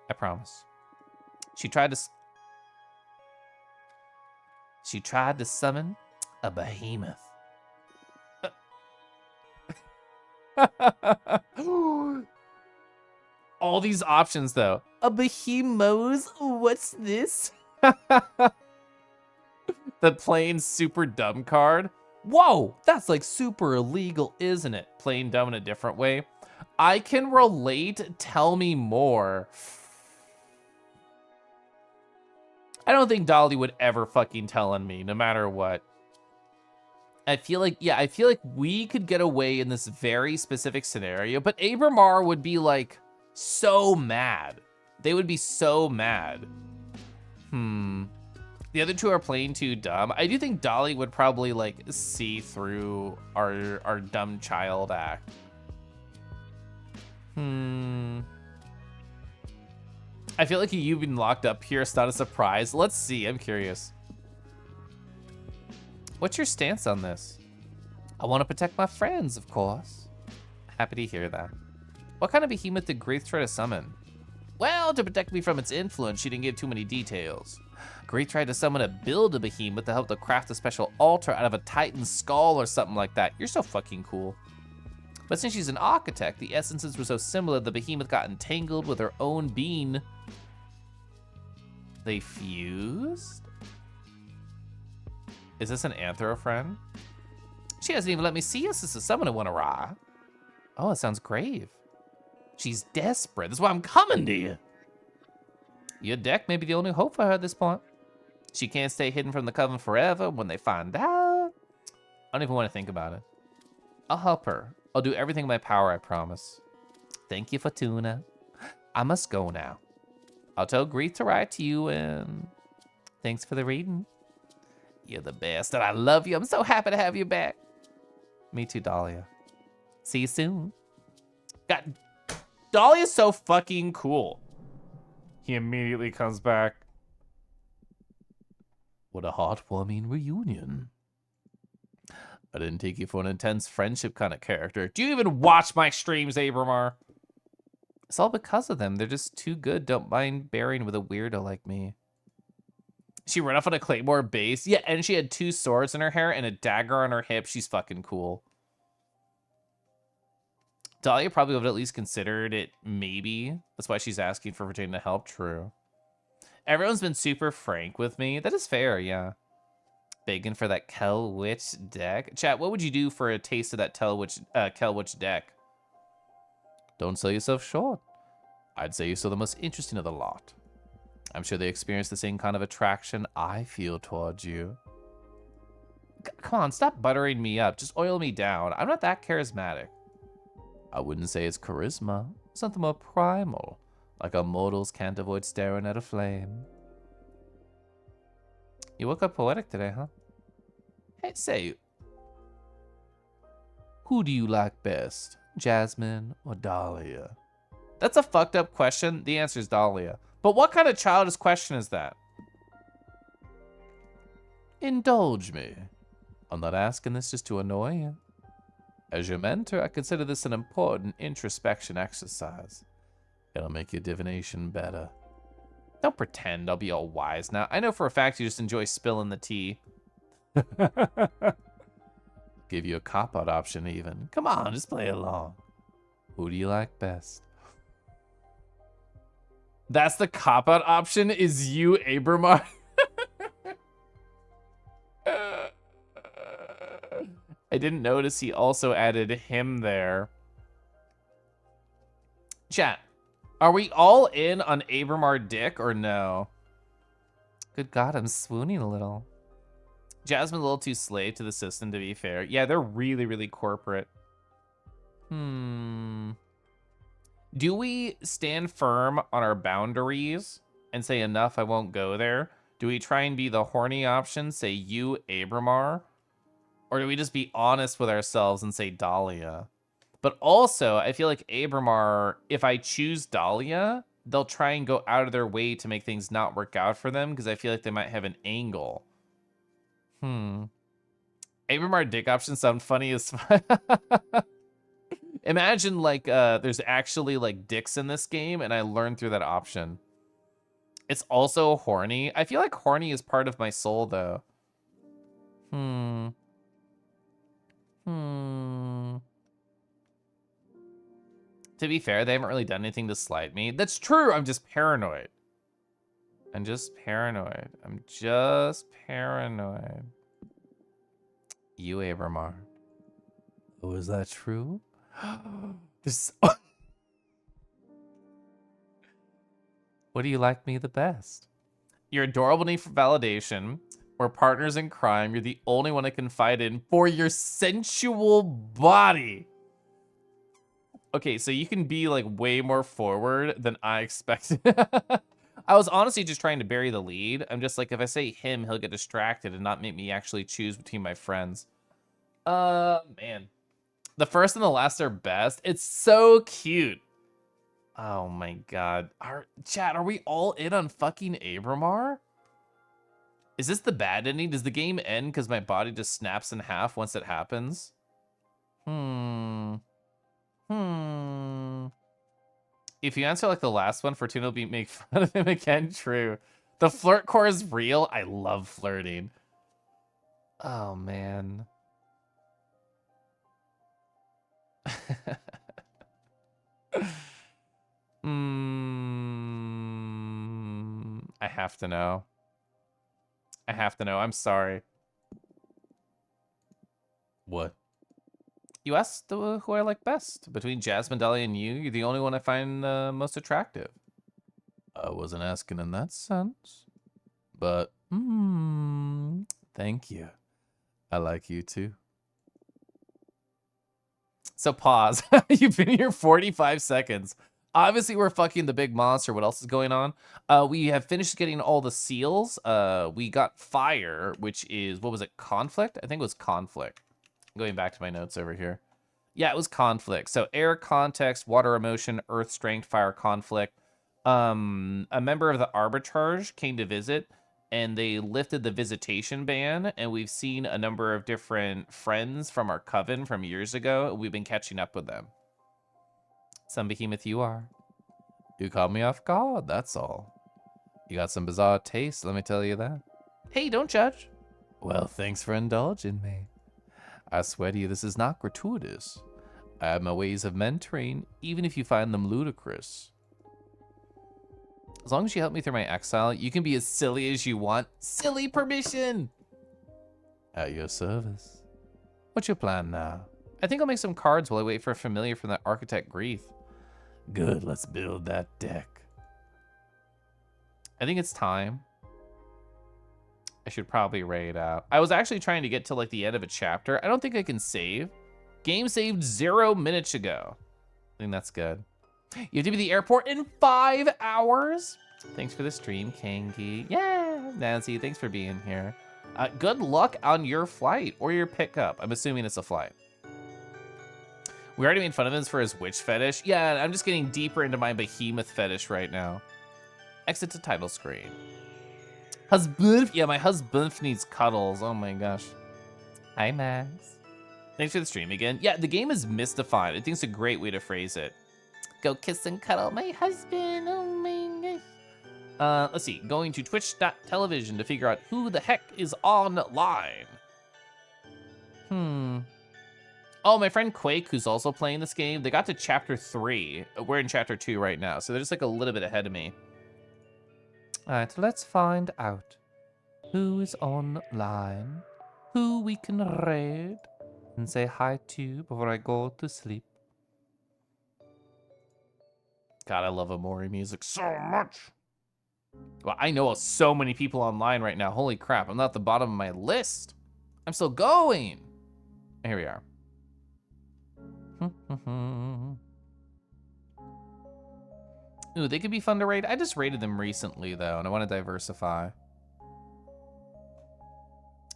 I promise. She tried to She tried to summon a behemoth. All these options, though. A behemoth? What's this? The plain super dumb card. Whoa, that's like super illegal, isn't it? Plain dumb in a different way. I can relate. Tell me more. I don't think Dolly would ever fucking tell on me, no matter what. I feel like, yeah, I feel like we could get away in this very specific scenario, but Abramar would be like so mad. They would be so mad. The other two are playing too dumb. I do think Dolly would probably like see through our dumb child act. I feel like you've been locked up here. It's not a surprise. Let's see. I'm curious. What's your stance on this? I want to protect my friends, of course. Happy to hear that. What kind of behemoth did Graith try to summon? Well, to protect me from its influence, she didn't give too many details. Graith tried to summon a build behemoth to help to craft a special altar out of a titan's skull or something like that. You're so fucking cool. But since she's an architect, the essences were so similar, the behemoth got entangled with her own being. They fused? Is this an Anthro friend? She hasn't even let me see us as a summoner one awry. Oh, it sounds grave. She's desperate. That's why I'm coming to you. Your deck may be the only hope for her at this point. She can't stay hidden from the coven forever. When they find out, I don't even want to think about it. I'll help her. I'll do everything in my power, I promise. Thank you, Fortuna. I must go now. I'll tell Greeth to write to you, and thanks for the reading. You're the best, and I love you. I'm so happy to have you back. Me too, Dahlia. See you soon. God, Dahlia's so fucking cool. He immediately comes back. What a heartwarming reunion. I didn't take you for an intense friendship kind of character. Do you even watch my streams, Abramar? It's all because of them. They're just too good. Don't mind bearing with a weirdo like me. She ran off on a Claymore base. Yeah, and she had 2 swords in her hair and a dagger on her hip. She's fucking cool. Dahlia probably would have at least considered it, maybe. That's why she's asking for Virginia to help. True. Everyone's been super frank with me. That is fair, yeah. Begging for that Kel Witch deck. Chat, what would you do for a taste of that Kel Witch deck? Don't sell yourself short. I'd say you're still the most interesting of the lot. I'm sure they experience the same kind of attraction I feel towards you. Come on, stop buttering me up. Just oil me down. I'm not that charismatic. I wouldn't say it's charisma. Something more primal. Like a mortals can't avoid staring at a flame. You woke up poetic today, huh? Hey, say, who do you like best? Jasmine or Dahlia? That's a fucked up question. The answer is Dahlia. But what kind of childish question is that? Indulge me. I'm not asking this just to annoy you. As your mentor, I consider this an important introspection exercise. It'll make your divination better. Don't pretend I'll be all wise now. I know for a fact you just enjoy spilling the tea. Give you a cop-out option even. Come on, just play along. Who do you like best? That's the cop-out option, is you, Abramar? I didn't notice he also added him there. Chat, are we all in on Abramar Dick or no? Good God, I'm swooning a little. Jasmine's a little too slave to the system, to be fair. Yeah, they're really, really corporate. Do we stand firm on our boundaries and say enough, I won't go there? Do we try and be the horny option, say you, Abramar? Or do we just be honest with ourselves and say Dahlia? But also, I feel like Abramar, if I choose Dahlia, they'll try and go out of their way to make things not work out for them because I feel like they might have an angle. Abramar dick options sound funny as fuck. Imagine like there's actually like dicks in this game and I learned through that option. It's also horny. I feel like horny is part of my soul though. Hmm. Hmm. To be fair, they haven't really done anything to slight me. That's true. I'm just paranoid. I'm just paranoid. I'm just paranoid. You, Abramar. Oh, is that true? This. What do you like me the best? Your adorable need for validation. We're partners in crime. You're the only one I confide in for your sensual body. Okay, so you can be like way more forward than I expected. I was honestly just trying to bury the lead. I'm just like, if I say him, he'll get distracted and not make me actually choose between my friends. Man. The first and the last are best. It's so cute. Oh my god. Chat, are we all in on fucking Abramar? Is this the bad ending? Does the game end because my body just snaps in half once it happens? If you answer like the last one, Fortuna will make fun of him again. True. The flirt core is real. I love flirting. Oh, man. I have to know. I have to know. I'm sorry. What? You asked who I like best. Between Jasmine, Dahlia, and you, you're the only one I find most attractive. I wasn't asking in that sense. But, thank you. I like you too. So pause. You've been here 45 seconds. Obviously, we're fucking the big monster. What else is going on? We have finished getting all the seals. We got fire, which is, what was it, conflict? I think it was conflict. Going back to my notes over here. Yeah, it was conflict. So air, context, water, emotion, earth, strength, fire, conflict. A member of the arbitrage came to visit, and they lifted the visitation ban, and we've seen a number of different friends from our coven from years ago. We've been catching up with them. Some behemoth you are. You caught me off guard, that's all. You got some bizarre taste, let me tell you that. Hey, don't judge. Well, thanks for indulging me. I swear to you, this is not gratuitous. I have my ways of mentoring, even if you find them ludicrous. As long as you help me through my exile, you can be as silly as you want. Silly permission! At your service. What's your plan now? I think I'll make some cards while I wait for a familiar from that architect Grief. Good, let's build that deck. I think it's time. I should probably raid out. I was actually trying to get to like the end of a chapter. I don't think I can save. Game saved 0 minutes ago. I think that's good. You have to be at the airport in 5 hours. Thanks for the stream, Kangi. Yeah, Nancy, thanks for being here. Good luck on your flight or your pickup. I'm assuming it's a flight. We already made fun of him for his witch fetish. Yeah, I'm just getting deeper into my behemoth fetish right now. Exit to title screen. Husband, yeah, my husband needs cuddles. Oh my gosh. Hi, Max. Thanks for the stream again. Yeah, the game is mystified. I think it's a great way to phrase it. Go kiss and cuddle my husband. Oh my gosh. Let's see. Going to twitch.tv to figure out who the heck is online. Oh, my friend Quake, who's also playing this game, they got to chapter 3. We're in chapter 2 right now, so they're just like a little bit ahead of me. All right, let's find out who is online, who we can raid and say hi to before I go to sleep. God, I love Amori music so much. Well, I know so many people online right now. Holy crap, I'm not at the bottom of my list. I'm still going. Here we are. Ooh, they could be fun to raid. I just raided them recently, though, and I want to diversify.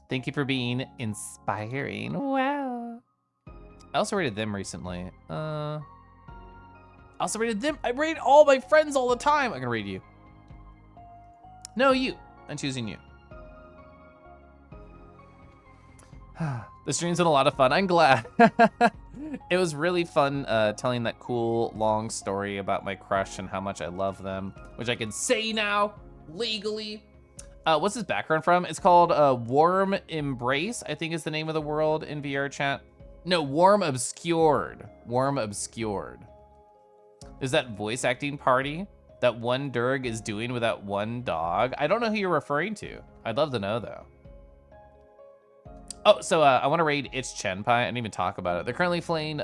Thank you for being inspiring. Wow. I also raided them recently. I also raided them. I raid all my friends all the time. I'm gonna raid you. No, you. I'm choosing you. The stream's been a lot of fun. I'm glad. It was really fun telling that cool long story about my crush and how much I love them, which I can say now legally. What's his background from? It's called Warm Embrace, I think is the name of the world in VR chat. No, Warm Obscured. Warm Obscured. Is that voice acting party that one Durg is doing with that one dog? I don't know who you're referring to. I'd love to know though. Oh, so I want to raid It's Chenpai. I didn't even talk about it. They're currently playing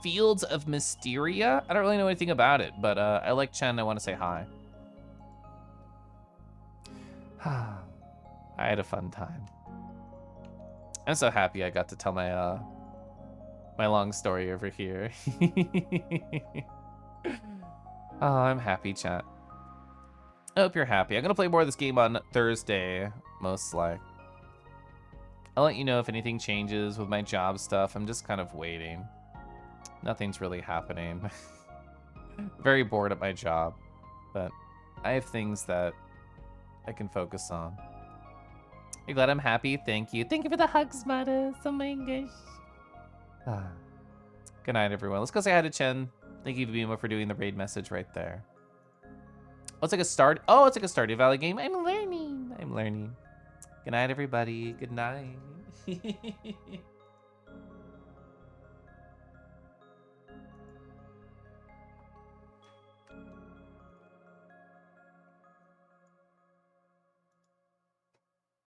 Fields of Mysteria. I don't really know anything about it, but I like Chen. I want to say hi. I had a fun time. I'm so happy I got to tell my my long story over here. Oh, I'm happy, chat. I hope you're happy. I'm gonna play more of this game on Thursday, most like. I'll let you know if anything changes with my job stuff. I'm just kind of waiting. Nothing's really happening. Very bored at my job, but I have things that I can focus on. You're glad I'm happy? Thank you. Thank you for the hugs, Matas. Oh my gosh. Good night, everyone. Let's go say hi to Chen. Thank you, Vima, for doing the raid message right there. Oh, it's like a start. Oh, it's like a Stardew Valley game. I'm learning. I'm learning. Good night, everybody. Good night.